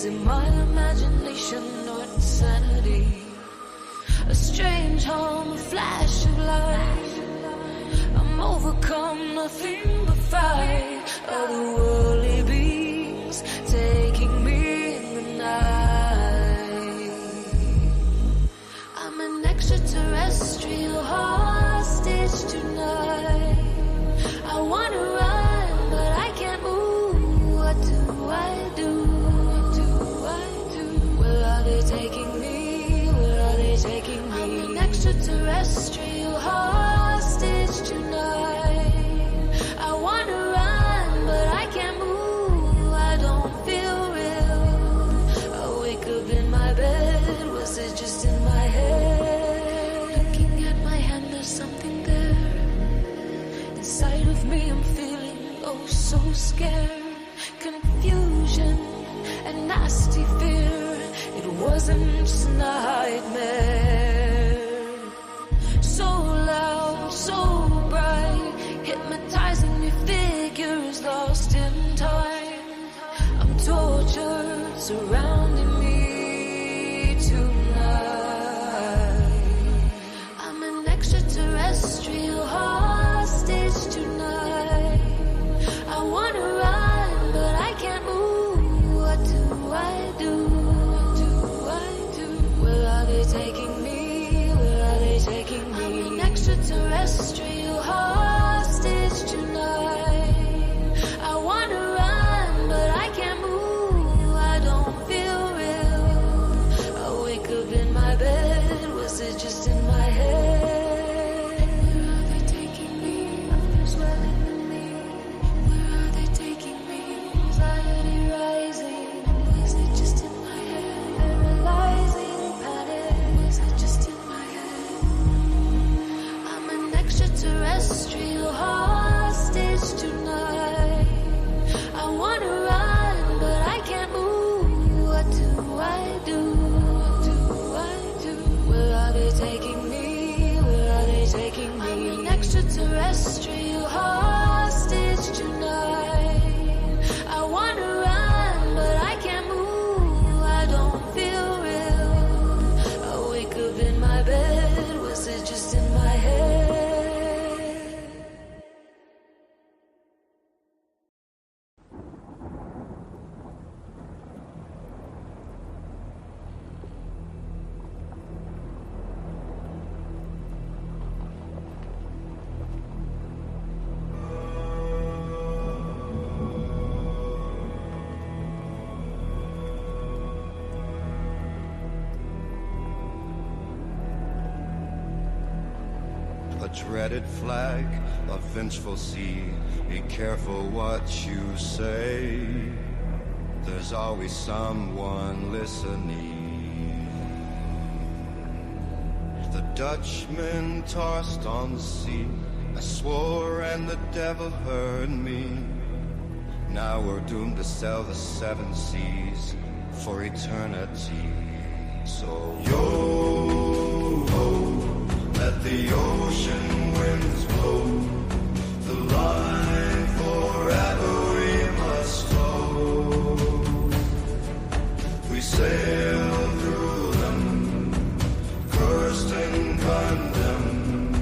Is it my imagination or insanity? A strange hum, a flash of light. I'm overcome, nothing but fright. Otherworldly beings taking me in the night. I'm an extraterrestrial hostage tonight. I wanna run, but I can't move. What do I do? What do I do? Where are they taking me? Where are they taking me? I'm an extraterrestrial hostage tonight. I wanna run, but I can't move. I don't feel real. I wake up in my bed. Was it just in my head? Looking at my hand, there's something there. Inside of me I'm feeling oh so scared. Confusion and nasty fear. It wasn't just a nightmare. So loud, so bright, hypnotizing me figures lost in time. I'm tortured, surrounding me tonight. I'm an extraterrestrial hostage tonight. I wanna run, but I can't move. What do I do? What do I do? Where are they taking me? Where are they taking me? I'm an extraterrestrial hostage tonight. I wanna run, but I can't move. I don't feel real. I wake up in my bed. Was it just in my head? Where are they taking me? I'm swelling in me. Where are they taking me? Anxiety rising. Was it just in my head? Paralyzing panic. Was it just in my head? I'm an extraterrestrial hostage tonight. I wanna run, but I can't move. What do I do? What do I do? Where are they taking me? Where are they taking me? I'm an extraterrestrial hostage tonight. I wanna run, but I can't move. I don't feel real. I wake up in my bed. Was it just in my head? A dreaded flag, a vengeful sea. Be careful what you say. There's always someone listening. The Dutchman tossed on the sea. I swore and the devil heard me. Now we're doomed to sail the seven seas for eternity. So yo-ho, let the ocean winds blow. The line forever we must tow. We sail through them, cursed and condemned.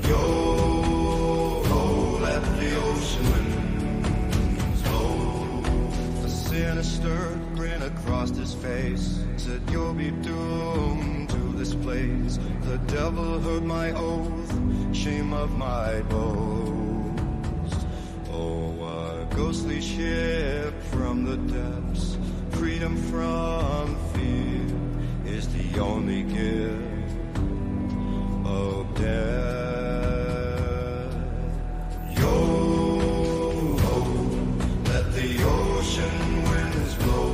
Yo-ho, let the ocean winds blow. A sinister grin across his face said, you'll be doomed to this place. The devil heard my oath, shame of my boast. Oh, a ghostly ship from the depths, freedom from fear is the only gift of death. Yo-ho, let the ocean winds blow.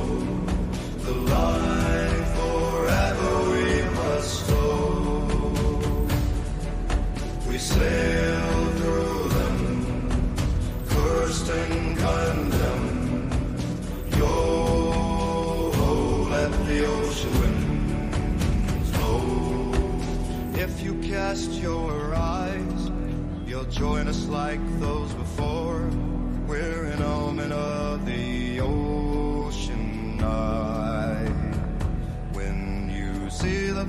The line forever we must tow. We sail through them, cursed and condemned. Yo-ho, let the ocean winds blow. If you cast your eyes, you'll join us like those before. We're an omen of the ocean night.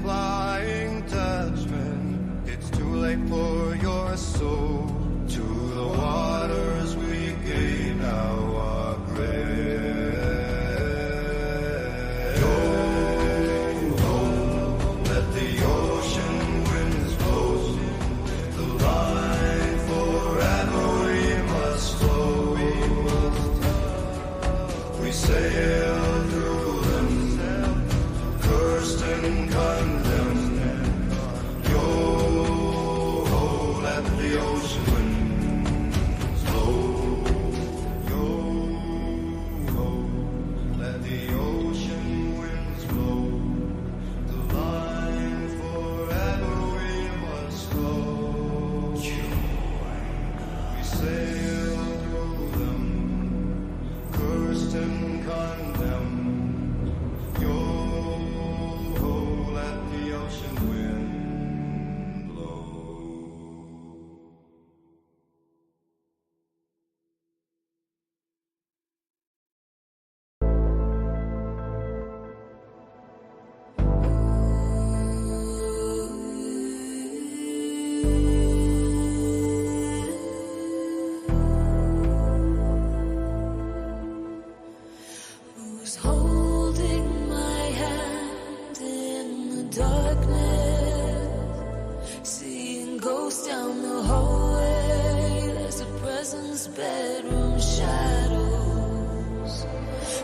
flying Dutchman. It's too late for your soul. To the waters we gave now our grave. Yo, ho, let the ocean winds blow. The line forever we must flow. We sail through them, cursed and condemned. Yo, ho, let the ocean winds blow. Yo, ho, let the ocean winds blow. The line forever we must flow. We sail through them, cursed and condemned. Yo, ho, let the ocean wind blow. Who's holding my hand in the darkness? Seeing ghosts down the hallway. There's a presence, bedroom shadows,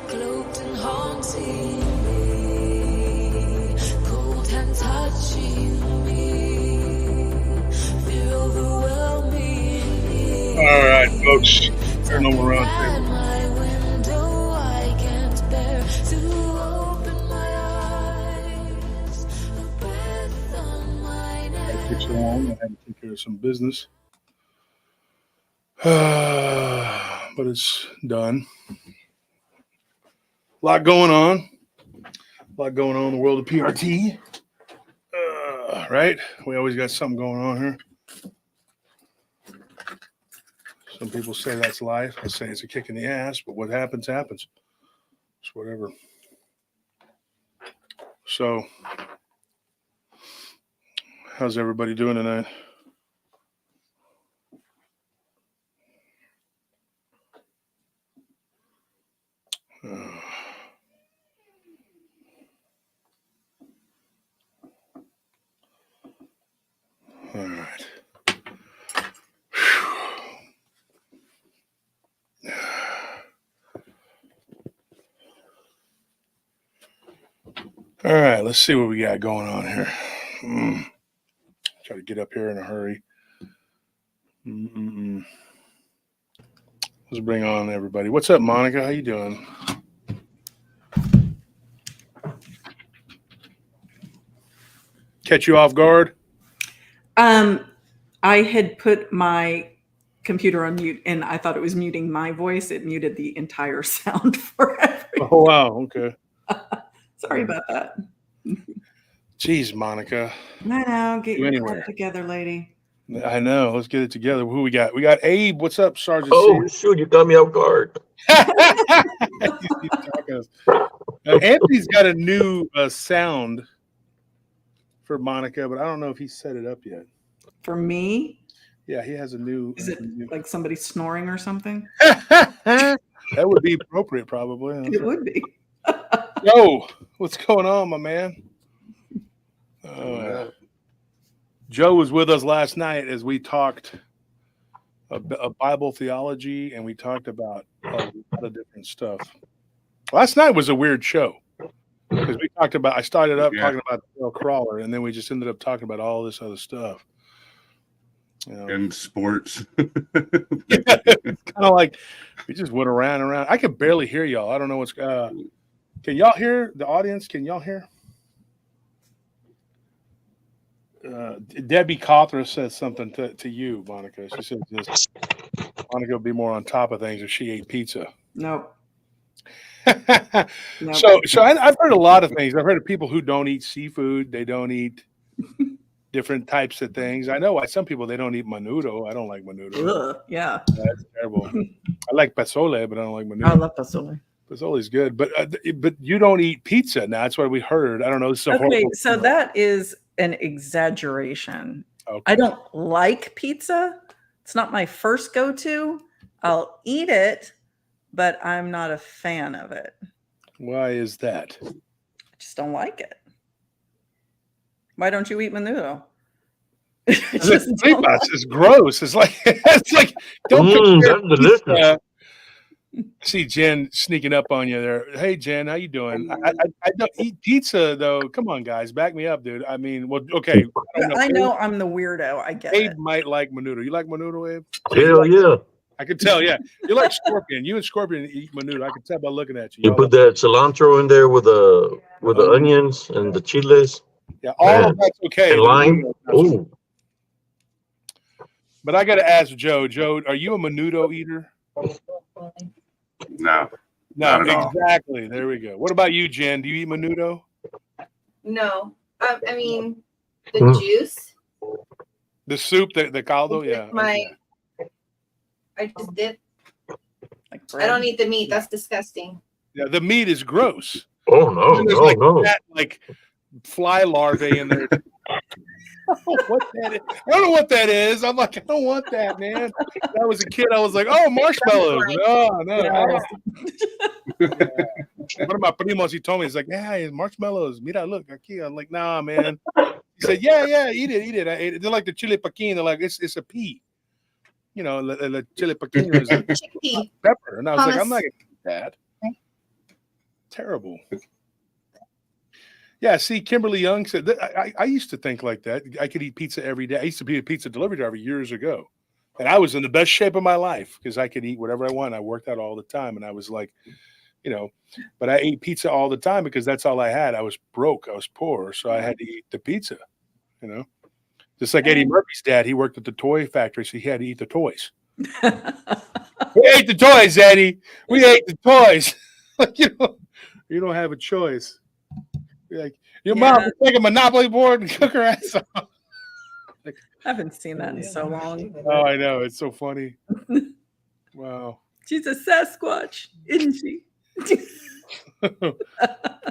cloaked and haunting me. Cold hand touching me. Fear overwhelming me. All right, folks. Paranormal At Roundtable. my window, I can't bear to open my eyes. A breath on my I neck. took so long. I had to take care of some business. But it's done. A lot going on. A lot going on in the world of PRT. Right? We always got something going on here. Some people say that's life. I say it's a kick in the ass, but what happens, happens. It's whatever. So, how's everybody doing tonight? All right. All right, let's see what we got going on here. Try to get up here in a hurry. Let's bring on everybody. What's up, Monica? How you doing? Catch you off guard? I had put my computer on mute and I thought it was muting my voice. It muted the entire sound for everyone. Oh, wow. Okay. Sorry about that. Jeez, Monica. I know. Get your Anywhere. crap together, lady. I know. Let's get it together. Who we got? We got Abe. What's up, Sergeant? Oh, shoot, you got me off guard. Anthony's got a new sound for Monica, but I don't know if he set it up yet. For me, Yeah, he has a new. is it like somebody snoring or something? That would be appropriate, probably. It would be. Yo, what's going on, my man? Joe was with us last night as we talked a Bible theology, and we talked about a lot of different stuff. Last night was a weird show because we talked about. I started up talking about the Bell Crawler, and then we just ended up talking about all this other stuff. You know? And sports. It's kind of like we just went around and around. I could barely hear y'all. I don't know what's. Can y'all hear the audience? Can y'all hear? Debbie Cawthra said something to you, Monica. She said just Monica would be more on top of things if she ate pizza. Nope. So I've heard a lot of things. I've heard of people who don't eat seafood. They don't eat different types of things. I know why some people, they don't eat menudo. I don't like menudo. Ugh, yeah. That's terrible. I like pozole, but I don't like menudo. I love pozole. Pozzole's good, but you don't eat pizza now. That's what we heard. I don't know. This is a Okay, horrible so comment. that is an exaggeration. Okay. I don't like pizza. It's not my first go-to. I'll eat it, but I'm not a fan of it. Why is that? I just don't like it. Why don't you eat menudo? It's gross. It's like don't compare that's delicious. pizza. See Jen sneaking up on you there. Hey Jen, how you doing? I don't eat pizza though. Come on, guys, back me up, dude. I mean, well, okay. I know I'm the weirdo. I get Abe it. might like menudo. You like menudo, Abe? Hell yeah. I could tell. Yeah, you like Scorpion. You and Scorpion eat menudo. I could tell by looking at you. You put that cilantro in there with the onions and the chiles. Yeah, all of that's okay. And lime. Ooh. But I got to ask Joe. Joe, are you a menudo eater? No. No, Not at all. exactly. There we go. What about you, Jen? Do you eat menudo? No. I mean, the juice. The soup, the caldo, yeah. I just dip. Like I don't eat the meat. That's disgusting. Yeah, the meat is gross. Oh no, There's no. That, like fly larvae in there. I don't know what that is. I'm like, I don't want that, man. When I was a kid, I was like, oh, marshmallows. No. One of my primos, he told me, he's like, yeah, it's marshmallows. Mira, look, aquí. I'm like, nah, man. He said, yeah, eat it. I ate it. They're like the chili paquin. They're like, it's a pea. You know, the chili paquin is a pepper. And I was like, I'm not going to eat that. Terrible. Yeah, see, Kimberly Young said, I used to think like that. I could eat pizza every day. I used to be a pizza delivery driver years ago. And I was in the best shape of my life because I could eat whatever I want. I worked out all the time. And I was like, you know, but I ate pizza all the time because that's all I had. I was broke. I was poor. So I had to eat the pizza, you know. Just like Eddie Murphy's dad, he worked at the toy factory, so he had to eat the toys. We ate the toys, Eddie. We ate the toys. Like, you don't have a choice. You're like, your mom would take a Monopoly board and cook her ass off. Like, I haven't seen that in so long. Oh, I know. It's so funny. Wow. She's a Sasquatch, isn't she?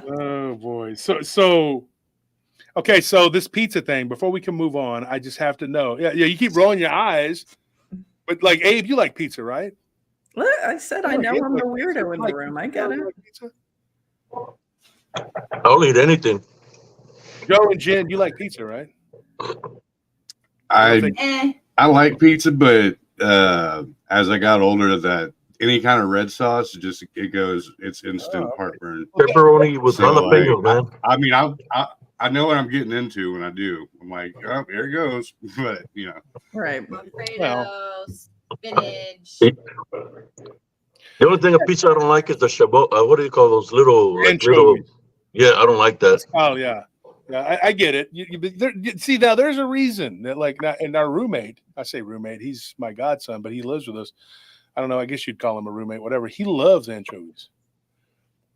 Oh boy. So okay, so this pizza thing, before we can move on, I just have to know. Yeah, you keep rolling your eyes. But like Abe, you like pizza, right? Look, I said I know I'm the weirdo in the room. I get it. I'll eat anything. Joe and Jen, you like pizza, right? I like pizza, but as I got older, that any kind of red sauce, it's instant heartburn. Pepperoni with jalapeno, man. I mean, I know what I'm getting into when I do. I'm like, oh, here it goes. But Right. Alfredo, spinach. The only thing of pizza I don't like is the chabot. What do you call those little? Anchovies. Yeah, I don't like that. Oh yeah. Yeah, I get it. See, now there's a reason that, like, and our roommate, I say roommate, he's my godson, but he lives with us. I don't know. I guess you'd call him a roommate, whatever. He loves anchovies.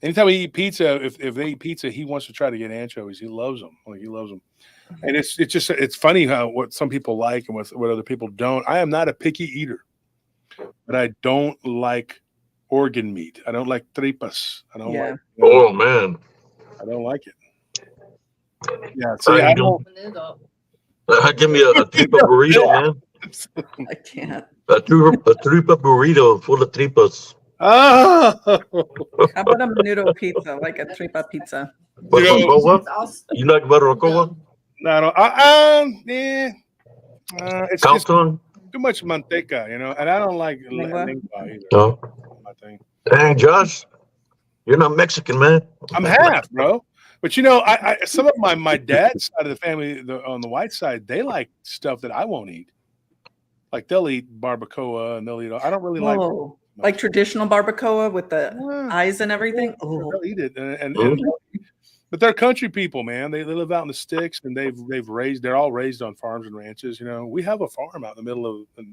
Anytime we eat pizza, if they eat pizza, he wants to try to get anchovies. He loves them. Like, he loves them. And it's funny how what some people like and what other people don't. I am not a picky eater, but I don't like organ meat. I don't like tripas. I don't like. Oh man, I don't like it. Yeah, see, I don't. Give me a tripa burrito, man. I can't. A tripa burrito full of tripas. Oh, How about a menudo pizza, like a tripa pizza? Barbacoa? You like barbacoa? No, I don't. Yeah. It's just Calton? too much manteca, and I don't like lengua either. No. My thing. Dang, Josh, you're not Mexican, man. I'm half, bro. But I some of my dad's side of the family on the white side, they like stuff that I won't eat. Like they'll eat barbacoa and they'll eat. I don't really like traditional barbacoa with the eyes and everything. Oh, they'll eat it, but they're country people, man. They live out in the sticks, and they're all raised on farms and ranches. We have a farm out in the middle of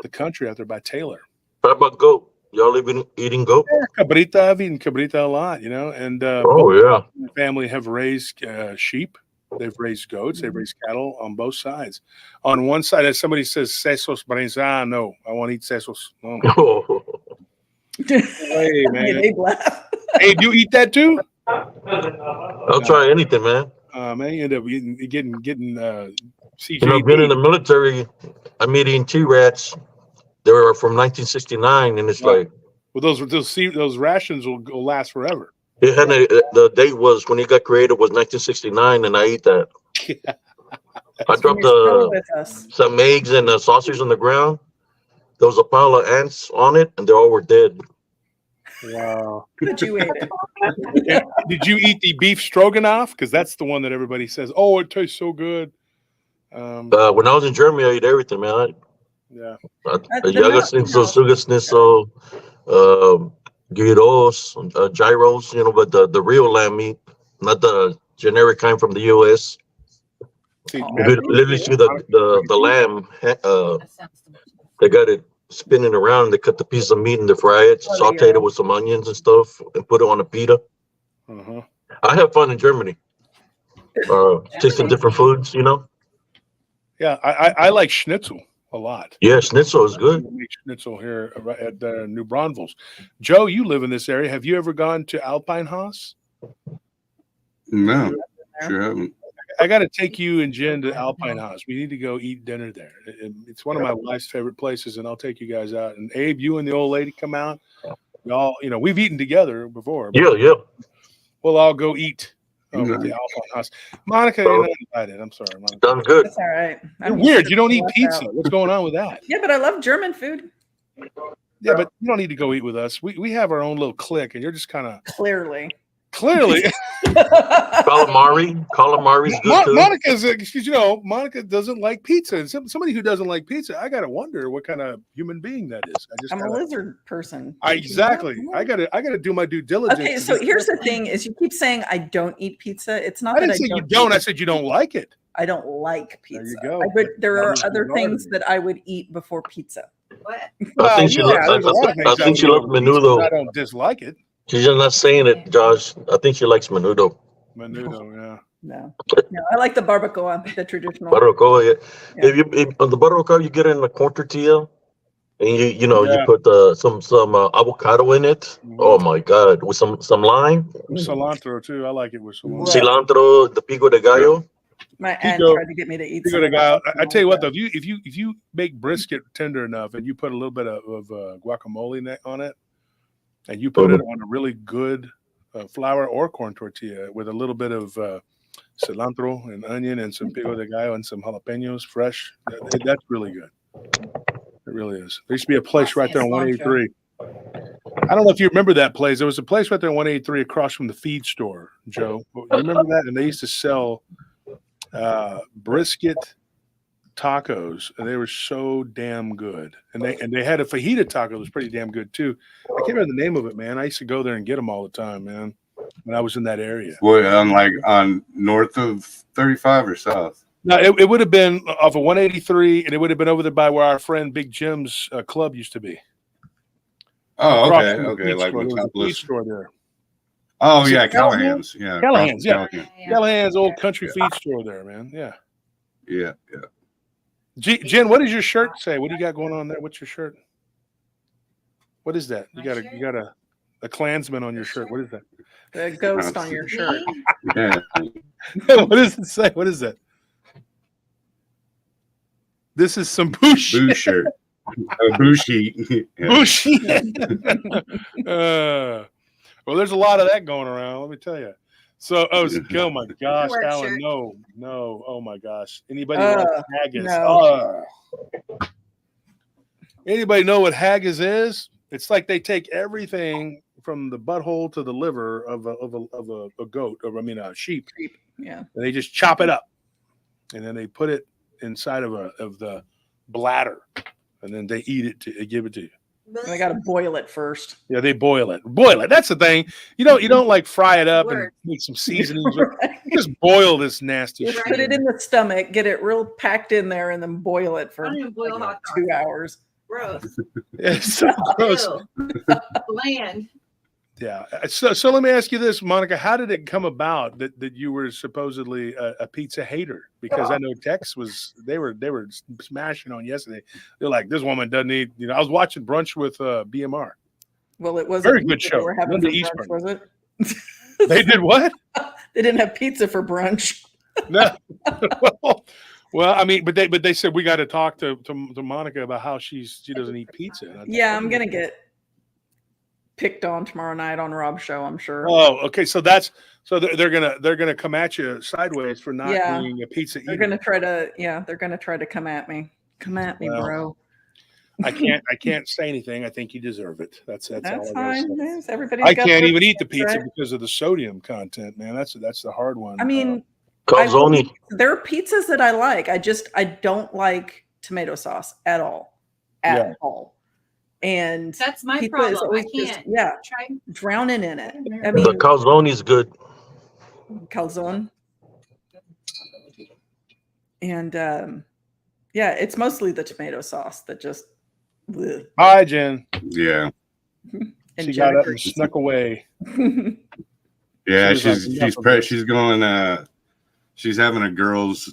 the country out there by Taylor. How about goat? Y'all eating goat? Yeah, cabrita. I've eaten cabrita a lot, and my family have raised sheep. They've raised goats. They've raised cattle on both sides. On one side, as somebody says, sesos brains. No, I want to eat sesos. No. Hey, man. Abe laugh. Hey, do you eat that too? I'll try anything, man. Man, you end up getting CJ. You know, being in the military, I'm eating T-Rats. They were from 1969, and it's like, well, those rations will last forever. it had the date was when it got created was 1969, and I ate that. I dropped some eggs and sausage on the ground. There was a pile of ants on it, and they all were dead. Wow. But you ate it. Did you eat the beef stroganoff? Because that's the one that everybody says, oh, it tastes so good. When I was in Germany, I ate everything, man. Yeah. Sugar schnitzel, gyros, gyros, you know, but the real lamb meat, not the generic kind from the U.S. See, You could literally see the lamb. They got it spinning around. They cut the piece of meat and they fry it, sauteed it with some onions and stuff, and put it on a pita. Uh-huh. I have fun in Germany. Tasting different foods, you know. Yeah, I like schnitzel a lot. Yeah, schnitzel is good. We make schnitzel here at New Braunfels. Joe, you live in this area. Have you ever gone to Alpinhaus? No, sure haven't. I got to take you and Jen to Alpinhaus. We need to go eat dinner there. It's one of my wife's favorite places, and I'll take you guys out. And Abe, you and the old lady come out. We all, you know, we've eaten together before. Yeah. We'll all go eat at the Alpinhaus. Monica, you're not invited. I'm sorry, Monica. Done good. That's all right. You're weird. You don't eat pizza. What's going on with that? Yeah, but I love German food. Yeah, but you don't need to go eat with us. We have our own little clique, and you're just kind of clearly. Calamari's good too. Monica's, you know, Monica doesn't like pizza. And somebody who doesn't like pizza, I gotta wonder what kind of human being that is. I'm a lizard person. Exactly. I gotta do my due diligence. Okay, so here's the thing: is you keep saying I don't eat pizza. It's not I that didn't say you don't. I said you don't like it. I don't like pizza. There you go. There are other things that I would eat before pizza. What? I think she loves menudo. I don't dislike it. She's just not saying it, Josh. I think she likes menudo. Menudo, yeah. No, I like the barbacoa, the traditional. Barbacoa, yeah. If on the barbacoa, you get it in a corn tortilla, and you put some avocado in it. Mm-hmm. Oh my God, with some lime. Cilantro too. I like it with cilantro. Cilantro, the pico de gallo. My aunt tried to get me to eat pico de gallo. I tell you what, though, if you make brisket tender enough, and you put a little bit of guacamole on it, and you put it on a really good flour or corn tortilla with a little bit of cilantro and onion and some pico de gallo and some jalapenos fresh. That's really good. It really is. There used to be a place right there on 183. I don't know if you remember that place. There was a place right there on 183 across from the feed store, Joe. You remember that? And they used to sell brisket tacos, and they were so damn good. And they had a fajita taco that was pretty damn good too. I can't remember the name of it, man. I used to go there and get them all the time, man, when I was in that area. Well, on north of 35 or south? No, it would have been off of 183, and it would have been over there by where our friend Big Jim's club used to be. Oh, okay. Like the feed store there. Oh, yeah, Callahan's. Yeah, Callahan's, Callahan's old country feed store there, man. Yeah. Jen, what does your shirt say? What do you got going on there? What's your shirt? What is that? You got a Klansman on your shirt. What is that? The ghost on your shirt. Yeah. What does it say? What is that? This is some bush. Boo shirt. Bushi. Bushi. Well, there's a lot of that going around. Let me tell you. So, oh my gosh, Alan, no, oh my gosh. Anybody like haggis? No. Anybody know what haggis is? It's like they take everything from the butthole to the liver of a goat, or a sheep. Yeah. And they just chop it up, and then they put it inside of the bladder, and then they eat it they give it to you. They got to boil it first. Yeah, they boil it. That's the thing. You don't like fry it up and make some seasonings. Right. You just boil this nasty shit. Put it in the stomach, get it real packed in there, and then boil it for 2 hours. Gross. It's so gross. Bland. Yeah. So let me ask you this, Monica. How did it come about that you were supposedly a pizza hater? Because I know Tex they were smashing on yesterday. They're like, this woman doesn't eat. I was watching Brunch with BMR. Well, it wasn't Very good pizza show. they were having Linda for brunch, Eastburn. was it? They did what? They didn't have pizza for brunch. No. Well, I mean, but they said we got to talk to Monica about how she doesn't eat pizza. And I thought, Yeah, I'm gonna get picked on tomorrow night on Rob's show, I'm sure. Oh, okay. So they're gonna come at you sideways for not Yeah. being a pizza They're eater. gonna try to come at me. Come at me, Well, bro. I can't say anything. I think you deserve it. That's all I gotta fine. say. Yes, everybody's I got can't their even eat the preference, pizza right? because of the sodium content, man. That's the hard one. I mean, Calzone. there are pizzas that I like. I don't like tomato sauce at all. At all. And That's my pizza problem. is always I can't. Try. drowning in it. I The mean, calzone is good. calzone. And it's mostly the tomato sauce that just bleh. Hi, Jen. Yeah. And She got up and snuck away. Yeah, She was like, she's going. She's having a girls'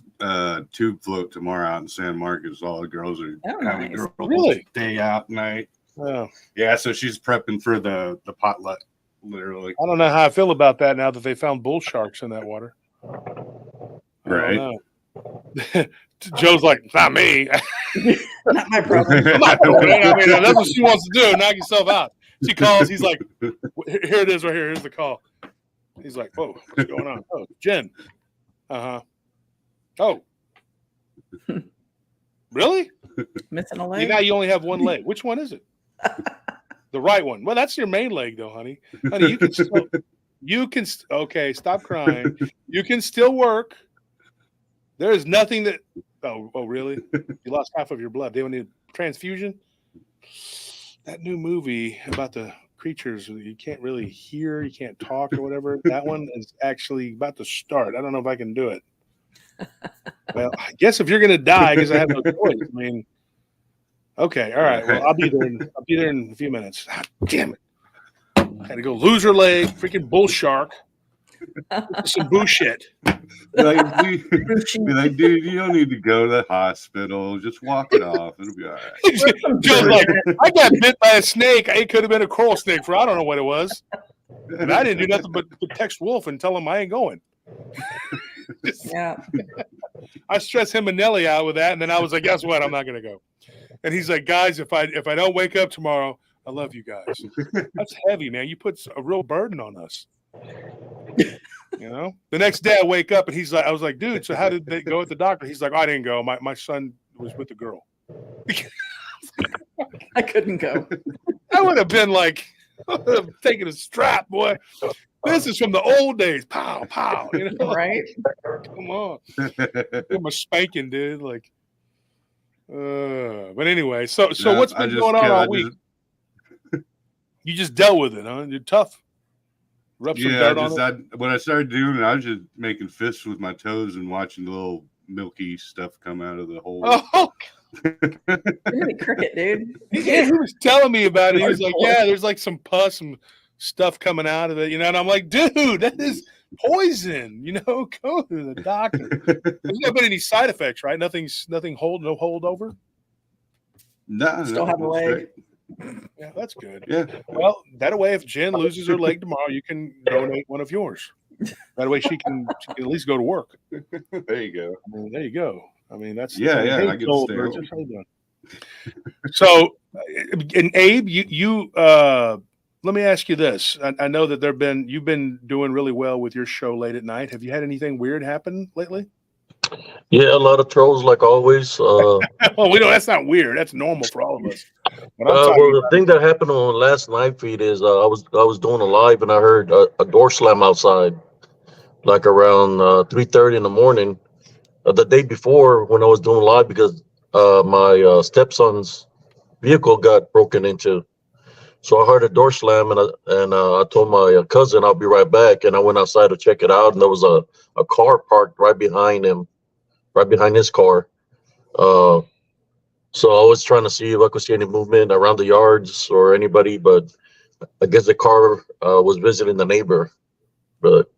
tube float tomorrow out in San Marcos. All the girls are having a girls' day out night. Oh. Yeah, so she's prepping for the potluck, literally. I don't know how I feel about that now that they found bull sharks in that water. Right. Joe's like, not me. Not my problem. I'm not doing it. I mean, that's what she wants to do. Knock yourself out. She calls. He's like, here it is right here. Here's the call. He's like, whoa, what's going on? Oh, Jen. Uh-huh. Oh. Really? Missing a leg? Now you only have one leg. Which one is it? The right one. Well, that's your main leg, though, honey. Honey, okay, stop crying. You can still work. There is nothing that. Oh, really? You lost half of your blood. They don't need transfusion. That new movie about the creatures you can't really hear, you can't talk or whatever. That one is actually about to start. I don't know if I can do it. Well, I guess if you're gonna die, I guess I have no choice. I mean, okay, all right. Well, I'll be there in a few minutes. Ah, damn it! I had to go loser leg, freaking bull shark, some bullshit. Dude, you don't need to go to the hospital. Just walk it off. It'll be all right. Joe's like, I got bit by a snake. It could have been a coral snake for I don't know what it was. And I didn't do nothing but text Wolf and tell him I ain't going. Yeah. I stressed him and Nelly out with that, and then I was like, guess what? I'm not gonna go. And he's like, guys, if I don't wake up tomorrow, I love you guys. That's heavy, man. You put a real burden on us. You know, the next day I wake up and he's like, I was like, dude, so how did they go at the doctor? He's like, I didn't go. My son was with the girl. I couldn't go. I would have been like, taking a strap, boy. This is from the old days. Pow, pow. You know, right? Come on. Give him a spanking, dude. Like, but anyway, so what's been going on all week? You just dealt with it, huh? You're tough. Rub some dirt on it. What I started doing, I was just making fists with my toes and watching the little milky stuff come out of the hole. Oh, Really cricket, dude. yeah, he was telling me about it. He was like, yeah, there's like some pus, some stuff coming out of it, you know. And I'm like, dude, that is poison. You know, go to the doctor. There's not been any side effects, right? No holdover. No, Still have a leg. Right. Yeah, that's good. Yeah. Well, that way, if Jen loses her leg tomorrow, you can donate one of yours. That way, she can at least go to work. There you go. I mean, there you go. I mean, that's yeah. Hey, I get Goldberg, to just how you doing? So, and Abe, you let me ask you this. I know that you've been doing really well with your show late at night. Have you had anything weird happen lately? Yeah, a lot of trolls like always. Well, we know that's not weird. That's normal for all of us. Well, the thing that happened on last night feed is I was doing a live and I heard a door slam outside, like around 3:30 in the morning, the day before when I was doing live because my stepson's vehicle got broken into. So I heard a door slam and I told my cousin I'll be right back, and I went outside to check it out, and there was a car parked right behind him, right behind his car. So I was trying to see if I could see any movement around the yards or anybody, but I guess the car was visiting the neighbor. But,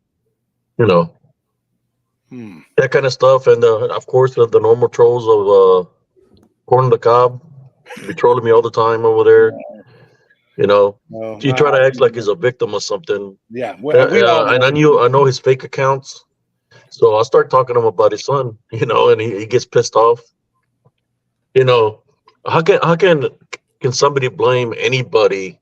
you know, that kind of stuff. And, of course, the normal trolls of Corn on the Cob be trolling me all the time over there. You know, No, he try to act like he's a victim or something. yeah. We all And I know his fake accounts. So I start talking to him about his son, you know, and he gets pissed off. You know, how can somebody blame anybody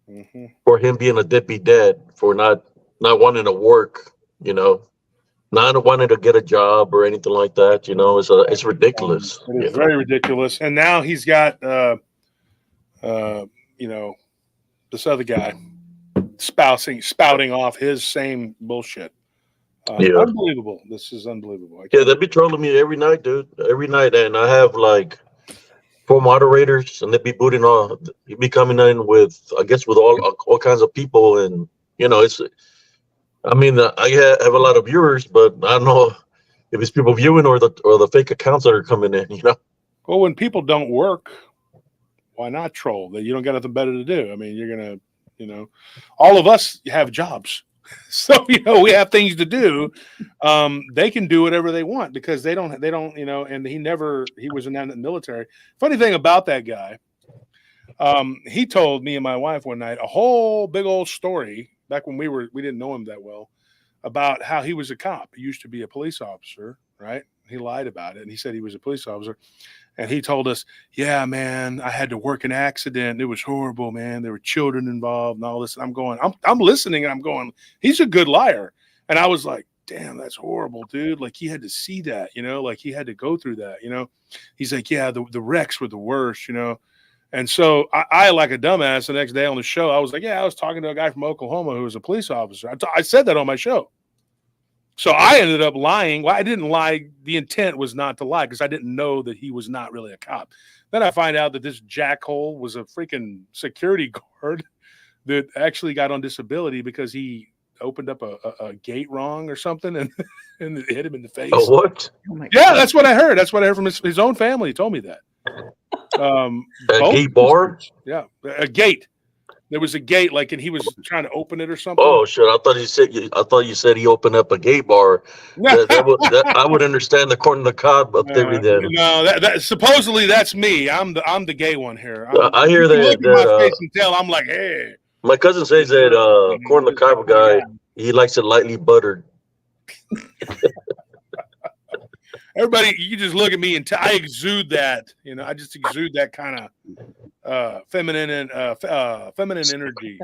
Mhm. for him being a deadbeat dad for not wanting to work, you know, not wanting to get a job or anything like that, you know, it's ridiculous. It is very ridiculous. And now he's got you know, this other guy spouting off his same bullshit. Yeah. Unbelievable. This is unbelievable. Yeah, they'd be trolling me every night, dude. Every night, and I have like 4 moderators, and they'd be booting all. He'd be coming in with, I guess, with all kinds of people, and you know, it's. I mean, I have a lot of viewers, but I don't know if it's people viewing or the fake accounts that are coming in. You know. Well, when people don't work, why not troll? That you don't got nothing better to do. I mean, you're gonna, you know, all of us have jobs, so you know we have things to do. They can do whatever they want because they don't, you know. And he was in the military. Funny thing about that guy, he told me and my wife one night a whole big old story back when we didn't know him that well about how he was a cop. He used to be a police officer, right? He lied about it, and he said he was a police officer. And he told us, yeah, man, I had to work an accident. It was horrible, man. There were children involved and all this. And I'm listening and I'm going, he's a good liar. And I was like, damn, that's horrible, dude. Like he had to see that, you know, like he had to go through that, you know. He's like, yeah, the wrecks were the worst, you know. And so I like a dumbass, the next day on the show, I was like, yeah, I was talking to a guy from Oklahoma who was a police officer. I said that on my show. So I ended up lying. Well, I didn't lie. The intent was not to lie because I didn't know that he was not really a cop. Then I find out that this jackhole was a freaking security guard that actually got on disability because he opened up a gate wrong or something and it hit him in the face. Oh, what? Oh my Yeah, God. that's what I heard. That's what I heard from his own family. He told me that. A gate bar? Yeah, a gate. There was a gate, like, and he was trying to open it or something. Oh shit! I thought you said he opened up a gay bar. I would understand the corn on the cob up there. Then no, that supposedly that's me. I'm the gay one here. I hear that. Look at my face and tell. I'm like, hey. My cousin says that corn on the cob guy, he likes it lightly buttered. Everybody, you just look at me and I exude that. You know, I just exude that kind of feminine and feminine energy.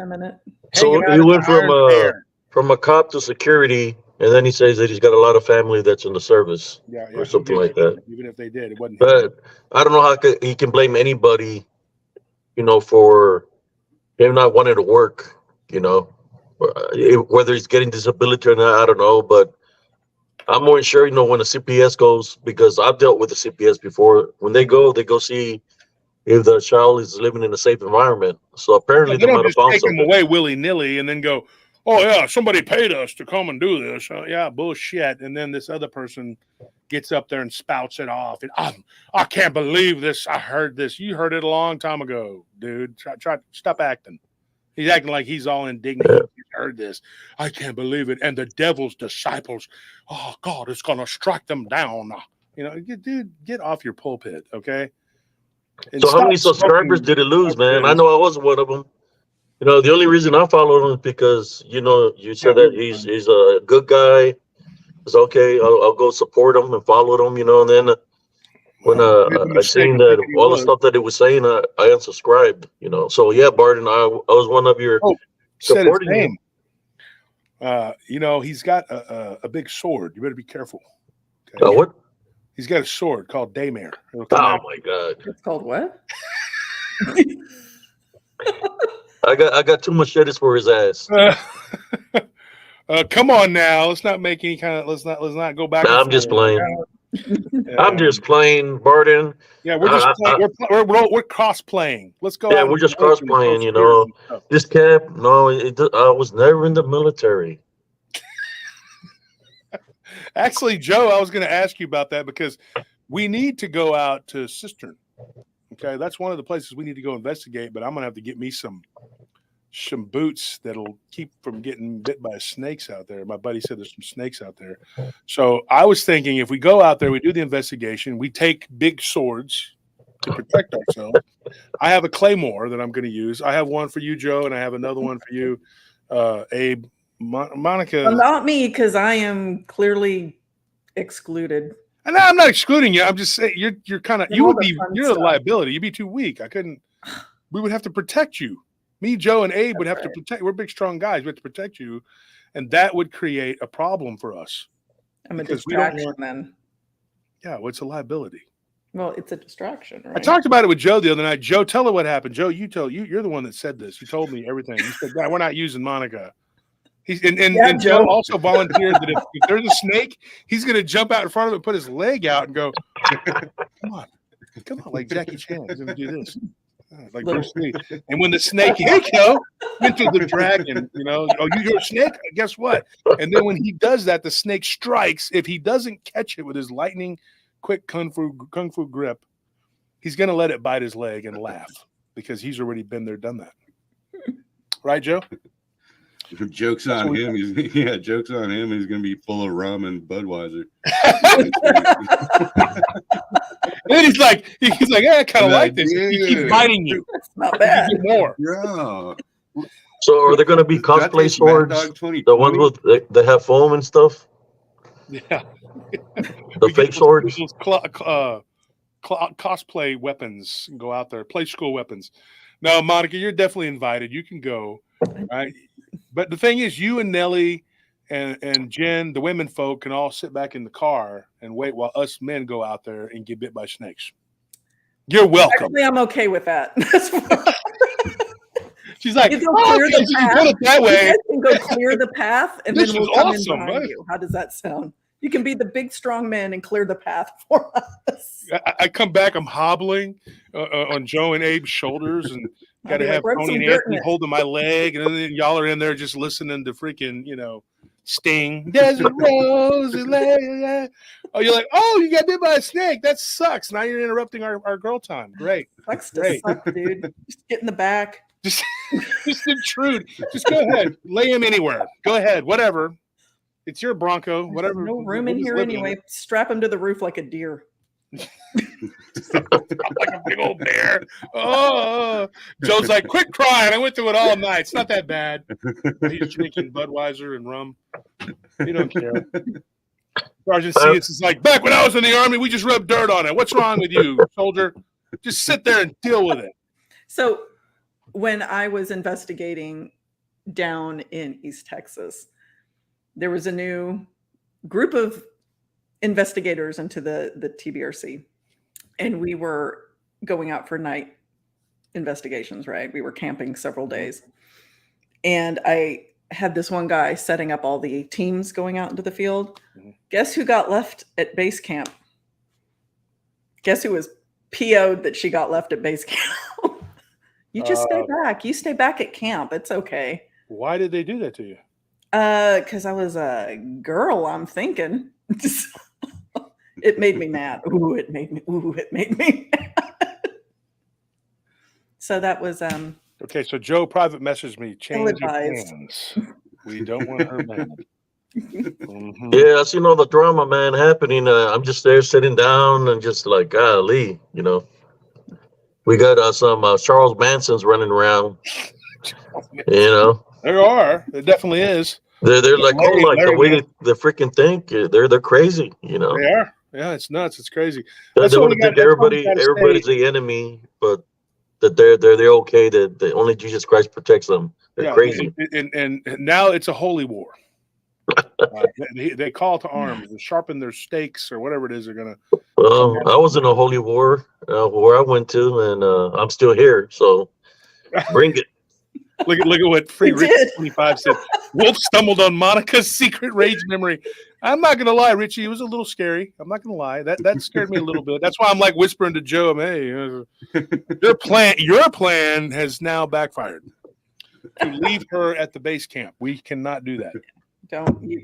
So he went from a cop to security, and then he says that he's got a lot of family that's in the service, or something like that. Even if they did, it wasn't. But I don't know how he can blame anybody, you know, for him not wanting to work. You know, whether he's getting disability or not, I don't know, but. I'm more sure, you know, when the CPS goes, because I've dealt with the CPS before. When they go see if the child is living in a safe environment. So apparently they might don't have just found take them something. away willy-nilly and then go, oh yeah, somebody paid us to come and do this. Yeah, bullshit. And then this other person gets up there and spouts it off. And I can't believe this. I heard this. You heard it a long time ago, dude. Try stop acting. He's acting like he's all indignant. Yeah. He heard this. I can't believe it. And the devil's disciples, oh God, it's gonna strike them down. You know, dude, get off your pulpit, okay? And So how many subscribers did he lose, man? I know I was one of them. You know, the only reason I followed him is because, you know, you said that he's a good guy. It's okay. I'll go support him and follow him, you know. And then when I seen that all the stuff that he was saying, I unsubscribed, you know. So yeah, Barton, I was one of your supporting him. You know, he's got a big sword. You better be careful. Okay? What? He's got a sword called Daymare. Oh my God! It's called what? I got two machetes for his ass. Come on now, let's not make any kind of let's not go back. Nah, I'm just playing. I'm just playing, Barton. Yeah, we're just playing. We're cross playing. Let's go. Yeah, we're just cross playing. You know, this cap. No, I was never in the military. Actually, Joe, I was going to ask you about that because we need to go out to Cistern. Okay, that's one of the places we need to go investigate. But I'm going to have to get me some boots that'll keep from getting bit by snakes out there. My buddy said there's some snakes out there. So I was thinking if we go out there, we do the investigation, we take big swords, to protect ourselves. I have a claymore that I'm going to use. I have one for you, Joe, and I have another one for you, Abe. Monica. Well, not me, because I am clearly excluded. And I'm not excluding you. I'm just saying you're kind of you're a liability. You'd be too weak. I couldn't. We would have to protect you. Me, Joe, and Abe would have to protect. We're big, strong guys. We have to protect you, and that would create a problem for us. I'm a distraction then. Yeah, well, it's a liability. Well, it's a distraction, right? I talked about it with Joe the other night. Joe, tell her what happened. Joe, you're the one that said this. You told me everything. You said, "God, we're not using Monica." And Joe also volunteered that if there's a snake, he's going to jump out in front of it, and put his leg out, and go, "Come on, like Jackie Chan. He's going to do this." Like Bruce Lee. And when the snake, hey, Joe, went through the dragon, oh, you're a snake? Guess what? And then when he does that, the snake strikes. If he doesn't catch it with his lightning quick kung fu grip, he's going to let it bite his leg and laugh because he's already been there, done that. Right, Joe? Joke's on him. Joke's on him. He's going to be full of rum and Budweiser. And then he's like, I kind of like this. He keeps biting you. That's not bad. More. Yeah. So are there going to be cosplay swords? The ones with that have foam and stuff? Yeah. The fake swords? Those cosplay weapons and go out there. Play school weapons. No, Monica, you're definitely invited. You can go. Right? But the thing is, you and Nellie and Jen, the women folk, can all sit back in the car and wait while us men go out there and get bit by snakes. You're welcome. Actually, I'm okay with that. She's like, you can clear the path. Put it that way. You can go clear the path, and This then we'll is come awesome, in behind you. How does that sound? You can be the big, strong man and clear the path for us. I come back, I'm hobbling on Joe and Abe's shoulders, and got to have Tony and Anthony holding my leg, and then y'all are in there just listening to freaking, Sting. There's a rose. Oh, you're like, oh, you got bit by a snake. That sucks. Now you're interrupting our girl time. Great. Sucks to suck, dude. Just get in the back. Just intrude. Just go ahead. Lay him anywhere. Go ahead. Whatever. It's your Bronco. Whatever. There's no room in here anyway. Strap him to the roof like a deer. Like a big old bear. Oh, Joe's like, quit crying. I went through it all night. It's not that bad. He's drinking Budweiser and rum. You don't care. Sergeant C is like, back when I was in the Army, we just rubbed dirt on it. What's wrong with you, soldier? Just sit there and deal with it. So when I was investigating down in East Texas, there was a new group of investigators into the TBRC, and we were going out for night investigations, right? We were camping several days, and I had this one guy setting up all the teams going out into the field. Guess who got left at base camp? Guess who was PO'd that she got left at base camp? You just stay back. You stay back at camp. It's okay. Why did they do that to you? Because I was a girl, I'm thinking. It made me mad. It made me mad. So that was okay, so Joe private messaged me, change your plans. We don't want her mad. Mm-hmm. Yeah, I seen all the drama, man, happening. I'm just there sitting down and just like, golly, we got some Charles Mansons running around. There are. There definitely is. They're like, the way they freaking think, they're crazy. They are. Yeah, it's nuts. It's crazy. They want to think everybody's the enemy, but that they're okay. That only Jesus Christ protects them. They're crazy. And now it's a holy war. They call to arms and sharpen their stakes or whatever it is they're gonna. Well, I was in a holy war where I went to, and I'm still here. So bring it. Look at what Free Rich 25 said. Wolf stumbled on Monica's secret rage memory. I'm not gonna lie, Richie. It was a little scary. I'm not gonna lie. That scared me a little bit. That's why I'm like whispering to Joe, "Hey, your plan has now backfired. To leave her at the base camp. We cannot do that.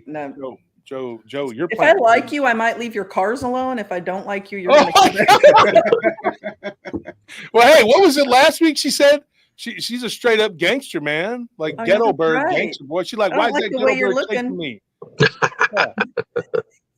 No. Joe, your if plan. I like you, I might leave your cars alone. If I don't like you, you're gonna come back. Well, hey, what was it last week? She said. She's a straight up gangster, man. Like ghetto bird gangster boy. She's like, why is that ghetto bird taking me? Yeah.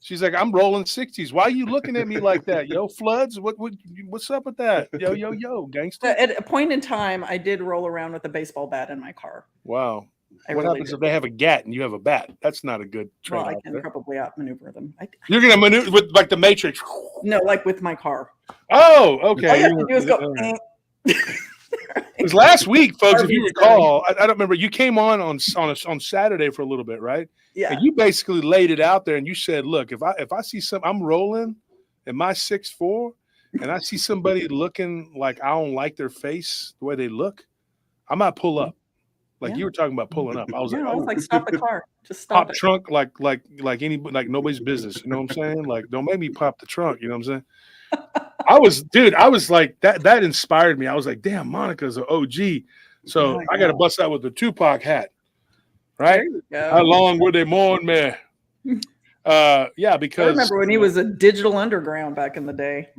She's like, I'm rolling 60s. Why are you looking at me like that? Yo, Floods, what's up with that? Yo, gangster. At a point in time, I did roll around with a baseball bat in my car. Wow. I What really happens did. if they have a gat and you have a bat? That's not a good trade. Well, I can probably outmaneuver them. You're going to maneuver with like the Matrix. No, like with my car. Oh, okay. All you have to do is go. Because last week, folks, if you recall, I don't remember, you came on Saturday for a little bit, right? Yeah. And you basically laid it out there and you said, look, if I see I'm rolling in my 6'4", and I see somebody looking like I don't like their face, the way they look, I might pull up. Like you were talking about pulling up. I was like, stop the car. Just stop pop trunk like anybody, like nobody's business. You know what I'm saying? Like, don't make me pop the trunk. You know what I'm saying? I was like, that inspired me. I was like, damn, Monica's an OG. So I got to bust out with the Tupac hat. Right? How long would they mourn me? Yeah, because I remember when he was a Digital Underground back in the day.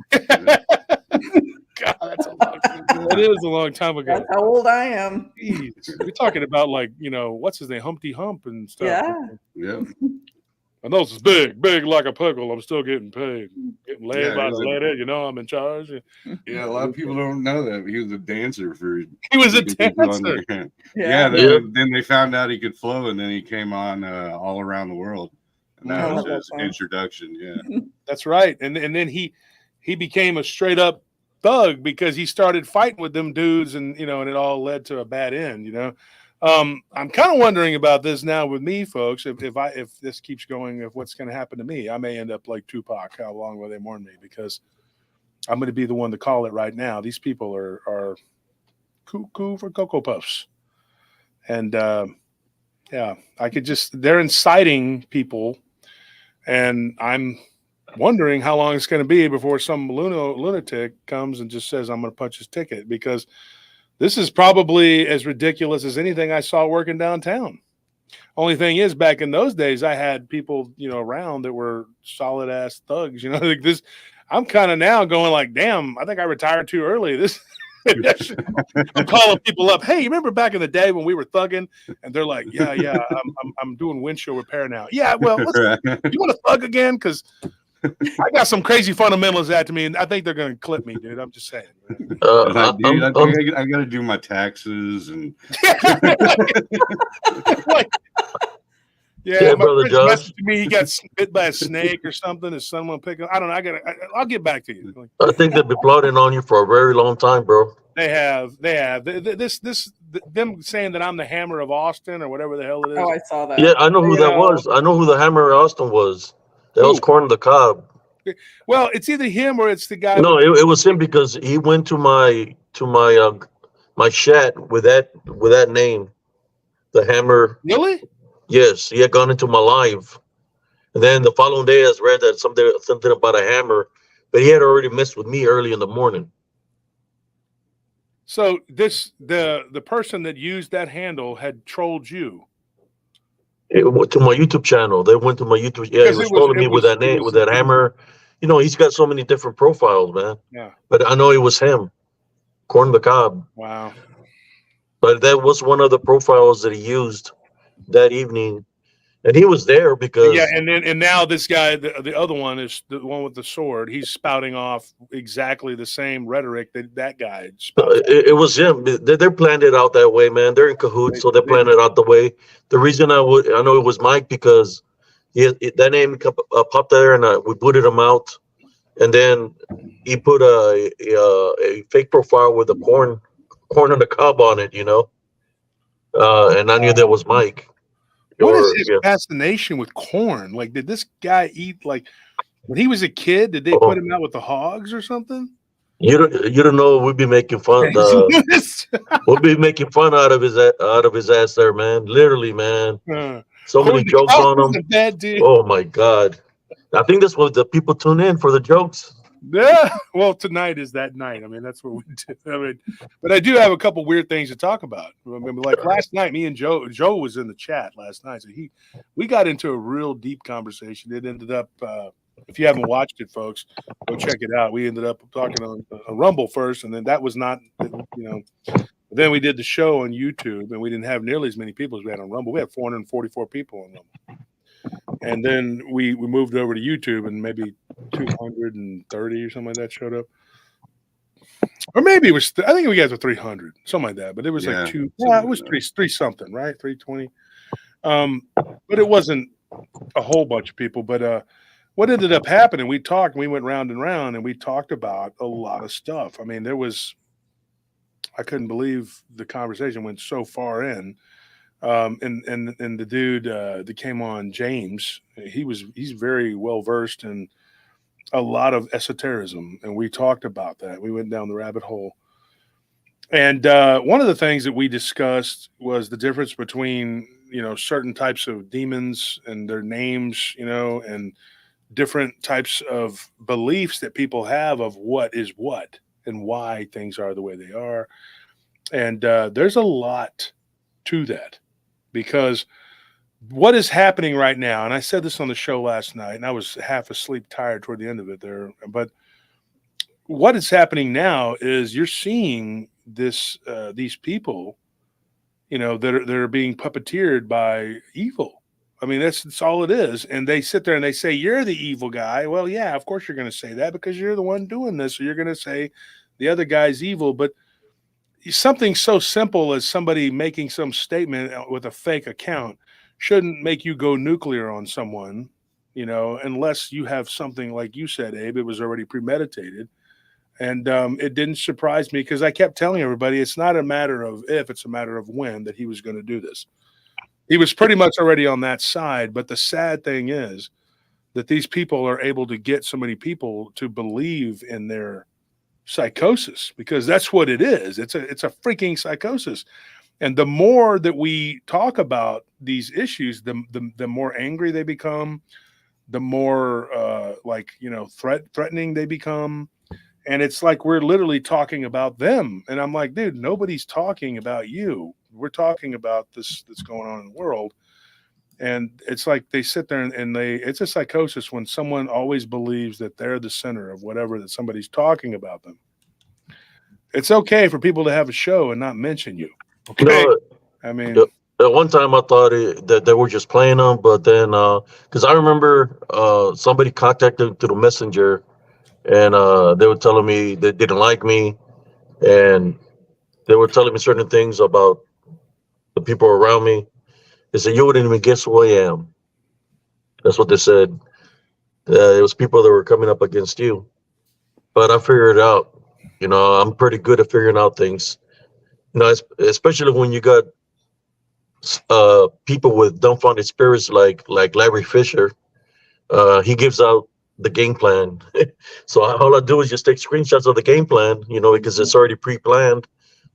God, that's a long time ago. It is a long time ago. That's how old I am. Jeez. We're talking about, like, what's his name? Humpty Hump and stuff. Yeah. And those is big like a pickle. I'm still getting paid. Getting laid by the lady. I'm in charge. Yeah, a lot of people don't know that. He was a dancer for. He was a dancer. Then they found out he could flow, and then he came on All Around the World. And that was his introduction. Yeah. That's right. And then he became a straight up thug because he started fighting with them dudes, and and it all led to a bad end. I'm kind of wondering about this now with me, folks. If this keeps going, if what's going to happen to me, I may end up like Tupac. How long will they mourn me? Because I'm going to be the one to call it right now. These people are cuckoo for Cocoa Puffs, and they're inciting people, and I'm wondering how long it's going to be before some lunatic comes and just says, I'm going to punch his ticket, because this is probably as ridiculous as anything I saw working downtown. Only thing is, back in those days, I had people, around that were solid ass thugs, like this. I'm kind of now going like, damn, I think I retired too early. This I'm calling people up. Hey, you remember back in the day when we were thugging? And they're like, yeah, I'm doing windshield repair now. Yeah, well, you want to thug again? Because I got some crazy fundamentals after me, and I think they're going to clip me, dude. I'm just saying. I got to do my taxes and. Yeah, brother Josh. To me, he got bit by a snake or something. Is someone picking? I don't know. I'll get back to you. I think they've been plotting on you for a very long time, bro. They have. Them saying that I'm the Hammer of Austin or whatever the hell it is. Oh, I saw that. Yeah, I know who that was. I know who the Hammer of Austin was. That was Corn on the Cob. Well, it's either him or it's the guy. No, it was him, because he went to my chat with that name, the Hammer. Really? Yes, he had gone into my live, and then the following day I read that something about a hammer, but he had already messed with me early in the morning. So the person that used that handle had trolled you. It went to my YouTube channel. They went to my YouTube. Yeah, he was trolling me with that name, with that hammer. He's got so many different profiles, man. Yeah. But I know it was him, Corn on the Cob. Wow. But that was one of the profiles that he used that evening, and he was there because and now this guy, the other one, is the one with the sword. He's spouting off exactly the same rhetoric that guy. It was him. They're planned it out that way, man. They're in cahoots, so they planned it out the way. The reason I know it was Mike, because that name popped there, and we booted him out, and then he put a fake profile with a corn on the cob on it, and I knew that was Mike. What is his fascination with corn? Like, did this guy eat, like, when he was a kid, did they put him out with the hogs or something? You don't know. We'd be making fun. We'll be making fun out of his ass there, man. Literally, man. So many jokes on him. Oh my God! I think that's what the people tune in for, the jokes. Yeah. Well, tonight is that night. I mean, that's what we do. But I do have a couple weird things to talk about. I mean, like last night, me and Joe was in the chat last night. So we got into a real deep conversation. It ended up, if you haven't watched it, folks, go check it out. We ended up talking on a Rumble first, and then that was not, then we did the show on YouTube, and we didn't have nearly as many people as we had on Rumble. We had 444 people on Rumble. And then we moved over to YouTube, and maybe 230 or something like that showed up. Or maybe it was, I think we got to 300, something like that. But it was like two, it was three something, right? 320. But it wasn't a whole bunch of people. But what ended up happening, we talked, we went round and round, and we talked about a lot of stuff. I mean, I couldn't believe the conversation went so far in. And the dude that came on, James, he's very well versed in a lot of esotericism, and we talked about that. We went down the rabbit hole, and one of the things that we discussed was the difference between certain types of demons and their names, and different types of beliefs that people have of what is what and why things are the way they are, and there's a lot to that. Because what is happening right now, and I said this on the show last night, and I was half asleep, tired toward the end of it there, but what is happening now is you're seeing these people, that are being puppeteered by evil. I mean, that's all it is. And they sit there and they say, you're the evil guy. Well, yeah, of course you're going to say that because you're the one doing this. So you're going to say the other guy's evil. But something so simple as somebody making some statement with a fake account shouldn't make you go nuclear on someone, unless you have something like you said, Abe, it was already premeditated. And it didn't surprise me because I kept telling everybody it's not a matter of if, it's a matter of when that he was going to do this. He was pretty much already on that side. But the sad thing is that these people are able to get so many people to believe in their psychosis, because that's what it is. It's a freaking psychosis. And the more that we talk about these issues, the more angry they become, the more threatening they become. And it's like we're literally talking about them. And I'm like, dude, nobody's talking about you. We're talking about this that's going on in the world. And it's like they sit there and it's a psychosis when someone always believes that they're the center of whatever that somebody's talking about them. It's okay for people to have a show and not mention you. Okay. No, I mean, at one time I thought that they were just playing them, but then, because I remember somebody contacted through the messenger, and they were telling me they didn't like me, and they were telling me certain things about the people around me. They said, you wouldn't even guess who I am. That's what they said. It was people that were coming up against you. But I figured it out. I'm pretty good at figuring out things. Especially when you got people with dumbfounded spirits like Larry Fisher. He gives out the game plan. So all I do is just take screenshots of the game plan, because it's already pre-planned.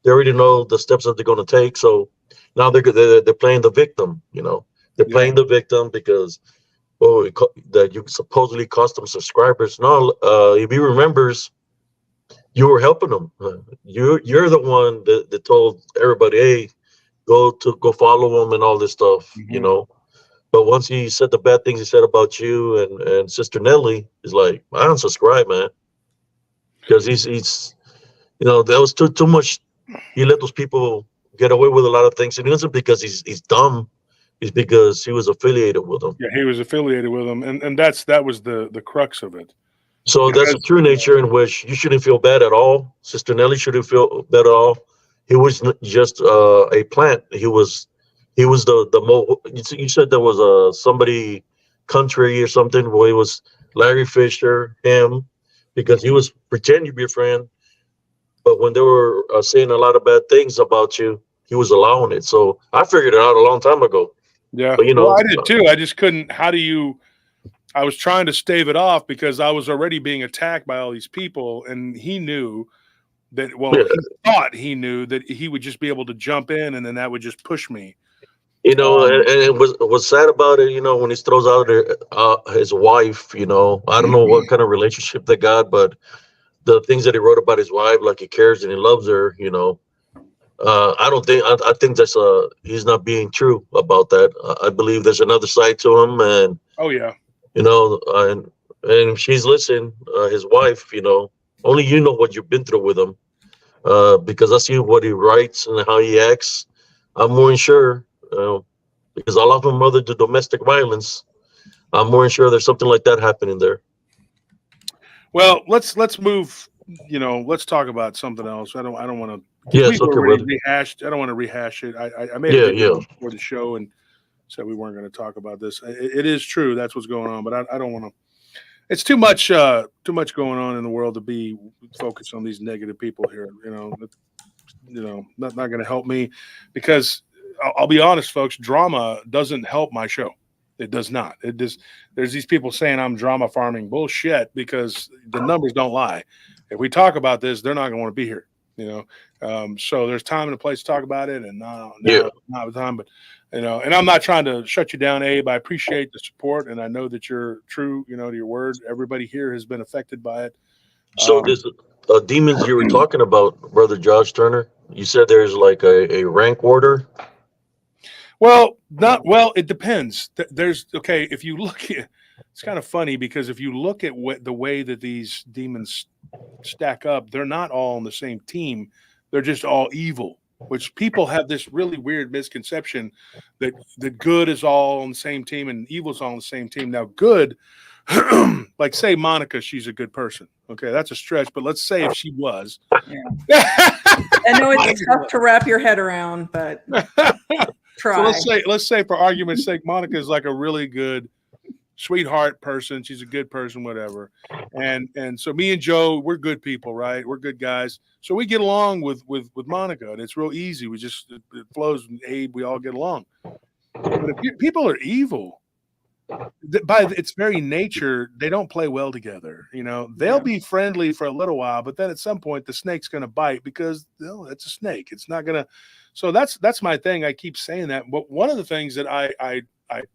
They already know the steps that they're going to take. So now they're playing the victim. They're playing the victim because that you supposedly cost them subscribers. No, if he remembers, you were helping them. You're the one that told everybody, hey, go follow him and all this stuff. Mhm. But once he said the bad things he said about you and Sister Nellie, he's like, I unsubscribe, man, because he's that was too much. He let those people get away with a lot of things, and it wasn't because he's dumb. It's because he was affiliated with them. Yeah, he was affiliated with them, and that was the crux of it. So that's a true nature in which you shouldn't feel bad at all. Sister Nellie shouldn't feel bad at all. He was just a plant. He was the you said there was somebody country or something. Well, it was Larry Fisher, him, because he was pretending to be a friend. But when they were saying a lot of bad things about you, he was allowing it. So I figured it out a long time ago. Yeah, but, well, I did too. I just couldn't. I was trying to stave it off because I was already being attacked by all these people, and he knew that. Well, he thought he knew that he would just be able to jump in, and then that would just push me. And it was sad about it. When he throws out his wife. I don't know what kind of relationship they got, but the things that he wrote about his wife, like he cares and he loves her. I don't think. I think that's he's not being true about that. I believe there's another side to him, and oh yeah. And if she's listening, his wife, only you know what you've been through with him, because I see what he writes and how he acts. I'm more than sure, because a lot of them mother to domestic violence. I'm more sure there's something like that happening there. Well, let's move. Let's talk about something else. I don't want to. Yes, We've okay, already brother. rehashed. I don't want to rehash it. I made Yeah, a video yeah. before the show and said we weren't going to talk about this. It is true. That's what's going on. But I don't want to. It's too much going on in the world to be focused on these negative people here. Not going to help me, because I'll be honest, folks. Drama doesn't help my show. It does not. There's these people saying I'm drama farming. Bullshit, because the numbers don't lie. If we talk about this, they're not going to want to be here. So there's time and a place to talk about it, and now Yeah. not the time. But and I'm not trying to shut you down, Abe. I appreciate the support, and I know that you're true, to your word. Everybody here has been affected by it. So this demons you were talking about, Brother Josh Turner, you said there's like a rank order. Well, it depends. There's okay. If you look at, it's kind of funny, because if you look at the way that these demons stack up, they're not all on the same team. They're just all evil, which people have this really weird misconception that good is all on the same team and evil is all on the same team. Now, good, like say Monica, she's a good person. Okay, that's a stretch, but let's say if she was. Yeah. I know it's tough to wrap your head around, but try. So let's say for argument's sake, Monica is like a really good sweetheart person. She's a good person, whatever. And so me and Joe, we're good people, right? We're good guys. So we get along with Monica, and it's real easy. It flows. And Abe, we all get along. But if people are evil, by its very nature, they don't play well together. They'll be friendly for a little while, but then at some point the snake's going to bite, because it's a snake. It's not going to. So that's my thing. I keep saying that. But one of the things that I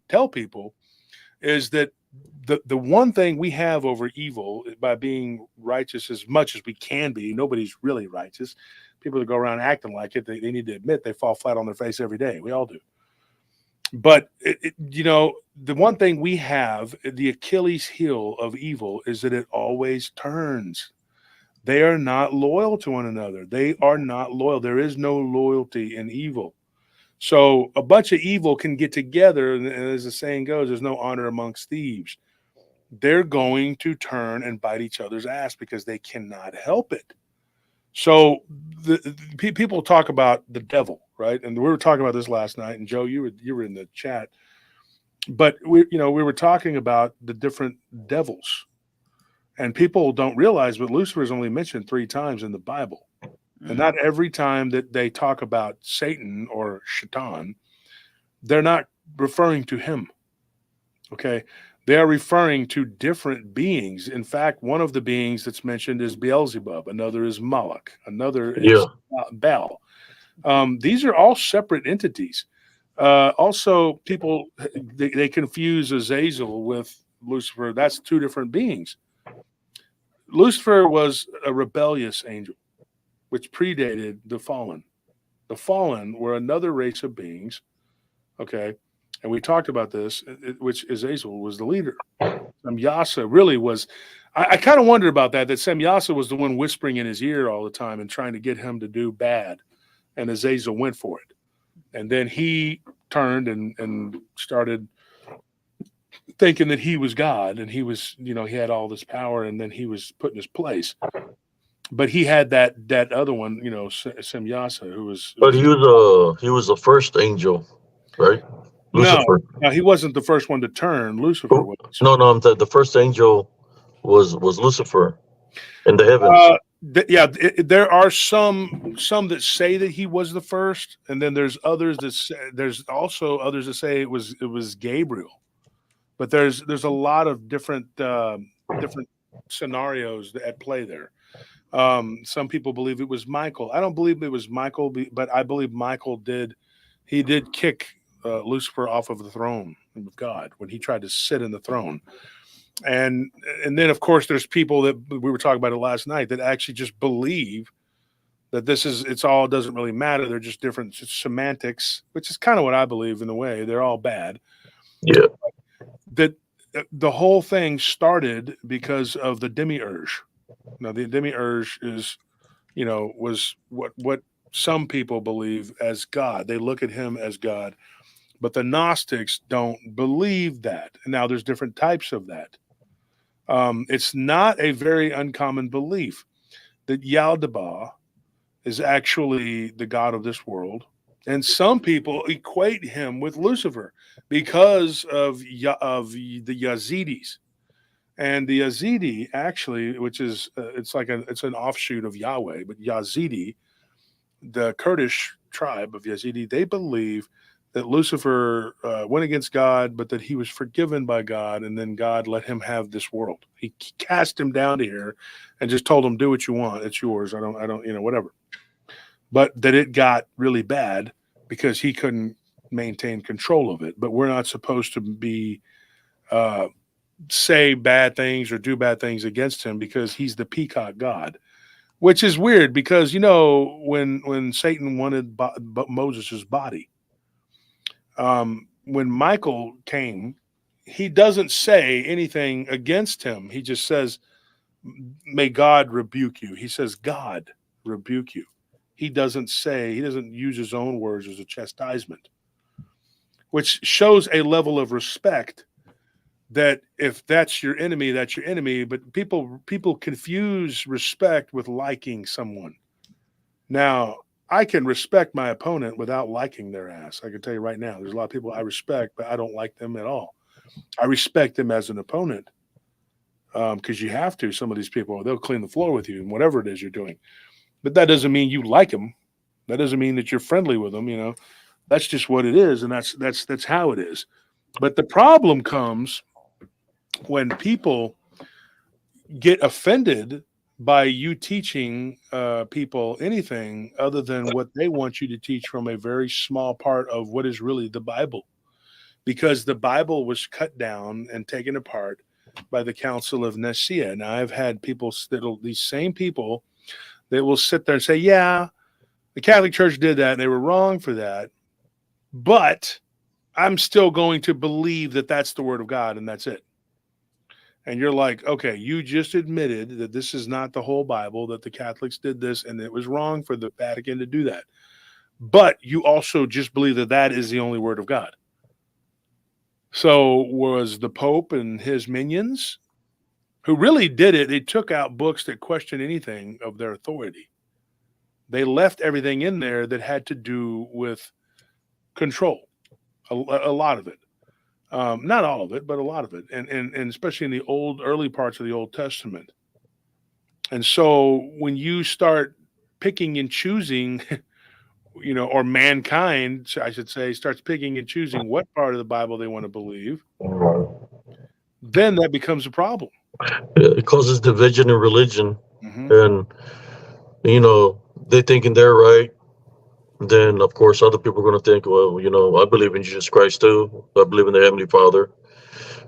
tell people is that the one thing we have over evil, by being righteous as much as we can be, nobody's really righteous. People that go around acting like it, they need to admit they fall flat on their face every day. We all do. But the one thing we have, the Achilles heel of evil, is that it always turns. They are not loyal to one another. They are not loyal. There is no loyalty in evil. So a bunch of evil can get together, and as the saying goes, there's no honor amongst thieves. They're going to turn and bite each other's ass because they cannot help it. So the people talk about the devil, right? And we were talking about this last night, and Joe, you were in the chat. But we were talking about the different devils, and people don't realize, but Lucifer is only mentioned 3 times in the Bible. And not every time that they talk about Satan or Shaitan, they're not referring to him. Okay. They are referring to different beings. In fact, one of the beings that's mentioned is Beelzebub. Another is Moloch. Another is Baal. These are all separate entities. Also, people, they confuse Azazel with Lucifer. That's 2 different beings. Lucifer was a rebellious angel, which predated the fallen. The fallen were another race of beings, okay? And we talked about this, which Azazel was the leader. Semyasa really was, I kind of wondered about that Semyasa was the one whispering in his ear all the time and trying to get him to do bad, and Azazel went for it. And then he turned and started thinking that he was God, and he was, he had all this power, and then he was put in his place. But he had that other one, Semyasa, who was. But he was the first angel, right? Lucifer. No, he wasn't the first one to turn. Lucifer was. No, the first angel was Lucifer in the heavens. There are some that say that he was the first, and then there's others that say, there's also others that say it was Gabriel. But there's a lot of different scenarios at play there. Some people believe it was Michael. I don't believe it was Michael, but I believe Michael did kick Lucifer off of the throne of God when he tried to sit in the throne. And then, of course, there's people that we were talking about it last night that actually just believe that it all doesn't really matter. They're just different semantics, which is kind of what I believe in a way. They're all bad. Yeah. That the whole thing started because of the demiurge. Now, the demiurge is, was what some people believe as God. They look at him as God. But the Gnostics don't believe that. Now, there's different types of that. It's not a very uncommon belief that Yaldabaoth is actually the god of this world. And some people equate him with Lucifer because of the Yazidis. And the Yazidi actually, which is, it's an offshoot of Yahweh, but Yazidi, the Kurdish tribe of Yazidi, they believe that Lucifer went against God, but that he was forgiven by God, and then God let him have this world. He cast him down to here and just told him, do what you want. It's yours. I don't, whatever. But that it got really bad because he couldn't maintain control of it. But we're not supposed to be say bad things or do bad things against him because he's the peacock god, which is weird because, when Satan wanted Moses's body, when Michael came, he doesn't say anything against him. He just says, may God rebuke you. He says, God rebuke you. He doesn't use his own words as a chastisement, which shows a level of respect that if that's your enemy, that's your enemy. But people confuse respect with liking someone. Now, I can respect my opponent without liking their ass. I can tell you right now, there's a lot of people I respect, but I don't like them at all. I respect them as an opponent because you have to. Some of these people, they'll clean the floor with you and whatever it is you're doing. But that doesn't mean you like them. That doesn't mean that you're friendly with them. That's just what it is, and that's how it is. But the problem comes when people get offended by you teaching people anything other than what they want you to teach from a very small part of what is really the Bible. Because the Bible was cut down and taken apart by the Council of Nicaea. Now, I've had these same people that will sit there and say, yeah, the Catholic Church did that and they were wrong for that, but I'm still going to believe that that's the word of God and that's it. And you're like, okay, you just admitted that this is not the whole Bible, that the Catholics did this and it was wrong for the Vatican to do that. But you also just believe that that is the only word of God. So was the Pope and his minions who really did it, they took out books that question anything of their authority. They left everything in there that had to do with control, a lot of it. Not all of it, but a lot of it. And especially in the early parts of the Old Testament. And so when you start picking and choosing, or mankind, I should say, starts picking and choosing what part of the Bible they want to believe, then that becomes a problem. It causes division in religion. Mm-hmm. And, they thinking they're right. Then, of course, other people are going to think, well, I believe in Jesus Christ too. I believe in the Heavenly Father.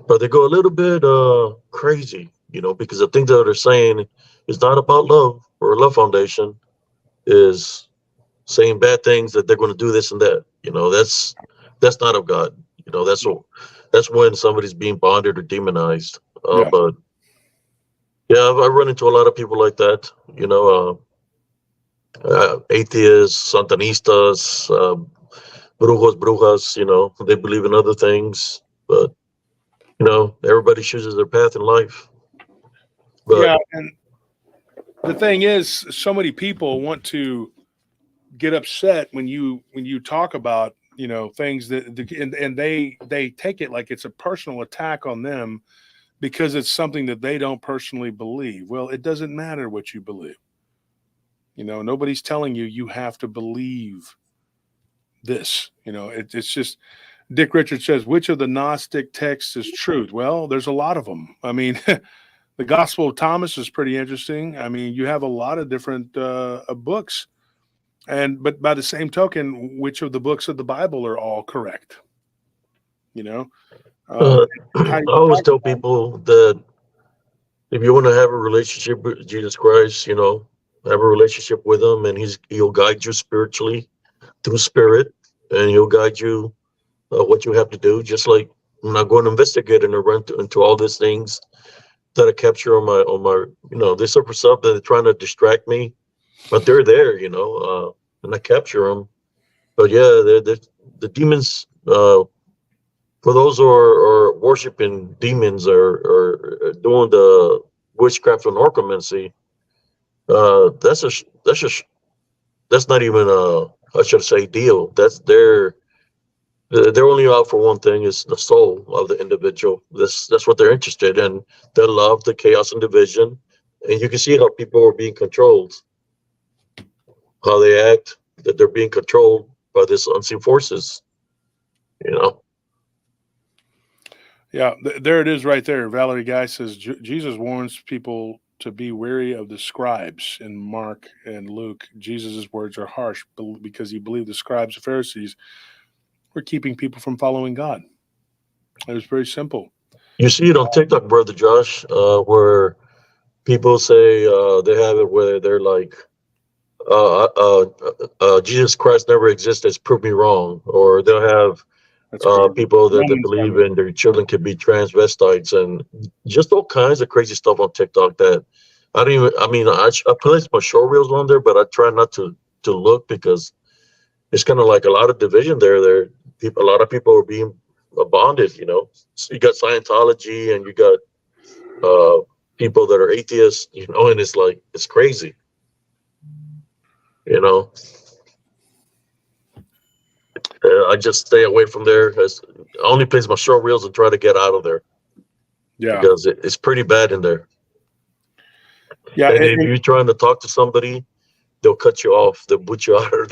But they go a little bit crazy, because the thing that they're saying is not about love or a love foundation, is saying bad things that they're going to do this and that. That's not of God. That's when somebody's being bonded or demonized. Yeah. But yeah, I run into a lot of people like that. Atheists, santanistas, brujos, brujas. They believe in other things, but everybody chooses their path in life. But, yeah, and the thing is, so many people want to get upset when you talk about things that and they take it like it's a personal attack on them because it's something that they don't personally believe. Well, it doesn't matter what you believe. Nobody's telling you have to believe this. It's just Dick Richards says, which of the Gnostic texts is truth? Well, there's a lot of them. I mean, the Gospel of Thomas is pretty interesting. I mean, you have a lot of different books. But by the same token, which of the books of the Bible are all correct? I always tell people that if you want to have a relationship with Jesus Christ, have a relationship with him, and he'll guide you spiritually through spirit, and he'll guide you what you have to do. Just like when I go and investigate and I run into all these things that I capture on my there's some stuff that they're trying to distract me, but they're there, and I capture them. But yeah, the demons For those who are worshiping demons or doing the witchcraft and orchomancy, that's not even a, I should say, deal. That's they're only out for one thing: is the soul of the individual. That's what they're interested in. They love the chaos and division, and you can see how people are being controlled, how they act, that they're being controlled by this unseen forces. You know. Yeah, there it is right there. Valerie Guy says Jesus warns people to be wary of the scribes in Mark and Luke. Jesus' words are harsh because he believed the scribes and Pharisees were keeping people from following God. It was very simple. You see it on TikTok, brother Josh, where people say they have it where they're like, Jesus Christ never existed, prove me wrong. Or they'll have people that they believe in their children could be transvestites and just all kinds of crazy stuff on TikTok that I don't even, I mean, I place my show reels on there, but I try not to look because it's kind of like a lot of division there. A lot of people are being bonded, you know. So you got Scientology and you got people that are atheists, you know, and it's like, it's crazy, you know. I just stay away from there. I only place my short reels and try to get out of there. Yeah, because it's pretty bad in there. Yeah, and if you're trying to talk to somebody, they'll cut you off. They'll boot you out of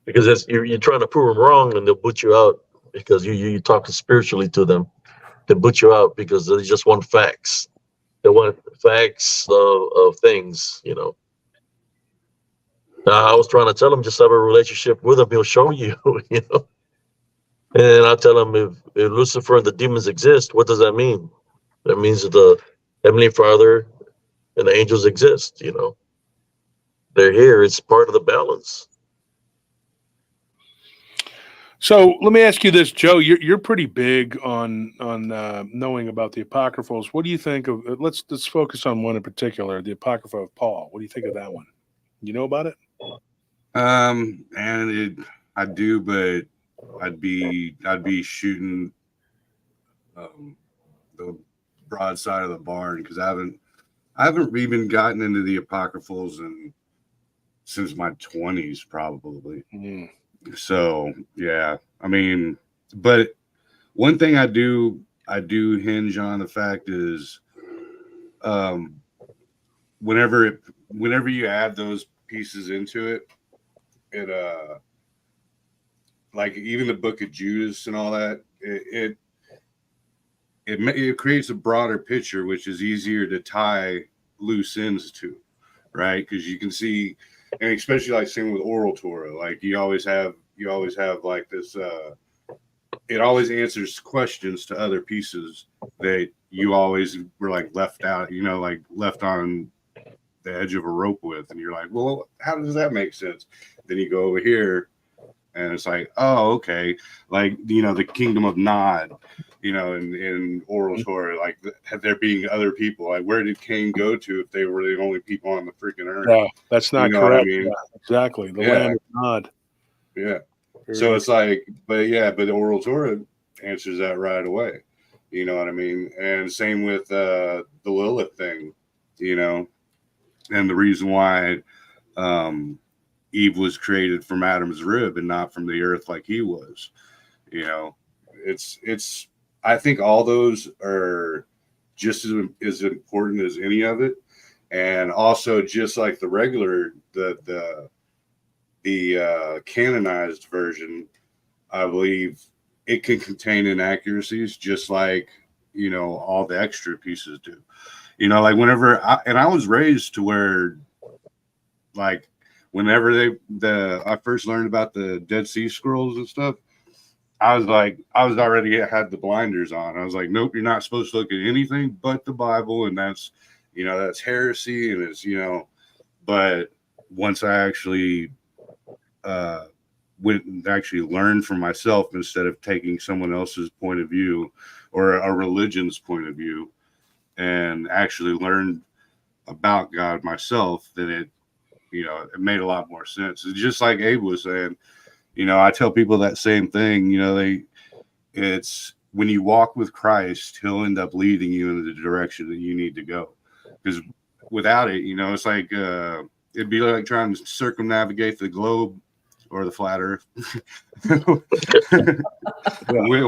because you're trying to prove them wrong, and they'll boot you out because you talking spiritually to them. They boot you out because they just want facts. They want facts of things, you know. I was trying to tell them just have a relationship with him. He'll show you, you know. And I tell them if Lucifer and the demons exist, what does that mean? That means that the Heavenly Father and the angels exist, you know. They're here. It's part of the balance. So let me ask you this, Joe. You're pretty big on knowing about the apocryphals. What do you think of? Let's focus on one in particular, the Apocrypha of Paul. What do you think of that one? You know about it? I do, but I'd be shooting the broadside of the barn because I haven't even gotten into the apocryphals since my 20s probably. So yeah, I mean, but one thing I do hinge on the fact is whenever you add those pieces into it, like even the book of Judas and all that, it creates a broader picture, which is easier to tie loose ends to, right? Because you can see, and especially like same with oral Torah, like you always have like this. It always answers questions to other pieces that you always were like left out, you know, like left on the edge of a rope with, and you're like, well, how does that make sense? Then you go over here and it's like, oh, okay, like, you know, the kingdom of Nod, you know, in oral Torah, like there being other people, like where did Cain go to if they were the only people on the freaking earth? Yeah, that's not correct. I mean? Yeah, exactly, the land of Nod. Yeah. So it's like, but the oral Torah answers that right away. You know what I mean? And same with the Lilith thing, you know, and the reason why Eve was created from Adam's rib and not from the earth like he was. You know, it's I think all those are just as important as any of it. And also just like the regular, the canonized version, I believe it can contain inaccuracies just like, you know, all the extra pieces do. You know, like whenever I was raised to where, like, whenever I first learned about the Dead Sea Scrolls and stuff, I was already had the blinders on. I was like, nope, you're not supposed to look at anything but the Bible, and that's, you know, that's heresy, and it's, you know. But once I actually went and actually learned for myself instead of taking someone else's point of view or a religion's point of view, and actually learned about God myself, then it, you know, it made a lot more sense. It's just like Abe was saying, I tell people that same thing. It's when you walk with Christ, he'll end up leading you in the direction that you need to go. Because without it, it's like it'd be like trying to circumnavigate the globe or the flat earth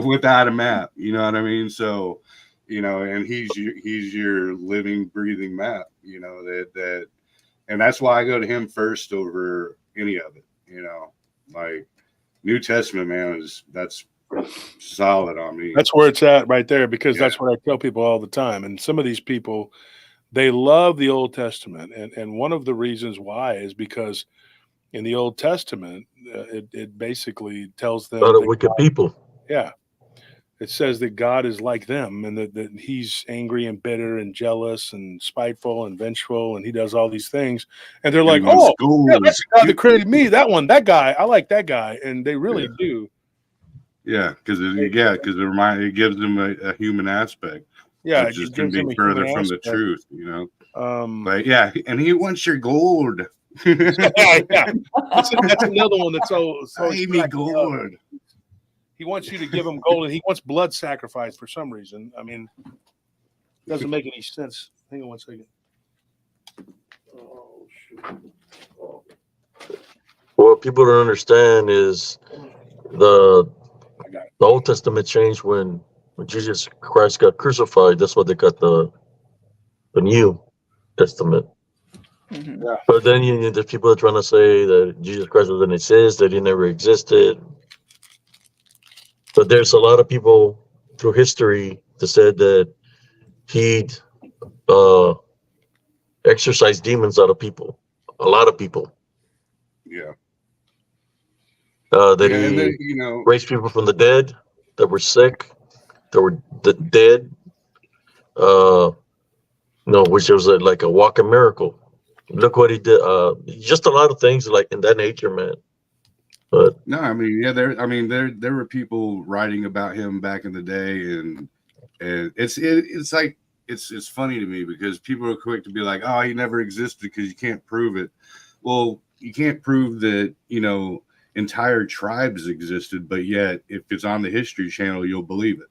without a map. You know what I mean? So, and he's your living, breathing map, that and that's why I go to him first over any of it, like New Testament, man, that's solid on me. That's where it's at right there, because that's what I tell people all the time. And some of these people, they love the Old Testament. And one of the reasons why is because in the Old Testament, it basically tells them lot of wicked people. Yeah. It says that God is like them, and that he's angry and bitter and jealous and spiteful and vengeful, and he does all these things. And they're like, oh, yeah, that's the God that created me. That guy. I like that guy. And they really do. Yeah, because it gives them a human aspect. Yeah, which is going to be further from the truth, But yeah, and he wants your gold. Yeah. That's another one that's so pay me gold. He wants you to give him gold, and he wants blood sacrifice for some reason. I mean, it doesn't make any sense. Hang on one second. Oh, shoot. What people don't understand is the Old Testament changed when Jesus Christ got crucified. That's why they got the New Testament. Mm-hmm. Yeah. But then the people are trying to say that Jesus Christ doesn't exist, that he never existed. But there's a lot of people through history that said that he'd exorcised demons out of people. A lot of people. Yeah. That he raised people from the dead that were sick, that were dead. Which was like a walking miracle. Look what he did. Just a lot of things like in that nature, man. But no, I mean, there were people writing about him back in the day, and it's funny to me because people are quick to be like, oh, he never existed because you can't prove it. Well, you can't prove that entire tribes existed, but yet if it's on the History Channel, you'll believe it.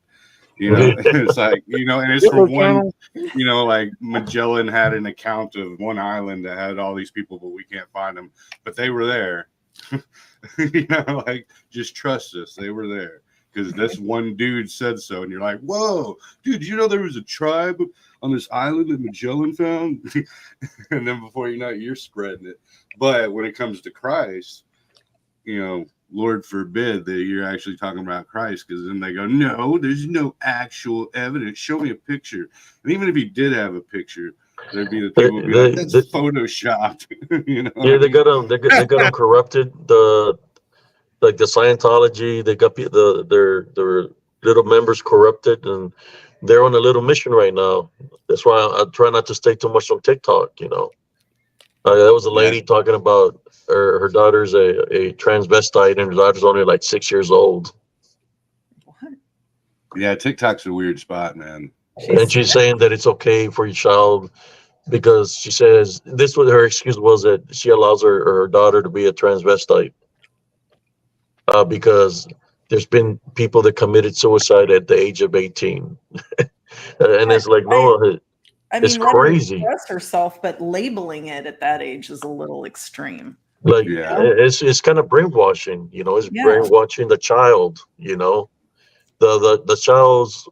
It's like, and it's from one, like Magellan had an account of one island that had all these people, but we can't find them, but they were there. Like, just trust us. They were there because this one dude said so. And you're like, whoa, dude, there was a tribe on this island that Magellan found? And then before you know it, you're spreading it. But when it comes to Christ, Lord forbid that you're actually talking about Christ, because then they go, no, there's no actual evidence. Show me a picture. And even if he did have a picture, there'd be the people would be like, that's photoshopped. Yeah, they got them corrupted. The Scientology, they got their little members corrupted, and they're on a little mission right now. That's why I try not to stay too much on TikTok. There was a lady talking about her daughter's a transvestite, and her daughter's only like 6 years old. What? Yeah, TikTok's a weird spot, man. She's saying that it's okay for your child because she says this was her excuse was that she allows her daughter to be a transvestite because there's been people that committed suicide at the age of 18. And it's like, no, it's crazy. Let her express herself, but labeling it at that age is a little extreme. Like, it's kind of brainwashing, it's brainwashing the child, the child's,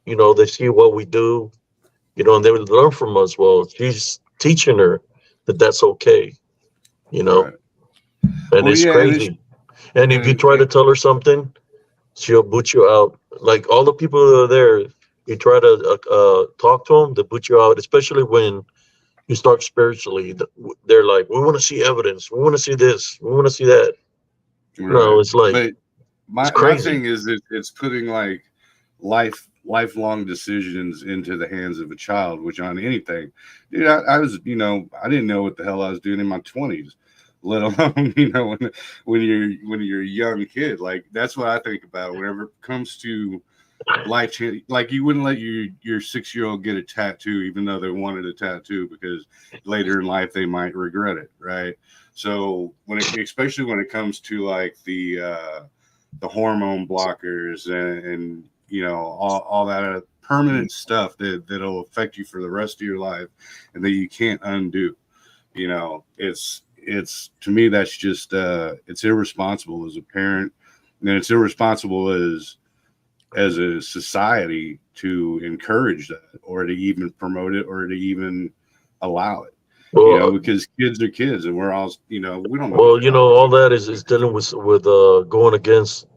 they see what we do, and they would learn from us. Well, she's teaching her that that's okay, Right. And it's crazy. And if you try to tell her something, she'll boot you out. Like all the people that are there, you try to talk to them, they boot you out, especially when you start spiritually. They're like, we want to see evidence. We want to see this. We want to see that. Right. No, it's like, but my thing is it's putting like lifelong decisions into the hands of a child, which on anything, dude, I was, I didn't know what the hell I was doing in my 20s, let alone, when you're a young kid. Like, that's what I think about whenever it comes to life change. Like you wouldn't let your 6-year-old get a tattoo, even though they wanted a tattoo, because later in life they might regret it, right? So especially when it comes to like the hormone blockers and you know all that permanent stuff that'll affect you for the rest of your life and that you can't undo. You know, it's to me that's just it's irresponsible as a parent, and it's irresponsible as a society to encourage that or to even promote it or to even allow it. Well, You know, because kids are kids and we're all, you know, we don't know. well, you know, all that is dealing with going against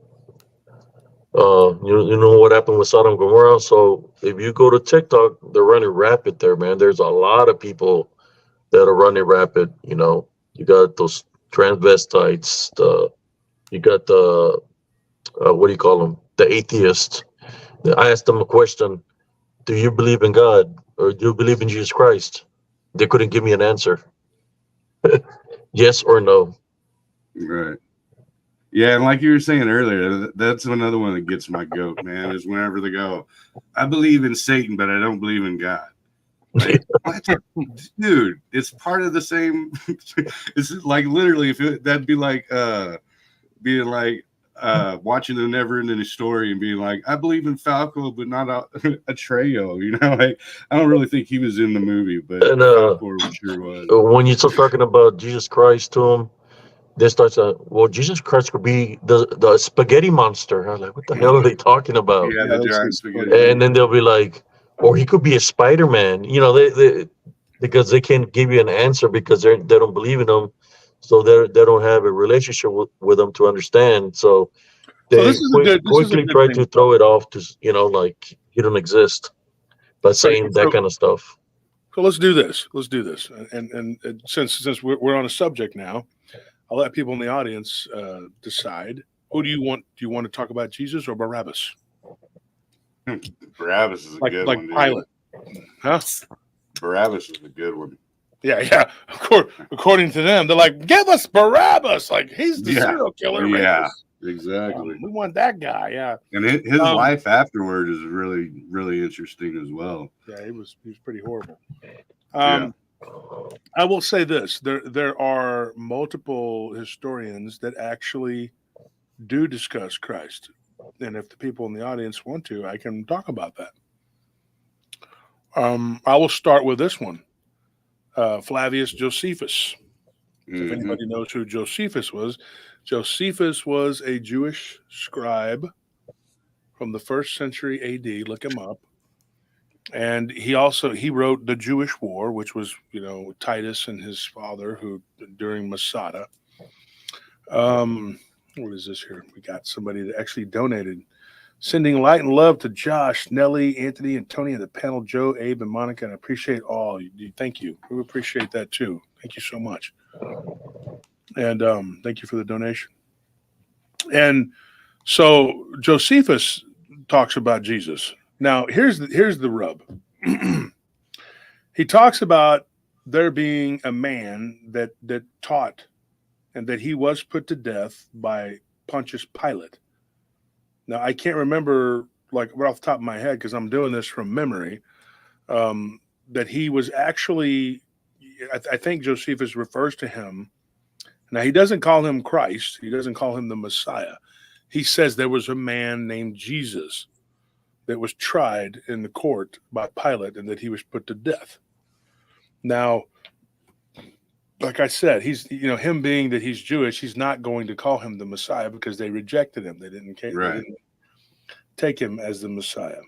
you know what happened with Sodom and Gomorrah. So if you go to TikTok, they're running rapid there, man. There's a lot of people that are running rapid. You know, you got those transvestites, you got the what do you call them? The atheists. I asked them a question: do you believe in God or do you believe in Jesus Christ? They couldn't give me an answer. Yes or no. Right. Yeah, and like you were saying earlier, that's another one that gets my goat, man, is whenever they go, I believe in Satan, but I don't believe in God. Like, what? Dude, it's part of the same. It's like literally, that'd be like being like watching the never-ending story and being like, I believe in Falco, but not Atreyo. You know, like I don't really think he was in the movie, but And Falco sure was. when you start talking about Jesus Christ to them, they start saying, well, Jesus Christ could be the spaghetti monster. I'm like, what the hell are they talking about? Yeah, the that's giant just spaghetti. funny. And then they'll be like, or he could be a Spider-Man. You know, they because they can't give you an answer because they don't believe in him, so they don't have a relationship with them to understand. So So they quickly good try thing. to throw it off to like you don't exist by Right. saying that kind of stuff. So let's do this. Let's do this. And since we're on a subject now, I'll let people in the audience decide. Who do you want? Do you want to talk about Jesus or Barabbas? Barabbas is a good Like one, dude. Pilate, huh? Barabbas is a good one. Yeah. According to them, they're like, give us Barabbas. Like he's the serial killer. Yeah, rapist. exactly. We want that guy. Yeah. And his life afterward is really, really interesting as well. Yeah, he was pretty horrible. Yeah. I will say this: there are multiple historians that actually do discuss Christ, and if the people in the audience want to, I can talk about that. I will start with this one, Flavius Josephus. If anybody knows who Josephus was a Jewish scribe from the 1st century AD. Look him up. And he wrote the Jewish War, which was, you know, Titus and his father who during Masada. What is this here? We got somebody that actually donated. Sending light and love to Josh, Nellie, Anthony, and Tony and the panel, Joe, Abe, and Monica. And I appreciate all. Thank you. We appreciate that too. Thank you so much. And thank you for the donation. And so Josephus talks about Jesus. Now, here's the rub. He talks about there being a man that taught and that he was put to death by Pontius Pilate. Now, I can't remember, like, right off the top of my head, because I'm doing this from memory, that he was actually, I think Josephus refers to him. Now, he doesn't call him Christ. He doesn't call him the Messiah. He says there was a man named Jesus that was tried in the court by Pilate and that he was put to death. Now, like I said, he's, you know, him being that he's Jewish, he's not going to call him the Messiah because they rejected him. They didn't take him as the Messiah.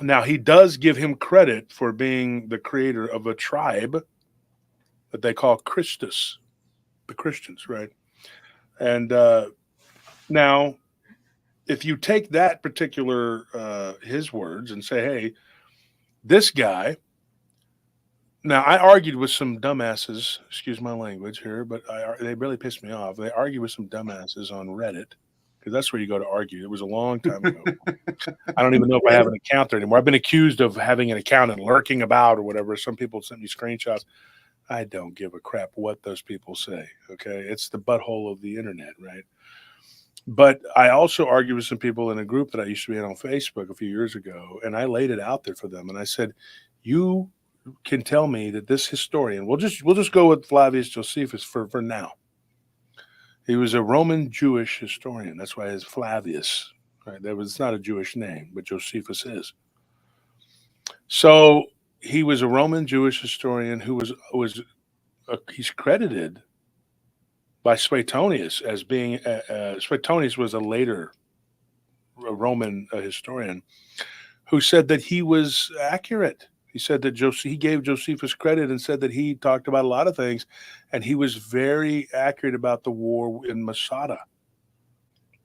Now, he does give him credit for being the creator of a tribe that they call Christus, the Christians, right? And now, if you take that particular, his words and say, hey, this guy, now I argued with some dumbasses, excuse my language here, but they really pissed me off. They argued with some dumbasses on Reddit, because that's where you go to argue. It was a long time ago. I don't even know if I have an account there anymore. I've been accused of having an account and lurking about or whatever. Some people sent me screenshots. I don't give a crap what those people say, okay? It's the butthole of the internet, right? But I also argued with some people in a group that I used to be in on Facebook a few years ago, and I laid it out there for them. And I said, you can tell me that this historian, we'll just go with Flavius Josephus for now. He was a Roman Jewish historian. That's why it's Flavius. Right? It's not a Jewish name, but Josephus is. So he was a Roman Jewish historian who he's credited by Suetonius as being Suetonius was a later Roman historian who said that he was accurate. He said that he gave Josephus credit and said that he talked about a lot of things, and he was very accurate about the war in Masada,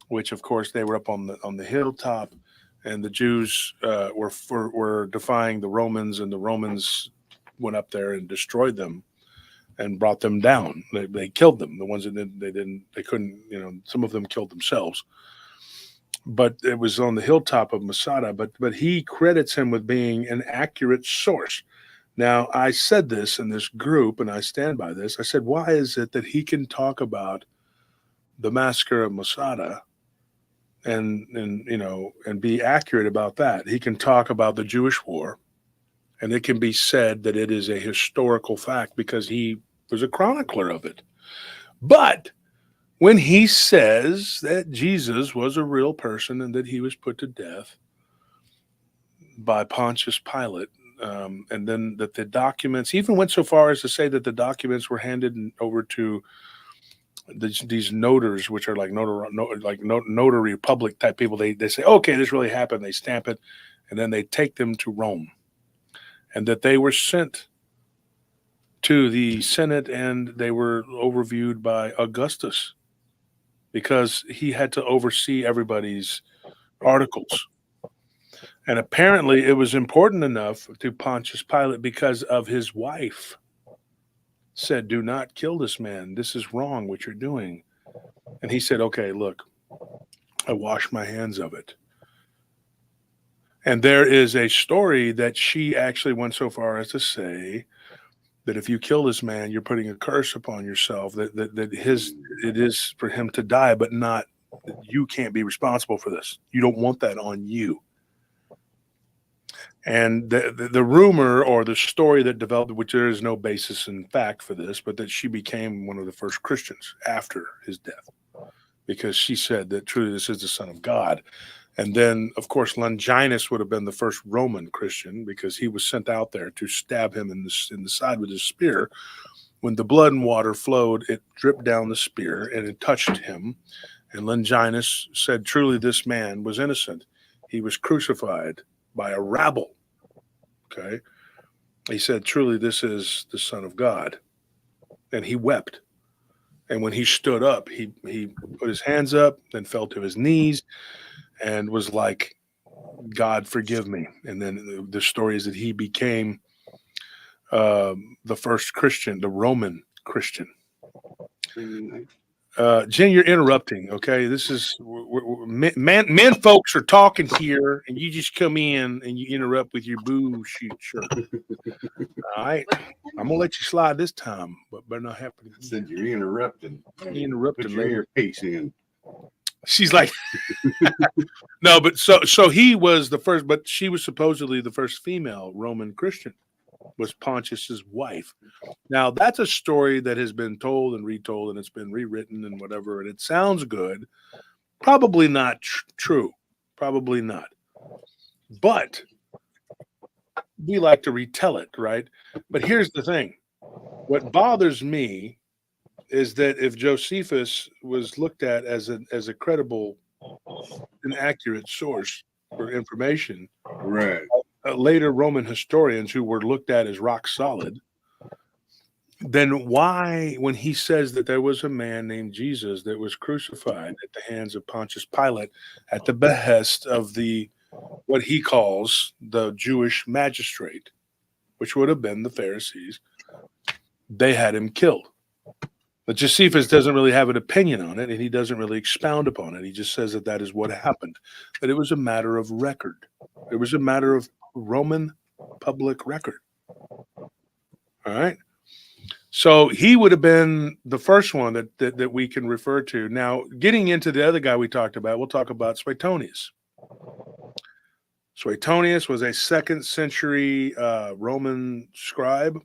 which of course they were up on the hilltop, and the Jews were defying the Romans, and the Romans went up there and destroyed them and brought them down. They killed them. The ones that they couldn't, some of them killed themselves. But it was on the hilltop of Masada. But he credits him with being an accurate source. Now, I said this in this group, and I stand by this. I said, why is it that he can talk about the massacre of Masada and be accurate about that? He can talk about the Jewish war, and it can be said that it is a historical fact because he was a chronicler of it. But when he says that Jesus was a real person and that he was put to death by Pontius Pilate, and then that the documents, he even went so far as to say that the documents were handed over to these notars, which are like notary public type people. They say, okay, this really happened. They stamp it, and then they take them to Rome, and that they were sent to the Senate, and they were overviewed by Augustus because he had to oversee everybody's articles. And apparently it was important enough to Pontius Pilate because of his wife said, do not kill this man. This is wrong what you're doing. And he said, okay, look, I wash my hands of it. And there is a story that she actually went so far as to say that if you kill this man, you're putting a curse upon yourself, that it is for him to die, but not, you can't be responsible for this. You don't want that on you. And the rumor or the story that developed, which there is no basis in fact for this, but that she became one of the first Christians after his death, because she said that truly this is the Son of God. And then, of course, Longinus would have been the first Roman Christian because he was sent out there to stab him in the side with his spear. When the blood and water flowed, it dripped down the spear and it touched him. And Longinus said, truly, this man was innocent. He was crucified by a rabble. Okay. He said, truly, this is the Son of God. And he wept. And when he stood up, he put his hands up, then fell to his knees, and was like, God, forgive me. And then the story is that he became the first Christian, the Roman Christian. Jen, you're interrupting. Okay, this is men folks are talking here, and you just come in and you interrupt with your bullshit shirt. All right, I'm gonna let you slide this time, but better not happen. Said you're interrupting. You interrupted. Put your earpiece in. She's like, no, but so he was the first, but she was supposedly the first female Roman Christian, was Pontius's wife. Now that's a story that has been told and retold, and it's been rewritten and whatever, and it sounds good. Probably not true. Probably not. But we like to retell it, right? But here's the thing. What bothers me is that if Josephus was looked at as a credible and accurate source for information, right? Later Roman historians who were looked at as rock solid, then why, when he says that there was a man named Jesus that was crucified at the hands of Pontius Pilate at the behest of what he calls the Jewish magistrate, which would have been the Pharisees, they had him killed. But Josephus doesn't really have an opinion on it, and he doesn't really expound upon it. He just says that that is what happened. But it was a matter of record. It was a matter of Roman public record. All right? So he would have been the first one that we can refer to. Now, getting into the other guy we talked about, we'll talk about Suetonius. Suetonius was a 2nd century Roman scribe.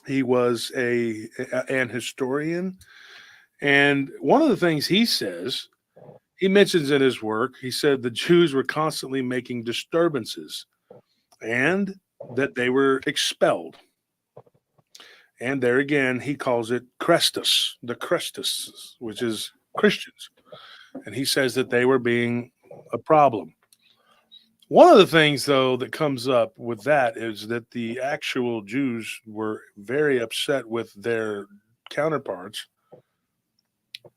He was an historian. And one of the things he says, he mentions in his work, he said the Jews were constantly making disturbances and that they were expelled. And there again, he calls it Christus, the Christus, which is Christians. And he says that they were being a problem. One of the things, though, that comes up with that is that the actual Jews were very upset with their counterparts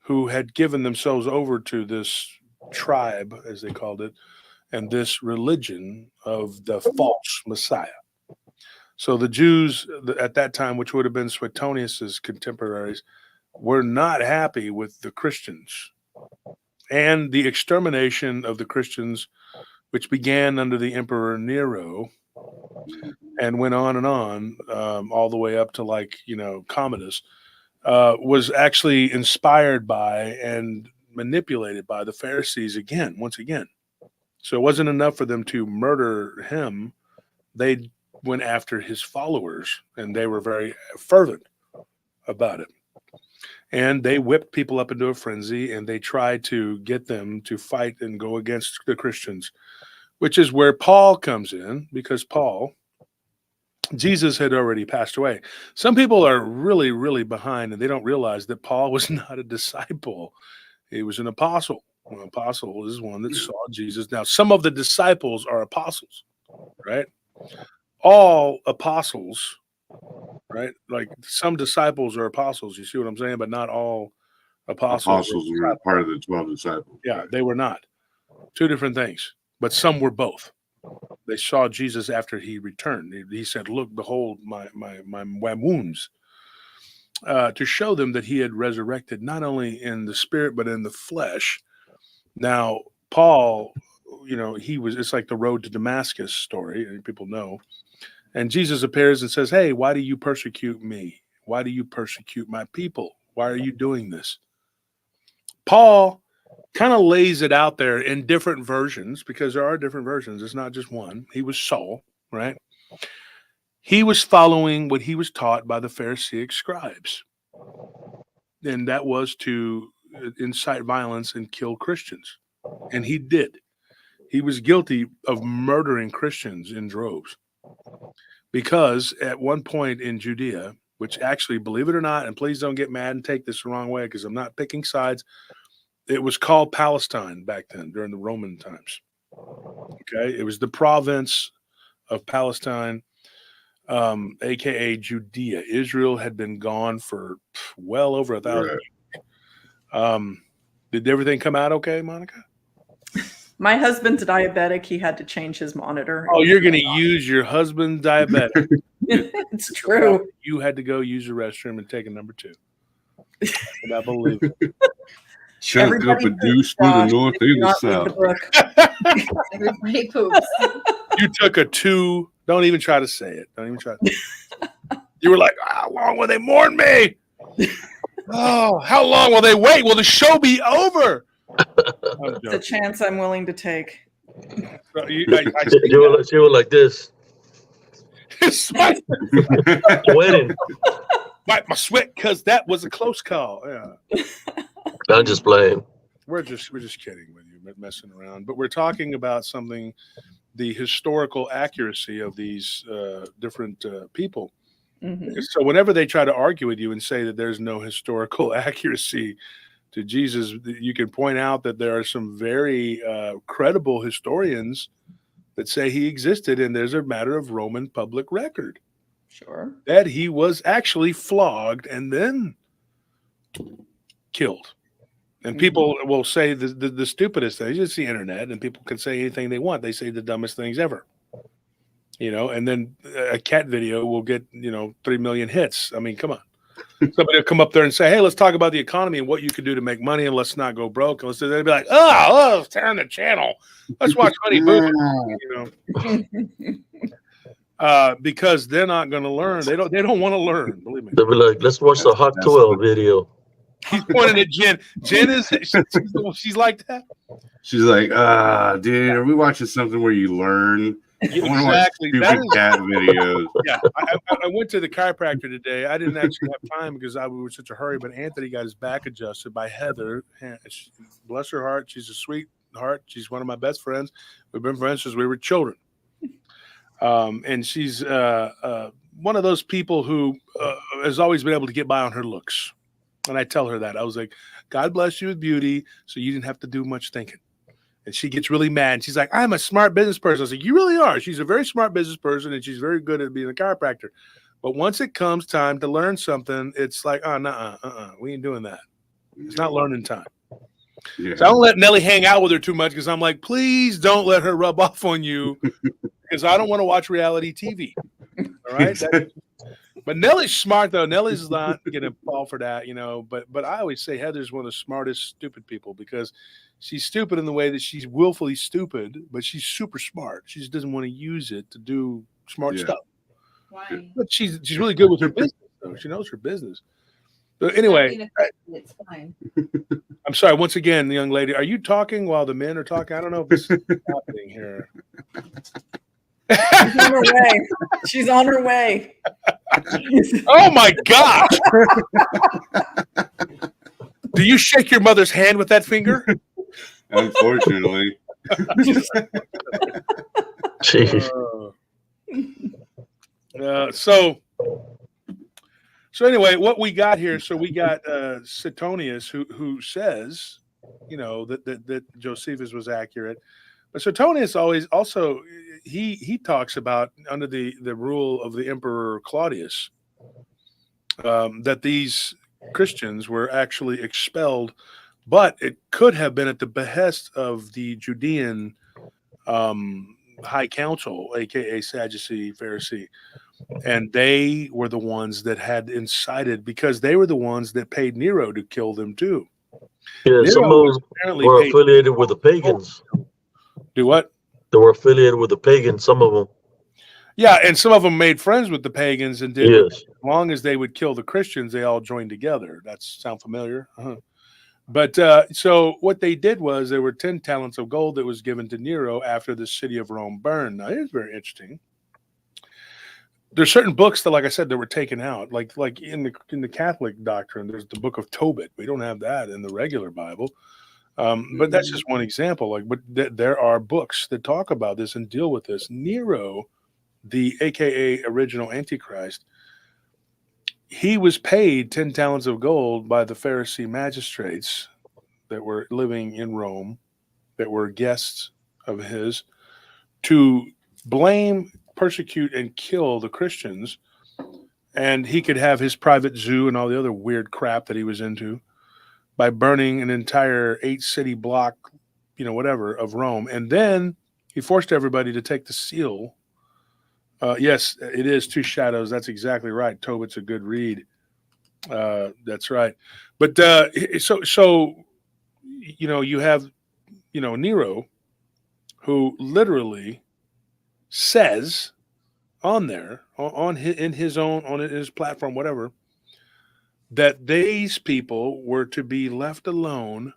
who had given themselves over to this tribe, as they called it, and this religion of the false Messiah. So the Jews at that time, which would have been Suetonius's contemporaries, were not happy with the Christians and the extermination of the Christians, which began under the Emperor Nero and went on and on, all the way up to Commodus, was actually inspired by and manipulated by the Pharisees once again. So it wasn't enough for them to murder him. They went after his followers, and they were very fervent about it. And they whipped people up into a frenzy, and they tried to get them to fight and go against the Christians, which is where Paul comes in, because Jesus had already passed away. Some people are really, really behind, and they don't realize that Paul was not a disciple. He was an apostle. An apostle is one that saw Jesus. Now, some of the disciples are apostles, right? All apostles, right? Like some disciples are apostles. You see what I'm saying? But not all apostles were part of the 12 disciples. Yeah, they were not. Two different things. But some were both. They saw Jesus after he returned. He said, "Look, behold my wounds," to show them that he had resurrected not only in the spirit but in the flesh. Now, Paul, it's like the road to Damascus story, and people know. And Jesus appears and says, "Hey, why do you persecute me? Why do you persecute my people? Why are you doing this?" Paul kind of lays it out there in different versions, because there are different versions. It's not just one. He was Saul, right? He was following what he was taught by the Pharisaic scribes. And that was to incite violence and kill Christians. And he did. He was guilty of murdering Christians in droves. Because at one point in Judea, which actually, believe it or not, and please don't get mad and take this the wrong way, because I'm not picking sides, it was called Palestine back then during the Roman times. Okay. It was the province of Palestine, aka Judea. Israel had been gone for well over 1,000 years. Did everything come out okay, Monica? My husband's diabetic. He had to change his monitor. Oh, you're going to use your husband's diabetic. It's true. You had to go use the restroom and take a number 2. And I believe it. Chunk up a deuce to the north and the south. Everybody poops. You took a 2. Don't even try to say it. Don't even try. You were like, "How long will they mourn me? Oh, how long will they wait? Will the show be over?" It's a chance I'm willing to take. So she was like this. Winning. Wipe my sweat, because that was a close call. Yeah. I'm just playing. We're just kidding with you, messing around. But we're talking about something, the historical accuracy of these different people. Mm-hmm. So whenever they try to argue with you and say that there's no historical accuracy to Jesus, you can point out that there are some very credible historians that say he existed, and there's a matter of Roman public record. Sure. That he was actually flogged and then killed. And people will say the stupidest things. It's the internet, and people can say anything they want. They say the dumbest things ever. And then a cat video will get, 3 million hits. I mean, come on. Somebody will come up there and say, "Hey, let's talk about the economy and what you can do to make money, and let's not go broke." And they'll be like, "Oh, turn the channel. Let's watch Honey Boo." because they're not going to learn. They don't want to learn. Believe me. They'll be like, let's watch the Hot That's 12 what- video. He's pointing at Jen. Jen is she's like that. She's like, dude, are we watching something where you learn? I want to watch Exactly. That stupid is, cat videos. yeah. I went to the chiropractor today. I didn't actually have time because I was in such a hurry. But Anthony got his back adjusted by Heather. Bless her heart. She's a sweetheart. She's one of my best friends. We've been friends since we were children. And she's one of those people who has always been able to get by on her looks. And I tell her that. I was like, God bless you with beauty, so you didn't have to do much thinking. And she gets really mad. She's like, I'm a smart business person. I was like, you really are. She's a very smart business person, and she's very good at being a chiropractor. But once it comes time to learn something, it's like, we ain't doing that. It's not learning time. Yeah. So I don't let Nellie hang out with her too much because I'm like, please don't let her rub off on you because I don't want to watch reality TV. All right. But Nellie's smart though. Nellie's not gonna fall for that, But I always say Heather's one of the smartest stupid people because she's stupid in the way that she's willfully stupid, but she's super smart. She just doesn't want to use it to do smart stuff. Why? But she's really good with her business though. She knows her business. But anyway, It's fine. I'm sorry. Once again, young lady, are you talking while the men are talking? I don't know if this is happening here. She's on her way. She's on her way. Oh my gosh! Do you shake your mother's hand with that finger? Unfortunately. Jeez. So anyway, what we got here? So we got Suetonius, who says, that Josephus was accurate. But Suetonius also he talks about under the rule of the Emperor Claudius that these Christians were actually expelled, but it could have been at the behest of the Judean High Council, aka Sadducee, Pharisee, and they were the ones that had incited because they were the ones that paid Nero to kill them too. Yeah, Nero some of was them apparently were paid- affiliated with the pagans. Do what? They were affiliated with the pagans, some of them. Yeah, and some of them made friends with the pagans and did. Yes. As long as they would kill the Christians, they all joined together. That sound familiar? Uh-huh. But so what they did was there were 10 talents of gold that was given to Nero after the city of Rome burned. Now, here's very interesting. There's certain books that, like I said, that were taken out. Like in the Catholic doctrine, there's the book of Tobit. We don't have that in the regular Bible. But that's just one example. But there are books that talk about this and deal with this. Nero, the AKA original Antichrist, he was paid 10 talents of gold by the Pharisee magistrates that were living in Rome, that were guests of his, to blame, persecute, and kill the Christians. And he could have his private zoo and all the other weird crap that he was into by burning an entire 8-city block, whatever, of Rome. And then he forced everybody to take the seal. Yes, it is Two Shadows. That's exactly right. Tobit's a good read. That's right. But so you have, Nero, who literally says on there, on his platform, whatever, that these people were to be left alone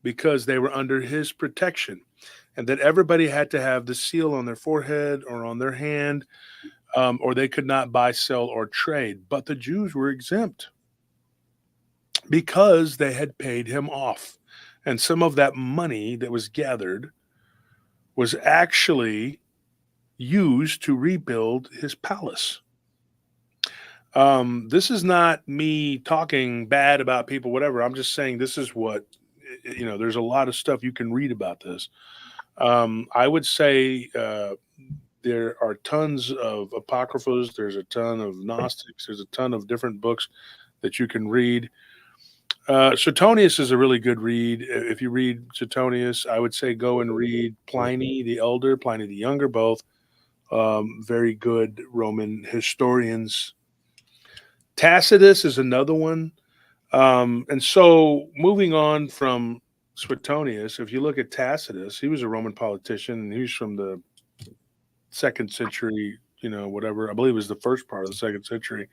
because they were under his protection, and that everybody had to have the seal on their forehead or on their hand, or they could not buy, sell, or trade. But the Jews were exempt because they had paid him off. And some of that money that was gathered was actually used to rebuild his palace. This is not me talking bad about people, whatever. I'm just saying this is what, there's a lot of stuff you can read about this. I would say there are tons of apocryphas. There's a ton of Gnostics. There's a ton of different books that you can read. Suetonius is a really good read. If you read Suetonius, I would say go and read Pliny the Elder, Pliny the Younger, both very good Roman historians. Tacitus is another one. And so moving on from Suetonius, if you look at Tacitus, he was a Roman politician, and he was from the 2nd century whatever. I believe it was the first part of the 2nd century.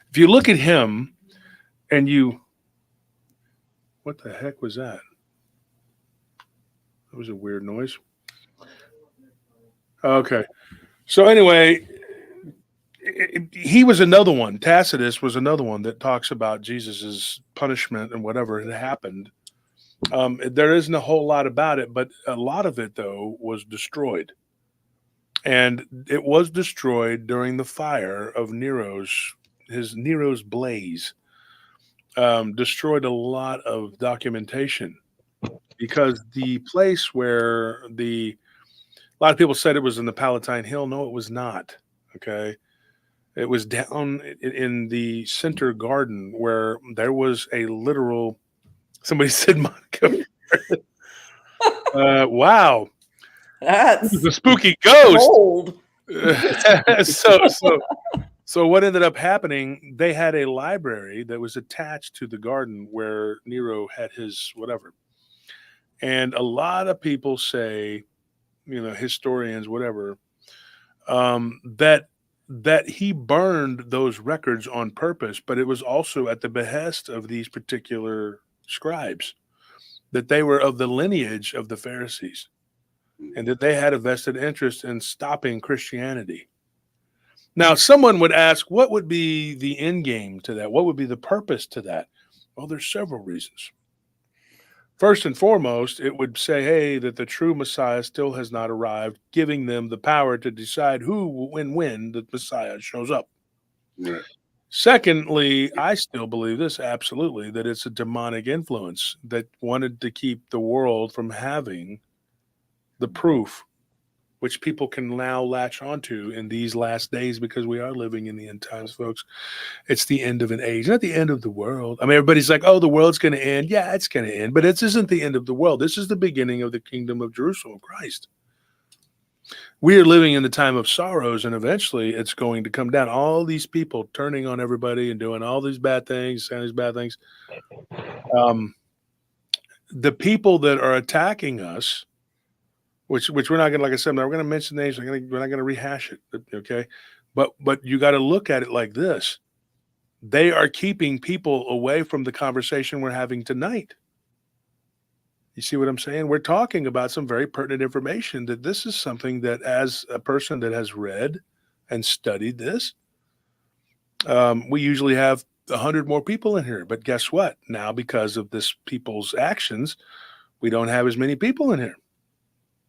If you look at him and what the heck was that? That was a weird noise. Okay. So anyway, he was another one. Tacitus was another one that talks about Jesus's punishment and whatever had happened. There isn't a whole lot about it, but a lot of it, though, was destroyed. And it was destroyed during the fire of Nero's blaze. Destroyed a lot of documentation because the place where a lot of people said it was in the Palatine Hill. No, it was not. Okay. It was down in the center garden where there was a literal, somebody said, Monica. Wow. That's the spooky ghost. old. So what ended up happening, they had a library that was attached to the garden where Nero had his whatever. And a lot of people say, historians, whatever, that he burned those records on purpose, but it was also at the behest of these particular scribes, that they were of the lineage of the Pharisees and that they had a vested interest in stopping Christianity. Now, someone would ask, what would be the end game to that? What would be the purpose to that? Well, there's several reasons. First and foremost, it would say, hey, that the true Messiah still has not arrived, giving them the power to decide who and when the Messiah shows up. Right. Secondly, I still believe this absolutely, that it's a demonic influence that wanted to keep the world from having the proof, which people can now latch onto in these last days because we are living in the end times, folks. It's the end of an age, not the end of the world. I mean, everybody's like, oh, the world's going to end. Yeah, it's going to end, but this isn't the end of the world. This is the beginning of the kingdom of Jerusalem, Christ. We are living in the time of sorrows, and eventually it's going to come down. All these people turning on everybody and doing all these bad things, saying these bad things. The people that are attacking us, which we're not going to, like I said, we're going to mention names. We're not going to rehash it, okay? But you got to look at it like this. They are keeping people away from the conversation we're having tonight. You see what I'm saying? We're talking about some very pertinent information, that this is something that, as a person that has read and studied this, we usually have 100 more people in here. But guess what? Now, because of this people's actions, we don't have as many people in here.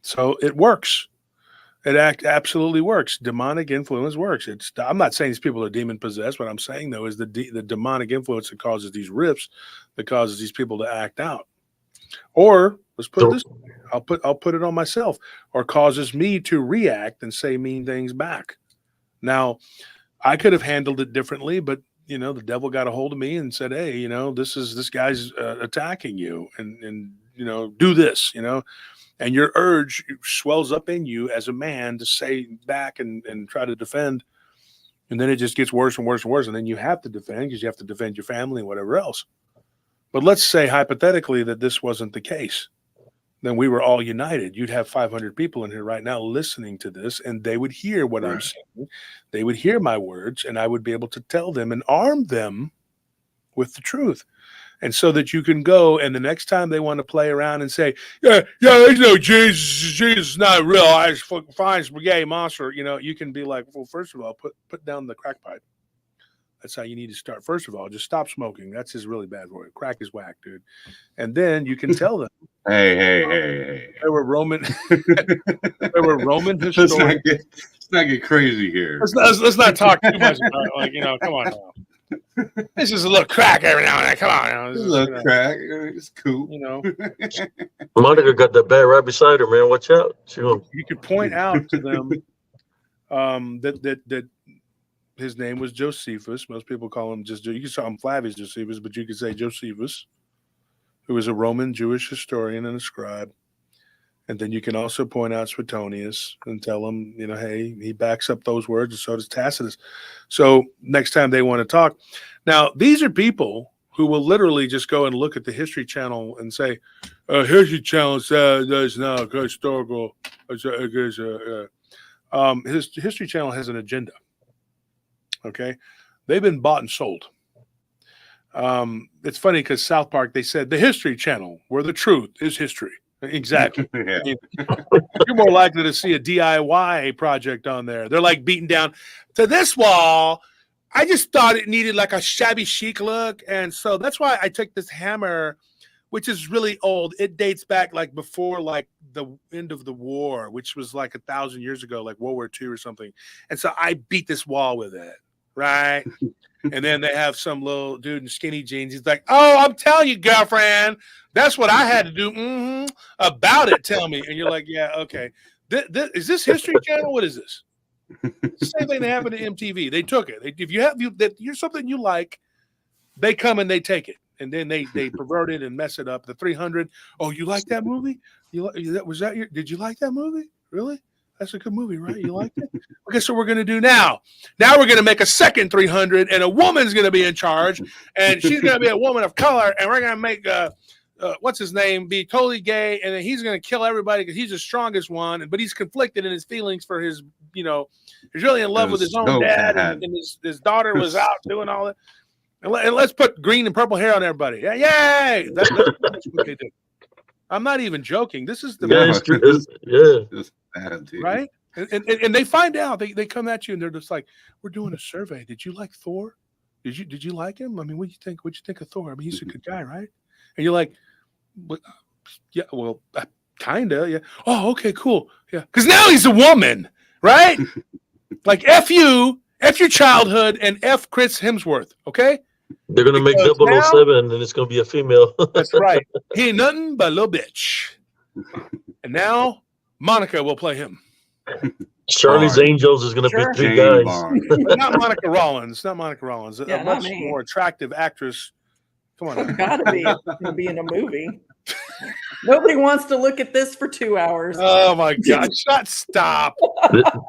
So it works. It absolutely works. Demonic influence works. I'm not saying these people are demon possessed. What I'm saying, though, is the demonic influence that causes these rifts, that causes these people to act out. Or let's put it this way, I'll put it on myself, or causes me to react and say mean things back. Now, I could have handled it differently, but the devil got a hold of me and said, hey, this guy's attacking you, and do this, and your urge swells up in you as a man to say back and try to defend. And then it just gets worse and worse and worse. And then you have to defend because you have to defend your family and whatever else. But let's say hypothetically that this wasn't the case. Then we were all united. You'd have 500 people in here right now listening to this, and they would hear what I'm saying. They would hear my words, and I would be able to tell them and arm them with the truth. And so that you can go, and the next time they want to play around and say, yeah, there's no Jesus is not real. I just fine spaghetti monster. You can be like, well, first of all, put down the crack pipe. That's how you need to start. First of all, just stop smoking. That's just really bad for you. Crack is whack, dude. And then you can tell them. Hey. There were Roman historians. Let's not get crazy here. Let's not talk too much about it. Come on now. This is a little crack every now and then. Come on. This is a little crack. It's cool. Monica got that bad right beside her, man. Watch out. You could point out to them that his name was Josephus. Most people call him you can call him Flavius Josephus, but you could say Josephus, who was a Roman Jewish historian and a scribe. And then you can also point out Suetonius and tell him, hey, he backs up those words, and so does Tacitus. So next time they want to talk. Now, these are people who will literally just go and look at the History Channel and say, History Channel says there's no historical. His History Channel has an agenda. Okay, they've been bought and sold. It's funny because South Park, they said the History Channel, where the truth is history. Exactly. Yeah. I mean, you're more likely to see a DIY project on there. They're like beating down to this wall. I just thought it needed like a shabby chic look. And so that's why I took this hammer, which is really old. It dates back like before like the end of the war, which was like 1,000 years ago, like World War II or something. And so I beat this wall with it. Right. And then they have some little dude in skinny jeans. He's like, "Oh, I'm telling you, girlfriend, that's what I had to do about it. Tell me." And you're like, "Yeah, okay. Is this History Channel? What is this?" Same thing that happened to MTV. They took it. If you're something you like, they come and they take it, and then they pervert it and mess it up. The 300. Oh, you like that movie? Did you like that movie? Really? That's a good movie, right? You liked it? Okay, so we're going to do now. Now we're going to make a second 300, and a woman's going to be in charge, and she's going to be a woman of color, and we're going to make what's his name be totally gay, and then he's going to kill everybody because he's the strongest one, but he's conflicted in his feelings for his, he's really in love with his own dad, and his daughter was out doing all that. And let's put green and purple hair on everybody. Yeah, yay! That's what they do. I'm not even joking. This is the right? And they find out. They come at you and they're just like, "We're doing a survey. Did you like Thor? Did you like him? I mean, what do you think? What'd you think of Thor? I mean, he's a good guy, right?" And you're like, "Yeah, well, kinda, yeah. Oh, okay, cool, yeah." Because now he's a woman, right? Like F you, F your childhood, and F Chris Hemsworth. Okay. They're gonna make 007, and it's gonna be a female. That's right. He ain't nothing but a little bitch. And now Monica will play him. Charlie's Angels is gonna be 3 guys. But not Monica Rollins. Not Monica Rollins. Yeah, a much more attractive actress. Come on. Gotta be in a movie. Nobody wants to look at this for 2 hours. Oh my God! Stop!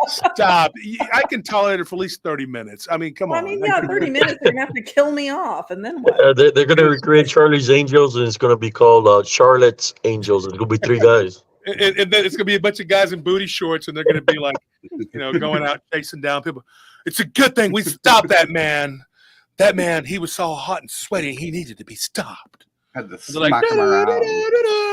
Stop! I can tolerate it for at least 30 minutes. I mean, come on. I mean, yeah, 30 minutes. They're gonna have to kill me off, and then what? They're gonna recreate Charlie's Angels, and it's gonna be called Charlotte's Angels. It's gonna be 3 guys. And then it's gonna be a bunch of guys in booty shorts, and they're gonna be like, going out chasing down people. It's a good thing we stopped that man. That man, he was so hot and sweaty, he needed to be stopped. Had to smack him around.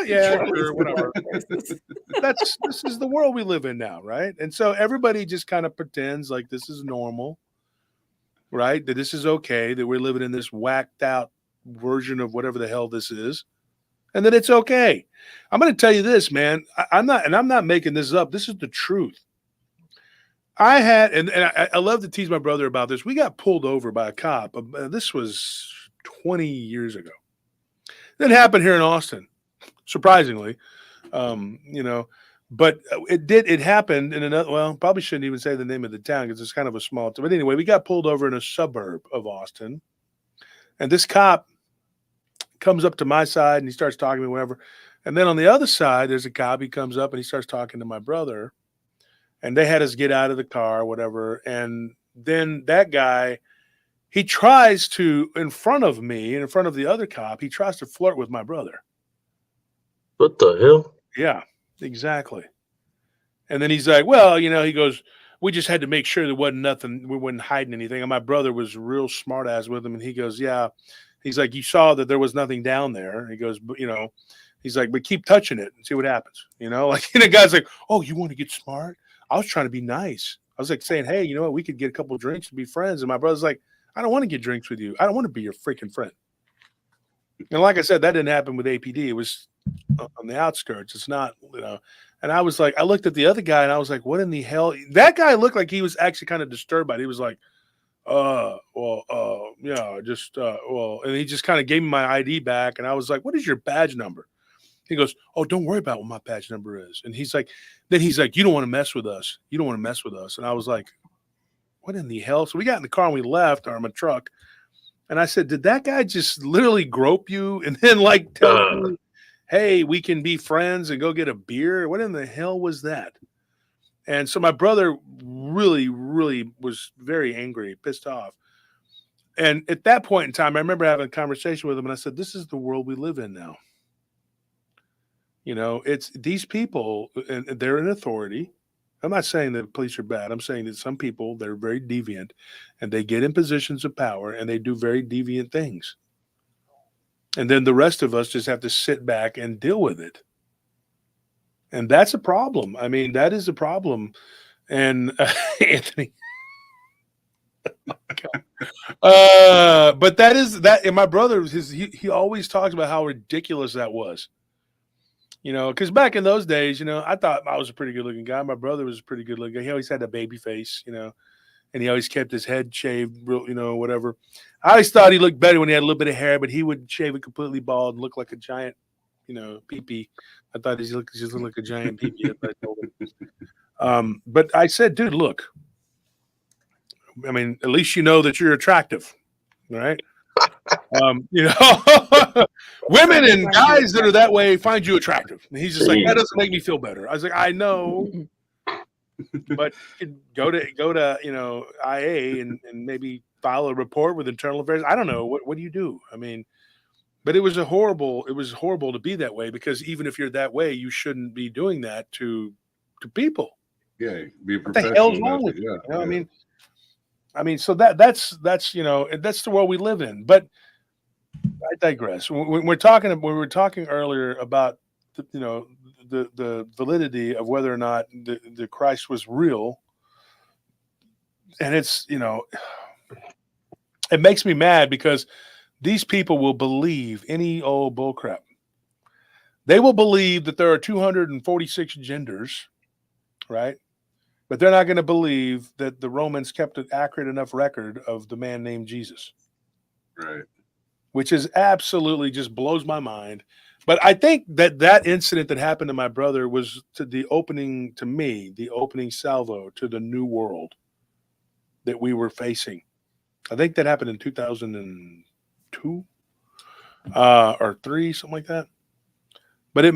Yeah, or whatever. This is the world we live in now, right? And so everybody just kind of pretends like this is normal, right? That this is okay, that we're living in this whacked out version of whatever the hell this is, and that it's okay. I'm going to tell you this, man. I'm not making this up. This is the truth. I had, and I love to tease my brother about this. We got pulled over by a cop. This was 20 years ago. That happened here in Austin, surprisingly, but it happened in another, well, probably shouldn't even say the name of the town because it's kind of a small town. But anyway, we got pulled over in a suburb of Austin, and this cop comes up to my side and he starts talking to me, whatever. And then on the other side, there's a cop. He comes up and he starts talking to my brother, and they had us get out of the car, whatever. And then that guy, he tries to, in front of me and in front of the other cop, he tries to flirt with my brother. What the hell? Yeah, exactly. And then he's like, well, he goes, we just had to make sure there wasn't nothing, we weren't hiding anything. And my brother was real smart ass with him. And he goes, yeah. He's like, you saw that there was nothing down there. He goes, but, he's like, but keep touching it and see what happens. Like, the guy's like, oh, you want to get smart? I was trying to be nice. I was like saying, hey, you know what? We could get a couple of drinks and be friends. And my brother's like, I don't want to get drinks with you. I don't want to be your freaking friend. And like I said, that didn't happen with APD. It was on the outskirts. It's not, And I was like, I looked at the other guy and I was like, what in the hell? That guy looked like he was actually kind of disturbed by it. He was like, and he just kind of gave me my ID back. And I was like, what is your badge number? He goes, oh, don't worry about what my badge number is. And he's like, you don't want to mess with us. You don't want to mess with us. And I was like, what in the hell? So we got in the car and we left, or my truck. And I said, did that guy just literally grope you and then tell you, hey, we can be friends and go get a beer? What in the hell was that? And so my brother really, really was very angry, pissed off. And at that point in time, I remember having a conversation with him and I said, this is the world we live in now. It's these people, and they're in authority. I'm not saying that police are bad. I'm saying that some people, they're very deviant and they get in positions of power and they do very deviant things. And then the rest of us just have to sit back and deal with it. And that's a problem. I mean, that is a problem. And Anthony, but that is that. And my brother, he always talks about how ridiculous that was. You know, because back in those days, you know, I thought I was a pretty good looking guy. My brother was a pretty good looking guy. He always had a baby face, you know, and he always kept his head shaved, real, you know, whatever. I always thought he looked better when he had a little bit of hair, but he would shave it completely bald and look like a giant, you know, pee-pee. I thought he looked like a giant pee-pee. But I said, dude, look, I mean, at least you know that you're attractive, right? You know, women and guys that are that way find you attractive. And he's just like, that doesn't make me feel better. I was like, I know, but go to you know, IA and maybe file a report with internal affairs. I don't know. What do you do? I mean, but it was horrible to be that way, because even if you're that way, you shouldn't be doing that to people. Yeah, be what the hell's wrong with you? You know, I mean, so that's you know, that's the world we live in. But I digress. When we were talking earlier about you know, the validity of whether or not the Christ was real, and it's, you know, it makes me mad because these people will believe any old bullcrap. They will believe that there are 246 genders, right? But they're not going to believe that the Romans kept an accurate enough record of the man named Jesus. Right. Which is absolutely just blows my mind. But I think that incident that happened to my brother was the opening salvo to the new world that we were facing. I think that happened in 2002 or 3, something like that. But it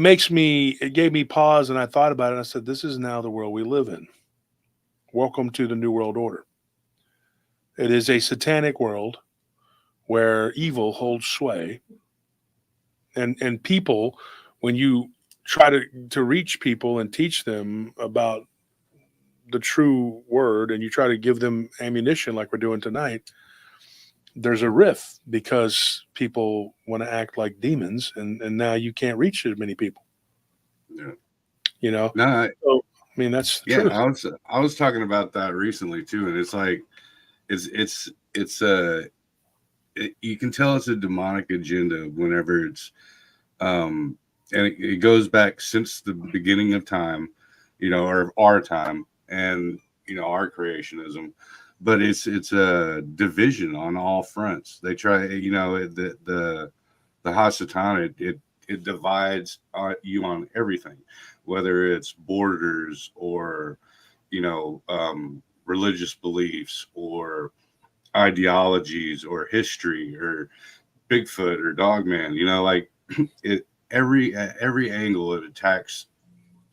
gave me pause, and I thought about it. And I said, this is now the world we live in. Welcome to the New World Order. It is a satanic world where evil holds sway. And people, when you try to reach people and teach them about the true word, and you try to give them ammunition like we're doing tonight, there's a rift because people want to act like demons, and now you can't reach as many people. Yeah. You know? No, so, I mean, that's the truth. I was talking about that recently too, and it's like it's you can tell it's a demonic agenda whenever it's and it goes back since the beginning of time, you know, or our time, and you know, our creationism. But it's a division on all fronts. They try, you know, the Hasatan, it divides you on everything, whether it's borders or, you know, religious beliefs or ideologies or history or Bigfoot or Dogman. You know, like at every angle it attacks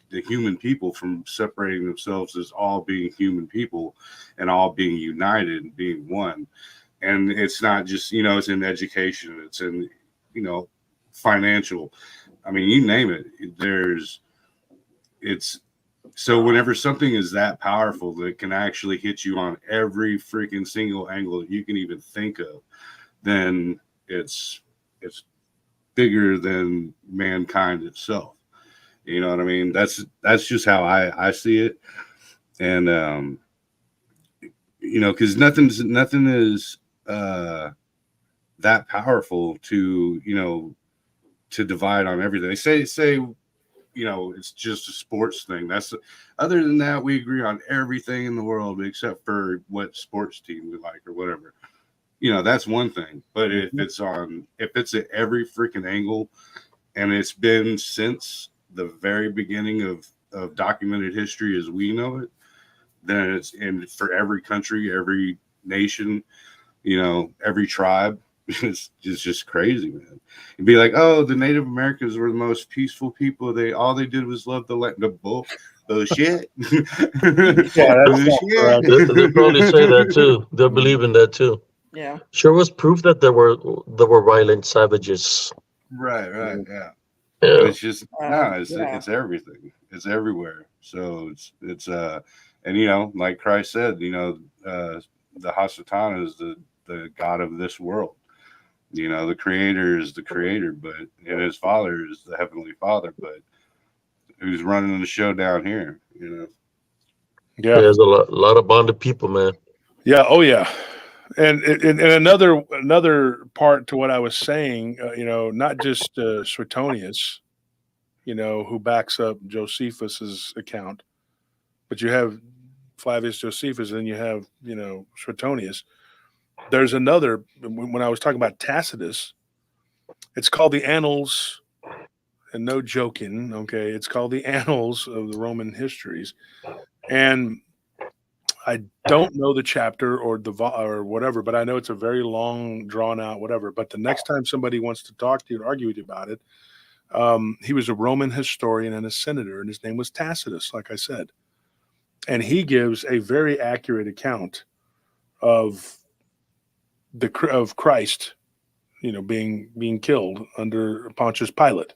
the human people from separating themselves as all being human people and all being united and being one. And it's not just, you know, it's in education, it's in, you know, financial, I mean, you name it. So whenever something is that powerful that can actually hit you on every freaking single angle that you can even think of, then it's bigger than mankind itself. You know what I mean? That's just how I see it. And you know, because nothing is that powerful to, you know, to divide on everything. They say, you know, it's just a sports thing. Other than that, we agree on everything in the world except for what sports team we like or whatever. You know, that's one thing. But if it's at every freaking angle, and it's been since the very beginning of documented history as we know it, then it's in for every country, every nation, you know, every tribe. It's just crazy, man. You'd be like, oh, the Native Americans were the most peaceful people. All they did was love the land. The bullshit. Yeah, bullshit. They probably say that too. They believe in that too. Yeah. Sure was proof that there were violent savages. Right, yeah. Yeah. It's just it's everything. It's everywhere. So it's and you know, like Christ said, you know, the Hasatan is the God of this world. You know, the creator is the creator, but and his father is the heavenly father, but who's running the show down here, you know? Yeah. There's a lot of bonded people, man. Yeah. Oh, yeah. And another part to what I was saying, you know, not just Suetonius, you know, who backs up Josephus's account, but you have Flavius Josephus, and you have, you know, Suetonius. There's another. When I was talking about Tacitus, it's called the Annals, and no joking. Okay, it's called the Annals of the Roman Histories, and I don't know the chapter or or whatever, but I know it's a very long, drawn out whatever. But the next time somebody wants to talk to you and argue with you about it, he was a Roman historian and a senator, and his name was Tacitus, like I said, and he gives a very accurate account of of Christ, you know, being killed under Pontius Pilate,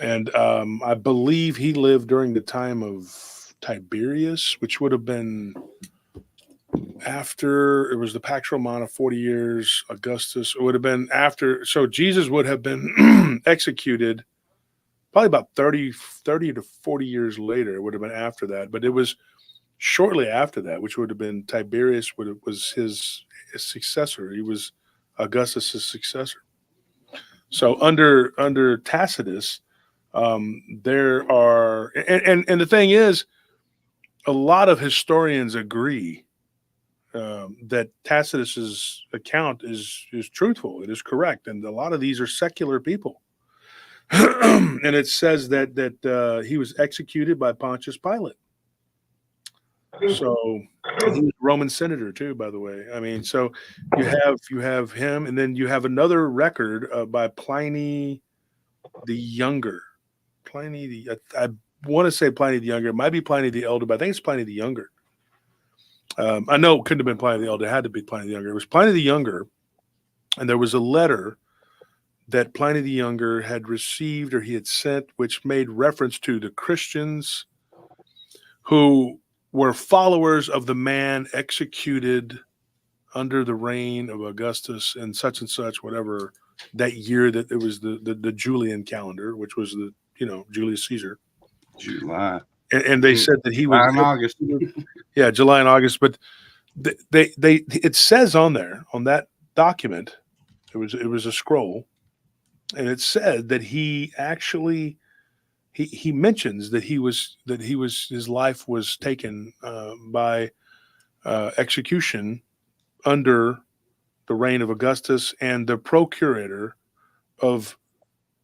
and I believe he lived during the time of Tiberius, which would have been after it was the Pax Romana, 40 years. Augustus, it would have been after. So Jesus would have been executed probably about 30 to 40 years later. It would have been after that, but it was shortly after that, which would have been Tiberius was his successor. He was Augustus's successor. So under Tacitus, there are, and the thing is, a lot of historians agree that Tacitus's account is truthful. It is correct, and a lot of these are secular people. And it says that he was executed by Pontius Pilate. So he was a Roman senator too, by the way. I mean, so you have him, and then you have another record by Pliny the Younger. I want to say Pliny the Younger. It might be Pliny the Elder, but I think it's Pliny the Younger. I know it couldn't have been Pliny the Elder. It had to be Pliny the Younger. It was Pliny the Younger, and there was a letter that Pliny the Younger had received or he had sent, which made reference to the Christians who were followers of the man executed under the reign of Augustus and such, whatever, that year that it was the Julian calendar, which was Julius Caesar. July. And they said that he was in August. Yeah, July and August. But it says on there, on that document, it was a scroll, and it said that he actually he mentions that his life was taken by execution under the reign of Augustus and the procurator of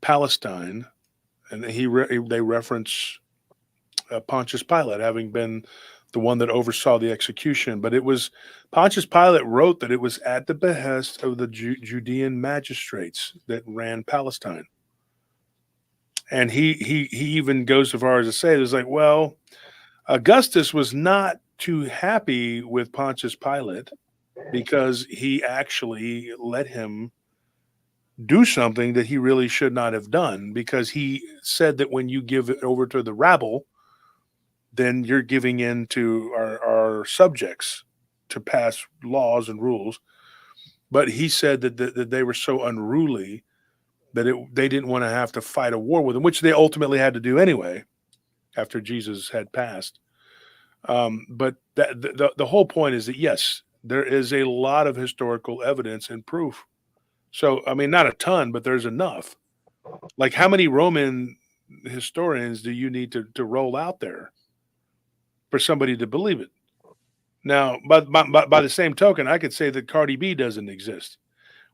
Palestine, and they reference Pontius Pilate having been the one that oversaw the execution. But it was Pontius Pilate wrote that it was at the behest of the Judean magistrates that ran Palestine. And he even goes so far as to say, it was like, well, Augustus was not too happy with Pontius Pilate because he actually let him do something that he really should not have done, because he said that when you give it over to the rabble, then you're giving in to our subjects to pass laws and rules. But he said that they were so unruly that they didn't want to have to fight a war with them, which they ultimately had to do anyway after Jesus had passed. But the whole point is that, yes, there is a lot of historical evidence and proof. So, I mean, not a ton, but there's enough. Like, how many Roman historians do you need to roll out there for somebody to believe it? Now, by the same token, I could say that Cardi B doesn't exist.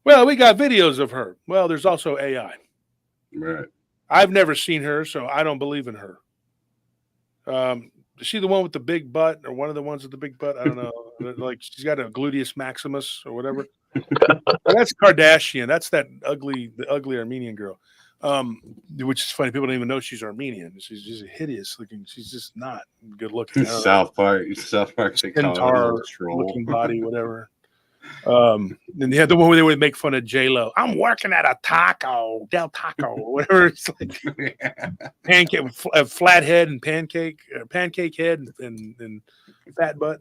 Well, we got videos of her. Well, there's also AI. Right. I've never seen her, so I don't believe in her. Is she the one with the big butt, or one of the ones with the big butt? I don't know. Like, she's got a gluteus maximus or whatever. That's Kardashian. That's the ugly Armenian girl. Which is funny. People don't even know she's Armenian. She's just hideous looking. She's just not good looking. South Park. They call Centaur it a troll. looking body, whatever. And they had the one where they would make fun of J-Lo. I'm working at a taco, Del Taco, or whatever. It's like pancake, a flat head and pancake head and fat butt.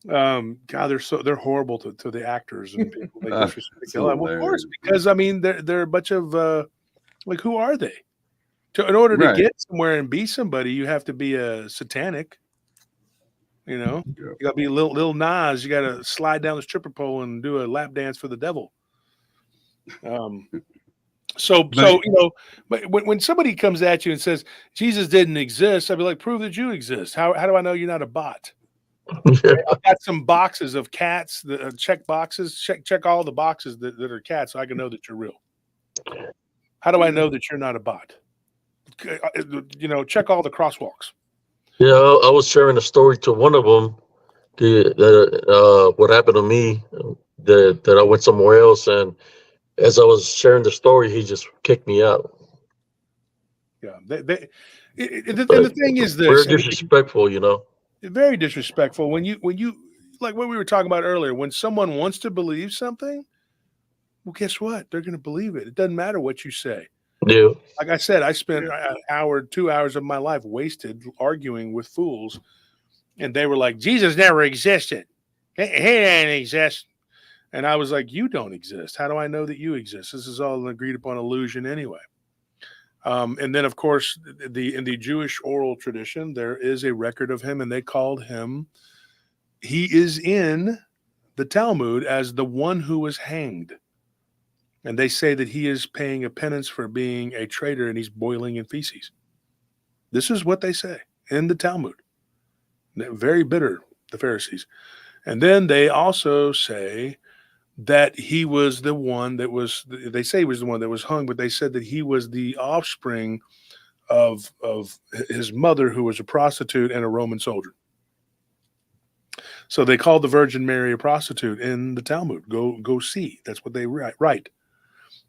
God, they're horrible to the actors and people. They disrespect. Well, of course, because I mean they're a bunch of like, who are they? In order to get somewhere and be somebody, you have to be a satanic. You know, you got to be little Nas. You got to slide down the stripper pole and do a lap dance for the devil. So you know, but when somebody comes at you and says Jesus didn't exist, I'd be like, prove that you exist. How do I know you're not a bot? I've got some boxes of cats, check boxes. Check all the boxes that are cats, so I can know that you're real. How do I know that you're not a bot? You know, check all the crosswalks. Yeah, I was sharing a story to one of them. What happened to me? That I went somewhere else, and as I was sharing the story, he just kicked me out. Yeah, the thing is this: very disrespectful, you know. Very disrespectful. When you like what we were talking about earlier, when someone wants to believe something, well, guess what? They're going to believe it. It doesn't matter what you say. Yeah. Like I said, I spent an hour, 2 hours of my life wasted arguing with fools, and they were like, "Jesus never existed. He didn't exist." And I was like, "You don't exist. How do I know that you exist? This is all an agreed upon illusion anyway." And then, of course, in the Jewish oral tradition, there is a record of him, and they called him. He is in the Talmud as the one who was hanged. And they say that he is paying a penance for being a traitor, and he's boiling in feces. This is what they say in the Talmud. They're very bitter, the Pharisees. And then they also say that he was the one that was, they say he was the one that was hung, but they said that he was the offspring of his mother, who was a prostitute and a Roman soldier. So they called the Virgin Mary a prostitute in the Talmud. Go see. That's what they write.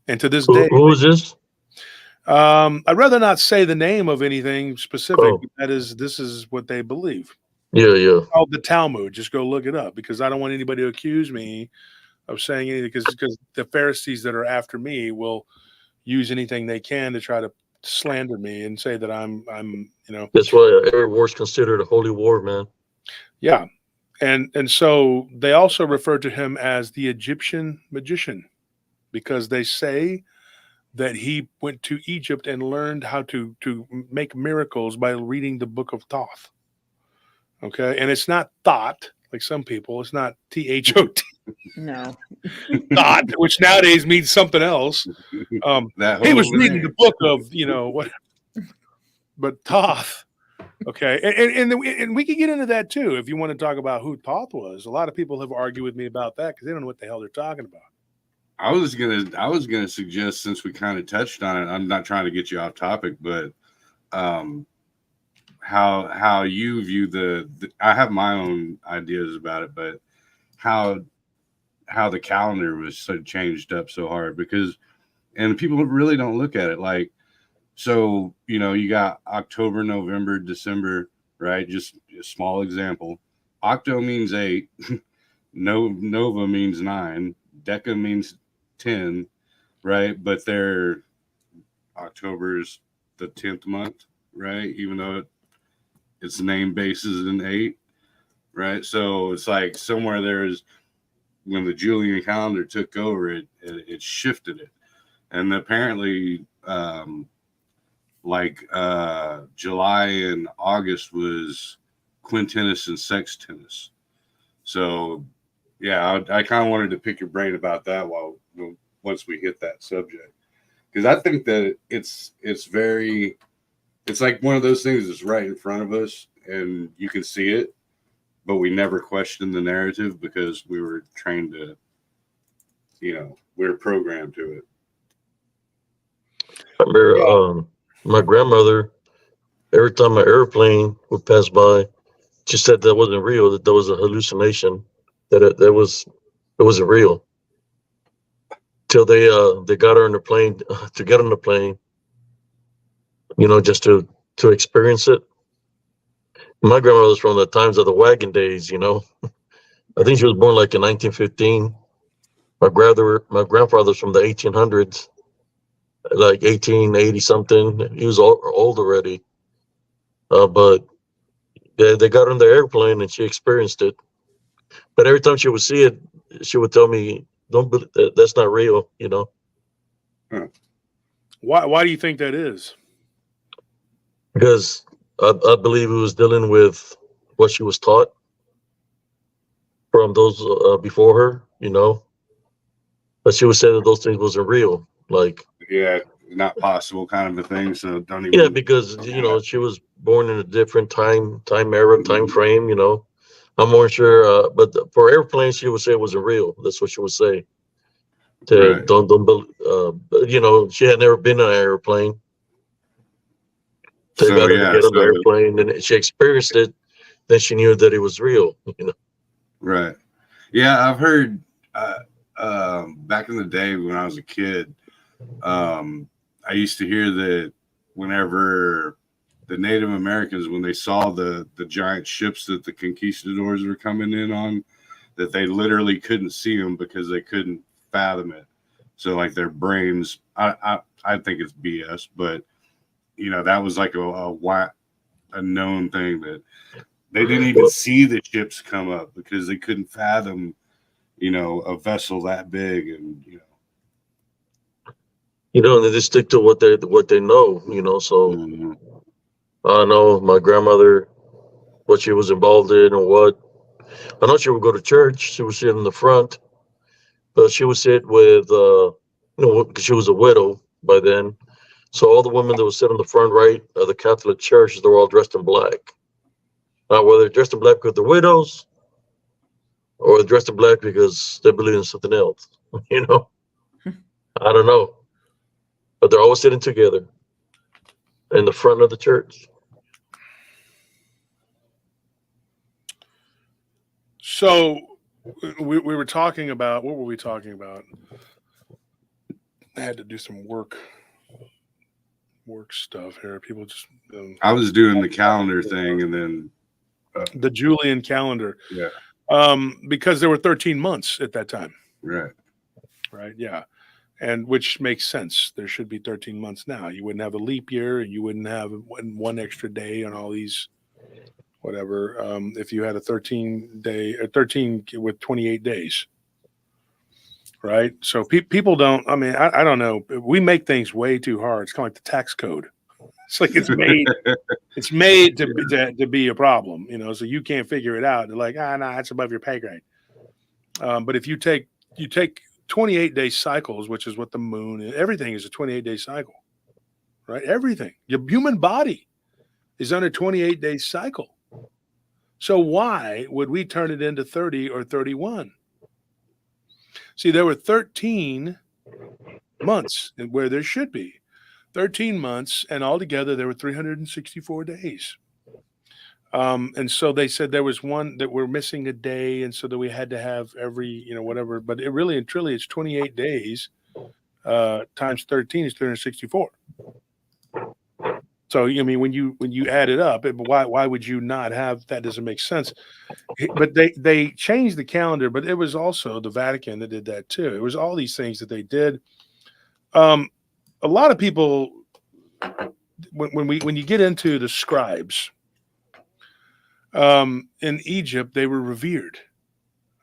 And to this day, who is this? I'd rather not say the name of anything specific. Oh. This is what they believe. Yeah. It's called the Talmud. Just go look it up, because I don't want anybody to accuse me of saying anything, because the Pharisees that are after me will use anything they can to try to slander me and say that I'm you know. That's why every war's considered a holy war, man. Yeah. And so they also refer to him as the Egyptian magician, because they say that he went to Egypt and learned how to make miracles by reading the book of Thoth. Okay. And it's not thought, like some people. It's not Thot. No. Thought, which nowadays means something else. He was reading the book of, you know, what, but Thoth. Okay. And we can get into that too, if you want to talk about who Thoth was. A lot of people have argued with me about that because they don't know what the hell they're talking about. I was gonna suggest, since we kind of touched on it, I'm not trying to get you off topic, but how you view the I have my own ideas about it, but how the calendar was so changed up so hard, because, and people really don't look at it like, so, you know, you got October, November, December, right? Just a small example. Octo means 8, Nova means 9, Deca means 10, right? But October's the 10th month, right? Even though its name bases in 8, right? So it's like somewhere there's, when the Julian calendar took over, it shifted it. And apparently July and August was quintennis and sextennis. So yeah, I kind of wanted to pick your brain about that once we hit that subject, because I think that it's like one of those things that's right in front of us and you can see it, but we never question the narrative because we were trained to, you know, we were programmed to it. I remember my grandmother, every time an airplane would pass by, she said that wasn't real, that there was a hallucination, that it wasn't real. Till they got her in the plane, to get on the plane, you know, just to experience it. My grandmother was from the times of the wagon days, you know. I think she was born like in 1915. My grandfather's from the 1800s, like 1880 something. He was old already. But they got on the airplane and she experienced it. But every time she would see it, she would tell me, "Don't that's not real," you know. Why do you think that is? Because I believe it was dealing with what she was taught from those before her, you know. But she would say that those things wasn't real, like Yeah, not possible kind of a thing. So don't even. yeah, because you know she was born in a different time era, time frame, you know. I'm more sure, but for airplanes, she would say it wasn't real. That's what she would say. Right. Don't you know, she had never been on an airplane. They So got her to yeah, get on the so airplane, and she experienced it. Then she knew that it was real. You know, right. Yeah, I've heard back in the day when I was a kid, I used to hear that whenever the Native Americans, when they saw the giant ships that the conquistadors were coming in on, that they literally couldn't see them because they couldn't fathom it. So like their brains, I think it's BS, but you know that was like a known thing that they didn't even see the ships come up because they couldn't fathom, you know, a vessel that big, and they just stick to what they know. You know, so Mhm. I know my grandmother, what she was involved in, and what I know she would go to church. She would sit in the front, but she would sit with, because she was a widow by then. So all the women that would sit in the front right of the Catholic Church, they were all dressed in black. Now, whether they're dressed in black because they're widows or they're dressed in black because they believe in something else, you know, I don't know. But they're always sitting together in the front of the church. So we were talking about, what were we talking about? I had to do some work stuff here. People just I was doing the calendar thing, and then the Julian calendar. yeah, Because there were 13 months at that time. right. Right. Yeah. And which makes sense. There should be 13 months now. You wouldn't have a leap year, and you wouldn't have one extra day on all these, whatever. If you had a 13 with 28 days. Right. So people don't, I mean, I don't know. We make things way too hard. It's kind of like the tax code. It's like it's made to be a problem, you know, so you can't figure it out. They're like, no, that's above your pay grade. But if you take 28-day cycles, which is what the moon is, everything is a 28-day cycle, right? Everything. Your human body is on a 28-day cycle. So why would we turn it into 30 or 31? See, there were 13 months where there should be 13 months, and altogether there were 364 days. And so they said there was one that we're missing a day, and so that we had to have every, you know, whatever. But it really and truly, it's 28 days times 13 is 364. So I mean, when you add it up, why would you not have that? Doesn't make sense. But they changed the calendar, but it was also the Vatican that did that too. It was all these things that they did. A lot of people, when you get into the scribes. In Egypt, they were revered,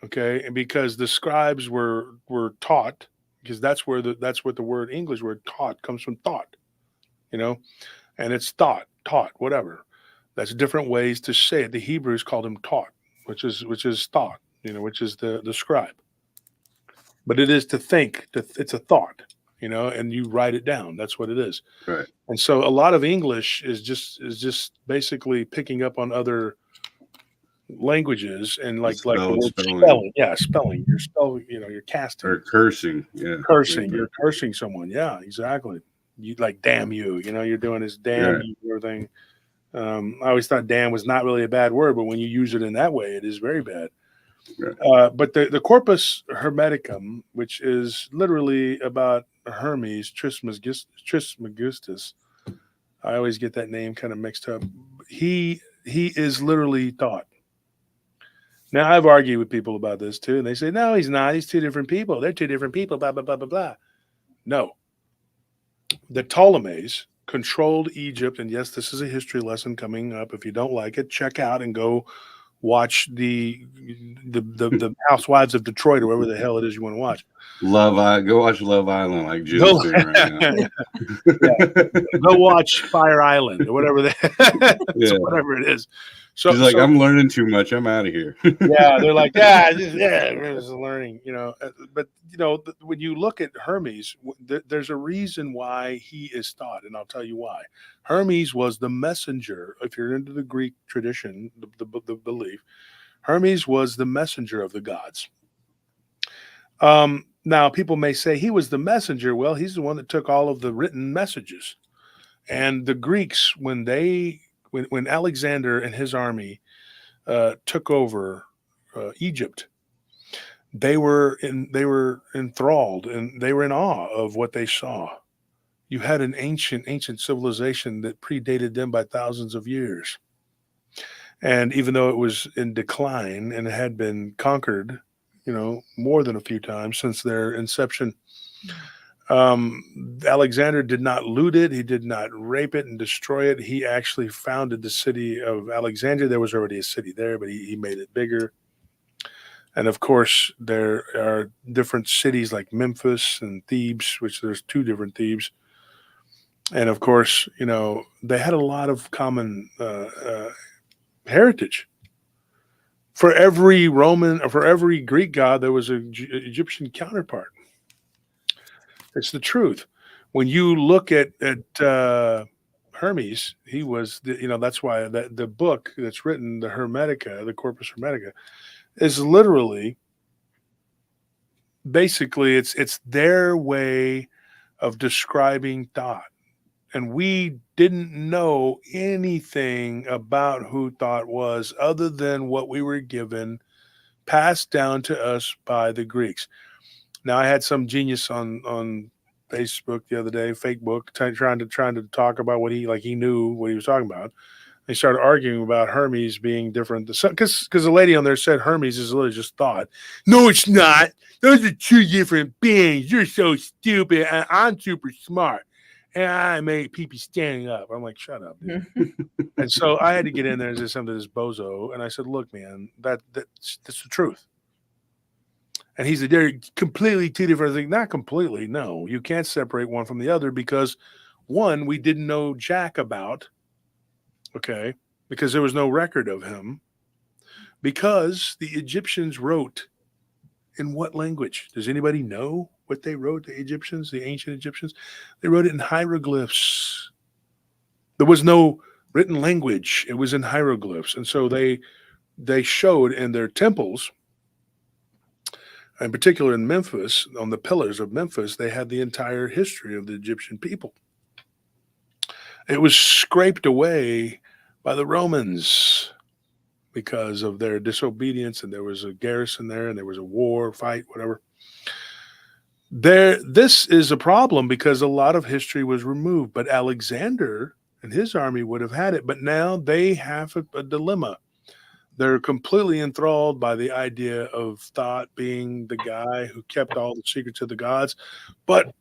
okay, and because the scribes were taught, because that's what the word English word taught comes from, thought, you know, and it's taught, whatever. That's different ways to say it. The Hebrews called him taught, which is thought, you know, which is the scribe. But it is to think. It's a thought, you know, and you write it down. That's what it is. Right. And so a lot of English is just basically picking up on other languages and like the word spelling. Yeah, spelling. You're spelling, you know, you're casting. Or cursing. Yeah. Cursing. You're cursing someone. Yeah, exactly. You like damn you, you know, you're doing this damn you thing. I always thought damn was not really a bad word, but when you use it in that way, it is very bad. Right. But the Corpus Hermeticum, which is literally about Hermes Trismegistus, I always get that name kind of mixed up. He is literally thought. Now, I've argued with people about this too, and they say, no, he's not. He's two different people. They're two different people, blah, blah, blah, blah, blah. No. The Ptolemies controlled Egypt, and yes, this is a history lesson coming up. If you don't like it, check out and go watch the Housewives of Detroit or whatever the hell it is you want to watch. Go watch Love Island like Jim's doing right now. Go watch Fire Island or whatever whatever it is. So he's like, I'm learning too much. I'm out of here. Yeah, they're like, it's learning, But when you look at Hermes, there's a reason why he is thought, and I'll tell you why. Hermes was the messenger. If you're into the Greek tradition, the belief, Hermes was the messenger of the gods. Now, people may say he was the messenger. Well, he's the one that took all of the written messages. And the Greeks, when Alexander and his army took over Egypt, they were enthralled and they were in awe of what they saw. You had an ancient civilization that predated them by thousands of years. And even though it was in decline and it had been conquered, more than a few times since their inception, Alexander did not loot it. He did not rape it and destroy it. He actually founded the city of Alexandria. There was already a city there, but he made it bigger. And of course, there are different cities like Memphis and Thebes, which there's two different Thebes. And of course, they had a lot of common heritage. For every Roman or for every Greek god, there was an Egyptian counterpart. It's the truth. When you look at Hermes, he was, that's why the book that's written, the Hermetica, the Corpus Hermetica, is literally, basically, it's their way of describing thought. And we didn't know anything about who thought was other than what we were given, passed down to us by the Greeks. Now, I had some genius on Facebook the other day, fake book, trying to talk about what he knew what he was talking about. They started arguing about Hermes being different. Because the lady on there said Hermes is literally just thought. No, it's not. Those are two different beings. You're so stupid. And I'm super smart. And I made people standing up. I'm like, shut up, dude. And so I had to get in there and say something to this bozo. And I said, look, man, that's the truth. And he said, they're completely two different things. Not completely. No, you can't separate one from the other because one, we didn't know jack about. Okay. Because there was no record of him. Because the Egyptians wrote in what language? Does anybody know what they wrote, the Egyptians, the ancient Egyptians? They wrote it in hieroglyphs. There was no written language. It was in hieroglyphs. And so they showed in their temples, in particular in Memphis, on the pillars of Memphis, they had the entire history of the Egyptian people. It was scraped away by the Romans because of their disobedience, and there was a garrison there, and there was a war, fight, whatever. This is a problem because a lot of history was removed, but Alexander and his army would have had it, but now they have a dilemma. They're completely enthralled by the idea of thought being the guy who kept all the secrets of the gods, but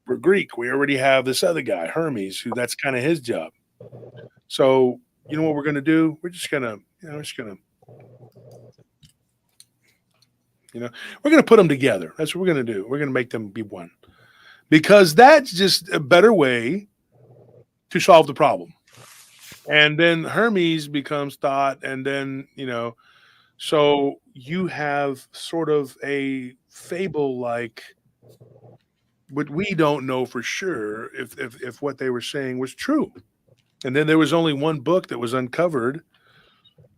we're Greek. We already have this other guy, Hermes, who that's kind of his job. So, you know what we're going to do? We're just going to, we're going to put them together. That's what we're going to do. We're going to make them be one because that's just a better way to solve the problem. And then Hermes becomes thought. And then, so you have sort of a fable like, but we don't know for sure if what they were saying was true. And then there was only one book that was uncovered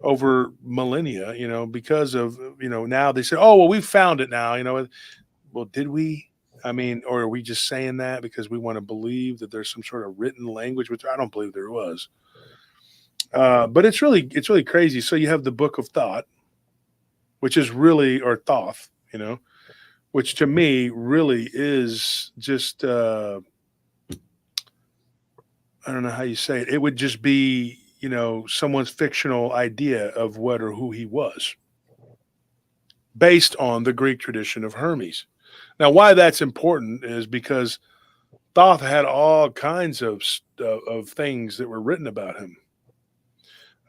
over millennia, because of, now they say, oh, well, we found it now, well, did we? I mean, or are we just saying that because we want to believe that there's some sort of written language, which I don't believe there was. But it's really crazy. So you have the Book of Thought, which is really, or Thoth, which to me really is just, I don't know how you say it. It would just be, someone's fictional idea of what or who he was. based on the Greek tradition of Hermes. Now, why that's important is because Thoth had all kinds of things that were written about him.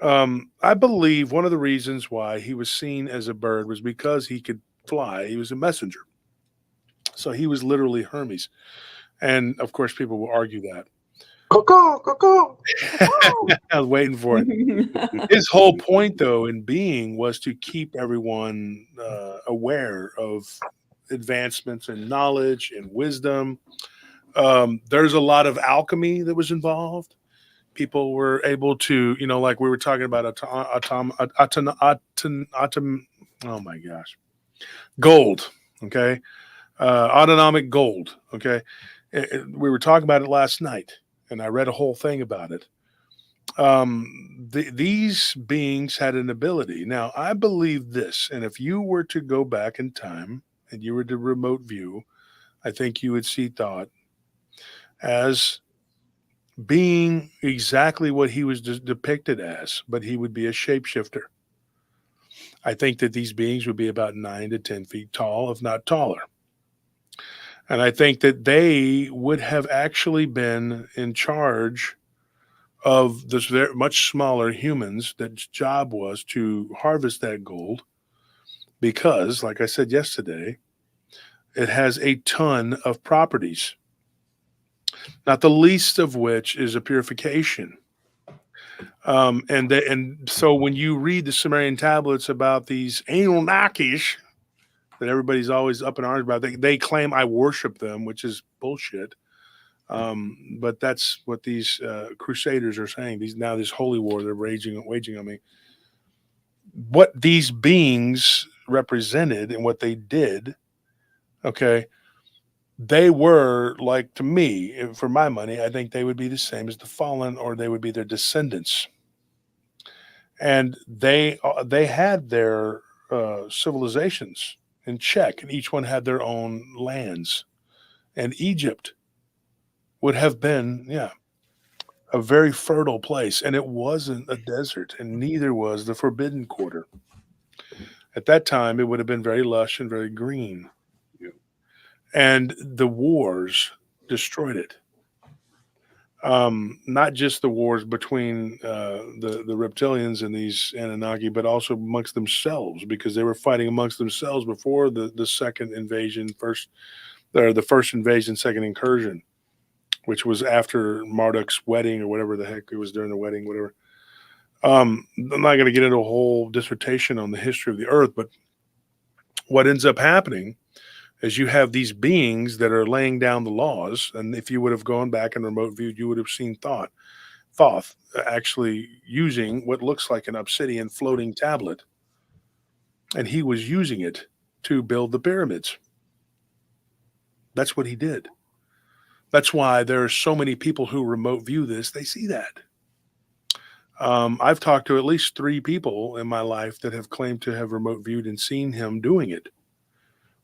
I believe one of the reasons why he was seen as a bird was because he could fly. He was a messenger. So he was literally Hermes. And of course, people will argue that. I was waiting for it. His whole point, though, in being was to keep everyone aware of advancements in knowledge and wisdom. There's a lot of alchemy that was involved. People were able to, like we were talking about oh my gosh, gold. Okay. Autonomic gold. Okay. We were talking about it last night, and I read a whole thing about it. These beings had an ability. Now, I believe this, and if you were to go back in time and you were to remote view, I think you would see Thoth as being exactly what he was depicted as, but he would be a shapeshifter. I think that these beings would be about 9 to 10 feet tall, if not taller. And I think that they would have actually been in charge of this very much smaller humans that job was to harvest that gold because, like I said yesterday, it has a ton of properties, not the least of which is a purification. And so when you read the Sumerian tablets about these Anunnakis that everybody's always up in arms about, they claim I worship them, which is bullshit. But that's what these crusaders are saying. This holy war they're waging on me. What these beings represented and what they did, okay, they were like, to me, for my money, I think they would be the same as the fallen, or they would be their descendants. And they had their civilizations in check, and each one had their own lands. And Egypt would have been, a very fertile place. And it wasn't a desert, and neither was the Forbidden Quarter. At that time, it would have been very lush and very green. Yeah. And the wars destroyed it. Not just the wars between the reptilians and these Anunnaki, but also amongst themselves, because they were fighting amongst themselves before the second invasion, the first invasion, second incursion, which was after Marduk's wedding or whatever the heck it was during the wedding, whatever. I'm not going to get into a whole dissertation on the history of the earth, but what ends up happening is you have these beings that are laying down the laws. And if you would have gone back and remote viewed, you would have seen Thoth actually using what looks like an obsidian floating tablet. And he was using it to build the pyramids. That's what he did. That's why there are so many people who remote view this. They see that. I've talked to at least 3 people in my life that have claimed to have remote viewed and seen him doing it.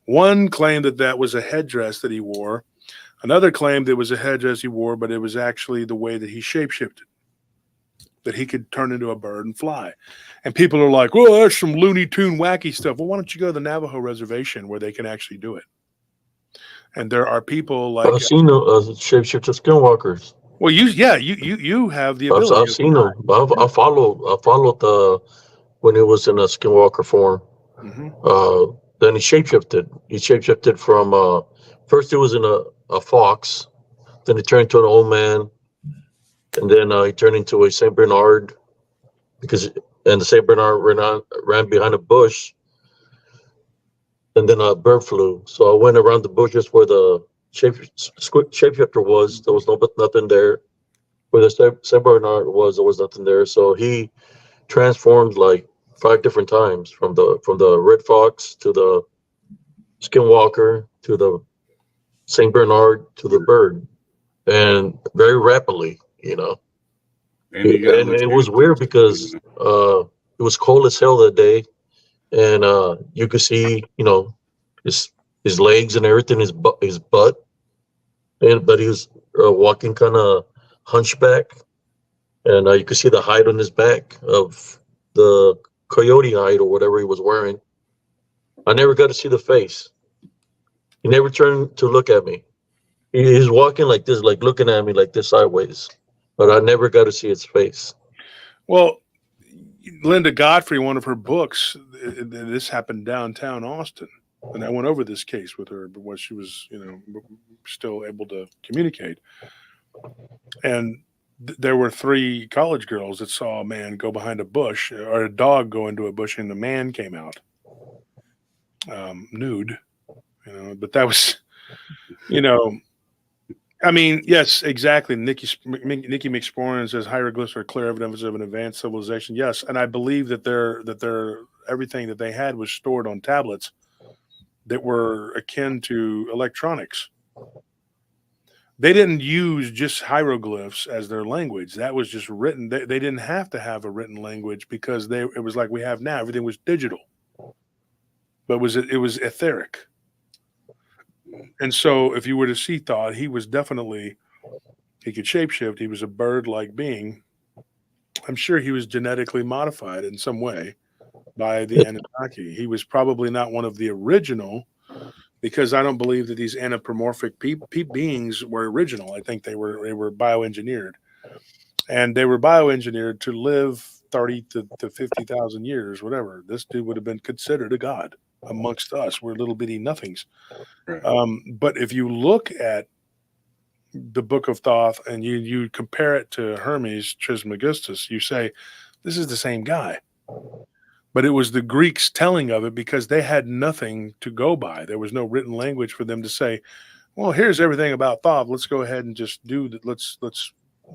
One claimed that was a headdress that he wore. Another claimed it was a headdress he wore, but it was actually the way that he shapeshifted, that he could turn into a bird and fly. And people are like, well, that's some Looney Tune wacky stuff. Well, why don't you go to the Navajo reservation where they can actually do it? And there are people like I've seen shapeshifter skinwalkers. Well, you have the ability. I've seen them. I followed when it was in a skinwalker form. Mm-hmm. Then he shapeshifted. He shapeshifted from first it was in a fox, then he turned into an old man, and then he turned into a Saint Bernard, and the Saint Bernard ran behind a bush, and then a bird flew. So I went around the bushes where the shapeshifter was. There was nothing there. Where the Saint Bernard was, there was nothing there. So he transformed like 5 different times, from the red fox to the skinwalker to the Saint Bernard to the bird, and very rapidly, And it was weird because it was cold as hell that day, and you could see, his legs and everything, his butt, but he was walking kind of hunchback, and you could see the hide on his back of the coyote hide or whatever he was wearing. I never got to see the face. He never turned to look at me. He's walking like this, like looking at me like this sideways, but I never got to see his face. Well, Linda Godfrey, one of her books, this happened downtown Austin, and I went over this case with her, but when she was, still able to communicate. And there were 3 college girls that saw a man go behind a bush, or a dog go into a bush, and the man came out nude. But that was, I mean, yes, exactly. Nikki McSporran says hieroglyphs are clear evidence of an advanced civilization. Yes, and I believe that their everything that they had was stored on tablets that were akin to electronics. They didn't use just hieroglyphs as their language. That was just written. They didn't have to have a written language because it was like we have now. Everything was digital, but it was etheric. And so if you were to see Thoth, he could shapeshift. He was a bird-like being. I'm sure he was genetically modified in some way by the Anunnaki. He was probably not one of the original, because I don't believe that these anthropomorphic beings were original. I think they were bioengineered. And they were bioengineered to live 30 to 50,000 years, whatever. This dude would have been considered a god amongst us. We're little bitty nothings. Right. But if you look at the Book of Thoth and you compare it to Hermes Trismegistus, you say, this is the same guy. But it was the Greeks telling of it because they had nothing to go by. There was no written language for them to say, well, here's everything about Thoth. Let's go ahead and just do that. Let's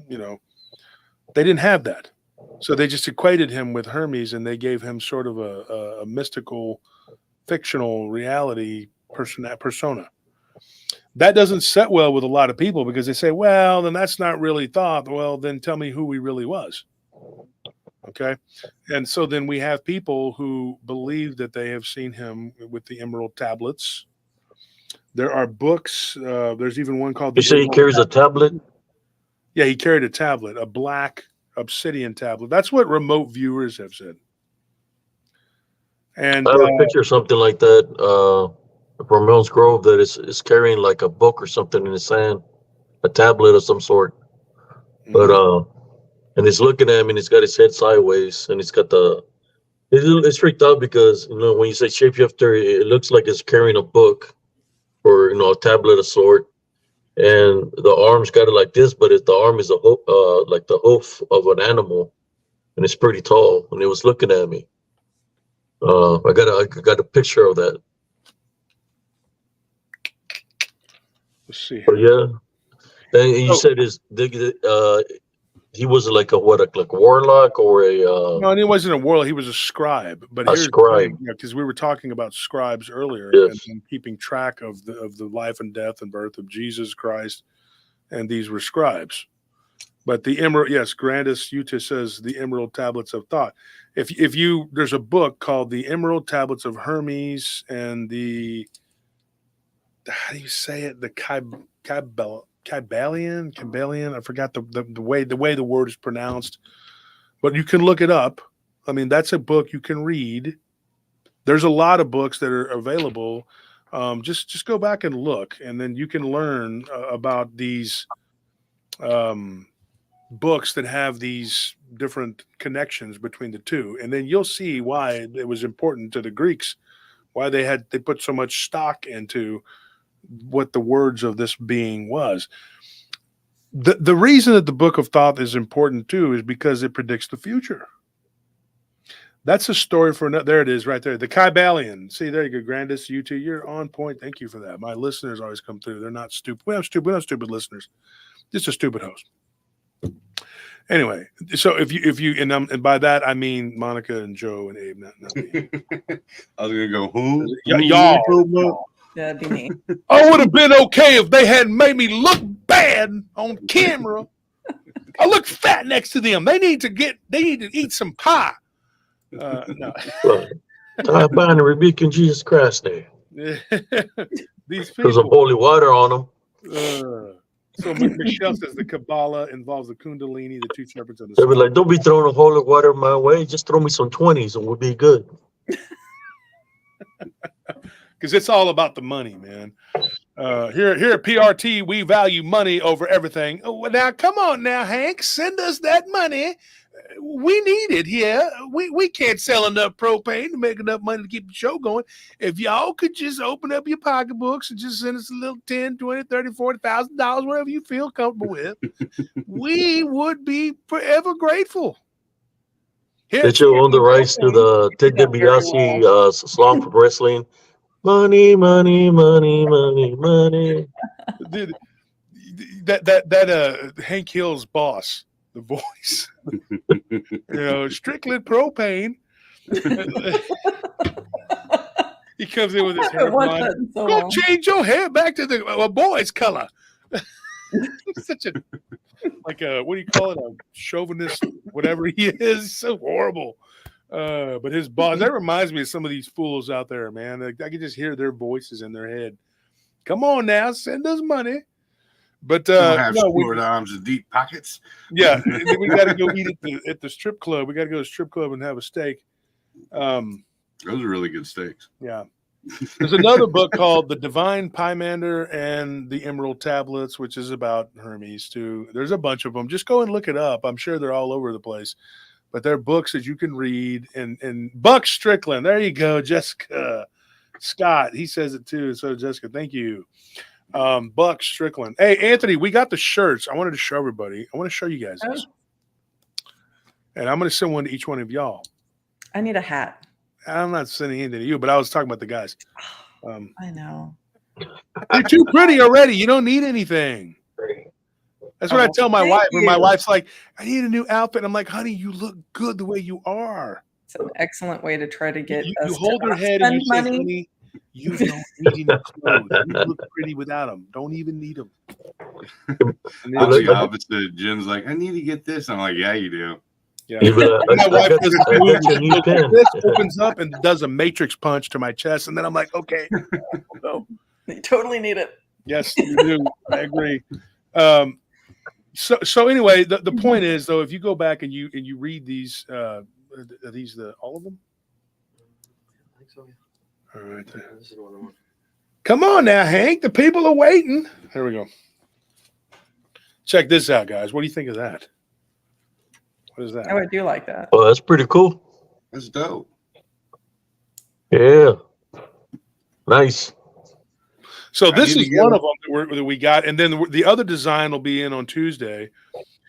they didn't have that. So they just equated him with Hermes, and they gave him sort of a mystical, fictional reality persona. That doesn't set well with a lot of people because they say, well, then that's not really Thoth. Well, then tell me who he really was. Okay. And so then we have people who believe that they have seen him with the emerald tablets. There are books. There's even one called. You say he carries a tablet? Yeah, he carried a tablet, a black obsidian tablet. That's what remote viewers have said. And I have a picture of something like that from Mills Grove that is carrying like a book or something in his hand, a tablet of some sort. But and he's looking at him, and he's got his head sideways, and he's got it's freaked out because when you say shapeshifter, it looks like it's carrying a book or a tablet of sort, and the arm's got it like this, but the arm is like the hoof of an animal, and it's pretty tall. And it was looking at me. I got a picture of that. Let's see. But yeah, and you said he was like a warlock or a no, and he wasn't a warlock. He was a scribe. But a scribe, because we were talking about scribes earlier, yes, and keeping track of the life and death and birth of Jesus Christ, and these were scribes. But the emerald, yes, Grandis Utah says the Emerald Tablets of Thoth. There's a book called the Emerald Tablets of Hermes and the, how do you say it? The Kybalion. I forgot the way the word is pronounced, but you can look it up. I mean, that's a book you can read. There's a lot of books that are available. Just go back and look, and then you can learn about these books that have these different connections between the two, and then you'll see why it was important to the Greeks, why they put so much stock into what the words of this being was. The reason that the Book of Thoth is important too is because it predicts the future. That's a story for another. There it is right there. The Kybalion. See, there you go. Grandis, you two, you're on point. Thank you for that. My listeners always come through. They're not stupid. We don't have stupid listeners. Just a stupid host. Anyway, so if you and by that I mean Monica and Joe and Abe, not me. I was gonna go, who? Y'all. That'd be me. I would have been okay if they hadn't made me look bad on camera. I look fat next to them. They need to eat some pie. No. I bind and rebuke in Jesus Christ's name. These people. There's some holy water on them. So Michelle says the Kabbalah involves the Kundalini, the two shepherds, and the They were like, don't be throwing holy water my way. Just throw me some 20s and we'll be good. because it's all about the money, man. Here at PRT, we value money over everything. Oh, now, come on now, Hank, send us that money. We need it here. We can't sell enough propane to make enough money to keep the show going. If y'all could just open up your pocketbooks and just send us a little $10, $20, $30, $40,000, wherever you feel comfortable with, we would be forever grateful. Did you own the rights to the Ted DiBiase song for wrestling? Money, money, money, money, money. Dude, that Hank Hill's boss, the voice, Strickland propane. He comes in with his hair blonde. Go change your hair back to the boy's color. Such a what do you call it? A chauvinist, whatever he is. So horrible. But his boss, that reminds me of some of these fools out there, man. I can just hear their voices in their head. Come on now, send us money. But have short arms and deep pockets. Yeah, we got to go eat at the strip club. We got to go to the strip club and have a steak. Those are really good steaks. Yeah. There's another book called The Divine Pymander and the Emerald Tablets, which is about Hermes too. There's a bunch of them. Just go and look it up. I'm sure they're all over the place. But they're books that you can read. And Buck Strickland, there you go, Jessica. Scott, he says it too. So Jessica, thank you. Buck Strickland. Hey, Anthony, we got the shirts. I wanted to show everybody. I want to show you guys this. And I'm going to send one to each one of y'all. I need a hat. I'm not sending anything to you, but I was talking about the guys. I know. You're too pretty already. You don't need anything. That's what I tell my wife. When my wife's like, I need a new outfit. I'm like, honey, you look good the way you are. It's an excellent way to try to get you hold her head and you say, honey, you don't need any clothes. You look pretty without them. Don't even need them. I'm the opposite. Jen's like, I need to get this. I'm like, yeah, you do. Yeah. My wife opens up and does a matrix punch to my chest, and then I'm like, okay. No. You totally need it. Yes, you do. I agree. So anyway, the point is though, if you go back and you read these, are these all of them? I think so. All right. This is one of them. Come on now, Hank. The people are waiting. Here we go. Check this out, guys. What do you think of that? What is that? Oh, I do like that. Oh, that's pretty cool. That's dope. Yeah. Nice. So this is one of them that we got, and then the other design will be in on Tuesday.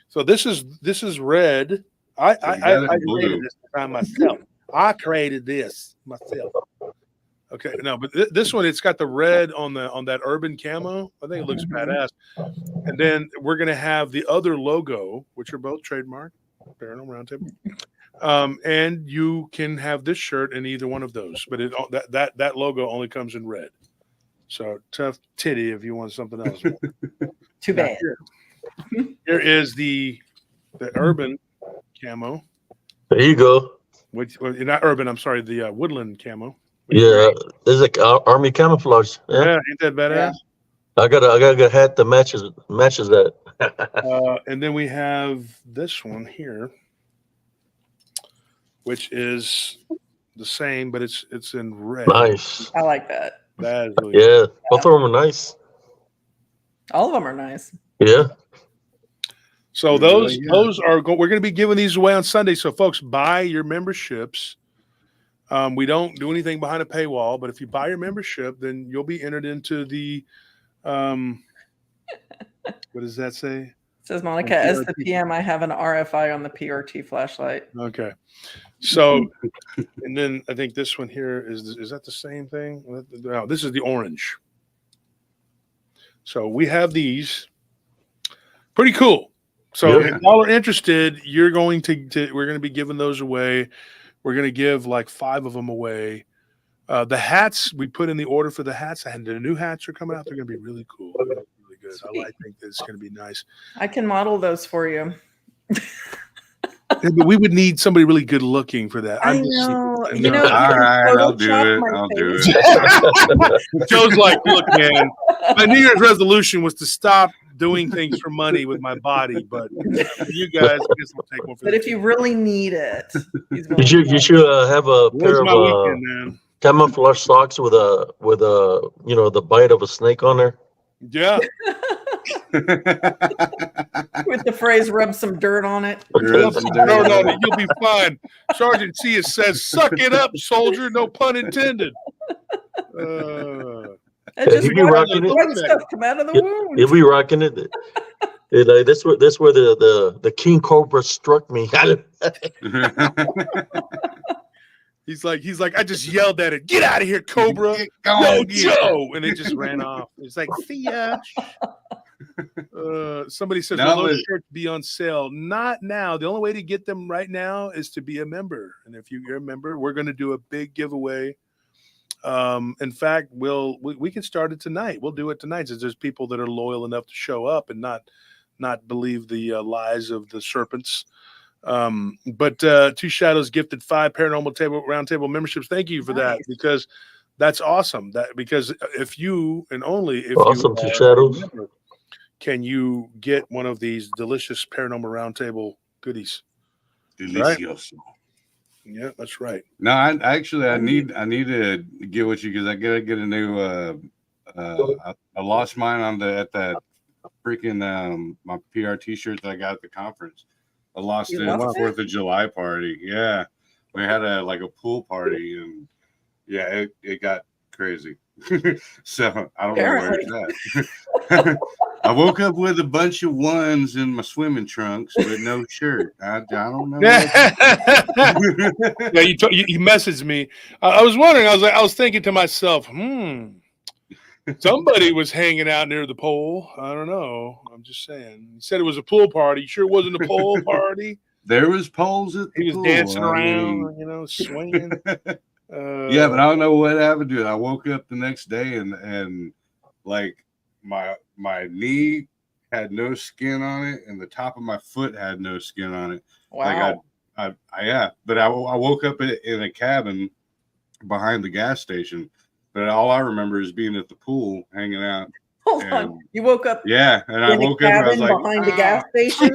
So this is red. I created this design myself. I created this myself. Okay, no, but this one, it's got the red on that urban camo. I think it looks badass. And then we're gonna have the other logo, which are both trademark, Paranormal Roundtable. And you can have this shirt in either one of those, but that logo only comes in red. So tough titty if you want something else. Too bad. Here is the urban camo. There you go. Which not urban, I'm sorry, the woodland camo. Yeah, there's like army camouflage. Yeah, ain't that badass? Yeah. I got a hat that matches that. And then we have this one here, which is the same, but it's in red. Nice. I like that. That is really cool. Both of them are nice. All of them are nice. Yeah. So those are we're going to be giving these away on Sunday. So folks, buy your memberships. We don't do anything behind a paywall, but if you buy your membership, then you'll be entered into the what does that say? It says, Monica, as the PM, I have an RFI on the PRT flashlight. Okay. So, and then I think this one here is that the same thing? No, this is the orange. So we have these. Pretty cool. So if y'all are interested, we're going to be giving those away. We're going to give like 5 of them away. The hats, we put in the order for the hats, and the new hats are coming out. They're going to be really cool. Really good. I think it's going to be nice. I can model those for you. But we would need somebody really good looking for that. I know. All right, I'll do it. I'll do it. Joe's like, look, man, my New Year's resolution was to stop doing things for money with my body, but you guys, I guess we'll take one for But if you really need it, you should have a pair of camouflage socks with a the bite of a snake on there. Yeah. With the phrase "rub some dirt on it." Rub some dirt on it. You'll be fine. Sergeant C says, "Suck it up, soldier." No pun intended. And just He'll be rocking it. white stuff come out of the wound. He'll be rocking it. That's where the king cobra struck me. He's like, I just yelled at it. Get out of here, Cobra. Go, Joe. And it just ran off. It's like, see ya. Somebody says, will those shirts be on sale? Not now. The only way to get them right now is to be a member. And if you're a member, we're going to do a big giveaway. In fact, we can start it tonight. We'll do it tonight since there's people that are loyal enough to show up and not believe the lies of the serpents. But Two Shadows gifted 5 Paranormal Roundtable memberships. Thank you for that, because that's awesome. Because if you and only if awesome, you Two Shadows, member, can you get one of these delicious Paranormal Roundtable goodies? Delicioso. Right? Yeah, that's right. No, I need to get with you because I gotta get a new. I lost mine at that freaking my PR T-shirt that I got at the conference. I lost it at the 4th of July party. Yeah, we had a pool party, and yeah, it got crazy. So I don't know where it's at. I woke up with a bunch of ones in my swimming trunks, but no shirt. I don't know. Yeah, you messaged me. I was wondering. I was thinking to myself, somebody was hanging out near the pole. I don't know. I'm just saying. He said it was a pool party. Sure wasn't a pool party. There was poles at the pool. He was dancing around, swinging. Yeah, but I don't know what happened to it. I woke up the next day and like my knee had no skin on it, and the top of my foot had no skin on it. Wow. Like but I woke up in a cabin behind the gas station. But all I remember is being at the pool, hanging out. Hold on. You woke up. Yeah, and I woke up and I was like, behind the gas station.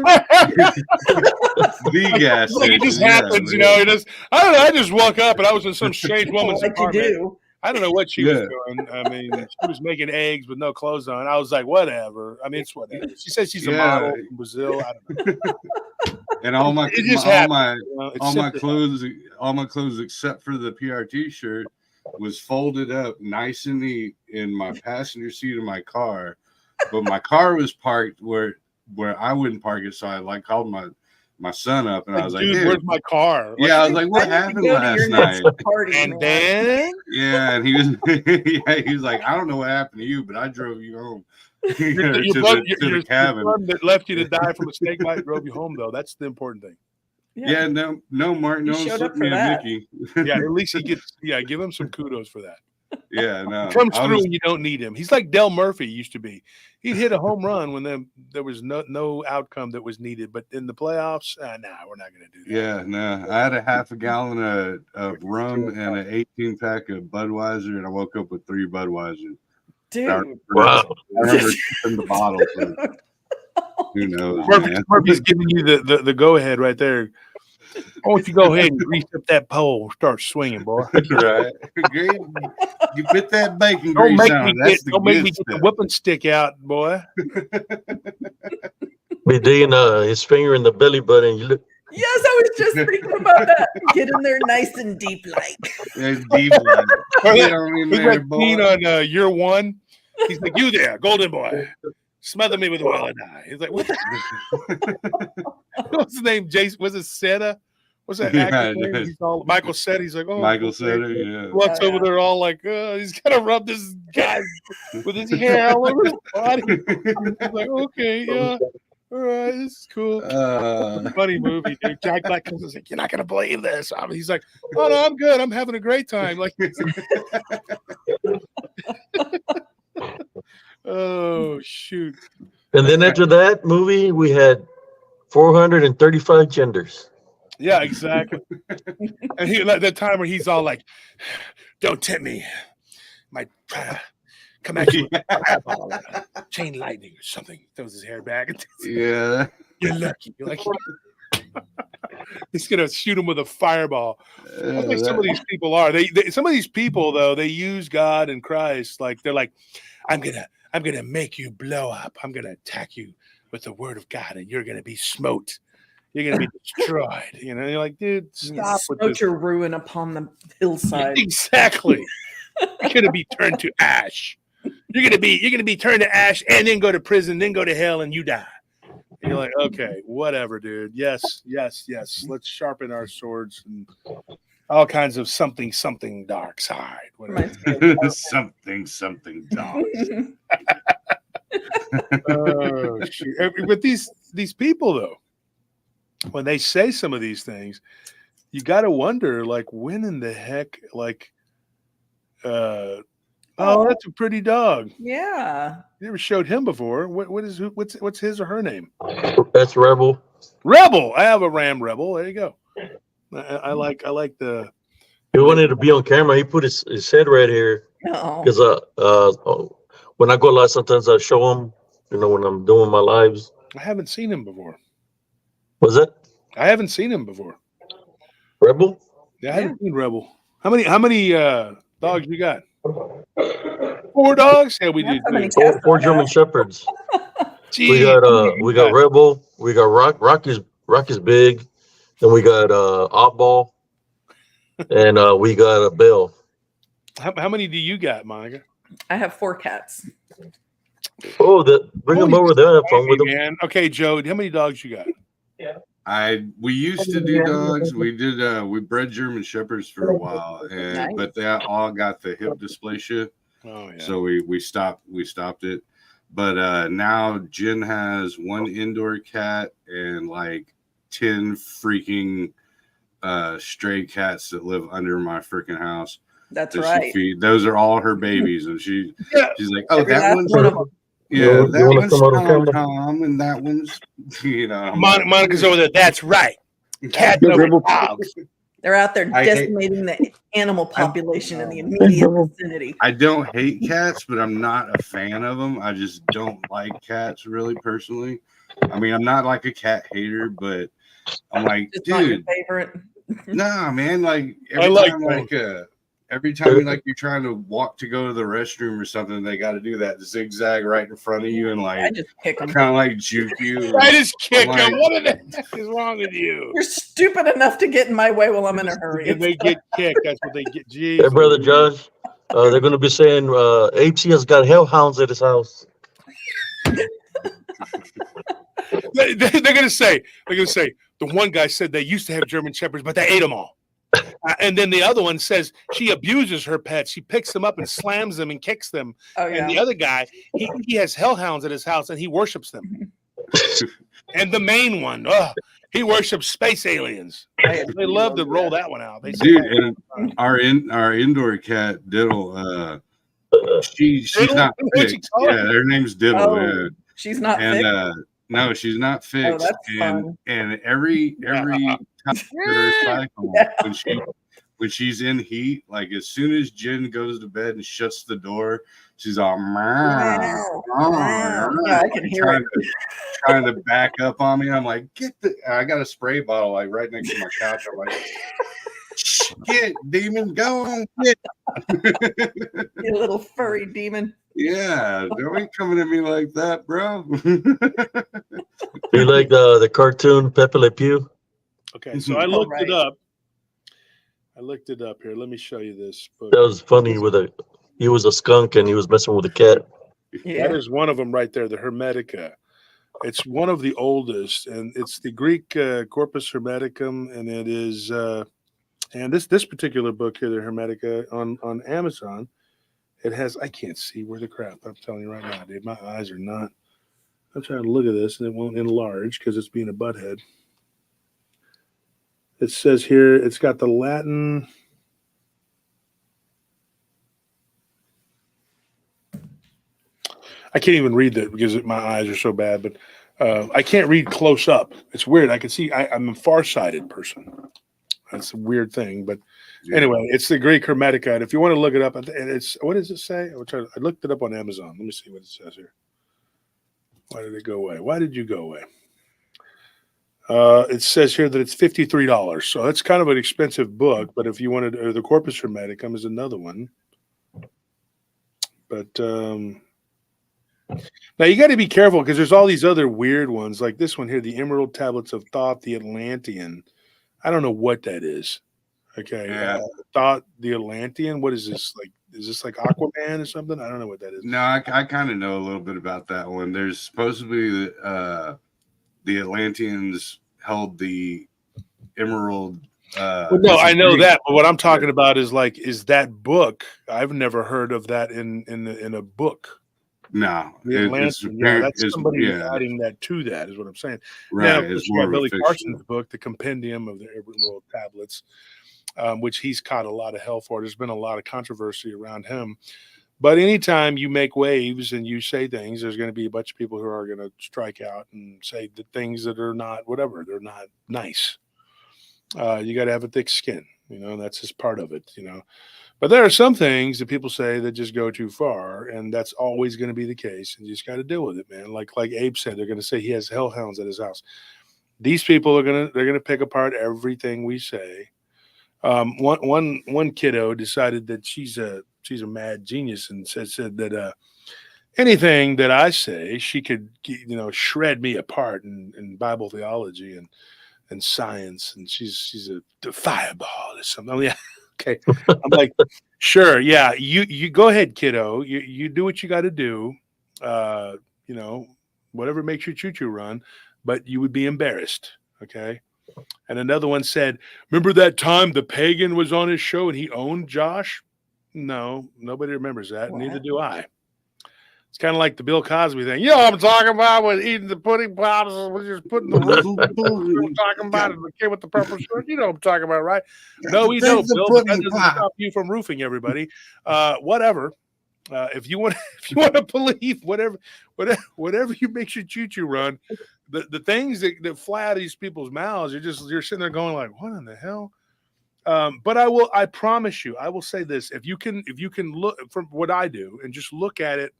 The gas station. It just happens, I don't know. I just woke up and I was in some strange woman's apartment. I don't know what she was doing. I mean, she was making eggs with no clothes on. I was like, whatever. I mean, it's whatever. She says she's a model from Brazil. I don't know. And all my clothes except for the PRT shirt was folded up nice and neat in my passenger seat of my car, but my car was parked where I wouldn't park it, so I called my son up and I was like, dude, where's my car? Yeah, I was like, what happened last night? And then and he was like, I don't know what happened to you, but I drove you home to the cabin. Your son that left you to die from a snake bite drove you home, though. That's the important thing. Yeah, no, Mark, no one slipped me a Mickey. Yeah, at least he gets. Yeah, give him some kudos for that. Yeah, no, he comes through when you don't need him. He's like Del Murphy used to be. He'd hit a home run when there was no outcome that was needed. But in the playoffs, we're not going to do that. Yeah, no. I had a half a gallon of rum and an 18-pack of Budweiser, and I woke up with 3 Budweiser. Dude, I remember keeping the bottle. Who knows? Murphy's giving you the go ahead right there. Why don't you go ahead and grease up that pole, start swinging, boy? Right. You put that bacon grease on. Don't make me get the whipping stick out, boy. Be digging his finger in the belly button. You look. Yes, I was just thinking about that. Get in there nice and deep, like. Deep, like. He's like Dean on year 1. He's like, you there, golden boy. Smother me with a well and eye. He's like, what? What's his name? Jason? Was it Seta? What's that actor name? He's all, Michael Seta. He's like, oh, Michael Seta. Yeah. Walks over there all like, he's gonna rub this guy with his hair all over his body. He's like, okay, yeah, all right, this is cool. Funny movie, dude. Jack Black comes and like, you're not gonna believe this. He's like, oh no, I'm good. I'm having a great time. Like. Oh shoot! And then after that movie, we had 435 genders. Yeah, exactly. And he like that time where he's all like, "Don't tempt me, might come at you, chain lightning or something." Throws his hair back. Yeah, you're lucky. You're like, He's gonna shoot him with a fireball. I think some of That- these people are. Some of these people though, they use God and Christ like they're like, I'm gonna make you blow up. I'm gonna attack you with the word of God, and you're gonna be smote. You're gonna be destroyed. You know, you're like, dude, stop with Smote this. your ruin upon the hillside. Exactly. You're gonna be turned to ash. You're gonna be turned to ash, and then go to prison, then go to hell, and you die. And you're like, okay, whatever, dude. Yes. Let's sharpen our swords and all kinds of something dark side. Whatever. something dark. Oh, shoot. But these people though, when they say some of these things, you got to wonder, like, when in the heck, like, oh, that's a pretty dog. Yeah. You never showed him before. What's his or her name? That's Rebel. Rebel. I have a Ram Rebel. There you go. I like the. He wanted to be on camera. He put his head right here Oh. because when I go live, sometimes I show him. You know, when I'm doing my lives. I haven't seen him before. Was that I haven't seen him before. Rebel? Yeah, I haven't seen Rebel. How many dogs you got? 4 dogs? Yeah, we That's did. how many too. cats Four I German have. Shepherds. Gee, We got Rebel. We got Rock is big. Then we got Oddball, and we got Bell. How many do you got, Monica? I have 4 cats. Oh, bring them over there. Have fun with them. Man. Okay, Joe, how many dogs you got? We used to do dogs. We did we bred German Shepherds for a while, Nice. but they all got the hip dysplasia. Oh yeah. So we stopped it. But now Jen has 1 indoor cat and like 10 freaking stray cats that live under my freaking house. That's that right. Those are all her babies, and she's like, oh, Every that last one's one of them. yeah, You that wanna one's come out on camera? Tom, and that one's I'm like, Monica's over there. That's right. Cats over dogs. They're out there I hate- decimating the animal population in the immediate vicinity. I don't hate cats, but I'm not a fan of them. I just don't like cats really personally. I mean, I'm not like a cat hater, but I'm like, Just not your dude, favorite. nah, man. Like every time you're trying to walk to go to the restroom or something, they got to do that zigzag right in front of you and I like just kick them. kind of like juke you. I just kick I'm them. like- What the heck is wrong with you? You're stupid enough to get in my way while I'm in a hurry. They get kicked. That's what they get. Jeez. Hey, brother Josh. They're going to be saying HC has got hellhounds at his house. They're gonna say the one guy said they used to have German Shepherds, but they ate them all. And then the other one says she abuses her pets. She picks them up and slams them and kicks them. Oh, And the yeah. other guy, he has hellhounds at his house and he worships them. And the main one, he worships space aliens. They love to roll that one out. They say Dude, that. and our indoor cat Diddle, she's Diddle? not What'd you fixed. call her? Yeah, her name's Diddle. Oh, Yeah. she's not And thick. no, she's not fixed. that's fun. And every time her cycle, when she's in heat, like as soon as Jen goes to bed and shuts the door, she's all Meow, meow. Yeah, I can hear it. trying to back up on me. I'm like, I got a spray bottle like right next to my couch. I'm like, get demon, go on, get. You little furry demon. Yeah, don't be coming at me like that, bro. Be like the cartoon Pepe Le Pew. Okay, so I looked it right. up. I looked it up here. Let me show you this book. That was funny. He was a skunk and he was messing with a cat. Yeah. That is one of them right there, the Hermetica. It's one of the oldest, and it's the Greek Corpus Hermeticum, and it is and this particular book here, the Hermetica, on Amazon. It has, I can't see where the crap. I'm telling you right now, dude. My eyes are not. I'm trying to look at this, and it won't enlarge because it's being a butthead. It says here, it's got the Latin. I can't even read that because my eyes are so bad, but I can't read close up. It's weird. I can see, I'm a farsighted person. That's a weird thing, but anyway, it's the Greek Hermetica. And if you want to look it up, and it's, what does it say? I looked it up on Amazon. Let me see what it says here. Why did it go away? Why did you go away? It says here that it's $53. So that's kind of an expensive book. But if you wanted, or the Corpus Hermeticum is another one. But now you got to be careful because there's all these other weird ones like this one here, the Emerald Tablets of Thoth, the Atlantean. I don't know what that is. Okay. Yeah. Thoth, the Atlantean. What is this? Like, is this like Aquaman or something? I don't know what that is. No, I kind of know a little bit about that one. There's supposedly the Atlanteans held the Emerald. Well, no, I know that, but what I'm talking about is like, is that book? I've never heard of that in a book. No, The Atlantean, that's somebody adding that to that is what I'm saying. Right, now, it's more of a Billy fiction. Carson's book, The Compendium of the Emerald Tablets, which he's caught a lot of hell for. There's been a lot of controversy around him. But anytime you make waves and you say things, there's going to be a bunch of people who are going to strike out and say the things that are not whatever. They're not nice. You got to have a thick skin, that's just part of it, But there are some things that people say that just go too far, and that's always going to be the case. And you just got to deal with it, man. Like Abe said, they're going to say he has hellhounds at his house. These people they're going to pick apart everything we say. One kiddo decided that she's a mad genius and said that anything that I say, she could shred me apart in Bible theology and science, and she's a fireball or something. Oh, yeah. Okay. I'm like, sure. Yeah. You go ahead, kiddo. You do what you got to do. Whatever makes your choo-choo run, but you would be embarrassed. Okay. And another one said, remember that time the pagan was on his show and he owned Josh? No, nobody remembers that. Wow. Neither do I. It's kind of like the Bill Cosby thing. You know what I'm talking about with eating the pudding pops. We're just putting the roof. I'm talking about it. The kid with the purple shirt. You know what I'm talking about, right? No, we don't, Bill. That doesn't stop you from roofing everybody. Whatever. If you want to believe whatever you makes your choo-choo run, the things that fly out of these people's mouths, you're sitting there going like, what in the hell? But I promise you, I will say this: if you can look from what I do and just look at it.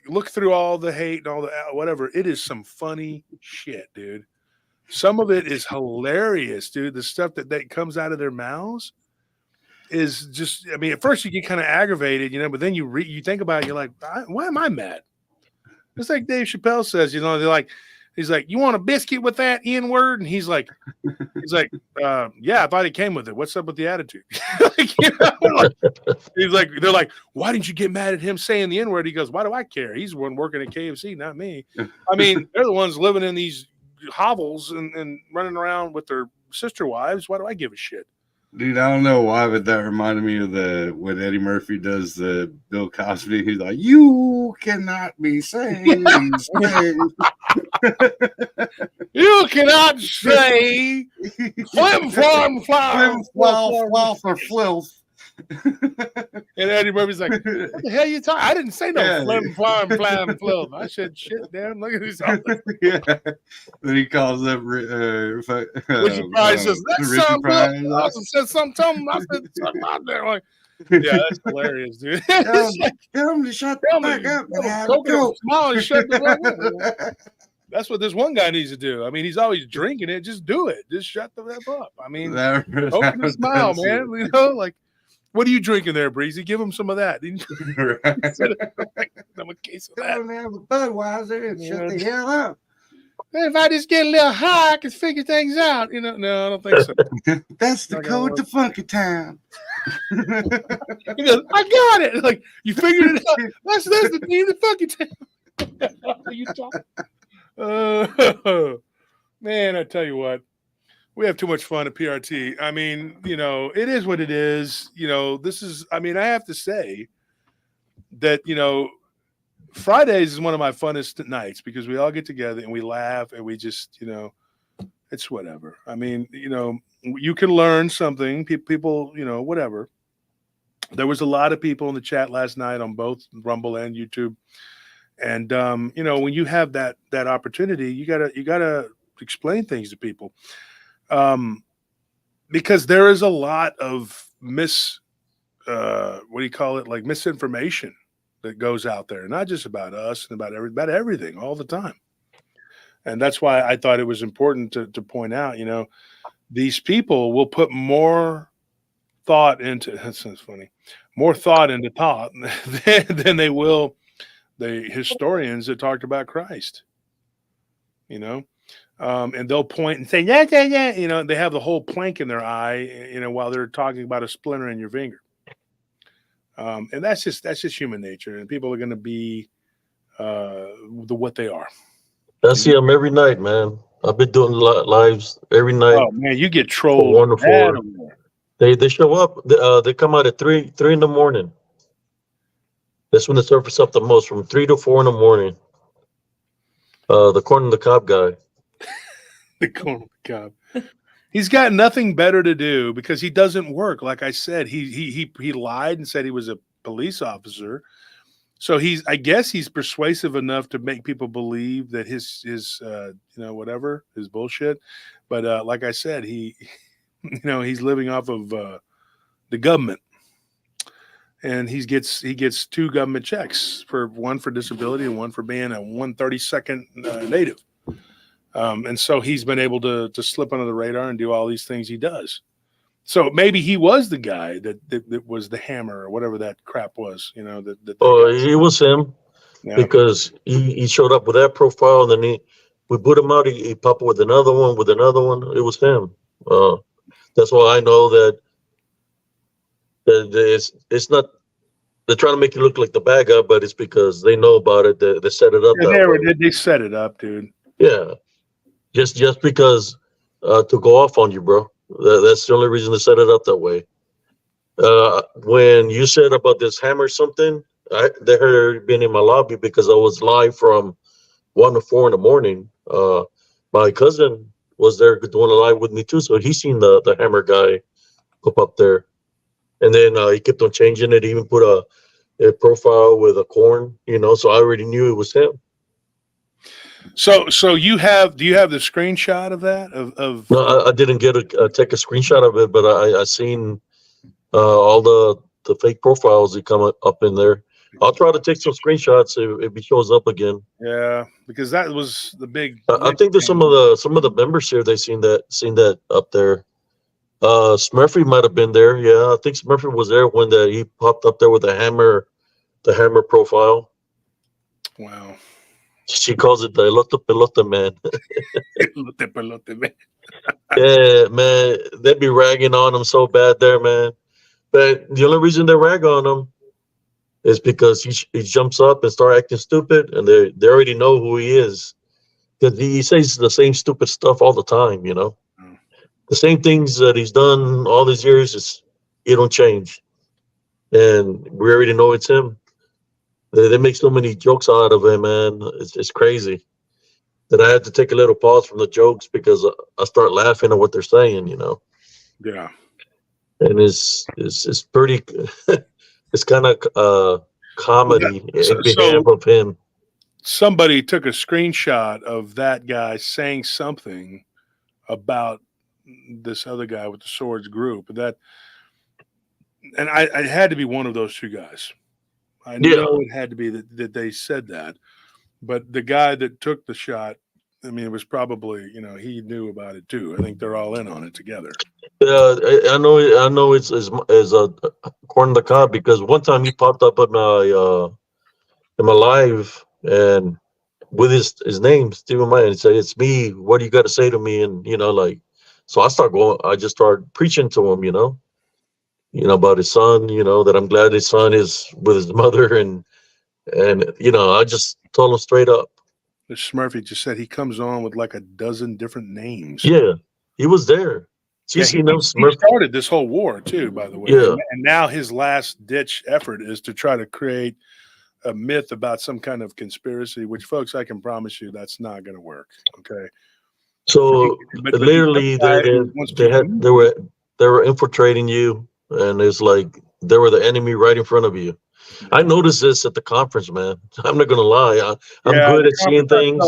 Look through all the hate and all the whatever. It is some funny shit, dude. Some of it is hilarious, dude. The stuff that comes out of their mouths is just, I mean, at first you get kind of aggravated, but then you think about it, you're like, why am I mad? It's like Dave Chappelle says, he's like, you want a biscuit with that N word? And he's like, yeah, I thought it came with it. What's up with the attitude? He's like, they're like, why didn't you get mad at him saying the N word? He goes, why do I care? He's the one working at KFC, not me. I mean, they're the ones living in these hovels and running around with their sister wives. Why do I give a shit? Dude, I don't know why, but that reminded me of when Eddie Murphy does the Bill Cosby. He's like, you cannot be saying these things. You cannot say flim flom flim flom or filth. And Eddie Murphy's like, what the hell you talking? I didn't say no flim flom flam filth. I said shit, damn. Look at these. Yeah. Then he calls up Richard Pryor says, that son I said something to him. I said something out there. Like, yeah, that's hilarious, dude. Tell him to shut the fuck up and have a go. Smile and shut the fuck up. That's what this one guy needs to do. I mean, he's always drinking it. Just do it. Just shut the f up. I mean, open the smile, man. Like, what are you drinking there, Breezy? Give him some of that. I'm a case of that. Have a Budweiser and shut the hell up. If I just get a little high, I can figure things out. No, I don't think so. That's the code to Funky Town. He goes, I got it. Like, you figured it out. That's the name of Funky Town. You talking? Man, I tell you what, we have too much fun at PRT. I mean, it is what it is. This is, I mean, I have to say that, Fridays is one of my funnest nights because we all get together and we laugh and we just, it's whatever. I mean, you can learn something. People, whatever. There was a lot of people in the chat last night on both Rumble and YouTube. And when you have that opportunity, you gotta explain things to people, because there is a lot of misinformation that goes out there, not just about us and about everything all the time. And that's why I thought it was important to point out, these people will put more thought into, that sounds funny, more thought into thought than they will the historians that talked about Christ, and they'll point and say, yeah, yeah, yeah. They have the whole plank in their eye, while they're talking about a splinter in your finger. And that's just human nature. And people are going to be what they are. I see them every night, man. I've been doing lives every night. Oh man, you get from trolled. 1 to 4. They show up. They come out at 3 in the morning. That's when they surface up the most, from 3 to 4 in the morning. The corn on the cob guy. The corn on the cob. He's got nothing better to do because he doesn't work. Like I said, he lied and said he was a police officer. So I guess he's persuasive enough to make people believe that his whatever, his bullshit. But like I said, he's living off of the government, and he gets 2 government checks, one for disability and one for being a 132nd native. And so he's been able to slip under the radar and do all these things he does. So maybe he was the guy that was the hammer or whatever that crap was, It was him, because he showed up with that profile, and then we put him out. He popped up with another one. It was him. That's why I know that it's not. They're trying to make you look like the bad guy, but it's because they know about it. They set it up. They set it up, dude. Yeah, just because to go off on you, bro. That's the only reason they set it up that way. When you said about this hammer something, they heard being in my lobby because I was live from 1 to 4 in the morning. My cousin was there doing a live with me too, so he seen the hammer guy pop up there, and then he kept on changing it. He even put a profile with a corn, so I already knew it was him. So do you have the screenshot of that? No, I didn't take a screenshot of it, but I seen all the fake profiles that come up in there. I'll try to take some screenshots if it shows up again. Yeah, because that was the big. I think there's some of the members here. They seen that up there. Smurfy might have been there. Yeah, I think Smurfy was there when he popped up there with the hammer profile. Wow. She calls it the elote pelota man. Elote pelote man. Yeah, man, they'd be ragging on him so bad there, man. But the only reason they rag on him is because he jumps up and start acting stupid, and they already know who he is. Because he says the same stupid stuff all the time, The same things that he's done all these years, it don't change. And we already know it's him. They make so many jokes out of him, man. It's crazy. That I had to take a little pause from the jokes because I start laughing at what they're saying, Yeah. And it's pretty. It's kind of comedy in behalf of him. Somebody took a screenshot of that guy saying something about this other guy with the swords group. And I had to be one of those 2 guys. I know it had to be that they said that, but the guy that took the shot, I mean, it was probably, he knew about it too. I think they're all in on it together. I know it's as corn on the cob, because one time he popped up at my live and with his name, Stephen Meyer, and said, "It's me. What do you got to say to me?" And so I just started preaching to him, about his son, that I'm glad his son is with his mother, and I just told him straight up. The Smurfy just said he comes on with like a dozen different names. Yeah, he was there. He started this whole war too, by the way. Yeah. And now his last ditch effort is to try to create a myth about some kind of conspiracy, which, folks, I can promise you that's not going to work. Okay. So literally, they were infiltrating you, and it's like they were the enemy right in front of you. I noticed this at the conference, man. I'm not gonna lie. I'm good at seeing things.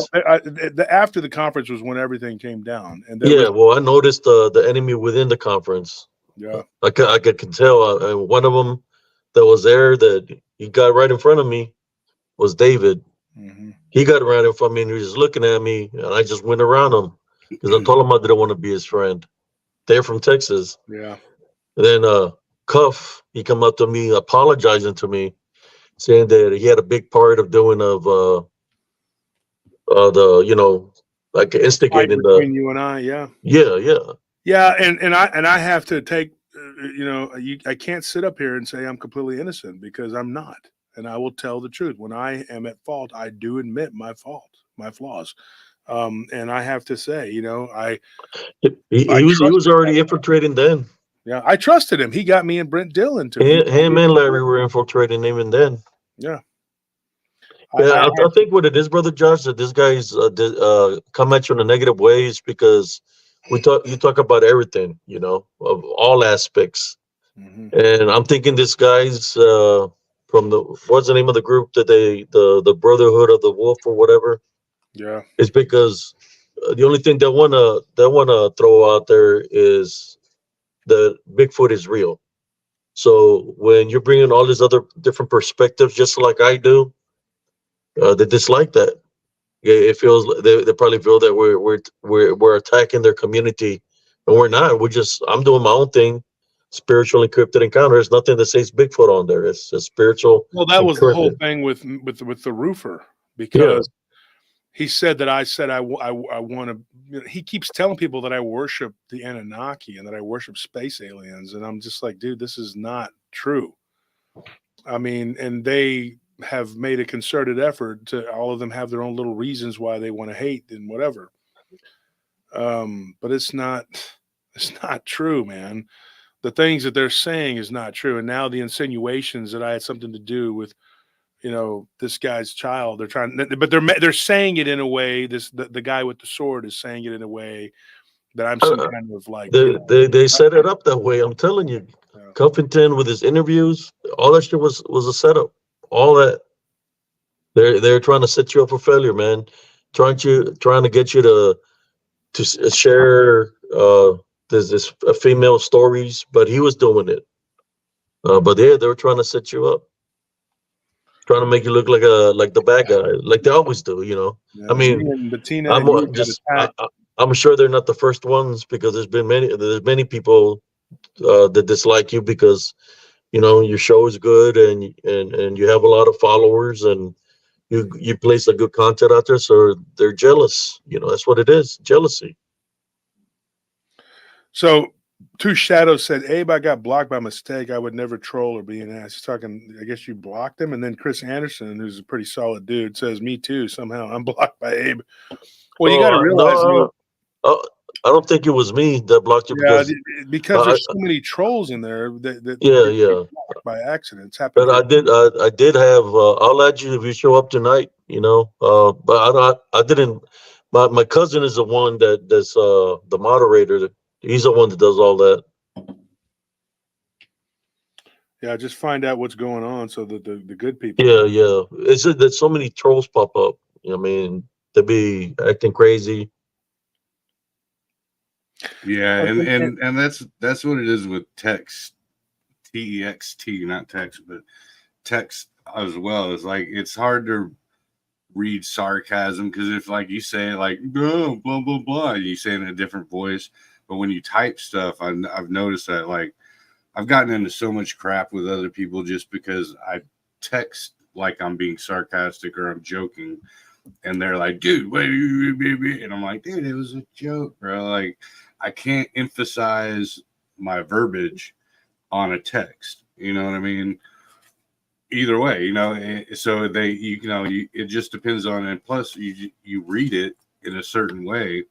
After the conference was when everything came down, and I noticed the enemy within the conference. Yeah, I could tell. One of them that was there that he got right in front of me was David. Mm-hmm. He got around in front of me and he was looking at me, and I just went around him because I told him I didn't want to be his friend. They're from Texas. Yeah. And then Cuff, he come up to me apologizing to me, saying that he had a big part of doing the like Fight instigating between you and I, yeah. yeah. Yeah, and I have to take, I can't sit up here and say I'm completely innocent, because I'm not, and I will tell the truth. When I am at fault, I do admit my fault, my flaws, and I have to say, He was trusted already that. infiltrating then. Yeah, I trusted him. He got me and Brent Dillon to be. Him and Larry were infiltrating even then. Yeah, Yeah, I think what it is, brother Josh, that this guy's come at you in a negative ways because you talk about everything, of all aspects. Mm-hmm. And I'm thinking this guy's from what's the name of the group that the Brotherhood of the Wolf or whatever. Yeah, It's because the only thing they wanna throw out there is that Bigfoot is real. So when you're bringing all these other different perspectives, just like I do, they dislike that. Yeah, it feels they probably feel that we're attacking their community, and we're not. I'm doing my own thing. Spiritual encrypted encounter. There's nothing that says Bigfoot on there. It's a spiritual. well, that was the whole encrypted. thing with the roofer, Yeah, because he said that I said I want to. He keeps telling people that I worship the Anunnaki and that I worship space aliens, and I'm just like, dude, this is not true. I mean, and they have made a concerted effort to. All of them have their own little reasons why they want to hate and whatever. But it's not true, man. The things that they're saying is not true, and now the insinuations that I had something to do with this guy's child. But they're saying it in a way. The guy with the sword is saying it in a way that I'm some kind of like. they set it up that way. I'm telling you, Cuffington with his interviews, all that shit was a setup. All that they're trying to set you up for failure, man. Trying to get you to share this female stories, but he was doing it. But yeah, they were trying to set you up. Trying to make you look like the bad guy, like they always do. Yeah, I mean, Bettina I'm and you got attacked. I'm sure they're not the first ones because there's many people that dislike you because your show is good and you have a lot of followers and you place a good content out there, so they're jealous. That's what it is, jealousy. So, Two Shadows said, Abe, I got blocked by mistake. I would never troll or be an ass. He's talking, I guess you blocked him. And then Chris Anderson, who's a pretty solid dude, says, me too. Somehow I'm blocked by Abe. Well, you got to realize. I don't think it was me that blocked you because there's so many trolls in there that yeah. by accident. It's But I did have. I'll add you if you show up tonight. But I didn't. My cousin is the one that's the moderator. He's the one that does all that. Yeah, just find out what's going on so that the good people. Yeah. It's just that so many trolls pop up. I mean, they be acting crazy. Yeah, and that's what it is with text, text, not text, but text as well. It's like it's hard to read sarcasm because if like you say like blah blah blah blah, you say it in a different voice. But when you type stuff, I've noticed that like I've gotten into so much crap with other people just because I text like I'm being sarcastic or I'm joking, and they're like, dude, wait, and I'm like, dude, it was a joke, bro. Like, I can't emphasize my verbiage on a text. You know what I mean? Either way, so it just depends on, and plus you read it in a certain way,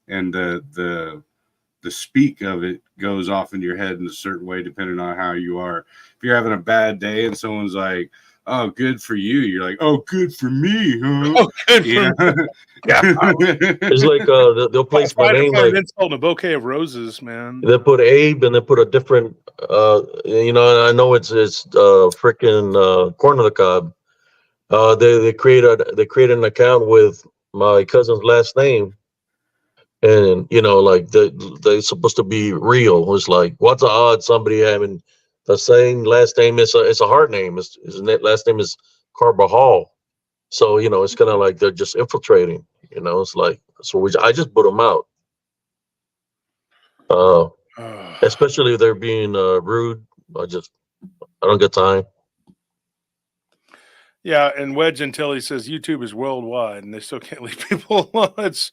and the speak of it goes off in your head in a certain way depending on how you are. If you're having a bad day and someone's like, oh, good for you, you're like, oh, good for me, huh? Oh, good for me. Yeah. It's like they'll place my name like insult, a bouquet of roses, man. They put Abe and they put a different I know it's freaking corn on the cob. They created an account with my cousin's last name, and like they're supposed to be real. It's like, what's the odds somebody having the same last name? It's a hard name. His last name is Carbajal. So it's kind of like they're just infiltrating. It's like I just put them out. Especially if they're being rude. I don't get time. Yeah, and Wedge Antilli says YouTube is worldwide, and they still can't leave people alone. It's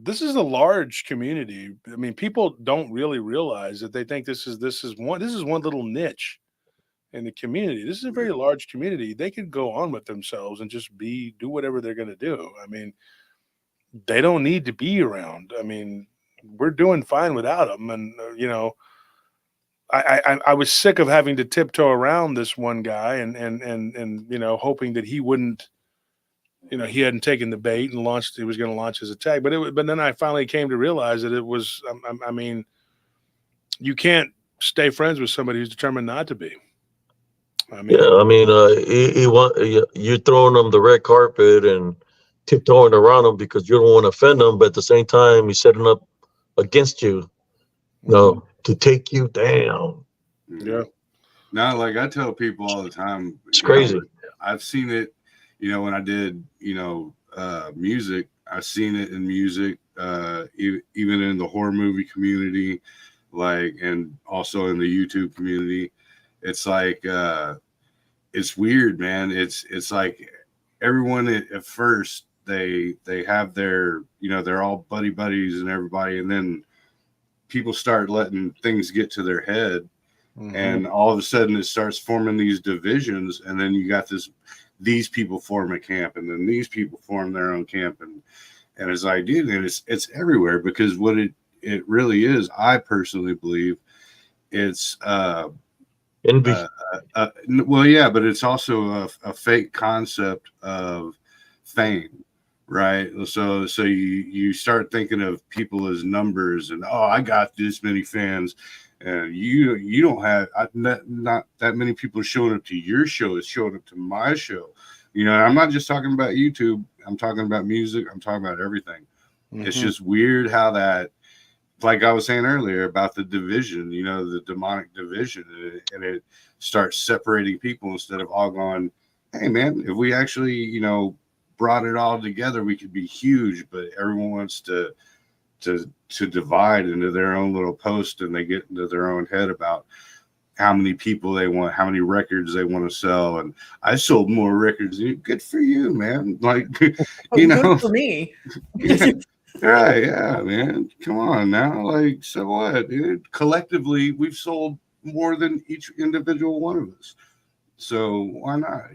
this is a large community. I mean, people don't really realize that they think this is one little niche in the community. This is a very large community. They could go on with themselves and just do whatever they're going to do. I mean, they don't need to be around. I mean, we're doing fine without them, and I was sick of having to tiptoe around this one guy and hoping that he wouldn't, he hadn't taken the bait and he was going to launch his attack. But then I finally came to realize that it was, I mean, you can't stay friends with somebody who's determined not to be. I mean, Yeah, I mean, you're throwing them the red carpet and tiptoeing around them because you don't want to offend them, but at the same time, he's setting up against you, to take you down. Yeah. No, like I tell people all the time, it's crazy. I've seen it, when I did, music, I've seen it in music, even in the horror movie community, and also in the YouTube community. It's like, it's weird, man. It's like everyone at first, they have their, they're all buddies and everybody. And then people start letting things get to their head. Mm-hmm. And all of a sudden it starts forming these divisions. And then you got these people form a camp, and then these people form their own camp. And it's like, dude, and it's everywhere, because what it really is, I personally believe it's, envy. Well, yeah, but it's also a fake concept of fame, right? So you start thinking of people as numbers, and I got this many fans, and you don't have not that many people showing up to your show. It's showing up to my show. I'm not just talking about YouTube. I'm talking about music. I'm talking about everything. Mm-hmm. It's just weird how that. Like I was saying earlier about the division, the demonic division, and it starts separating people instead of all going, hey, man, if we actually, brought it all together, we could be huge. But everyone wants to divide into their own little post, and they get into their own head about how many people they want, how many records they want to sell. And I sold more records. Good for you, man. Like, good for me. Right, yeah, man. Come on now. Like, so what, dude? Collectively, we've sold more than each individual one of us. So why not?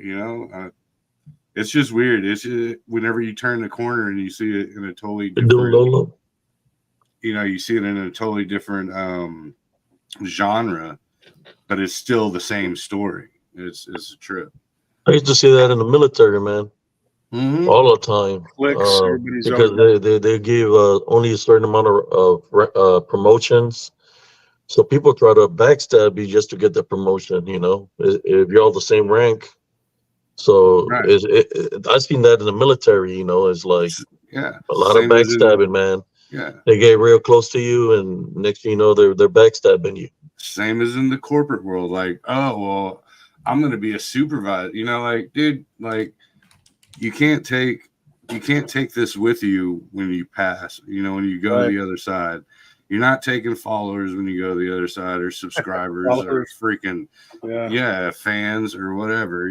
It's just weird. It's just, whenever you turn the corner and you see it in a totally different, you see it in a totally different genre, but it's still the same story. It's a trip. I used to see that in the military, man. Mm-hmm. All the time, because they give only a certain amount of promotions, so people try to backstab you just to get the promotion. If you're all the same rank, so right. I've seen that in the military. It's like a lot of backstabbing, man. Yeah, they get real close to you, and next thing you know, they're backstabbing you. Same as in the corporate world, like, oh well, I'm gonna be a supervisor. Like, dude, like. You can't take this with you when you pass. When you go to the other side, you're not taking followers when you go to the other side, or subscribers or freaking fans or whatever.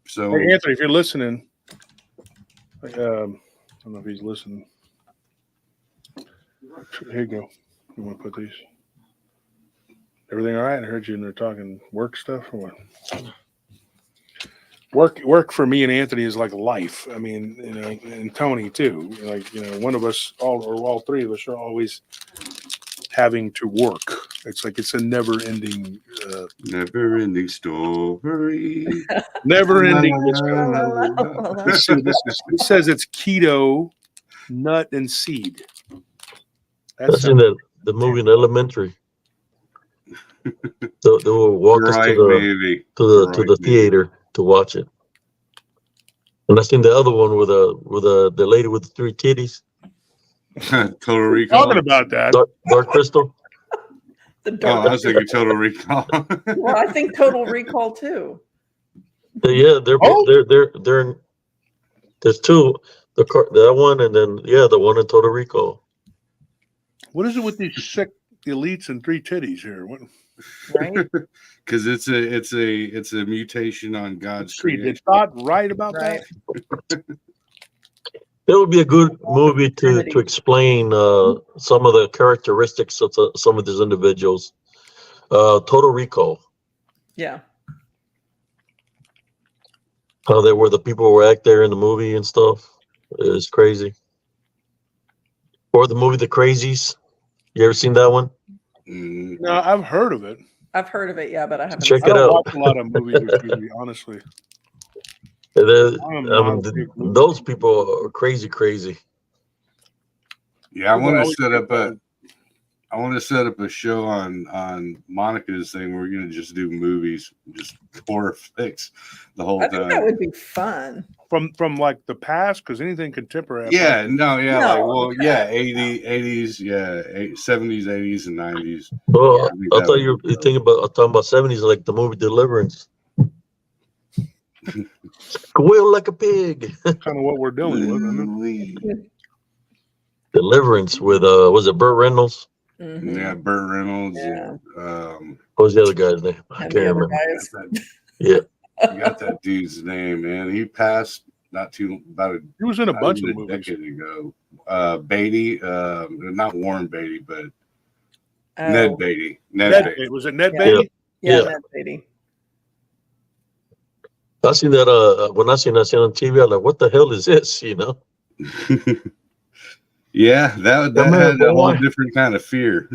So hey, Anthony, if you're listening, I don't know if he's listening. Here you go. You want to put these? Everything all right? I heard you in there talking work stuff or what? Work for me and Anthony is like life. I mean, and Tony too. Like, one of us, all three of us, are always having to work. It's like it's a never-ending story. Never-ending story. It says it's keto, nut, and seed. That's in the movie in Elementary. They will walk us to the theater to watch it. And I seen the other one with the lady with the 3 titties. Total Recall. Talking about that. Dark Crystal. I was thinking Total Recall. Well, I think Total Recall too. Yeah, Oh. they're in, there's two, that one, and then the one in Puerto Rico. What is it with these sick elites and three titties here? What? Right? Because it's a mutation on God's See, creation. did Todd right about Right. that? It would be a good movie to Trinity. explain some of the characteristics of some of these individuals. Total Recall, Yeah. how they were the people who were act there in the movie and stuff. It's crazy. Or the movie The Crazies. You ever seen that one? Mm. No, I've heard of it. I've heard of it, yeah, but I haven't Check I it don't out. watch a lot of movies or TV, honestly. Those people are crazy. Yeah, I People want to always set think up a show on Monica's thing where we're gonna just do movies, just horror flicks the whole I think that time. would be fun. from like the past, because anything contemporary. Yeah, No, like, well, okay. yeah, 80s, yeah, 70s, 80s, and 90s. Well, I think I that thought would you be were dope. talking about 70s, like the movie Deliverance. Squeal like a pig. Kind of what we're dealing with. I mean, Ooh-wee. Deliverance with was it Burt Reynolds? Mhm. Yeah, Burt Reynolds. Yeah. And, What was the other guy's name? I And can't the other remember. guys. Yeah. I got that dude's name, man. He passed about he was in a not bunch even of a movies. decade ago. Beatty, not Warren Beatty, but Oh, Ned Beatty. Ned, Beatty. was it Ned Yeah. Beatty? yeah, Yeah. Ned Beatty. I seen that when I seen that on TV, I was like, what the hell is this? You know? Yeah, that Come here, had a whole boy. different kind of fear.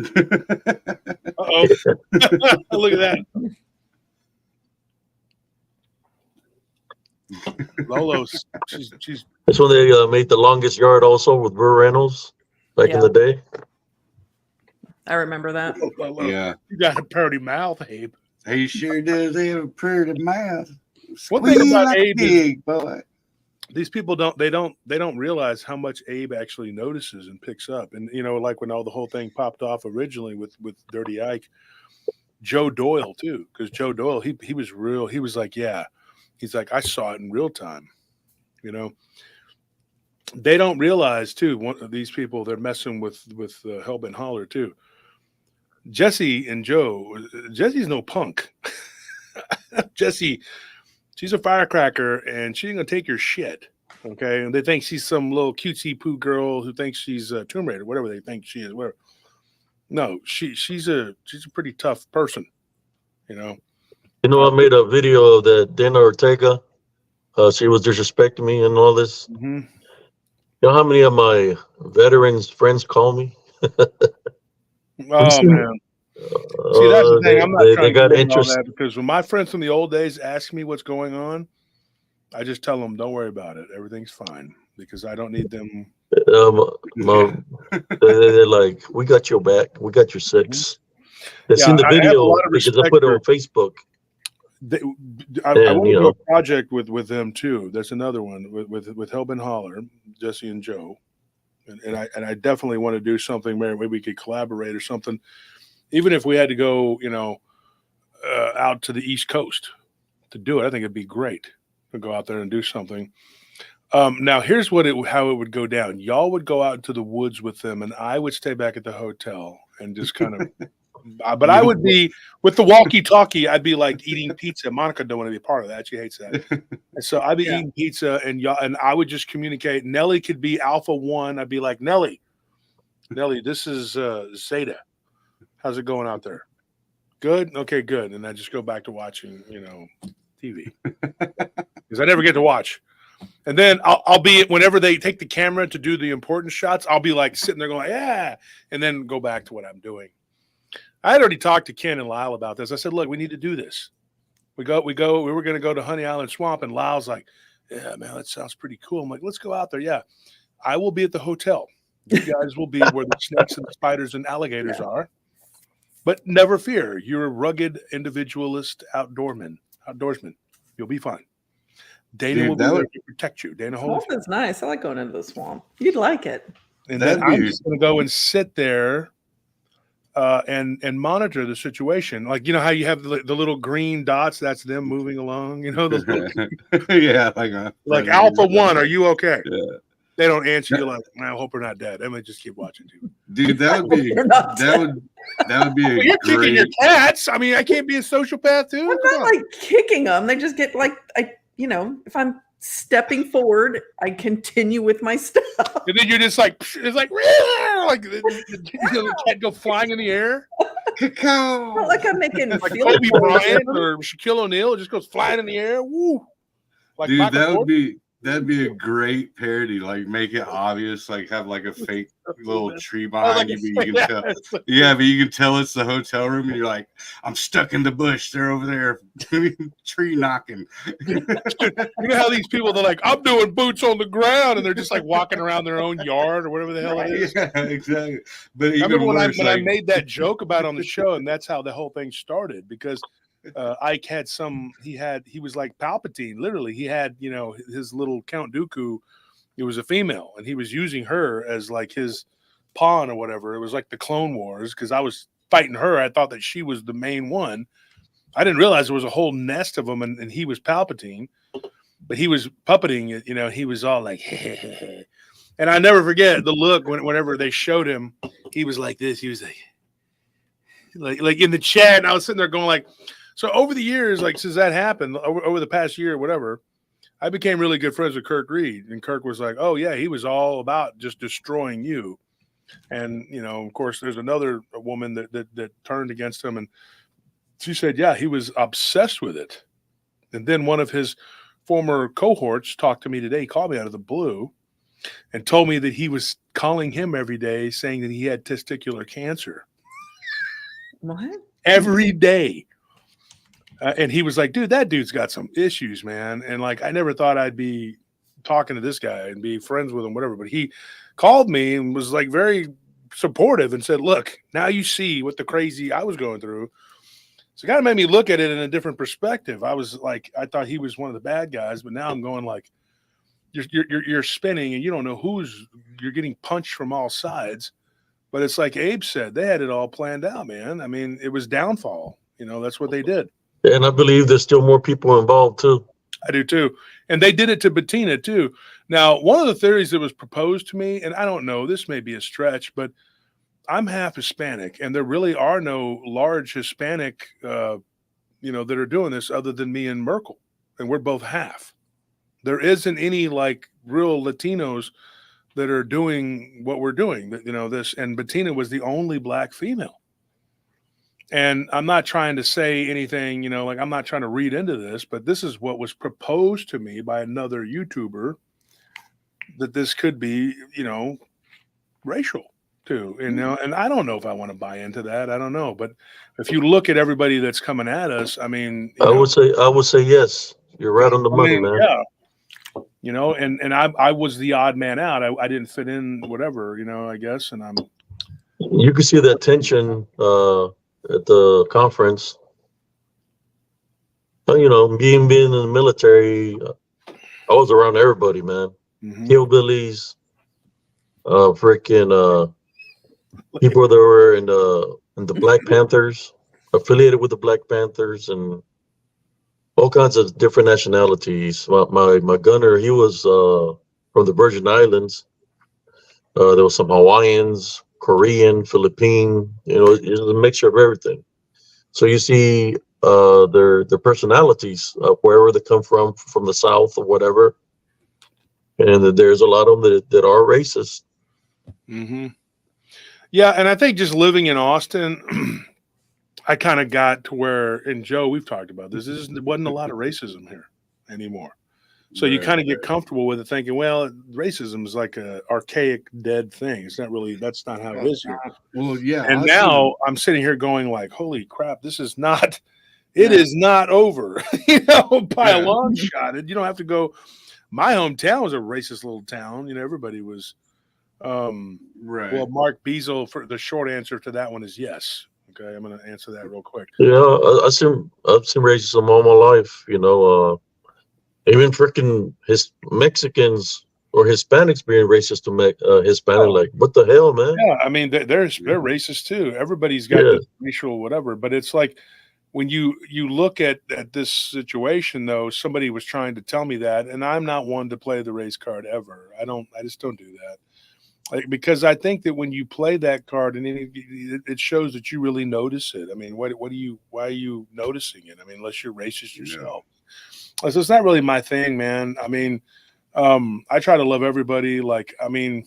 Uh-oh. Look at that. Lolo, she's That's when they made The Longest Yard also with Burt Reynolds back in Yeah. the day. I remember that. Lolo. Yeah. You got a pretty mouth, Abe. He sure does have a pretty mouth. One thing Squeal about like a Abe is pig, boy. these people don't realize how much Abe actually notices and picks up. And like when the whole thing popped off originally with Dirty Ike, Joe Doyle too, because Joe Doyle he was real. He was like, yeah, he's like, I saw it in real time. They don't realize too. One of these people, they're messing with Hellbent Holler too. Jesse and Joe. Jesse's no punk. Jesse, she's a firecracker, and she ain't gonna take your shit. Okay, and they think she's some little cutesy poo girl who thinks she's a Tomb Raider, whatever they think she is. Whatever. No, she's a pretty tough person. You know, I made a video of that Dana Ortega. She was disrespecting me and all this. Mm-hmm. You know how many of my veterans friends call me? Oh man. See, that's the thing. I'm not trying to get into all that, because when my friends from the old days ask me what's going on, I just tell them, don't worry about it. Everything's fine, because I don't need them. They're like, we got your back. We got your six. They've seen the I have a video lot of because I respect put it for- on Facebook. I want to do a project with them too. There's another one with Hellbent Holler, Jesse and Joe, and I definitely want to do something where maybe we could collaborate or something. Even if we had to go, out to the East Coast to do it, I think it'd be great to go out there and do something. Now, here's how it would go down. Y'all would go out into the woods with them, and I would stay back at the hotel and just kind of. But I would be with the walkie-talkie. I'd be like eating pizza. Monica don't want to be a part of that. She hates that. And so I'd be eating pizza, and I would just communicate. Nelly could be Alpha 1. I'd be like, Nelly, this is Zeta. How's it going out there? Good? Okay, good. And I just go back to watching, TV. Because I never get to watch. And then I'll be, whenever they take the camera to do the important shots, I'll be like sitting there going, yeah, and then go back to what I'm doing. I had already talked to Ken and Lyle about this. I said, look, we need to do this. We were going to go to Honey Island Swamp, and Lyle's like, yeah, man, that sounds pretty cool. I'm like, let's go out there. Yeah. I will be at the hotel. You guys will be where the snakes and the spiders and alligators are. But never fear. You're a rugged individualist outdoorsman. You'll be fine. Dana will be there to protect you. Dana Swamp is nice. I like going into the swamp. You'd like it. And then I'm just going to go and sit there and monitor the situation. Like, you know how you have the little green dots, that's them moving along, you know, the little, Yeah, like Alpha 1, are you okay? Yeah. They don't answer you like, I hope we're not dead. I might just keep watching TV. Dude, that would be a Well, you're kicking your great. cats. I mean, I can't be a sociopath too. I'm not like kicking them. They just get like, if I'm stepping forward, I continue with my stuff. And then you're just like, it's like the cat go flying in the air. Not like I'm making Like field Kobe goals. Bryant or Shaquille O'Neal, it just goes flying in the air. Woo! Like Dude, Michael Jordan. that'd be a great parody. Like, make it obvious. Like, have like a fake little tree behind like you, but you can tell. Yeah, but you can tell it's the hotel room, and you're like, I'm stuck in the bush. They're over there, tree knocking. You know how these people, they're like, I'm doing boots on the ground, and they're just like walking around their own yard or whatever the hell it is. Yeah, exactly. But I even remember worse, when I made that joke about on the show, and that's how the whole thing started, because Ike had he was like Palpatine, literally. He had, you know, his little Count Dooku. It was a female, and he was using her as like his pawn or whatever. It was like the Clone Wars, because I was fighting her. I thought that she was the main one. I didn't realize there was a whole nest of them, and he was Palpatine, but he was puppeting it. You know, he was all like, and I never forget the look whenever they showed him. He was like this. He was like in the chat, and I was sitting there going like. So over the years, like since that happened, over the past year or whatever, I became really good friends with Kirk Reed. And Kirk was like, oh, yeah, he was all about just destroying you. And, you know, of course, there's another woman that turned against him. And she said, yeah, he was obsessed with it. And then one of his former cohorts talked to me today. He called me out of the blue and told me that he was calling him every day saying that he had testicular cancer. What? Every day. And he was like, dude, that dude's got some issues, man. And like, I never thought I'd be talking to this guy and be friends with him, whatever. But he called me and was like very supportive and said, look, now you see what the crazy I was going through. So it kind of made me look at it in a different perspective. I was like, I thought he was one of the bad guys, but now I'm going like, you're spinning and you don't know you're getting punched from all sides. But it's like Abe said, they had it all planned out, man. I mean, it was downfall. You know, that's what they did. And I believe there's still more people involved too. I do too. And they did it to Bettina too. Now, one of the theories that was proposed to me, and I don't know, this may be a stretch, but I'm half Hispanic, and there really are no large Hispanic, that are doing this other than me and Merkel, and we're both half. There isn't any like real Latinos that are doing what we're doing, this, and Bettina was the only Black female. And I'm not trying to say anything, like I'm not trying to read into this, but this is what was proposed to me by another YouTuber, that this could be, racial too, and I don't know if I want to buy into that. I don't know. But if you look at everybody that's coming at us, I mean, I would say yes. You're right on the money, man. Yeah. And I was the odd man out. I didn't fit in, whatever, I guess. And you can see that tension, at the conference. Being in the military, I was around everybody, man. Mm-hmm. Hillbillies, freaking people that were in the Black Panthers, affiliated with the Black Panthers, and all kinds of different nationalities. My gunner, he was from the Virgin Islands. There was some Hawaiians, Korean, Philippine, it was a mixture of everything. So you see their personalities, wherever they come from the South or whatever. And there's a lot of them that are racist. Mm-hmm. Yeah, and I think just living in Austin, I kind of got to where, and Joe, we've talked about this, there wasn't a lot of racism here anymore. So you kind of get comfortable with it, thinking, well, racism is like a archaic, dead thing. It's not really, that's not how it is here. Well, yeah. And now I'm sitting here going like, holy crap, this is not, it is not over, by a long shot. You don't have to go. My hometown was a racist little town. Everybody was, right. Well, Mark Beazle, for the short answer to that one is yes. Okay. I'm going to answer that real quick. I've seen racism all my life, even freaking Mexicans, or Hispanics being racist to Hispanic. Oh. Like, what the hell, man? Yeah, I mean they're racist too. Everybody's got this racial whatever, but it's like when you look at this situation though, somebody was trying to tell me that, and I'm not one to play the race card ever. I just don't do that. Like, because I think that when you play that card and it shows that you really notice it. I mean, why are you noticing it? I mean, unless you're racist yourself. Yeah. So it's not really my thing, man. I mean, I try to love everybody. Like, I mean,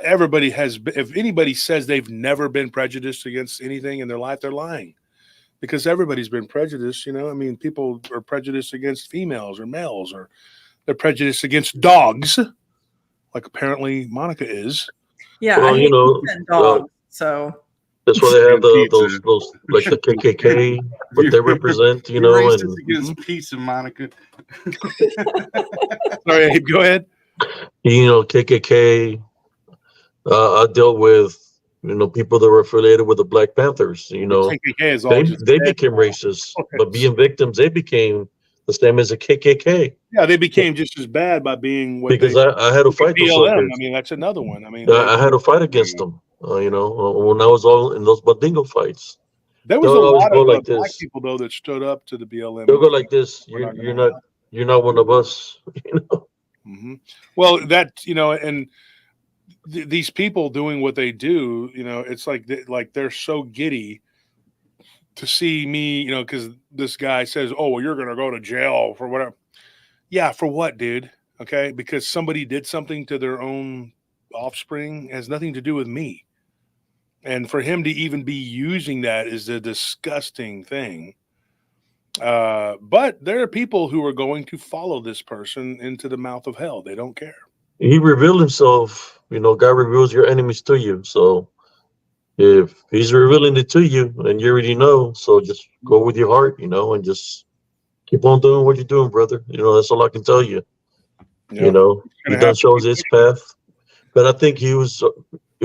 everybody has. If anybody says they've never been prejudiced against anything in their life, they're lying, because everybody's been prejudiced. You know, I mean, people are prejudiced against females or males, or they're prejudiced against dogs, like apparently Monica is. Yeah, well, I hate dogs. So that's why they have those like the KKK, what they represent. You know, racist against pizza, Monica. Sorry, go ahead. You know, KKK. I dealt with people that were affiliated with the Black Panthers. You know, the KKK is all they became racist, but being victims, they became the same as a KKK. Yeah, they became just as bad by being because I had to fight those BLM. I mean, that's another one. I mean, I had to fight against them. When I was all in those Bandingo fights, there was a lot of like black people though that stood up to the BLM. They'll go like this: You're not one of us. You know. Mm-hmm. Well, and these people doing what they do, it's like they're so giddy to see me, because this guy says, "Oh, well, you're going to go to jail for whatever." Yeah, for what, dude? Okay, because somebody did something to their own offspring. It has nothing to do with me. And for him to even be using that is a disgusting thing. But there are people who are going to follow this person into the mouth of hell. They don't care. He revealed himself. God reveals your enemies to you. So if he's revealing it to you and you already know, so just go with your heart, and just keep on doing what you're doing, brother. That's all I can tell you. Yep. He done chose his path. But I think it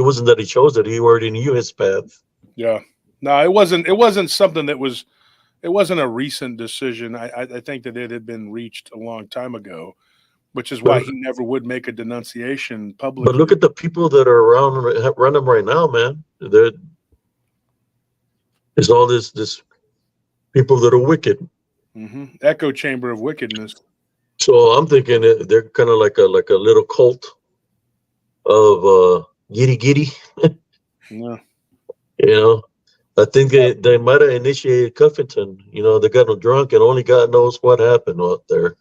wasn't that he chose it. He already knew his path. Yeah. No, it wasn't something that was, it wasn't a recent decision. I think that it had been reached a long time ago, which is why he never would make a denunciation publicly. But look at the people that are around him right now, man. There's all this people that are wicked. Mm-hmm. Echo chamber of wickedness. So I'm thinking they're kind of like a little cult of giddy. Yeah. I think they might have initiated Cuffington. They got them drunk and only God knows what happened out there.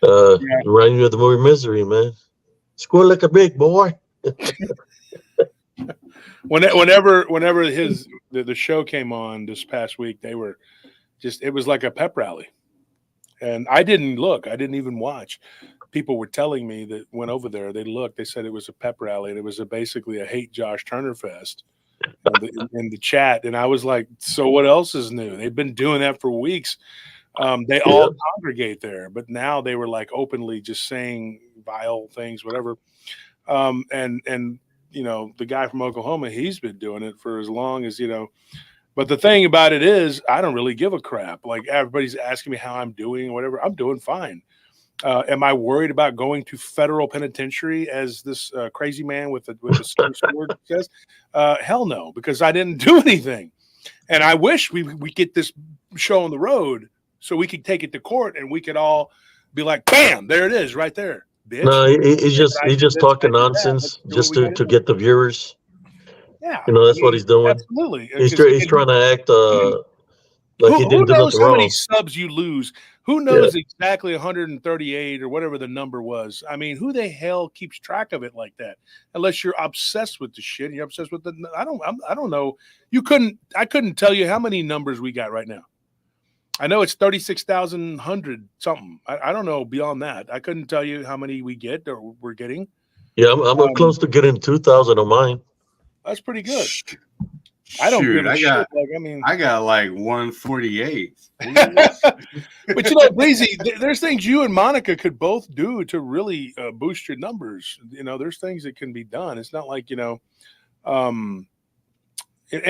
Remind me of the movie Misery, man. Squeal like a big boy. Whenever the show came on this past week, they were it was like a pep rally. And I didn't look. I didn't even watch. People were telling me that went over there. They looked. They said it was a pep rally, and it was basically a hate Josh Turner fest in the chat. And I was like, so what else is new? They've been doing that for weeks. They all congregate there, but now they were like openly just saying vile things, whatever. And the guy from Oklahoma, he's been doing it for as long as But the thing about it is, I don't really give a crap. Like, everybody's asking me how I'm doing or whatever. I'm doing fine. Am I worried about going to federal penitentiary, as this crazy man with the sword says? Hell no, because I didn't do anything. And I wish we get this show on the road so we could take it to court and we could all be like, bam, there it is right there, bitch. No, he's just talking nonsense just to get the viewers. Yeah, that's what he's doing. Absolutely, he's trying to act like he didn't do nothing wrong. Who knows how many subs you lose? Who knows exactly 138 or whatever the number was? I mean, who the hell keeps track of it like that? Unless you're obsessed with the shit, and you're obsessed with I don't know. I couldn't tell you how many numbers we got right now. I know it's 36,100 something. I don't know beyond that. I couldn't tell you how many we get or we're getting. Yeah, I'm close to getting 2,000 on mine. That's pretty good. I don't give a shit. I got like 148. But Breezy, there's things you and Monica could both do to really boost your numbers. There's things that can be done. It's not like and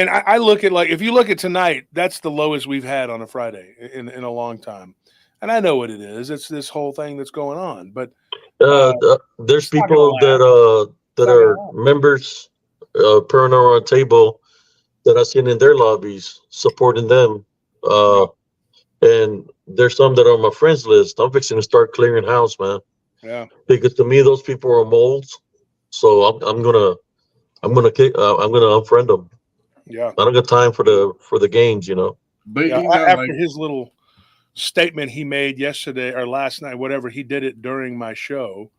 I look at, like, if you look at tonight, that's the lowest we've had on a Friday in a long time. And I know what it is. It's this whole thing that's going on. But There's it's not gonna people that last. that not gonna are last. members, Paranormal Table, that I've seen in their lobbies supporting them. And there's some that are on my friends list. I'm fixing to start clearing house, man. Yeah. Because to me, those people are molds. So I'm gonna unfriend them. Yeah. I don't got time for the games, you know. But Yeah. you know, After like, his little statement he made yesterday or last night, whatever, he did it during my show,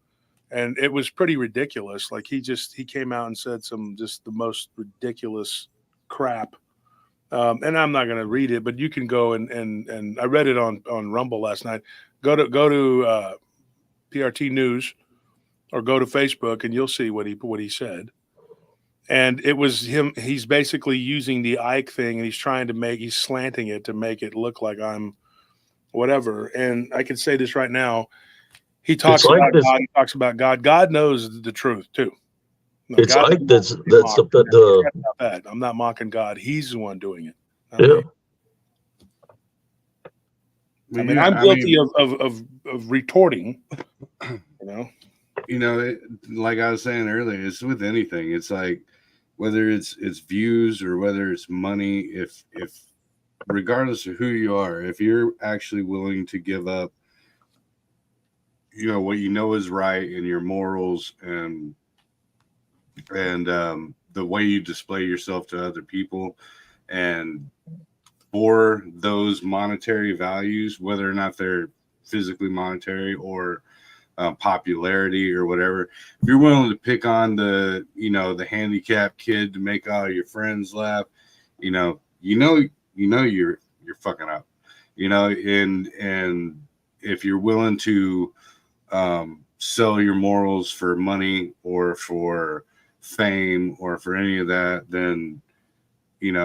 and it was pretty ridiculous. Like he came out and said some just the most ridiculous crap. And I'm not going to read it, but you can go and I read it on Rumble last night. Go to PRT News or go to Facebook and you'll see what he said. And it was him. He's basically using the Ike thing, and he's slanting it to make it look like I'm whatever. And I can say this right now. He talks It's like about this. God. He talks about God. God knows the truth too. No, It's God like doesn't that's mock. the Forget about that. I'm not mocking God. He's the one doing it. Not yeah. me. I mean, I'm guilty of retorting. You know, like I was saying earlier, it's with anything. It's like whether it's views or whether it's money. If regardless of who you are, if you're actually willing to give up, you know, what you know is right and your morals and the way you display yourself to other people, and for those monetary values, whether or not they're physically monetary or popularity or whatever, if you're willing to pick on the handicapped kid to make all your friends laugh, you're fucking up, and if you're willing to sell your morals for money or for fame or for any of that, then you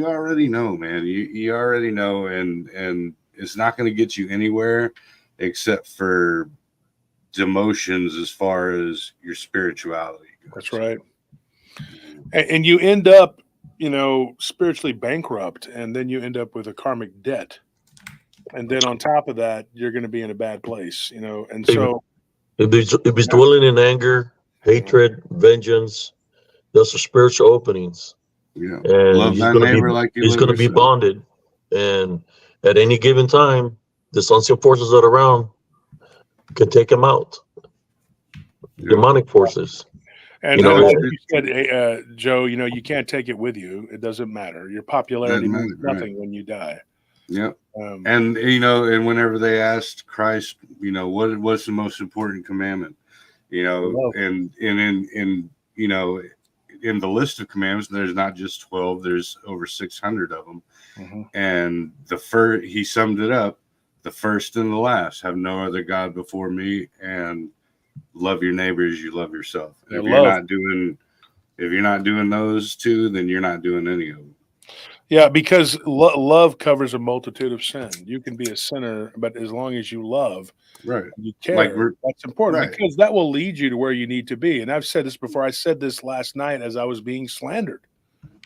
already know, man. You already know, and it's not going to get you anywhere except for demotions as far as your spirituality goes. That's right. And you end up, spiritually bankrupt, and then you end up with a karmic debt. And then on top of that, you're going to be in a bad place, and so if he's dwelling in anger, hatred, vengeance, those are spiritual openings. Yeah. And Love thy neighbor like you he's love going to be yourself. bonded. And at any given time, the unseen forces that are around can take him out. Yeah. Demonic forces. And like you said, Joe, you can't take it with you. It doesn't matter. Your popularity means nothing when you die. Yeah. And whenever they asked Christ, what's the most important commandment? And in the list of commandments, there's not just 12, there's over 600 of them. Mm-hmm. And he summed it up, the first and the last, have no other God before me, and love your neighbor as you love yourself. If you're not doing those two, then you're not doing any of them. Yeah, because love covers a multitude of sin. You can be a sinner, but as long as you love, right, you care, that's important, because that will lead you to where you need to be. And I've said this before. I said this last night as I was being slandered.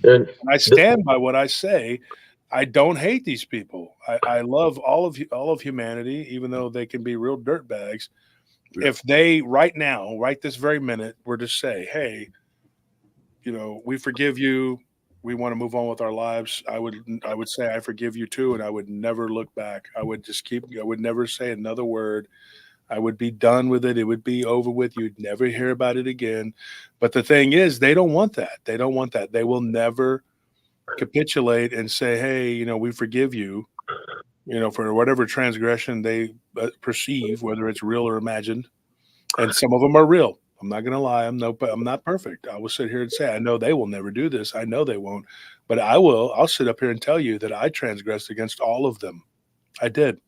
And I stand by what I say. I don't hate these people. I love all of humanity, even though they can be real dirtbags. Yeah. If they right this very minute, were to say, "Hey, we forgive you. We want to move on with our lives," I would say, "I forgive you too," and I would never look back. I would just I would never say another word. I would be done with it. It would be over with. You'd never hear about it again. But the thing is, they don't want that. They don't want that. They will never capitulate and say, "Hey, we forgive you," for whatever transgression they perceive, whether it's real or imagined. And some of them are real. I'm not going to lie. I'm not perfect. I will sit here and say, I know they will never do this. I know they won't, but I will. I'll sit up here and tell you that I transgressed against all of them. I did.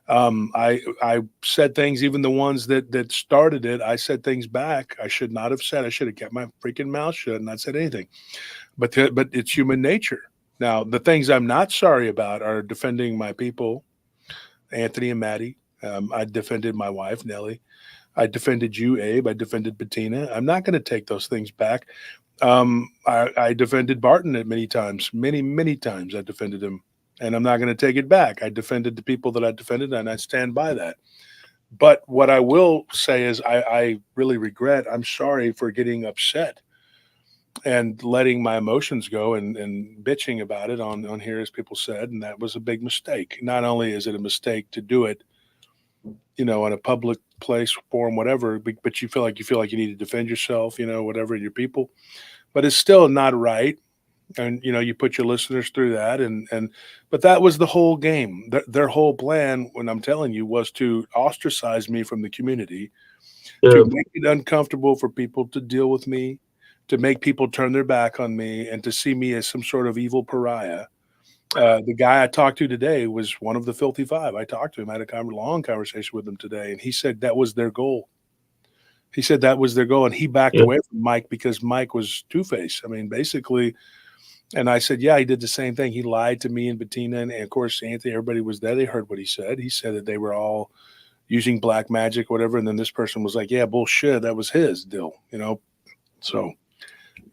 I said things, even the ones that started it. I said things back I should not have said. I should have kept my freaking mouth shut and not said anything. But it's human nature. Now, the things I'm not sorry about are defending my people, Anthony and Maddie. I defended my wife, Nellie. I defended you, Abe. I defended Bettina. I'm not going to take those things back. I defended Barton at many times. Many times I defended him, and I'm not going to take it back. I defended the people that I defended, and I stand by that. But what I will say is I really regret, I'm sorry for getting upset and letting my emotions go and bitching about it on here, as people said. And that was a big mistake. Not only is it a mistake to do it, in a public place, forum, whatever, but you feel like you need to defend yourself, whatever, and your people, but it's still not right. And you put your listeners through that, but that was the whole game. Their whole plan, when I'm telling you, was to ostracize me from the community, Yeah. to make it uncomfortable for people to deal with me, to make people turn their back on me, and to see me as some sort of evil pariah. The guy I talked to today was one of the Filthy Five. I talked to him, I had a long conversation with him today, and he said that was their goal. He said that was their goal, and he backed Yeah. away from Mike because Mike was two-faced. I mean, basically. And I said, yeah, he did the same thing. He lied to me and Bettina, and of course, Anthony. Everybody was there. They heard what he said. He said that they were all using black magic, whatever. And then this person was like, yeah, bullshit. That was his deal, So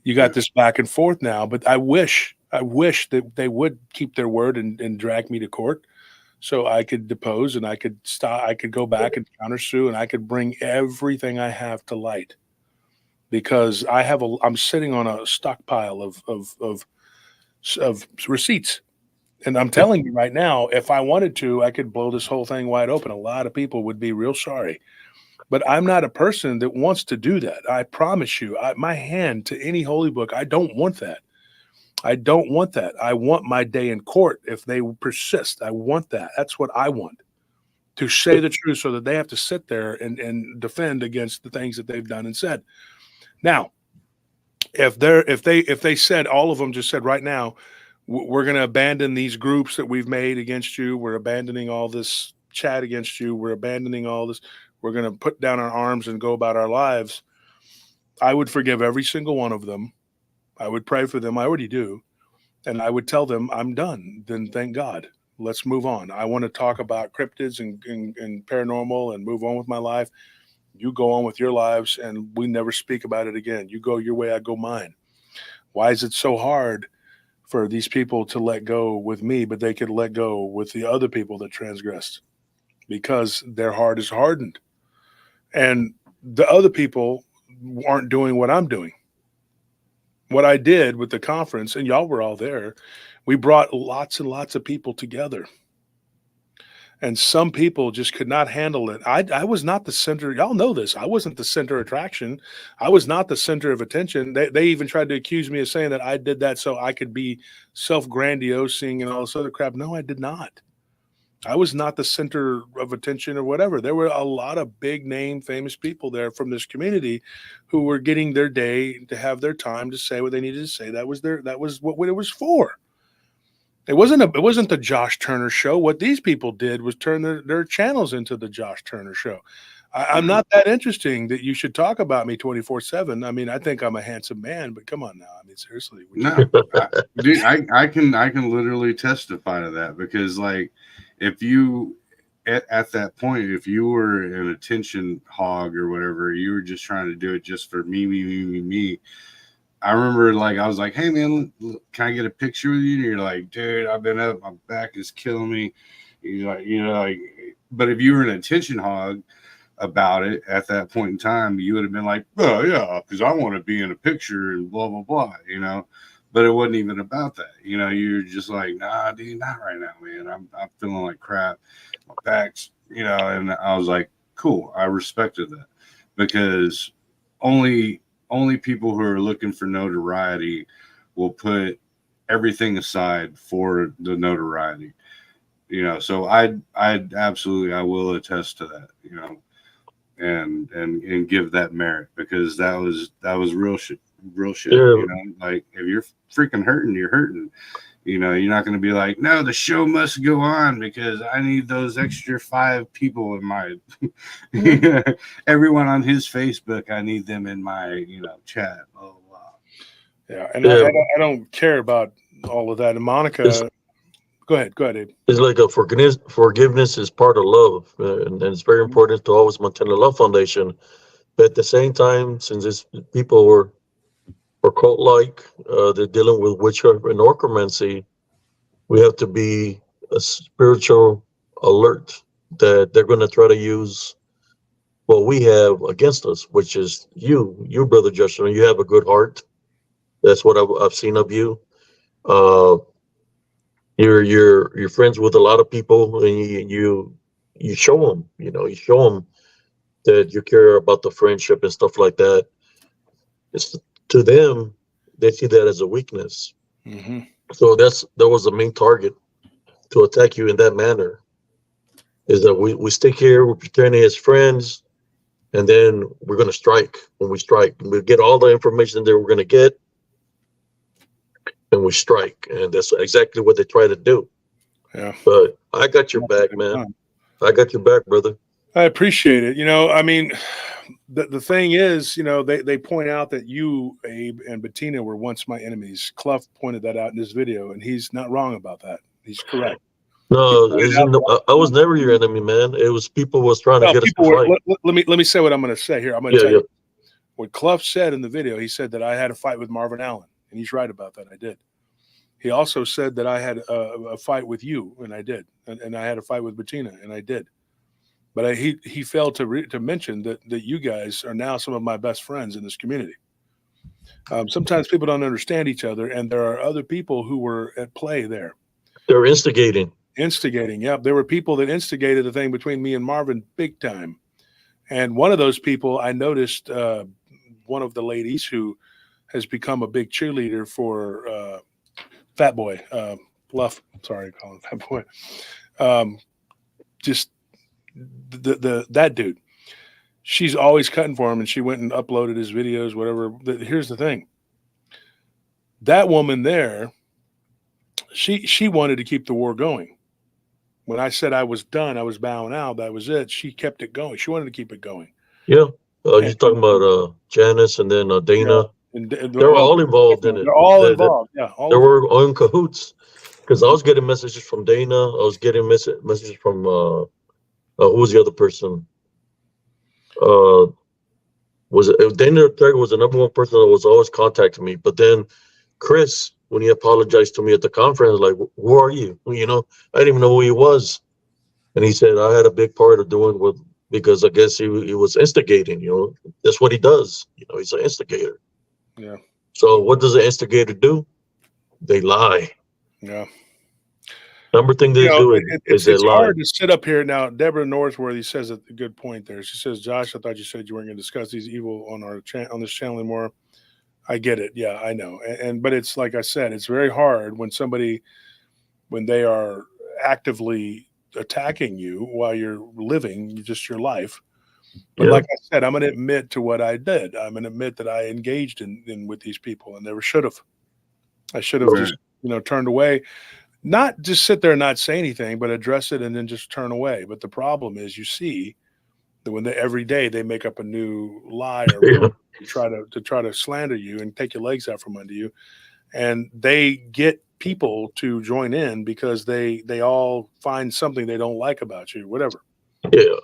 you got this back and forth now. But I wish that they would keep their word and drag me to court, so I could depose and I could stop. I could go back and countersue, and I could bring everything I have to light, because I'm sitting on a stockpile of receipts. And I'm telling you right now, if I wanted to, I could blow this whole thing wide open. A lot of people would be real sorry. But I'm not a person that wants to do that. I promise you, my hand to any holy book, I don't want that. I don't want that. I want my day in court if they persist. I want that. That's what I want, to say the truth so that they have to sit there and defend against the things that they've done and said. Now, if they said, all of them just said right now, we're going to abandon these groups that we've made against you. We're abandoning all this chat against you. We're abandoning all this. We're going to put down our arms and go about our lives. I would forgive every single one of them. I would pray for them. I already do. And I would tell them, I'm done. Then thank God. Let's move on. I want to talk about cryptids and paranormal and move on with my life. You go on with your lives, and we never speak about it again. You go your way, I go mine. Why is it so hard for these people to let go with me, but they could let go with the other people that transgressed? Because their heart is hardened. And the other people aren't doing what I'm doing. What I did with the conference, and y'all were all there, we brought lots and lots of people together. And some people just could not handle it. I was not the center. Y'all know this. I wasn't the center of attraction. I was not the center of attention. They even tried to accuse me of saying that I did that so I could be self-grandiosing and all this other crap. No, I did not. I was not the center of attention or whatever. There were a lot of big name, famous people there from this community who were getting their day to have their time to say what they needed to say. That was what it was for. It wasn't the Josh Turner show. What these people did was turn their channels into the Josh Turner show. I'm not that interesting that you should talk about me 24/7. I mean, I think I'm a handsome man, but come on now. I mean, seriously. No, dude, I can literally testify to that, because like, if you at that point, if you were an attention hog or whatever, you were just trying to do it just for me. I remember, like, I was like, hey man, can I get a picture with you? And you're like, dude, I've been up, my back is killing me. You're like, but if you were an attention hog about it at that point in time, you would have been like, oh yeah, because I want to be in a picture and blah blah blah, but it wasn't even about that. You're just like, nah, dude, not right now, man. I'm feeling like crap, my back's, and I was like, cool. I respected that, because only people who are looking for notoriety will put everything aside for the notoriety, so I absolutely, I will attest to that, and give that merit, because that was real shit. Yeah. Like, if you're freaking hurting, you're hurting. You're not going to be like, no, the show must go on because I need those extra 5 people in my everyone on his Facebook. I need them in my chat. Oh wow. Yeah, and yeah. I don't care about all of that. And Monica, go ahead, Abe. It's like a forgiveness is part of love, and it's very important to always maintain a love foundation. But at the same time, since these people were cult-like, they're dealing with witchcraft and necromancy, we have to be a spiritual alert that they're going to try to use what we have against us, which is you, brother Justin. You have a good heart. That's what I've seen of you. You're friends with a lot of people, and you show them. You show them that you care about the friendship and stuff like that. It's to them, they see that as a weakness. Mm-hmm. So that was the main target, to attack you in that manner. Is that we stick here, we're pretending as friends, and then we're going to strike. When we strike, we get all the information that we're going to get, and we strike. And that's exactly what they try to do. Yeah. But I got your back, man. I got your back, brother. I appreciate it. I mean, the thing is, they point out that you, Abe, and Bettina were once my enemies. Clough pointed that out in this video, and he's not wrong about that. He's correct. No, I was never your enemy, man. It was people was trying to get us to fight. Let me say what I'm going to say here. I'm going to tell you what Clough said in the video. He said that I had a fight with Marvin Allen, and he's right about that. I did. He also said that I had a fight with you, and I did, and I had a fight with Bettina, and I did. But he failed to mention that you guys are now some of my best friends in this community. Sometimes people don't understand each other, and there are other people who were at play there. They're instigating. Yeah. There were people that instigated the thing between me and Marvin big time. And one of those people, I noticed one of the ladies who has become a big cheerleader for Fat Boy, Bluff. Sorry, call him Fat Boy. Just that dude. She's always cutting for him, and she went and uploaded his videos, whatever. Here's the thing. That woman there, she wanted to keep the war going. When I said I was done, I was bowing out, that was it. She kept it going. She wanted to keep it going. Yeah. You're talking about Janice and then Dana. And they're all involved in it. They're all involved. Yeah. They were in cahoots. Because I was getting messages from Dana. I was getting messages from who was the other person? Was it Dana Ortega was the number one person that was always contacting me. But then Chris, when he apologized to me at the conference, like, who are you? I didn't even know who he was. And he said, I had a big part of doing because I guess he was instigating, that's what he does. He's an instigator. Yeah. So what does an instigator do? They lie. Yeah. Number thing they do is they lie. It's hard to sit up here now. Deborah Northworthy says a good point there. She says, Josh, I thought you said you weren't going to discuss these evil on this channel anymore. I get it. Yeah, I know. But it's like I said, it's very hard when they are actively attacking you while you're living just your life. But like I said, I'm going to admit to what I did. I'm going to admit that I engaged in with these people and never should have. I should have just, turned away, not just sit there and not say anything, but address it and then just turn away. But the problem is, you see that when every day they make up a new lie or to try to slander you and take your legs out from under you, and they get people to join in because they all find something they don't like about you, whatever. Yeah.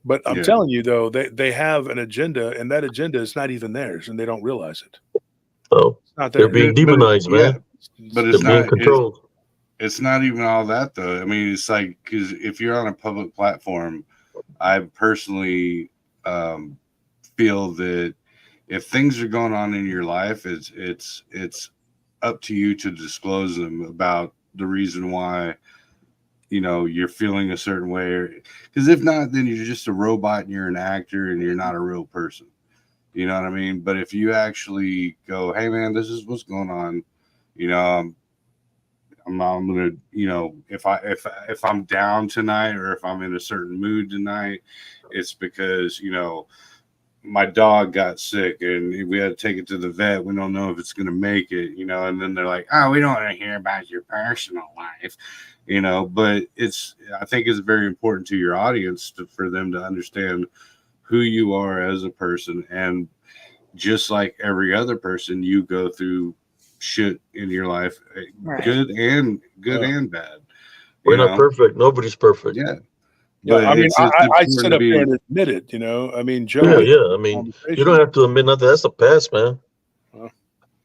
But I'm telling you, though, they have an agenda, and that agenda is not even theirs, and they don't realize it. Oh, it's not they're being demonized, man. But it's not being controlled. It's not even all that, though. I mean, it's like, because if you're on a public platform, I personally feel that if things are going on in your life, it's up to you to disclose them about the reason why you're feeling a certain way. Because if not, then you're just a robot and you're an actor and you're not a real person. You know what I mean? But if you actually go, hey man, this is what's going on, I'm gonna, if I'm down tonight or if I'm in a certain mood tonight, it's because my dog got sick and we had to take it to the vet. We don't know if it's gonna make it, and then they're like, oh, we don't want to hear about your personal life, but I think it's very important to your audience for them to understand who you are as a person. And just like every other person, you go through shit in your life, good and bad. We're not perfect. Nobody's perfect. Yeah. But I mean, I sit up here and admit it, I mean, Joe. Yeah. I mean, you don't have to admit nothing. That's the past, man.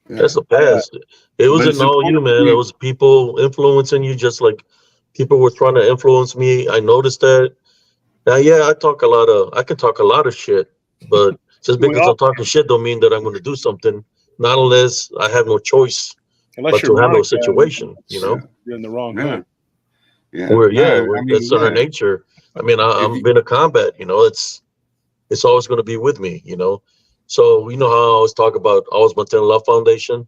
That's the past. It wasn't all you, man. It was people influencing you, just like people were trying to influence me. I noticed that. Yeah, I can talk a lot of shit, but just because Well, I'm talking shit don't mean that I'm going to do something. Not unless I have no choice unless but you're to handle a Monica, situation. You yeah, know, you're in the wrong Yeah. hood. Yeah. where No, I mean, that's in our yeah. nature. I mean, If I'm you, been a combat. You know, it's always going to be with me. You know, so you know how I always talk about always maintain love foundation.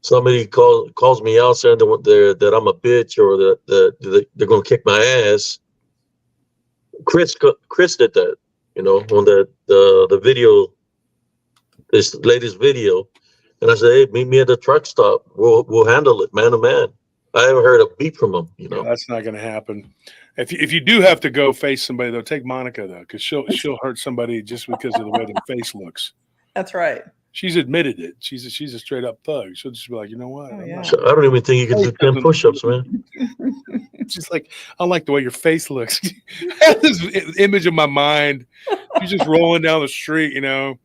Somebody calls me out saying that I'm a bitch or that they're going to kick my ass. Chris did that, you know, on the video, this latest video, and I said, hey, meet me at the truck stop. We'll handle it man to man. I haven't heard a beep from him, you Yeah, know. that's not going to happen. If you do have to go face somebody though, take Monica though, because she'll hurt somebody just because of the way their face looks. That's right. She's admitted it. She's a straight up thug. She'll just be like, you know what? Oh, I'm yeah. not. So I don't even think you can do 10 push-ups, man. She's like, I like the way your face looks. I have this image in my mind. She's just rolling down the street, you know,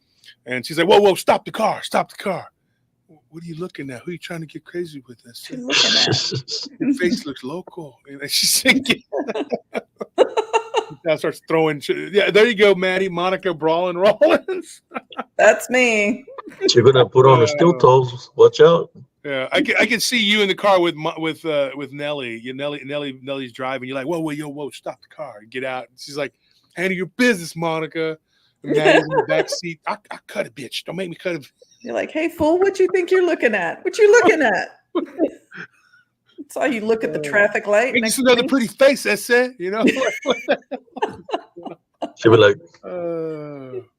and she's like, whoa, stop the car. What are you looking at? Who are you trying to get crazy with this? She's looking at. Your face looks local. And she's thinking. Now starts throwing shit. Yeah, there you go, Maddie. Monica Brawling Rollins. That's me. You're gonna put on the steel toes. Watch out. Yeah, I can see you in the car with Nelly. Nelly's driving. You're like, whoa, stop the car, get out. And she's like, handle your business, Monica. And Maddie's in the back seat. I cut it, bitch. Don't make me cut it. You're like, hey, fool, what you think you're looking at? What you looking at? Saw you look at the traffic light. It's another pretty face, that's it. You know. She'll be like,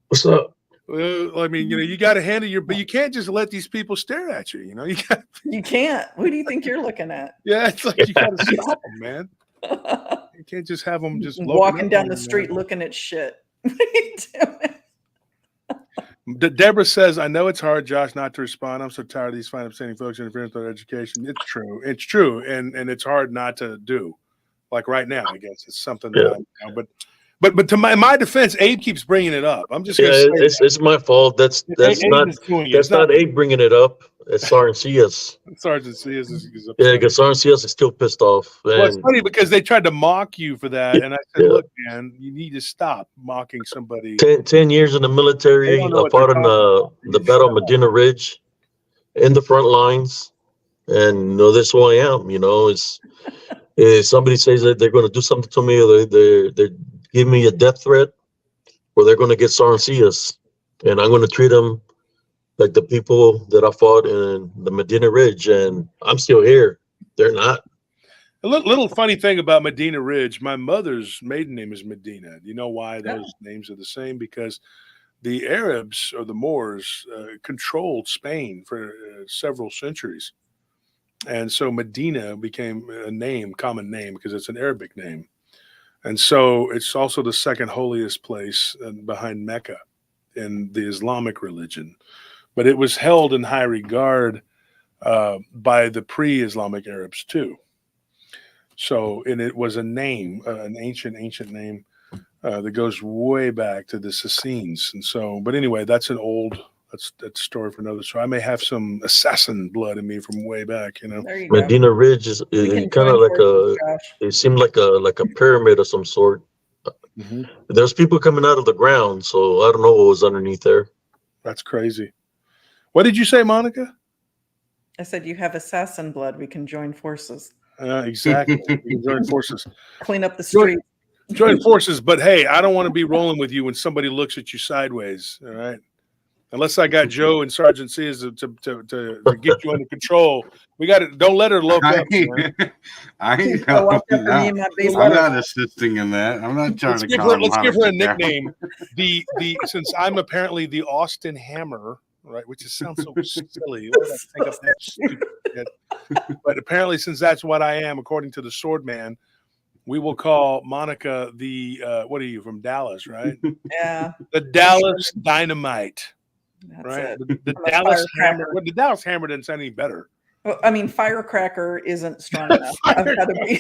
what's up? Well, I mean, you know, you got to handle but you can't just let these people stare at you. You know, you can't. What do you think you're looking at? Yeah, it's like you got to stop them, man. You can't just have them just walking down the street looking at shit. What are you doing? Deborah says, I know it's hard, Josh, not to respond. I'm so tired of these fine, upstanding folks interfering with our education. It's true. It's true. And it's hard not to do. Like right now, I guess it's something that I know. But to my defense, Abe keeps bringing it up. I'm just going to say it's my fault. That's not Abe bringing it up. It's Sergeant CS. Sergeant CS is upset. Yeah, because Sergeant CS is still pissed off. Well, it's funny because they tried to mock you for that, and I said, "Look, man, you need to stop mocking somebody." 10 years in the military. I fought in the Battle of Medina Ridge, in the front lines, and you know this is who I am. You know, if somebody says that they're going to do something to me, or they're giving me a death threat, or they're going to get Sergeant CS, and I'm going to treat them like the people that I fought in the Medina Ridge, and I'm still here. They're not. A little funny thing about Medina Ridge, my mother's maiden name is Medina. Do you know why those names are the same? Because the Arabs or the Moors controlled Spain for several centuries. And so Medina became a common name, because it's an Arabic name. And so it's also the second holiest place behind Mecca in the Islamic religion. But it was held in high regard by the pre-Islamic Arabs too. So, and it was a name, an ancient name that goes way back to the Essenes. And so, but anyway, that's a story for another story. I may have some assassin blood in me from way back, you know. Medina Ridge is kind of like it seemed like a pyramid of some sort. Mm-hmm. There's people coming out of the ground, so I don't know what was underneath there. That's crazy. What did you say, Monica? I said, you have assassin blood. We can join forces. Exactly. We can join forces. Clean up the street. Join forces. But hey, I don't want to be rolling with you when somebody looks at you sideways. All right. Unless I got Joe and Sergeant Sears to get you under control. We got it. Don't let her look up. I'm not assisting in that. I'm not trying to give her. Let's give her a nickname. Since I'm apparently the Austin Hammer, right? Which sounds so silly. But apparently, since that's what I am, according to the Sword Man, we will call Monica the what are you from Dallas, right? Yeah. The Dallas Dynamite. That's right. It. The Dallas Hammer. Well, the Dallas Hammer didn't sound any better. Well, I mean, firecracker isn't strong enough. I've got to be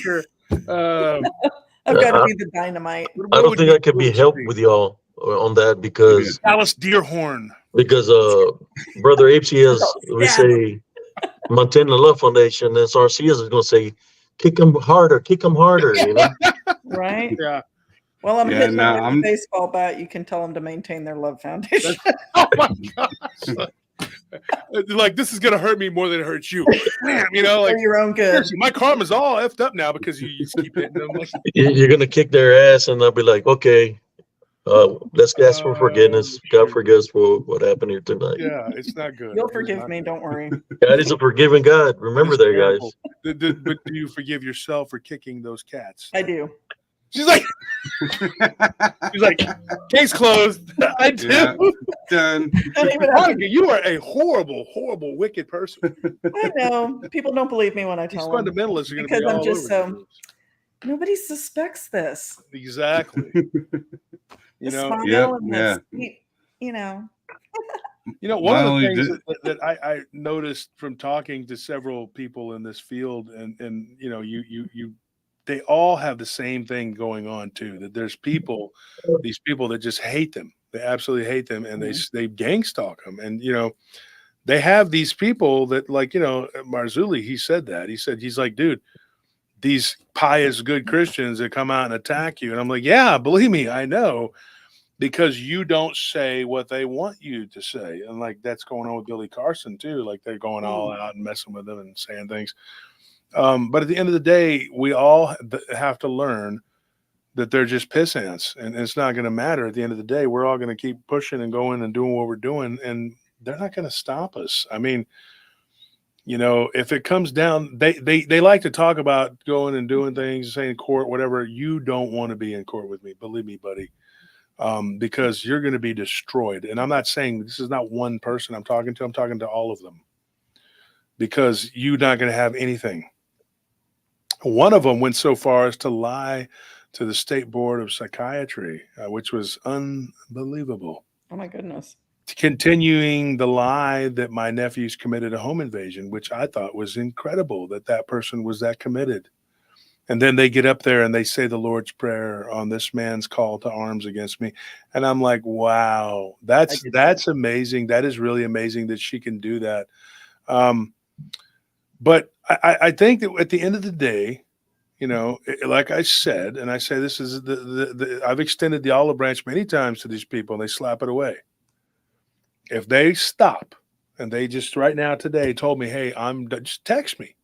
the dynamite. I don't think I can be helped with y'all on that because Dallas Deerhorn. Because Brother Apes we say Montana Love Foundation, and SRCS is going to say kick them harder, you know. Right. Yeah. Well, I'm Yeah, hitting no, them with I'm- a baseball bat. You can tell them to maintain their love foundation. Oh my gosh. Like, this is gonna hurt me more than it hurts you. Bam, you know, like For your own good. seriously, my karma's all effed up now because you just keep hitting them. Like, You're gonna kick their ass, and they'll be like, "Okay, let's ask for forgiveness. God forgive us for what happened here tonight." yeah, it's not good. You'll It's forgive not me. good. Don't worry. God is a forgiving God. Remember It's that, terrible. guys. But do you forgive yourself for kicking those cats? I do. She's like, case closed. I do. Yeah. Done. Don't even have to- Monica, you are a horrible, horrible, wicked person. I know. People don't believe me when I These tell them. fundamentalists are going to Because be I'm all just over so. Nobody suspects this. this. Exactly. You The know, smile Yep, and yeah. the sweet, you know. one Not of only the things did- that I noticed from talking to several people in this field, and you know, you they all have the same thing going on too. That there's these people that just hate them. They absolutely hate them, and they gang stalk them. And you know, they have these people that, like, you know, Marzulli. He said that. He's like, dude, these pious good Christians that come out and attack you, and I'm like, yeah, believe me, I know. Because you don't say what they want you to say. And like that's going on with Billy Carson too. Like they're going all out and messing with them and saying things. But at the end of the day, we all have to learn that they're just piss ants, and it's not going to matter. At the end of the day, we're all going to keep pushing and going and doing what we're doing, and they're not going to stop us. I mean, you know, if it comes down, they like to talk about going and doing things, saying court, whatever. You don't want to be in court with me. Believe me, buddy. Because you're going to be destroyed. And I'm not saying this is not one person I'm talking to all of them, because you're not going to have anything. One of them went so far as to lie to the State Board of Psychiatry, which was unbelievable. Oh my goodness. Continuing the lie that my nephews committed a home invasion, which I thought was incredible that person was that committed. And then they get up there and they say the Lord's Prayer on this man's call to arms against me. And I'm like, wow, that's amazing. That is really amazing that she can do that. But I think that at the end of the day, you know, like I said, and I say this is I've extended the olive branch many times to these people, and they slap it away. If they stop and they just right now today told me, hey, just text me.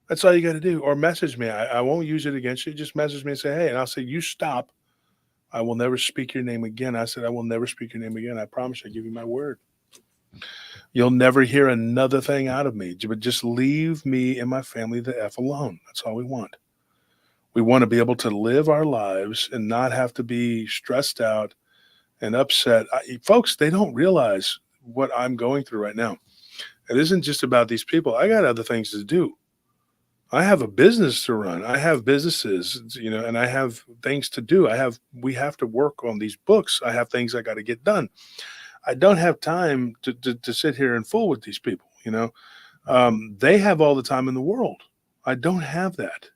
That's all you got to do. Or message me. I won't use it against you. Just message me and say, hey, and I'll say, you stop. I will never speak your name again. I said, I will never speak your name again. I promise you, I give you my word. You'll never hear another thing out of me, but just leave me and my family the F alone. That's all we want. We want to be able to live our lives and not have to be stressed out and upset. Folks, they don't realize what I'm going through right now. It isn't just about these people. I got other things to do. I have a business to run. I have businesses, you know, and I have things to do. We have to work on these books. I have things I got to get done. I don't have time to sit here and fool with these people, you know. They have all the time in the world. I don't have that.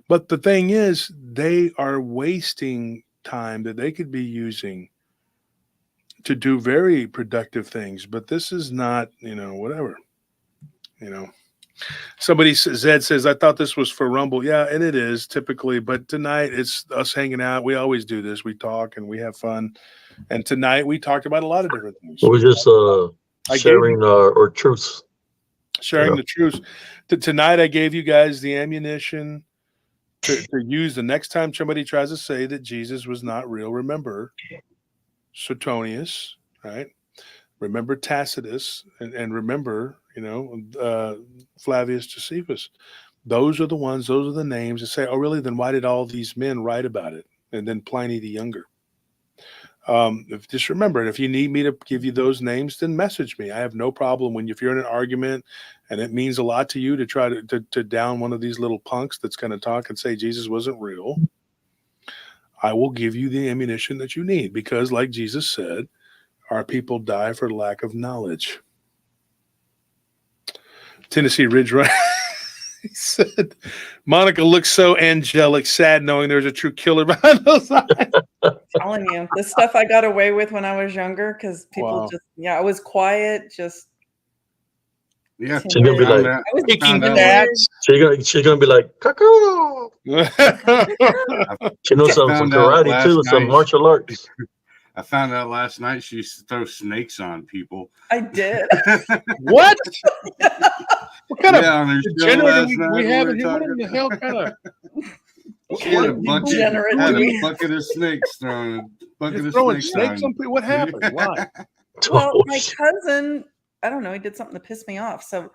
But the thing is, they are wasting time that they could be using to do very productive things. But this is not, you know, whatever, you know. Somebody Zed says, I thought this was for Rumble. Yeah, and it is typically, but tonight it's us hanging out. We always do this. We talk and we have fun. And tonight we talked about a lot of different things. We're just sharing our truths. Sharing the truth. Tonight I gave you guys the ammunition to use the next time somebody tries to say that Jesus was not real. Remember Suetonius, right? Remember Tacitus, and remember, you know, Flavius Josephus. Those are the names that say, oh, really? Then why did all these men write about it? And then Pliny the Younger. Just remember it. If you need me to give you those names, then message me. I have no problem if you're in an argument and it means a lot to you to try to down one of these little punks that's going to talk and say Jesus wasn't real. I will give you the ammunition that you need, because like Jesus said, our people die for lack of knowledge. Tennessee Ridge Run. He said, Monica looks so angelic, sad knowing there's a true killer behind those eyes. I'm telling you, the stuff I got away with when I was younger, because people I was quiet, just Yeah, She's gonna be like, I was Kicking timid. stats. she's gonna be like, Caco. She knows some Found out karate last too, some night. martial arts. I found out last night she used to throw snakes on people. I did. What? What kind Yeah, on her of show degenerate last are we night have we in were here? What in the hell kind of? She had a What bucket, degenerate had do a we- bucket of snakes thrown. Bucket You're of throwing snakes snakes on. on people? What happened? Why? Well, Oh, my cousin, I don't know, he did something to piss me off. So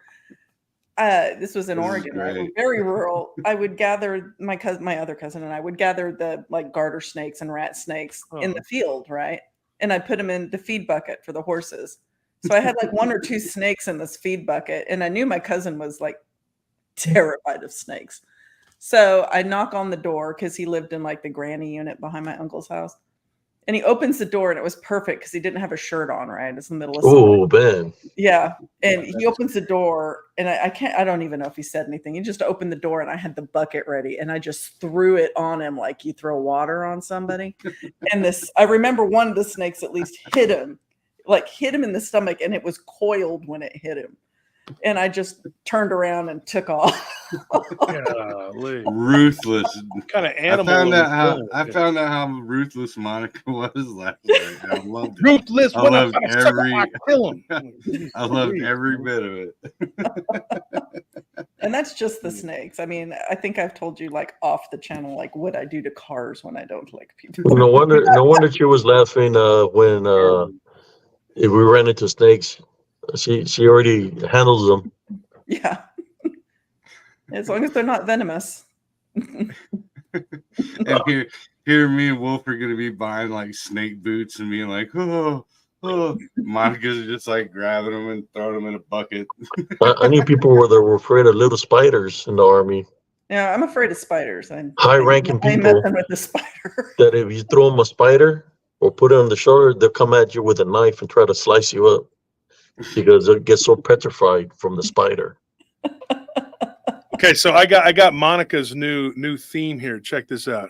this was in This is Oregon, right? great. Very rural. I would gather my other cousin and I would gather the like garter snakes and rat snakes in the field, right? And I put them in the feed bucket for the horses. So I had like 1 or 2 snakes in this feed bucket, and I knew my cousin was like terrified of snakes. So I knock on the door because he lived in like the granny unit behind my uncle's house. And he opens the door, and it was perfect because he didn't have a shirt on, right? It's the middle of summer. oh man. Yeah. And he opens the door, and I don't even know if he said anything. He just opened the door, and I had the bucket ready, and I just threw it on him like you throw water on somebody. And I remember one of the snakes at least hit him in the stomach, and it was coiled when it hit him. And I just turned around and took off. Golly. Ruthless. What kind of I animal? found out how ruthless Monica was last night. I loved it. Ruthless. I What loved kind of sucker every- I kill him. I loved every bit of it. And that's just the snakes. I mean, I think I've told you like off the channel, like what I do to cars when I don't like people. No wonder she was laughing when if we ran into snakes. She already handles them. Yeah. As long as they're not venomous. And here me and Wolf are gonna be buying like snake boots and being like, oh. Monica's just like grabbing them and throwing them in a bucket. I knew people that were afraid of little spiders in the army. Yeah, I'm afraid of spiders. High-ranking I people met them with the spider. that if you throw them a spider or put it on the shoulder, they'll come at you with a knife and try to slice you up because they'll get so petrified from the spider. Okay, so I got Monica's new theme here. Check this out.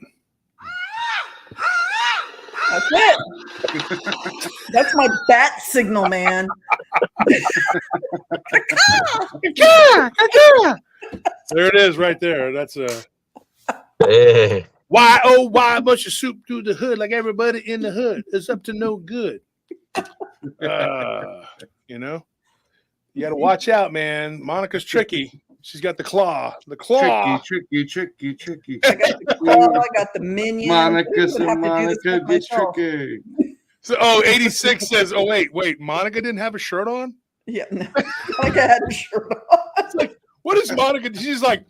That's it. That's my bat signal, man. There it is, right there. That's a Hey, why oh why must you swoop through the hood like everybody in the hood? It's up to no good. You know, you got to watch out, man. Monica's tricky. She's got the claw. The claw. Tricky. I got the claw, I got the minion. Monica I would have to do this Monica stuff gets myself. tricky. So 86 says, oh wait, Monica didn't have a shirt on? Yeah, no. Monica had a shirt on. It's like, what is Monica? She's like,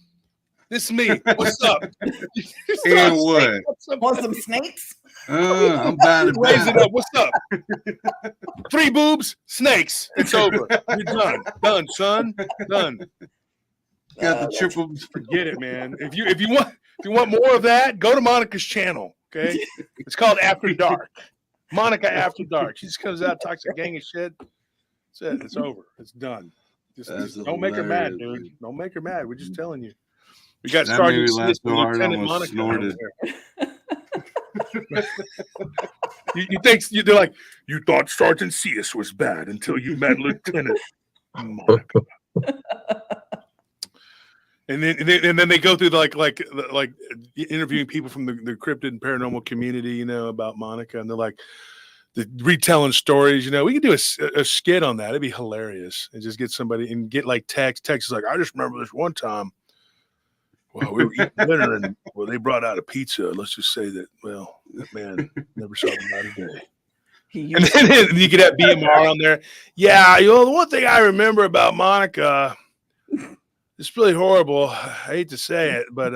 this is me. What's up? And what? What's up? Want some snakes? I'm bad at Raise it that. up. What's up? 3 boobs, snakes. It's over. You're done. Done, son. Done. Got the triple. Forget it, man. If you want more of that, go to Monica's channel. Okay, it's called After Dark. Monica After Dark. She just comes out, talks a gang of shit. That's it. It's over. It's done. Just don't make her mad, hilarious, dude. Don't make her mad. We're just telling you. We got That started. made me laugh so hard, I Lieutenant almost Monica. snorted. You think they're like, you thought Sergeant Cius was bad until you met Lieutenant Monica. And then they go through like interviewing people from the cryptid and paranormal community, you know, about Monica, and they're like retelling stories. You know, we could do a skit on that. It'd be hilarious, and just get somebody and get like text is like, I just remember this one time. Well, we were eating dinner and they brought out a pizza. Let's just say that that man never saw the light of day. And then you could have BMR on there. Yeah, the one thing I remember about Monica. It's really horrible. I hate to say it, but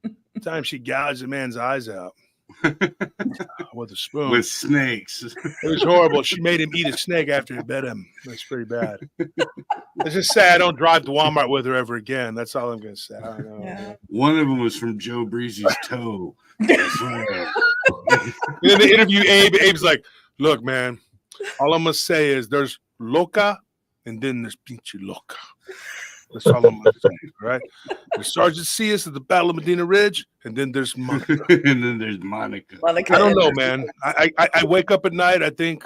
the time she gouged a man's eyes out with a spoon. With snakes. It was horrible. She made him eat a snake after he bit him. That's pretty bad. Let's just say I don't drive to Walmart with her ever again. That's all I'm going to say. I don't know. Yeah. One of them was from Joe Breezy's toe. That's right. And then they interview Abe. Abe's like, look, man, all I'm going to say is there's loca and then there's pinche loca. That's all I'm gonna say. All right. There's Sergeant Cius at the Battle of Medina Ridge, and then there's Monica. And then there's Monica. Monica I don't and know, her- man. I wake up at night. I think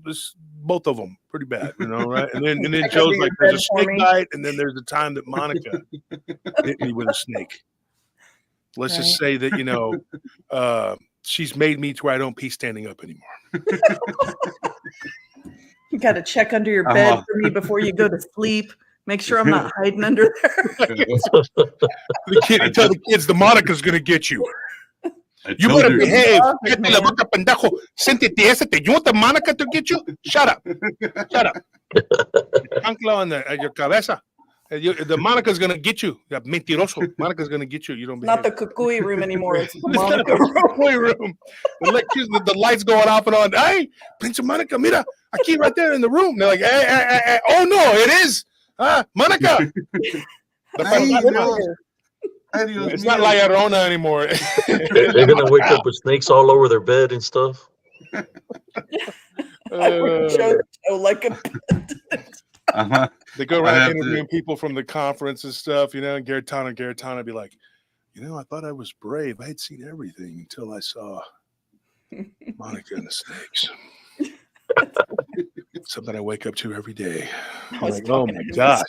this both of them pretty bad, you know, right? And then Check Joe's under like, your there's a bed for snake me. bite, and then there's the time that Monica hit me with a snake. Let's just say that, you know, she's made me to where I don't pee standing up anymore. You got to check under your bed for me before you go to sleep. Make sure I'm not hiding under there. The kid, I tell the kids, the Monica's gonna get you. You told better her. behave. Stop it, man. You want the Monica to get you? Shut up. Shut up. Ancla on your cabeza. The Monica's gonna get you. You mentiroso. Monica's gonna get you. You don't behave. Not the kukui room anymore. It's the It's not Monica a room. Broadway room. The lights going off and on. Hey, Pinche Monica, mira, aquí right there in the room. They're like, hey. Oh no, it is. Monica. It's not La Llorona anymore. They're gonna wake up with snakes all over their bed and stuff. I would show like a Uh-huh. They go I around have to- interviewing people from the conference and stuff, you know, and Garetana be like, you know, I thought I was brave. I had seen everything until I saw Monica and the snakes. Something I wake up to every day. I'm was like, oh talking my to gosh,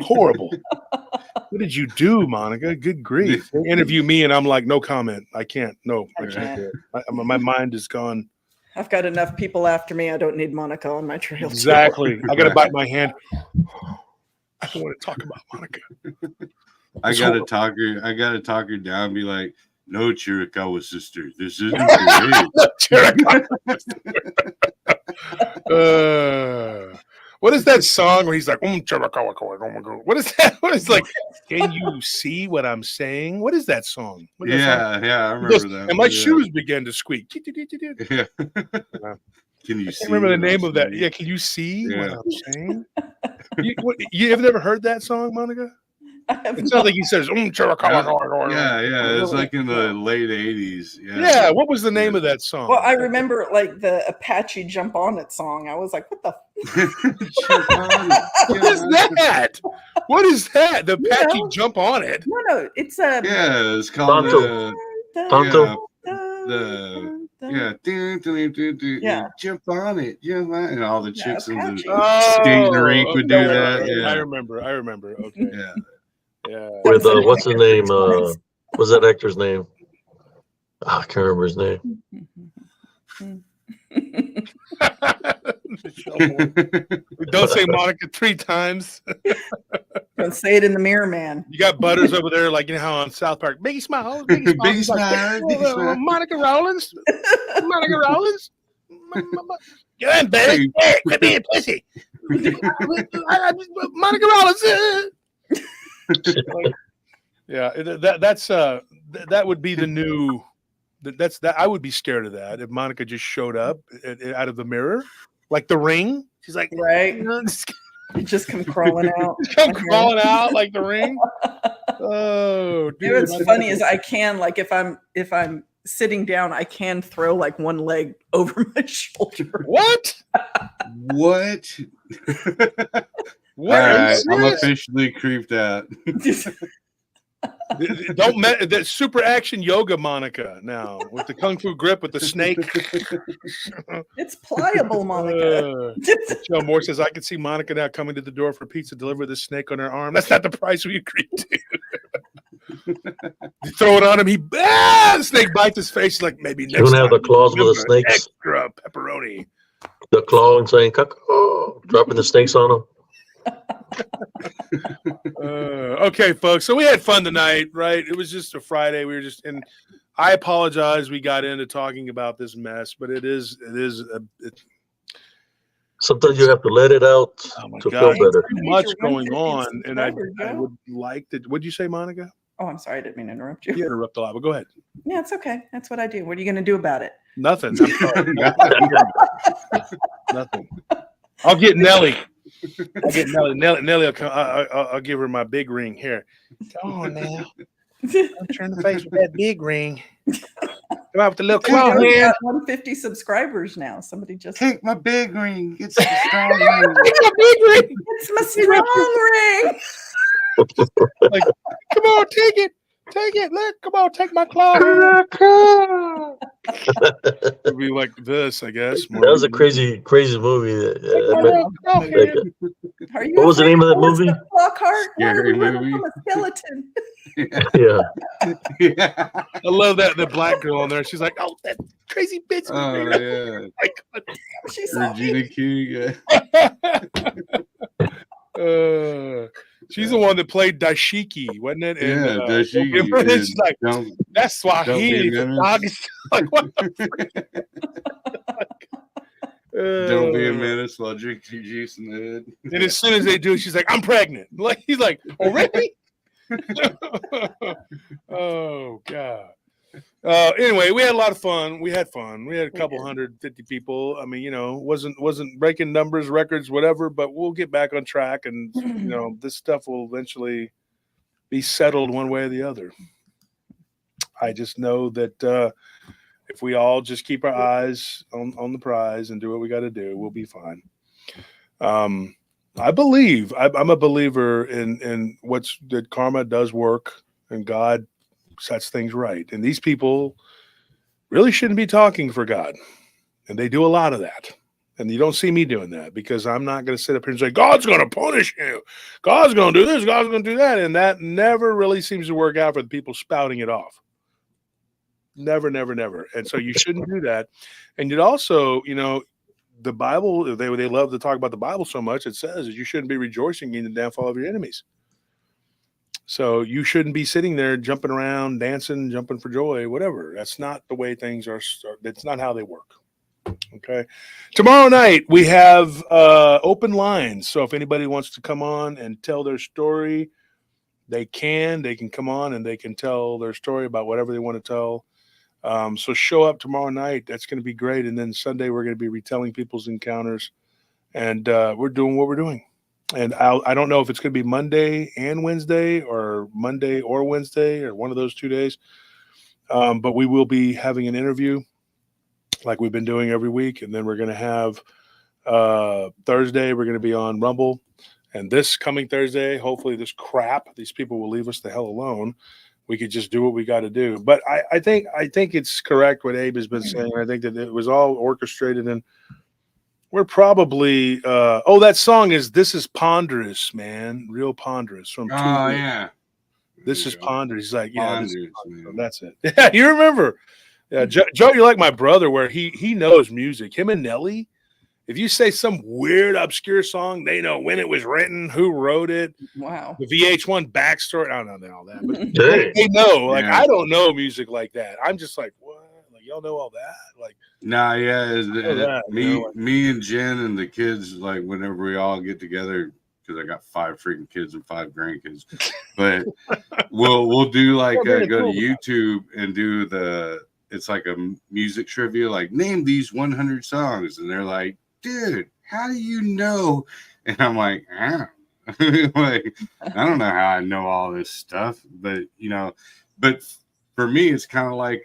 horrible. What did you do, Monica? Good grief. They interview me and I'm like, no comment. I can't. No, I can't do it. My mind is gone. I've got enough people after me. I don't need Monica on my trail. too. Exactly. I got to bite my hand. I don't want to talk about Monica. I It's gotta horrible. talk her down and be like, no, Chiricahua sister. This isn't for What is that song where he's like, Chiricahua, oh my God. What is that? What is like, can you see what I'm saying? What is that song? What is that song? Yeah, I He remember goes, that. and my Yeah. shoes began to squeak. Yeah. Can you I see? can't remember the what name I'm of that. saying? Yeah, can you see what Yeah. I'm saying? You have never heard that song, Monica? I have It sounds not- like he says, Yeah. It's like in the late 80s. Yeah, what was the name of that song? well, I remember like the Apache Jump On It song. I was like, what the? What is that? What is that? The Apache know. jump on it. No, it's a. Yeah, it's called Tonto. yeah, jump on it, and all the chicks in Apache. the skating rink would do okay, that. okay. Yeah, I remember. Okay. yeah. Yeah. With what's his name? What's that actor's name? I can't remember his name. Don't say Monica 3 times. Don't say it in the mirror, man. You got Butters over there, like you know how on South Park, Biggie Smiles, Biggie Smiles. Biggie He's like, Smiles, Biggie "Well, Smiles." Monica Rollins, Monica Rollins. Get in, baby. Hey, quit being pussy. Monica Rollins. Yeah, that would be the new. That I would be scared of that if Monica just showed up out of the mirror, like The Ring. She's like, Right? you know, just You just come crawling out. come crawling out like The Ring. Oh, dude! You know what's funny is I can, like, if I'm sitting down, I can throw like one leg over my shoulder. What? What? What? All Are you right, I'm serious? officially creeped out. That super action yoga Monica now with the kung fu grip with the snake. It's pliable, Monica. Joe Moore says, I can see Monica now coming to the door for pizza, deliver the snake on her arm. That's not the price we agreed to. You throw it on him, the snake bites his face. He's like, maybe next You're gonna have time, the claws with the deliver snakes, extra pepperoni. the claw and saying, "Cuck," dropping the snakes on them. Okay, folks. So we had fun tonight, right? It was just a Friday. We were just, and I apologize. We got into talking about this mess, but it is. Sometimes you have to let it out Oh my to God. feel better. Too much You're going 150 on, and I subscribers, would like to. What'd you say, Monica? Oh, I'm sorry. I didn't mean to interrupt you. You interrupt a lot, but go ahead. Yeah, it's okay. That's what I do. What are you going to do about it? Nothing. I'm sorry. Nothing. I'll get Nelly. Nelly will come. I'll give her my big ring here. Come on now. I'm trying to face with that big ring. Come out with the little claw We hand. got 150 subscribers now. Somebody just. Take my big ring. It's a strong ring. My big ring. It's my strong ring. Like, come on, take it. Look, come on, take my claw. It'd be like this, I guess. That was a crazy movie. Are you What was the name of that afraid movie? to Flockhart? Scary Why would we movie. run from a skeleton? Yeah. Yeah. I love that the black girl on there. She's like, "Oh, that crazy bitch." Oh yeah. She saw Regina me. King. She's the one that played Dashiki, wasn't it? And, Yeah, Dashiki. she's like, "That's Swahili for dogs." Like, what the Don't be a menace while drinking juice in the head. And as soon as they do, she's like, "I'm pregnant." Like, he's like, "Oh, really?" Oh God. Anyway, we had a lot of fun. We had a couple 150 people. I mean, wasn't breaking numbers, records, whatever, but we'll get back on track, and this stuff will eventually be settled one way or the other. I just know that if we all just keep our eyes on the prize and do what we got to do, we'll be fine. I believe I'm a believer in that karma does work and God sets things right. And these people really shouldn't be talking for God. And they do a lot of that. And you don't see me doing that because I'm not going to sit up here and say, God's going to punish you. God's going to do this. God's going to do that. And that never really seems to work out for the people spouting it off. Never, never, never. And so you shouldn't do that. And you'd also, the Bible, they love to talk about the Bible so much. It says that you shouldn't be rejoicing in the downfall of your enemies. So you shouldn't be sitting there jumping around, dancing, jumping for joy, whatever. That's not the way things are. That's not how they work. Okay. Tomorrow night we have open lines. So if anybody wants to come on and tell their story, they can come on and they can tell their story about whatever they want to tell. So show up tomorrow night. That's going to be great. And then Sunday, we're going to be retelling people's encounters, and we're doing what we're doing. And I don't know if it's going to be Monday and Wednesday or Monday or Wednesday or one of those 2 days. But we will be having an interview like we've been doing every week. And then we're going to have Thursday, we're going to be on Rumble. And this coming Thursday, hopefully these people will leave us the hell alone. We could just do what we got to do. But I think it's correct what Abe has been saying. I think that it was all orchestrated, and we're probably that song is "This Is Ponderous," man, real ponderous from. Oh yeah, This is ponderous. He's like, yeah, ponderous, that's it. Yeah, you remember? Yeah, Joe, you're like my brother, where he knows music. Him and Nelly. If you say some weird, obscure song, they know when it was written, who wrote it. Wow. The VH1 backstory. I don't know all that, but they know. Like, I don't know music like that. I'm just like, what? Like, y'all know all that? Like, nah, yeah. Me and Jen and the kids, like, whenever we all get together, because I got 5 freaking kids and 5 grandkids, but we'll do like go to YouTube and do it's like a music trivia, like name these 100 songs, and they're like, dude, how do you know? And I'm like, like, I don't know how I know all this stuff, but but for me, it's kind of like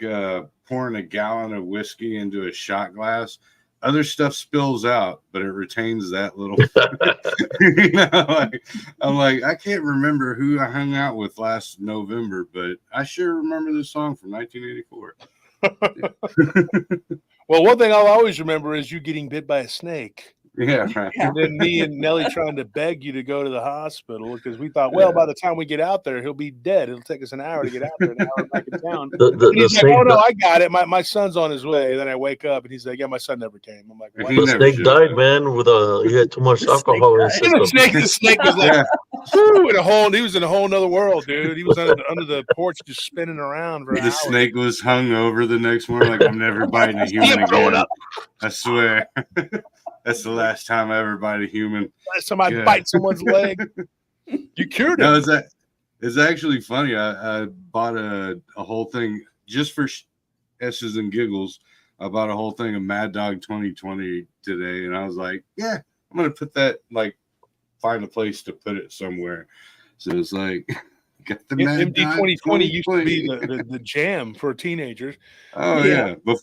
pouring a gallon of whiskey into a shot glass. Other stuff spills out, but it retains that little. I'm like, I can't remember who I hung out with last November, but I sure remember this song from 1984. Well, one thing I'll always remember is you getting bit by a snake. Yeah, right. And then me and Nelly trying to beg you to go to the hospital because we thought, well, by the time we get out there, he'll be dead. It'll take us an hour to get out there, an hour back in town. He's like, oh no, I got it. My son's on his way. And then I wake up and he's like, yeah, my son never came. I'm like, what? The snake died, man. He had too much alcohol in his system. The snake was like, he was in a whole nother world, dude. He was under the porch just spinning around for an hour. The snake was hung over the next morning, like, I'm never biting a human again. I swear. That's the last time I ever bite a human. Last time I bite someone's leg. You cured it. No, it's actually funny. I bought a whole thing just for S's and giggles. I bought a whole thing of Mad Dog 2020 today, and I was like, yeah, I'm going to put that, like, find a place to put it somewhere. So it's like... Got the MD 2020 used to be the jam for teenagers. Oh yeah. But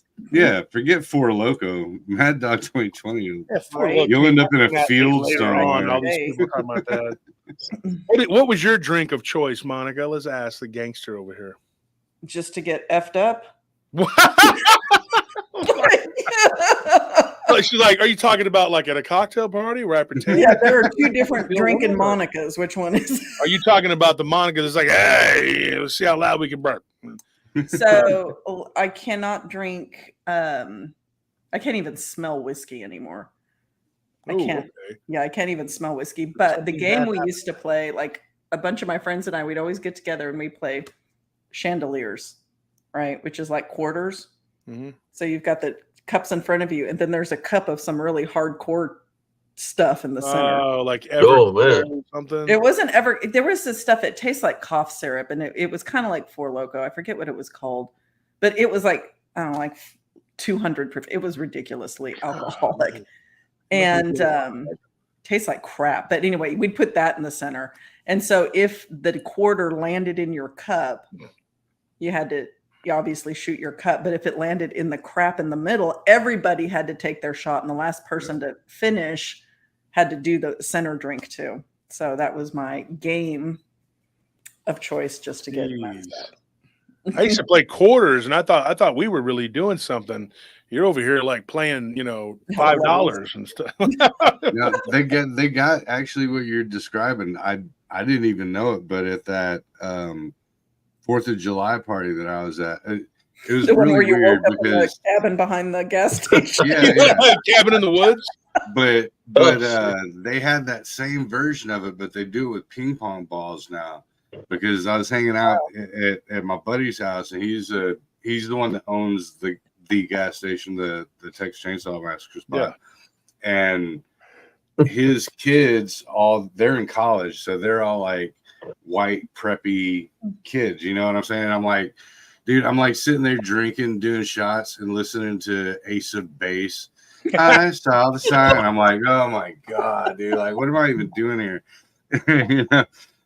forget Four Loko. Mad Dog 2020. Yeah, You'll end up in a field somewhere. All these people talking about that. What was your drink of choice, Monica? Let's ask the gangster over here. Just to get effed up. She's like, are you talking about like at a cocktail party where I pretend? Yeah, there are two different drinking Monicas. Which one is? Are you talking about the Monica that's like, hey, let's see how loud we can burp? So I cannot drink. I can't even smell whiskey anymore. I can't. Okay. Yeah, I can't even smell whiskey. But the game we used to play, like a bunch of my friends and I, we'd always get together and we play chandeliers, right? Which is like quarters. Mm-hmm. So you've got the cups in front of you, and then there's a cup of some really hardcore stuff in the center. Oh, like something. It wasn't ever. There was this stuff. It tastes like cough syrup, and it was kind of like Four Loko. I forget what it was called, but it was like, I don't know, like 200 proof. It was ridiculously alcoholic, and tastes like crap. But anyway, we'd put that in the center, and so if the quarter landed in your cup, you obviously shoot your cup. But if it landed in the crap in the middle, everybody had to take their shot, and the last person to finish had to do the center drink too. So that was my game of choice, just to get messed up. I used to play quarters, and I thought we were really doing something. You're over here like playing, $5 and stuff. No, they got actually what you're describing. I didn't even know it, but at that 4th of July party that I was at, it was the one really where you weird woke up in the because cabin behind the gas station. yeah. Cabin in the woods. But they had that same version of it, but they do it with ping pong balls now. Because I was hanging out at my buddy's house, and he's the one that owns the gas station, the Texas Chainsaw Massacre spot. Yeah. And his kids they're in college, so they're all like white preppy kids. You know what I'm saying? I'm like, dude, I'm like sitting there drinking, doing shots, and listening to Ace of Base. I saw the sign. I'm like, oh my god, dude! Like, what am I even doing here?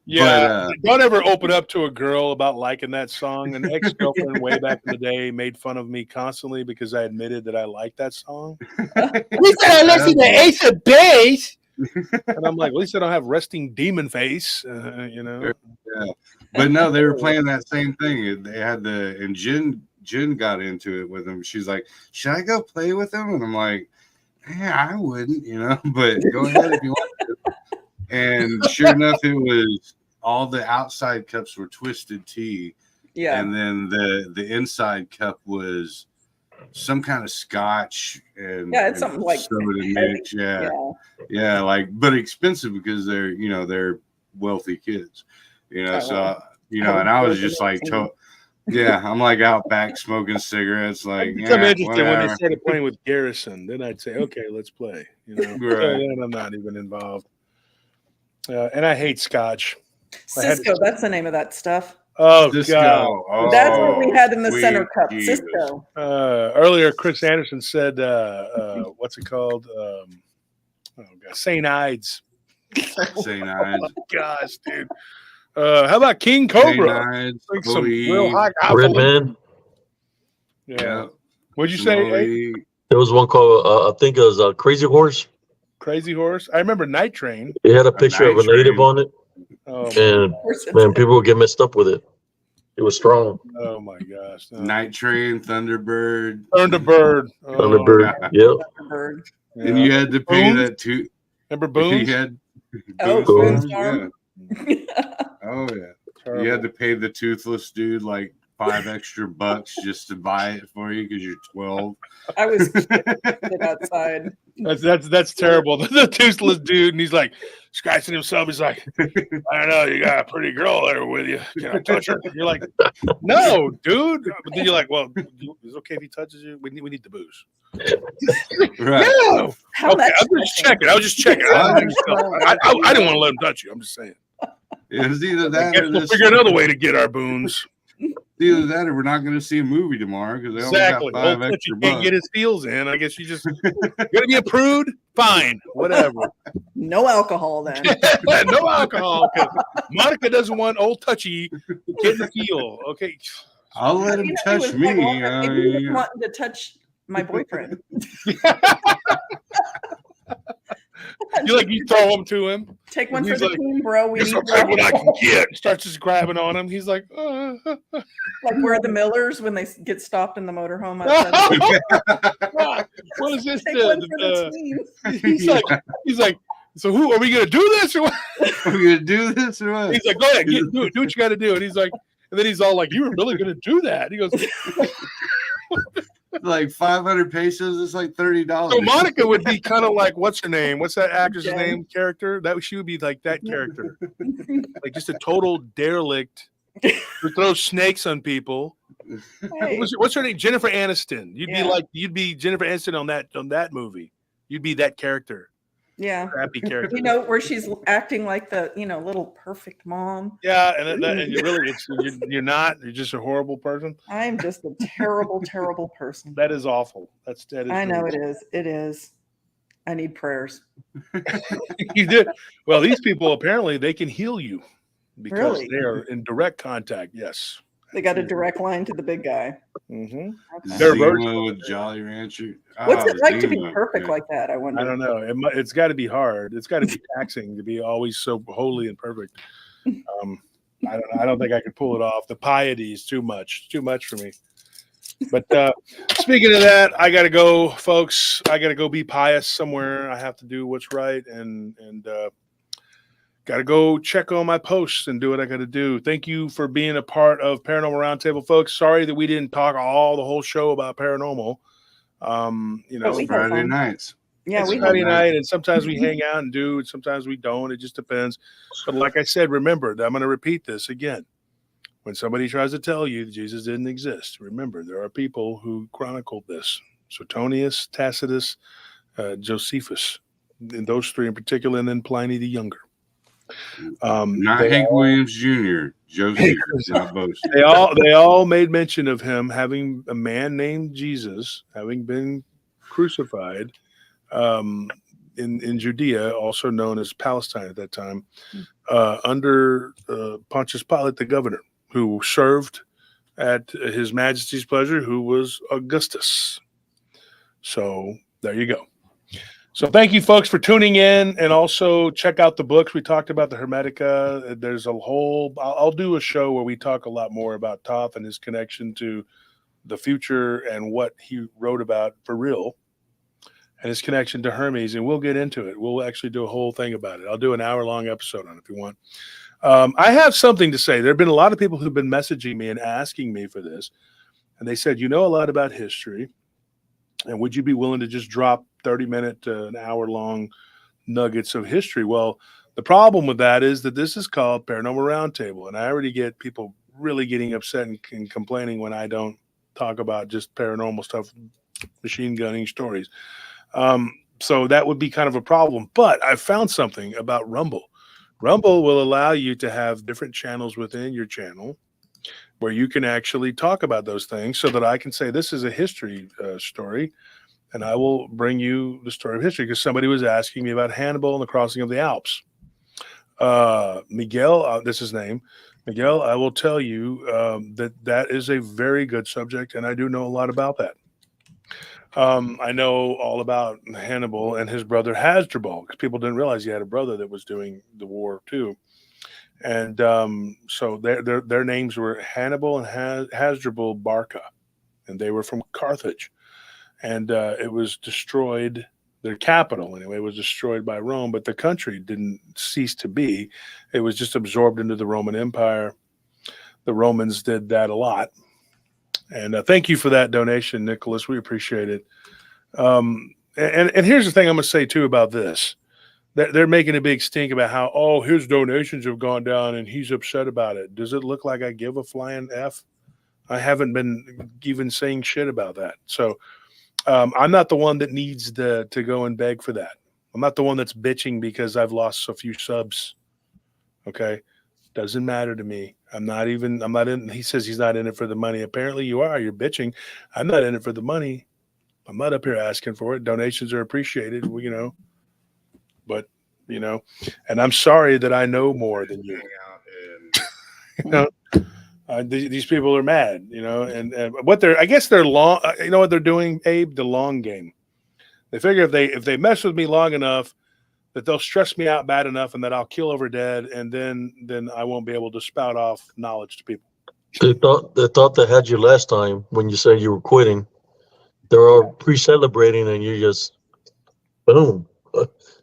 Yeah, but, don't ever open up to a girl about liking that song. An ex-girlfriend way back in the day made fun of me constantly because I admitted that I liked that song. We said I listened to Ace of Base. And I'm like, at least I don't have resting demon face, Yeah. But no, they were playing that same thing. They had and Jen got into it with him. She's like, should I go play with him? And I'm like, yeah, I wouldn't, but go ahead if you want to. And sure enough, it was all the outside cups were twisted tea. Yeah. And then the inside cup was some kind of scotch and it's something like soda mix. Yeah, like, but expensive because they're wealthy kids, so and I was just like I'm like out back smoking cigarettes, like I'm interested when they started playing with Garrison. Then I'd say, okay, let's play. Right. And I'm not even involved. And I hate scotch. Cisco, that's the name of that stuff. Oh, Cisco. God. That's what we had in the center cup. Jesus. Cisco. Earlier, Chris Anderson said, what's it called? St. Ides. St. Ides. Oh, gosh, dude. How about King Cobra? Like some real hot Redman. Yeah. What'd you say? There was one called, I think it was Crazy Horse. Crazy Horse. I remember Night Train. It had a picture of a native on it. Oh, and man, people would get messed up with it. It was strong. Oh my gosh. No. Night Train, Thunderbird. Thunderbird. Yep. Thunderbird. And you had to pay that too. Remember Boone's? Boone's Farm. Oh yeah. Terrible. You had to pay the toothless dude like $5 extra just to buy it for you because you're 12. I was outside. That's terrible. The toothless dude, and he's like scratching himself. He's like, I don't know, you got a pretty girl there with you. Can I touch her? You're like, no, dude. But then you're like, well, is it okay if he touches you? We need the booze. Right. No. Okay, I was just checking. I didn't want to let him touch you. I'm just saying. It was either that or we'll figure another way to get our boons. Either that or we're not going to see a movie tomorrow because they only got $5 extra. Can't get his feels in. I guess you just gonna be a prude. Fine, whatever. No alcohol then. No alcohol because Monica doesn't want old touchy getting the feel. Okay, I'll let him touch me. He was wanting to touch my boyfriend. You throw them to him. Take one And for he's the like, team, bro. We Guess need I'll take what I can help. get. Starts just grabbing on him. He's like, Like we're the Millers when they get stopped in the motorhome outside. what is this? Take one for the team. He's like, so who are we gonna do this or what? Are we gonna do this or what? He's like, go ahead, do what you got to do. And he's like, and then he's all like, you were really gonna do that? He goes, Like 500 pesos. It's like $30. so Monica would be kind of like, what's her name? What's that actress's name? Character that she would be like that character, like just a total derelict who throws snakes on people. Hey. What's her name? Jennifer Aniston. You'd be Jennifer Aniston on that movie. You'd be that character. Yeah. Crappy character. You know, where she's acting like the, little perfect mom. Yeah, and you really, you're not. You're just a horrible person. I'm just a terrible, terrible person. That is awful. That is. I know it is. It is. I need prayers. You did. Well, these people apparently they can heal you because Really? they are in direct contact. Yes. They got a direct line to the big guy. Mm-hmm. Okay. They're Zima with Jolly Rancher. What's it like to be Zima, perfect yeah. like that? I wonder. I don't know. It's got to be hard. It's got to be taxing to be always so holy and perfect. I don't think I could pull it off. The piety is too much for me. But speaking of that, I got to go, folks. I got to go be pious somewhere. I have to do what's right and got to go check on my posts and do what I got to do. Thank you for being a part of Paranormal Roundtable, folks. Sorry that we didn't talk the whole show about paranormal. Friday nights. Yeah, it's we Friday night, and sometimes we hang out and do, and sometimes we don't. It just depends. But like I said, remember, I'm going to repeat this again. When somebody tries to tell you that Jesus didn't exist, remember, there are people who chronicled this. Suetonius, Tacitus, Josephus, and those three in particular, and then Pliny the Younger. Not Hank Williams Jr. Josephus, not both. They all made mention of him having a man named Jesus having been crucified in Judea, also known as Palestine at that time, under Pontius Pilate, the governor, who served at His Majesty's pleasure, who was Augustus. So there you go. So thank you, folks, for tuning in, and also check out the books. We talked about the Hermetica. There's a whole. I'll do a show where we talk a lot more about Toph and his connection to the future and what he wrote about for real, and his connection to Hermes, and we'll get into it. We'll actually do a whole thing about it. I'll do an hour-long episode on it if you want. I have something to say. There have been a lot of people who've been messaging me and asking me for this, and they said, you know a lot about history, and would you be willing to just drop 30-minute to an hour-long nuggets of history? Well, the problem with that is that this is called Paranormal Roundtable, and I already get people really getting upset and complaining when I don't talk about just paranormal stuff, machine gunning stories. So that would be kind of a problem. But I found something about Rumble. Rumble will allow you to have different channels within your channel where you can actually talk about those things, so that I can say this is a history story, and I will bring you the story of history, because somebody was asking me about Hannibal and the crossing of the Alps. Miguel, this is his name. Miguel, I will tell you that is a very good subject, and I do know a lot about that. I know all about Hannibal and his brother Hasdrubal, because people didn't realize he had a brother that was doing the war too. And so their names were Hannibal and Hasdrubal Barca, and they were from Carthage. And it was destroyed. Their capital, anyway, was destroyed by Rome, but the country didn't cease to be. It was just absorbed into the Roman Empire. The Romans did that a lot. And thank you for that donation, Nicholas. We appreciate it. And here's the thing I'm going to say, too, about this. They're making a big stink about how, his donations have gone down and he's upset about it. Does it look like I give a flying F? I haven't been even saying shit about that. So I'm not the one that needs to go and beg for that. I'm not the one that's bitching because I've lost a few subs. Okay? Doesn't matter to me. I'm not in. He says he's not in it for the money. Apparently you are. You're bitching. I'm not in it for the money. I'm not up here asking for it. Donations are appreciated, but and I'm sorry that I know more than you. These people are mad, and what I guess they're long. What they're doing, Abe? The long game. They figure if they mess with me long enough, that they'll stress me out bad enough and that I'll kill over dead, and then I won't be able to spout off knowledge to people. They thought they had you last time when you said you were quitting. They're all pre-celebrating, and you just boom,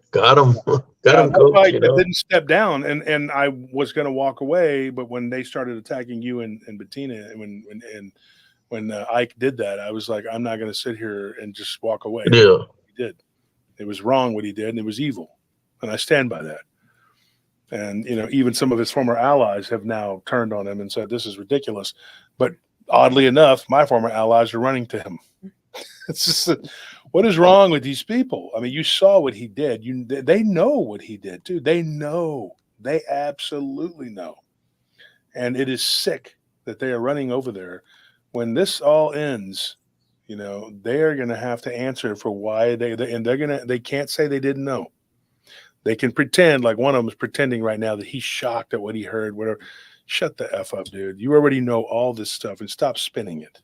got him, got him, That's why I coach. You know. didn't step down, and I was going to walk away, but when they started attacking you and Bettina, and when Ike did that, I was like, I'm not going to sit here and just walk away. Yeah. He did. It was wrong what he did, and it was evil, and I stand by that. And even some of his former allies have now turned on him and said this is ridiculous. But oddly enough, my former allies are running to him. It's just what is wrong with these people? I mean, you saw what he did. They know what he did too. They know. They absolutely know. And it is sick that they are running over there. When this all ends, they are going to have to answer for why they can't say they didn't know. They can pretend, like one of them is pretending right now that he's shocked at what he heard, whatever. Shut the F up, dude. You already know all this stuff, and stop spinning it.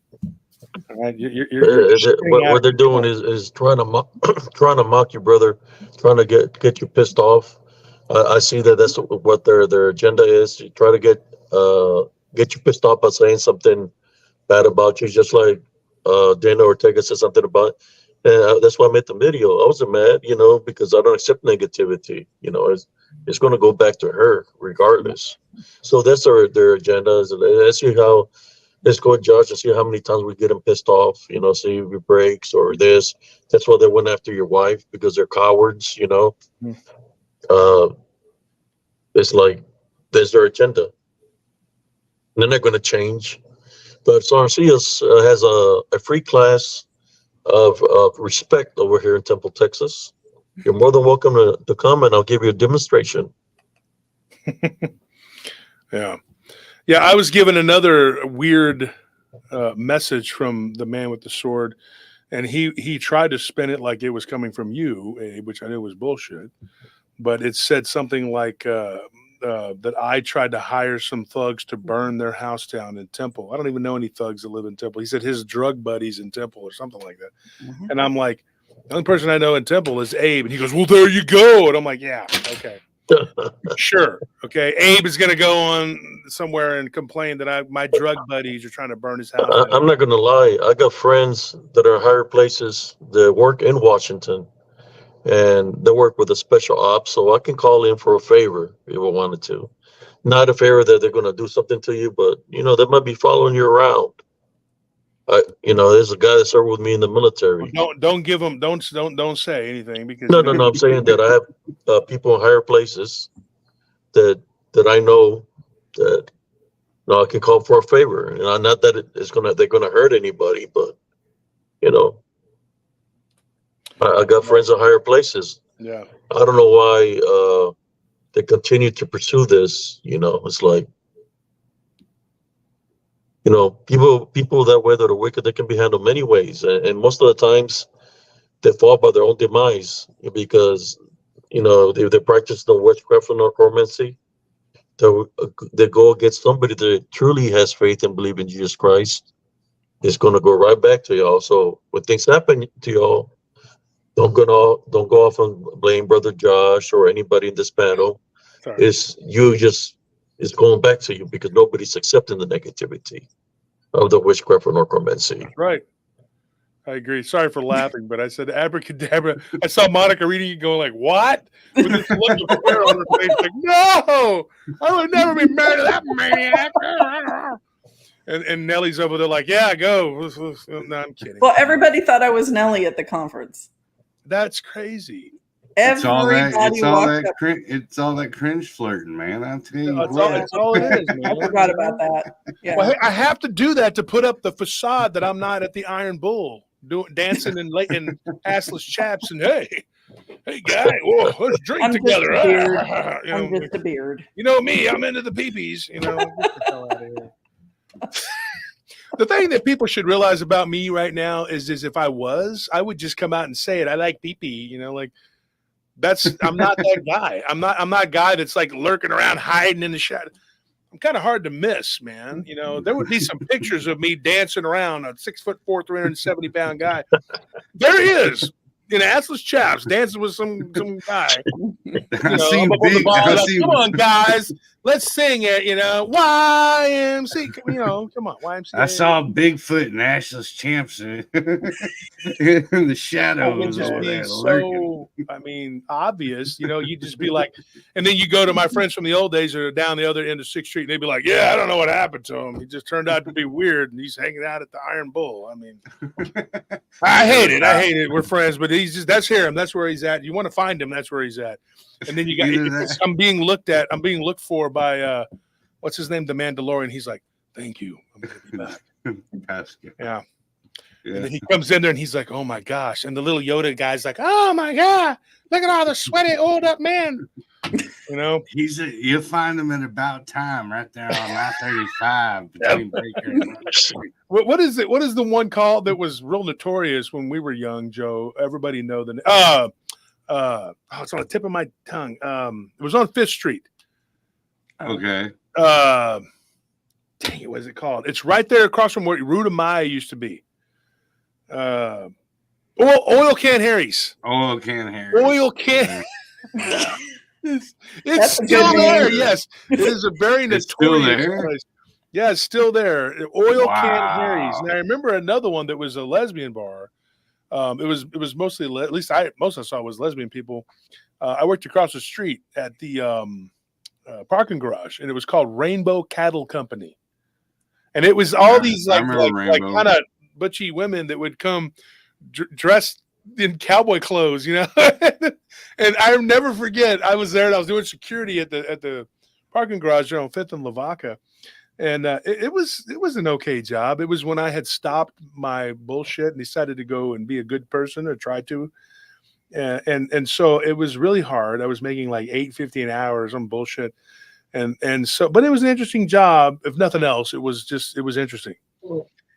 All right? What they're doing is trying to mock you, brother, trying to get you pissed off. I see that's what their agenda is. To try to get you pissed off by saying something bad about you, just like Dana Ortega said something about. And that's why I made the video. I wasn't mad, because I don't accept negativity. It's going to go back to her regardless. So that's their agenda. Let's see how. Let's go, Josh, and see how many times we get them pissed off. See if he breaks or this. That's why they went after your wife, because they're cowards. It's like there's their agenda, and they're not going to change. But Sarcias has a free class of respect over here in Temple, Texas. You're more than welcome to come, and I'll give you a demonstration. Yeah. I was given another weird message from the man with the sword, and he tried to spin it like it was coming from you, Abe, which I knew was bullshit. But it said something like that I tried to hire some thugs to burn their house down in Temple. I don't even know any thugs that live in Temple. He said his drug buddies in Temple or something like that. Mm-hmm. And I'm like, the only person I know in Temple is Abe. And he goes, well, there you go. And I'm like, yeah, okay. Sure. Okay. Abe is going to go on somewhere and complain that my drug buddies are trying to burn his house down. I'm not going to lie. I got friends that are in higher places that work in Washington, and they work with a special ops, so I can call in for a favor if I wanted to. Not a favor that they're going to do something to you, but they might be following you around. There's a guy that served with me in the military. Well, don't give them. Don't say anything because no. I'm saying that I have people in higher places that I know that I can call for a favor, and not that they're gonna hurt anybody, but I got friends in higher places. Yeah. I don't know why they continue to pursue this. It's like, people that way that are wicked, they can be handled many ways. And most of the times they fall by their own demise because, they practice no witchcraft or necromancy. They go against somebody that truly has faith and believe in Jesus Christ. It's going to go right back to y'all. So when things happen to y'all, don't go off and blame Brother Josh or anybody in this panel. Sorry. It's going back to you because nobody's accepting the negativity of the witchcraft or necromancy. Right. I agree. Sorry for laughing, but I said abracadabra. I saw Monica reading it going like, what? With this look of fear on her face, like, no, I would never be married to that maniac. And Nellie's over there like, yeah, go. No, I'm kidding. Well, everybody thought I was Nellie at the conference. That's crazy. It's all that cringe flirting, man. I'll tell you that's all it is, man. I forgot about that. Yeah. Well, I have to do that to put up the facade that I'm not at the Iron Bull dancing in assless chaps and hey guy, whoa, let's drink together. I'm just a beard. You know me, I'm into the peepees. Get the hell out of here. The thing that people should realize about me right now is if I would just come out and say it. I like pee-pee, like I'm not that guy. I'm not a guy that's like lurking around hiding in the shadow. I'm kind of hard to miss, man. There would be some pictures of me dancing around a 6'4", 370-pound guy. There he is. in assless chaps dancing with some guy. I seen up on the big. bar, I like, seen come on, guys, let's sing it. YMC. Come on, YMCA. I saw Bigfoot and assless champs in the shadows just over being there lurking. so, obvious. You'd just be like, and then you go to my friends from the old days that are down the other end of 6th Street, and they'd be like, yeah, I don't know what happened to him. He just turned out to be weird, and he's hanging out at the Iron Bull. I hate it. We're friends, but that's him. That's where he's at. You want to find him, that's where he's at. And then you got, I'm being looked for by, what's his name? The Mandalorian. He's like, thank you. I'm going to be back. Yeah. And then he comes in there and he's like, oh my gosh. And the little Yoda guy's like, oh my God, look at all the sweaty old up men. You'll find him at About Time right there on I-35 between Baker and What is it? What is the one called that was real notorious when we were young, Joe? Everybody know the it's on the tip of my tongue. It was on 5th Street. Okay. Dang it, what is it called? It's right there across from where Ruta Maya used to be. Oil Can Harry's. Oil Can Harry's. Oil Can. It's still there. Yes, it is a very notorious place. Yeah, it's still there. Oil Can Harry's. And I remember another one that was a lesbian bar. It was mostly, at least most I saw was lesbian people. I worked across the street at the parking garage, and it was called Rainbow Cattle Company. And it was all these like kind of butchy women that would come dressed in cowboy clothes, And I'll never forget, I was there and I was doing security at the parking garage on 5th and Lavaca. And it was an okay job. It was when I had stopped my bullshit and decided to go and be a good person, or try to. And so it was really hard. I was making like $8.50 an hour or some bullshit. And so, but it was an interesting job. If nothing else, it was interesting.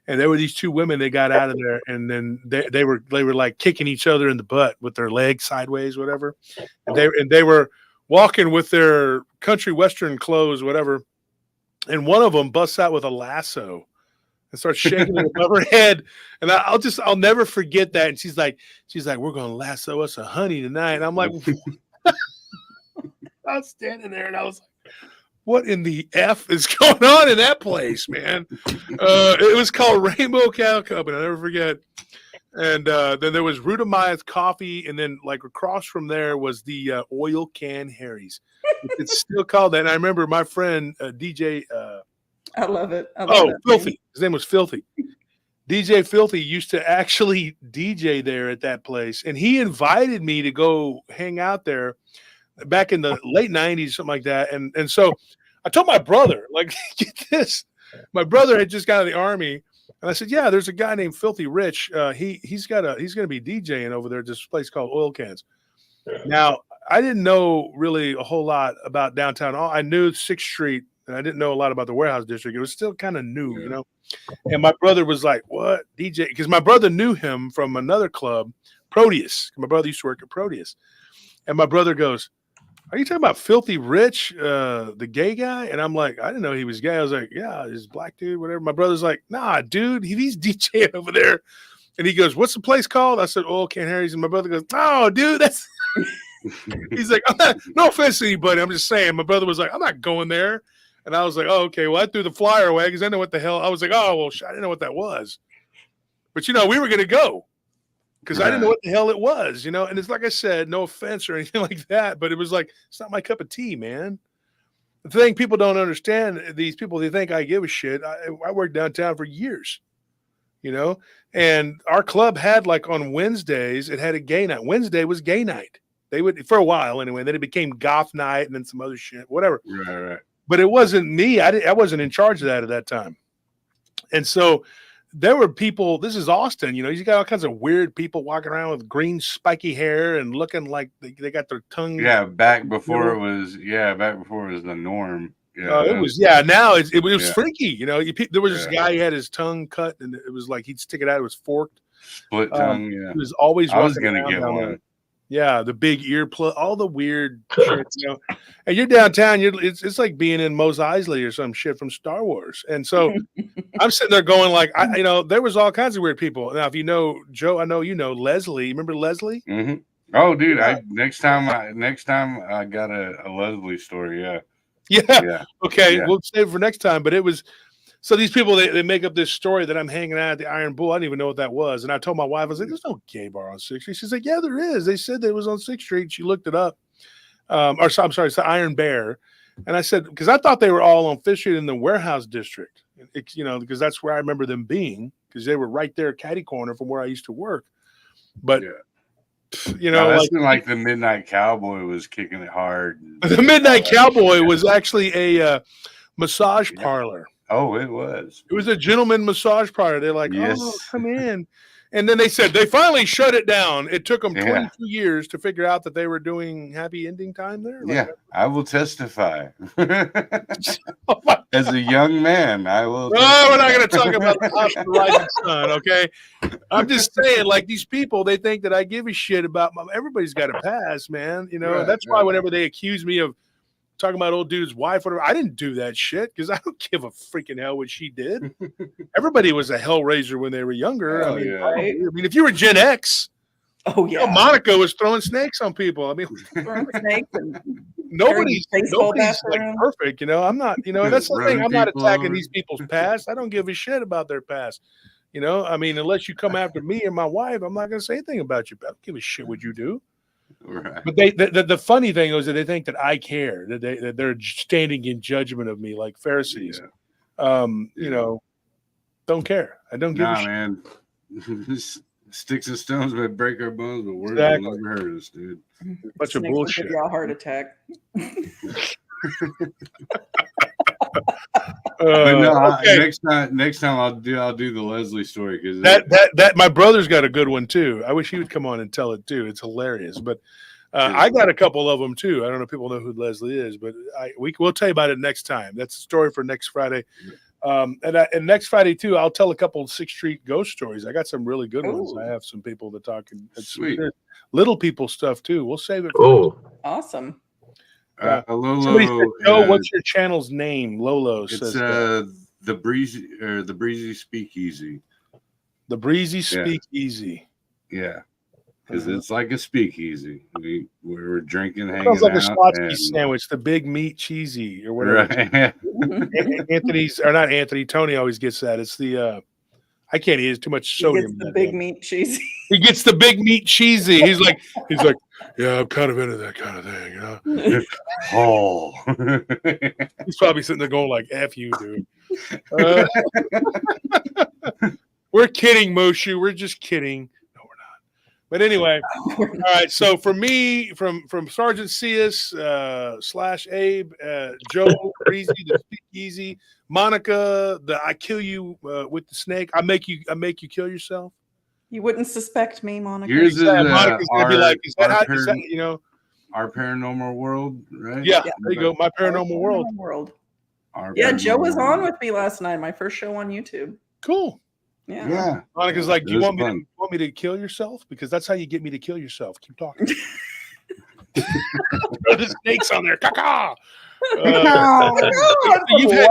And there were these two women, they got out of there, and then they were like kicking each other in the butt with their legs sideways, whatever. And they were walking with their country western clothes, whatever. And one of them busts out with a lasso and starts shaking it above her head. And I'll never forget that. And she's like, we're gonna lasso us a honey tonight. And I'm like, I was standing there and I was like, what in the F is going on in that place, man? It was called Rainbow Cattle Company. I'll never forget. And then there was Ruta Maya's Coffee, and then like across from there was the Oil Can Harry's. It's still called that. And I remember my friend DJ. I love it. Filthy. His name was Filthy. DJ Filthy used to actually DJ there at that place, and he invited me to go hang out there back in the late 90s, something like that. And so I told my brother, like, get this. My brother had just got out of the Army. And I said, yeah, there's a guy named Filthy Rich. He's going to be DJing over there at this place called Oil Cans. Now, I didn't know really a whole lot about downtown. I knew 6th Street, and I didn't know a lot about the warehouse district. It was still kind of new, And my brother was like, what? DJ? Because my brother knew him from another club, Proteus. My brother used to work at Proteus. And my brother goes, are you talking about Filthy Rich, the gay guy? And I'm like, I didn't know he was gay. I was like, yeah, he's a black dude, whatever. My brother's like, nah, dude, he's DJing over there. And he goes, what's the place called? I said, Oil Can Harry's. And my brother goes, no, dude, that's he's like, no offense to anybody, I'm just saying. My brother was like, I'm not going there. And I was like, oh, okay. Well, I threw the flyer away because I know what the hell. I was like, oh, well, I didn't know what that was. But, we were going to go. Because I didn't know what the hell it was, And it's like I said, no offense or anything like that, but it was like, it's not my cup of tea, man. The thing people don't understand, these people, they think I give a shit. I worked downtown for years, and our club had, like, on Wednesdays, it had a gay night. Wednesday was gay night. They would, for a while anyway, then it became goth night and then some other shit, whatever. Right. But it wasn't me. I wasn't in charge of that at that time. And so there were people, this is Austin, you got all kinds of weird people walking around with green spiky hair and looking like they got their tongue. Yeah, back before it was the norm. Yeah, it was. Yeah, now it was freaky. There was this guy who had his tongue cut, and it was like he'd stick it out. It was forked, split tongue. Yeah, he was always. I was gonna get one. Yeah, the big ear plug, all the weird shit, you know. And you're downtown, it's like being in Mos Eisley or some shit from Star Wars. And so I'm sitting there going like, you know, there was all kinds of weird people. Now, if you know Joe, I know you know Leslie. Remember Leslie? Mm-hmm. Oh, dude, Yeah. next time I got a Leslie story. Yeah. Yeah. Okay, Yeah. we'll save it for next time. But it was so these people they make up this story that I'm hanging out at the Iron Bull. I didn't even know what that was. And I told my wife, I was like, "There's no gay bar on 6th Street." She's like, "Yeah, there is. They said that it was on 6th Street." She looked it up. I'm sorry, it's the Iron Bear. And I said, because I thought they were all on 5th Street in the warehouse district. You know, because that's where I remember them being, because they were right there, catty corner from where I used to work. But you know, that's like the Midnight Cowboy was kicking it hard. The Midnight Cowboy was actually a massage parlor. Oh, it was. It was a gentleman massage parlor. They're like, Yes. "Oh, come in." And then they said they finally shut it down. It took them 22 years to figure out that they were doing happy ending time there. Yeah, I will testify. As a young man, I will. No, we're not going to talk about the House of the Rising Sun, okay? I'm just saying, like, these people, they think that I give a shit about everybody's got a pass, man. You know, that's why whenever they accuse me of talking about old dude's wife, whatever, I didn't do that shit because I don't give a freaking hell what she did. Everybody was a hellraiser when they were younger. I mean, if you were Gen X, you know, Monica was throwing snakes on people. I mean, nobody's like perfect, you know. I'm not, you know, that's the thing. I'm not attacking these people's past. I don't give a shit about their past. You know, I mean, unless you come after me and my wife, I'm not going to say anything about you. I don't give a shit what you do. Right. But the funny thing is that they think that I care, that they're standing in judgment of me like Pharisees. You know, don't care. I don't give a shit. Man. Sticks and stones may break our bones, but words will never hurt us, dude. Bunch of bullshit. Give you a heart attack. But no, next time I'll do the Leslie story because that my brother's got a good one too. I wish he would come on and tell it too. It's hilarious. But I got a couple of them too. I don't know if people know who Leslie is, but we'll tell you about it next time. That's a story for next Friday. And next Friday too, I'll tell a couple of 6th Street ghost stories. I got some really good ones. I have some people that talk sweet little people stuff too. We'll save it. Awesome. Somebody said, "Joe, what's your channel's name?" Lolo says, "The Breezy Speakeasy." The Breezy Speakeasy. Yeah, because it's like a speakeasy. We were drinking, hanging sounds like out. A Slotsky sandwich, the big meat cheesy or whatever. Right. Tony always gets that. It's the I can't eat. It's too much sodium. He gets the big meat cheesy. He gets the big meat cheesy. He's like, yeah, I'm kind of into that kind of thing, you know. He's probably sitting there going like, "F you, dude." We're kidding, Moshe. We're just kidding. No, we're not. But anyway, all right. So for me, from Sergeant Cius / Abe, Joe, Breezy, the Speakeasy, Monica, the I kill you with the snake. I make you kill yourself. You wouldn't suspect me, Monica. Yours is Monica's gonna be like, is that you know, our paranormal world, right? Yeah, there you go. My paranormal world. Joe was on with me last night. My first show on YouTube. Cool. Yeah. Monica's like, "Do you want me to kill yourself? Because that's how you get me to kill yourself. Keep talking." Throw the snakes on there. Caca. You've had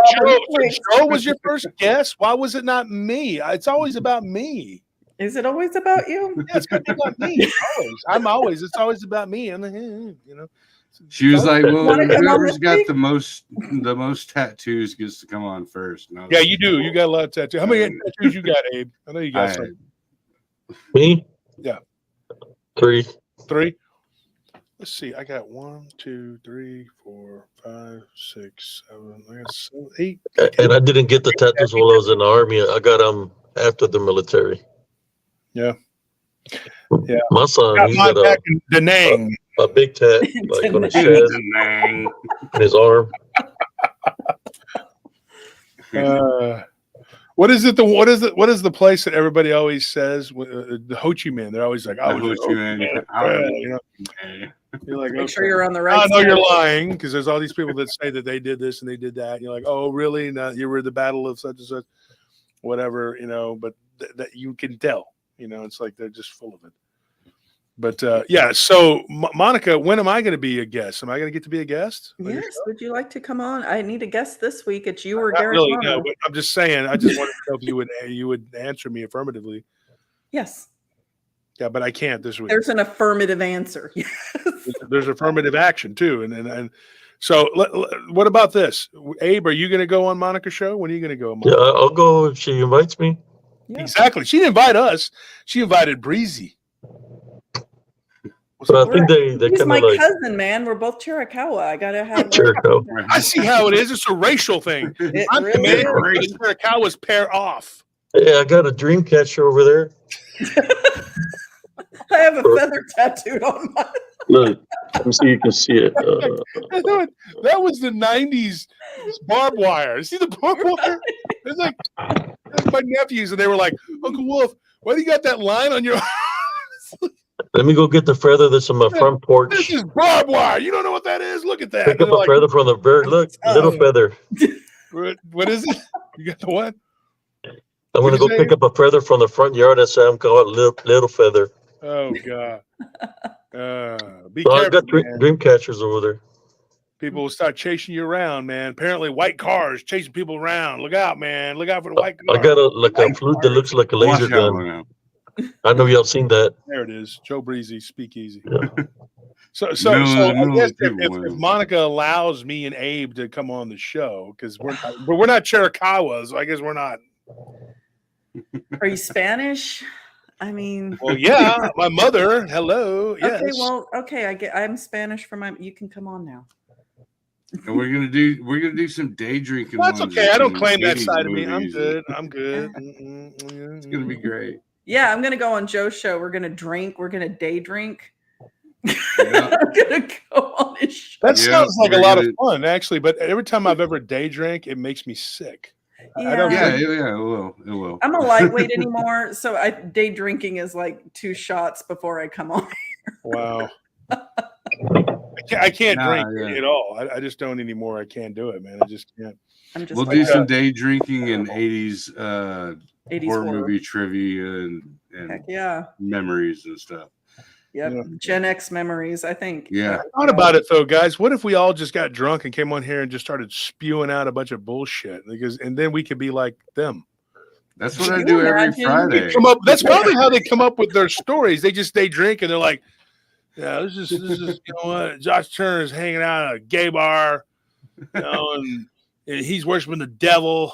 Joe was your first guest. Why was it not me? It's always about me. Is it always about you? Yeah, it's gonna be about me. It's always about me. And you know. She was like, "Well, whoever's got the most tattoos gets to come on first." Yeah, you do. You got a lot of tattoos. How many tattoos you got, Abe? I know you got some. Me? Yeah. 3. Let's see. I got 1, 2, 3, 4, 5, 6, 7. I got 7, 8. And I didn't get the tattoos while I was in the army. I got them after the military. Yeah. My son, he's got a big tat, like on his chest, and his arm. What is the place that everybody always says? The Ho Chi Minh. They're always like, "Oh, Ho Chi Minh." You know? You're like, make sure you're on the right. I know you're lying because there's all these people that say that they did this and they did that. And you're like, "Oh, really? No, you were at the battle of such and such, whatever." You know, but that you can tell. You know, it's like they're just full of it. But yeah, so Monica, when am I going to be a guest? Am I going to get to be a guest? Yes. Would you like to come on? I need a guest this week. It's you or Not Garrett. really, no, but I'm just saying. I just wanted to know if you would answer me affirmatively. Yes. Yeah, but I can't this week. There's an affirmative answer. Yes. There's affirmative action too, and so what about this, Abe? Are you going to go on Monica's show? When are you going to go? Yeah, I'll go if she invites me. Yeah. Exactly. She didn't invite us. She invited Breezy. But I think they He's kind my of like cousin, man. We're both Chiricahua. I gotta have. Jericho. I see how it is. It's a racial thing. It I'm really commanding is. the Chiricahuas pair off. Yeah, I got a dream catcher over there. I have a feather tattooed on my. Look, let me see if you can see it. That was the '90s barbed wire. See the barbed wire? It's like my nephews, and they were like, "Uncle Wolf, why do you got that line on your?" Let me go get the feather that's on my front porch. This is barbed wire. You don't know what that is? Look at that. Pick up a feather from the bird. Look, little feather. What is it? You got the what? I'm going to go pick up a feather from the front yard. That's how I'm calling it, little feather. Oh, God. Be So careful, I've got man. dream catchers over there. People will start chasing you around, man. Apparently, white cars chasing people around. Look out, man. Look out for the white car. I got a flute that looks like a laser gun. I know y'all seen that. There it is. Joe Breezy, Speakeasy. Yeah. So I guess if Monica allows me and Abe to come on the show, because we're not Chiricahuas, so I guess we're not. Are you Spanish? I mean. Well, yeah, my mother. Hello. Yes. Okay. Well, okay. I'm Spanish for my. You can come on now. And we're gonna do some day drinking. Well, that's okay. I don't claim that 80s side of me. I'm movies. good. I'm good. It's gonna be great. Yeah, I'm gonna go on Joe's show. We're gonna drink. We're gonna day drink. Yeah. I'm gonna go on his show. That sounds like a lot of fun, actually. But every time I've ever day drank, it makes me sick. Yeah. I don't. Yeah, it will. It will. I'm a lightweight anymore, so day drinking is like 2 shots before I come on. Wow. I can't drink at all. I just don't anymore. I can't do it, man. I just can't. We'll do some day drinking and 80s 80s horror horror. movie trivia and Yeah. memories and stuff. Yep. Yeah. Gen X memories, I think. Yeah. I thought about it though, guys. What if we all just got drunk and came on here and just started spewing out a bunch of bullshit? And then we could be like them. That's what I do every Friday. That's probably how they come up with their stories. They drink and they're like, yeah, this is you know what? Josh Turner's hanging out at a gay bar, you know, and he's worshiping the devil.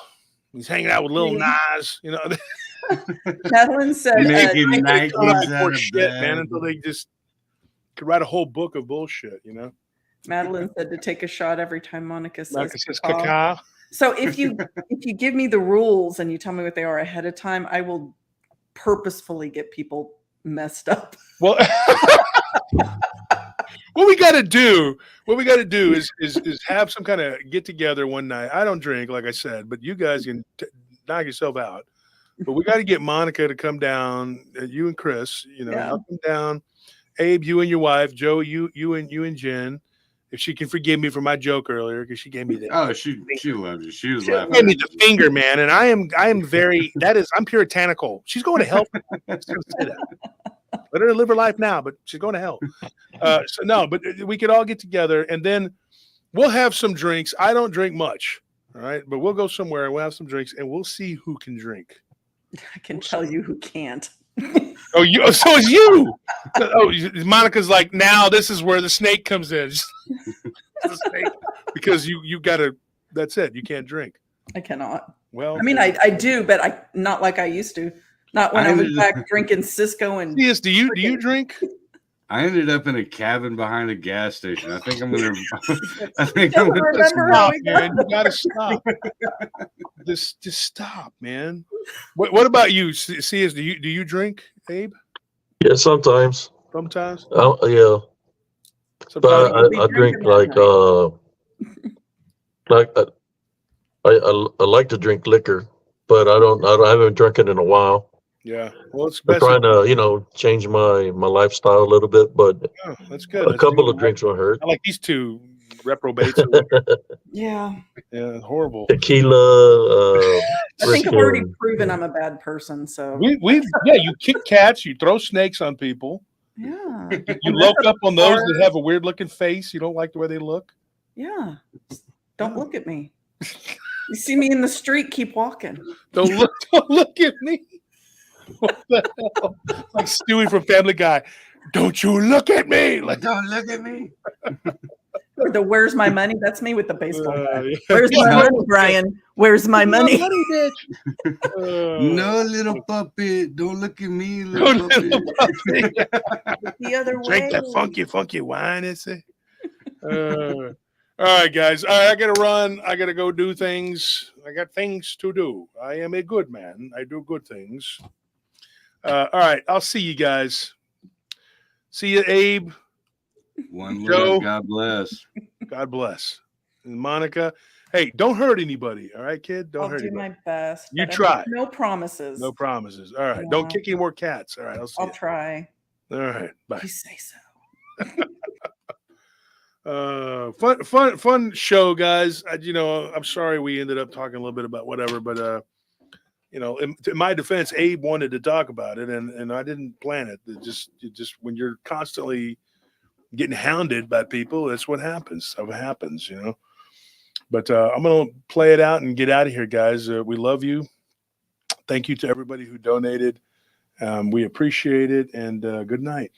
He's hanging out with Lil Nas, you know. Madeline said, making Nikes out of shit, bed. man, until they just could write a whole book of bullshit, you know. Madeline said to take a shot every time Monica says cacao. So if you give me the rules and you tell me what they are ahead of time, I will purposefully get people messed up. Well, what we got to do is have some kind of get together one night. I don't drink, like I said, but you guys can knock yourself out. But we got to get Monica to come down. You and Chris, you know, I'll come down. Abe, you and your wife. Joe, you and Jen. If she can forgive me for my joke earlier, because she gave me the she loves you. She was laughing. Gave me the finger, man, and I am very I'm puritanical. She's going to hell. Let her live her life now, but she's going to hell. So no, but we could all get together and then we'll have some drinks. I don't drink much, all right, but we'll go somewhere and we'll have some drinks and we'll see who can drink. I can tell you who can't. So it's you. Oh, Monica's like, now this is where the snake comes in. The snake, because you got to. That's it. You can't drink. I cannot. Well, I mean, I do, but I not like I used to. Not when I was back drinking Cisco and. Yes, do you drink? I ended up in a cabin behind a gas station. I think I'm gonna. Remember how we man. You gotta stop. Just stop, man. What about you? CS, do you drink, Abe? Yeah, sometimes. Sometimes. Yeah. But I drink I like to drink liquor, but I haven't drunk it in a while. Yeah, well, it's I'm trying to change my lifestyle a little bit, but that's good. A couple of drinks won't hurt. I like these two reprobates. Yeah, horrible. Tequila. I think I've already proven I'm a bad person. So you kick cats, you throw snakes on people. Yeah. You look up on those that have a weird looking face. You don't like the way they look. Yeah. Don't look at me. You see me in the street, keep walking. Don't look at me. What the hell? Like Stewie from Family Guy. Don't you look at me? Like, don't look at me. Or the "Where's my money?" That's me with the baseball bat. yeah. Where's my money, Brian? Where's my money? No, little puppet. Don't look at me, little puppet. The other way. Drink that funky wine, is it? All right, guys. All right, I gotta run. I gotta go do things. I got things to do. I am a good man. I do good things. All right, I'll see you guys. See you, Abe. One Joe. love. God bless. God bless. And Monica, hey, don't hurt anybody. All right, kid? Don't I'll hurt do anybody. my best. You but I try. make no promises. No promises. All right. Yeah. Don't kick any more cats. All right. I'll see I'll you. try. All right. Bye. You say so. Fun show, guys. I'm sorry we ended up talking a little bit about whatever, but in my defense, Abe wanted to talk about it, and I didn't plan it. It just when you're constantly getting hounded by people, that's what happens. Stuff happens, But I'm gonna play it out and get out of here, guys. We love you. Thank you to everybody who donated. We appreciate it, and good night.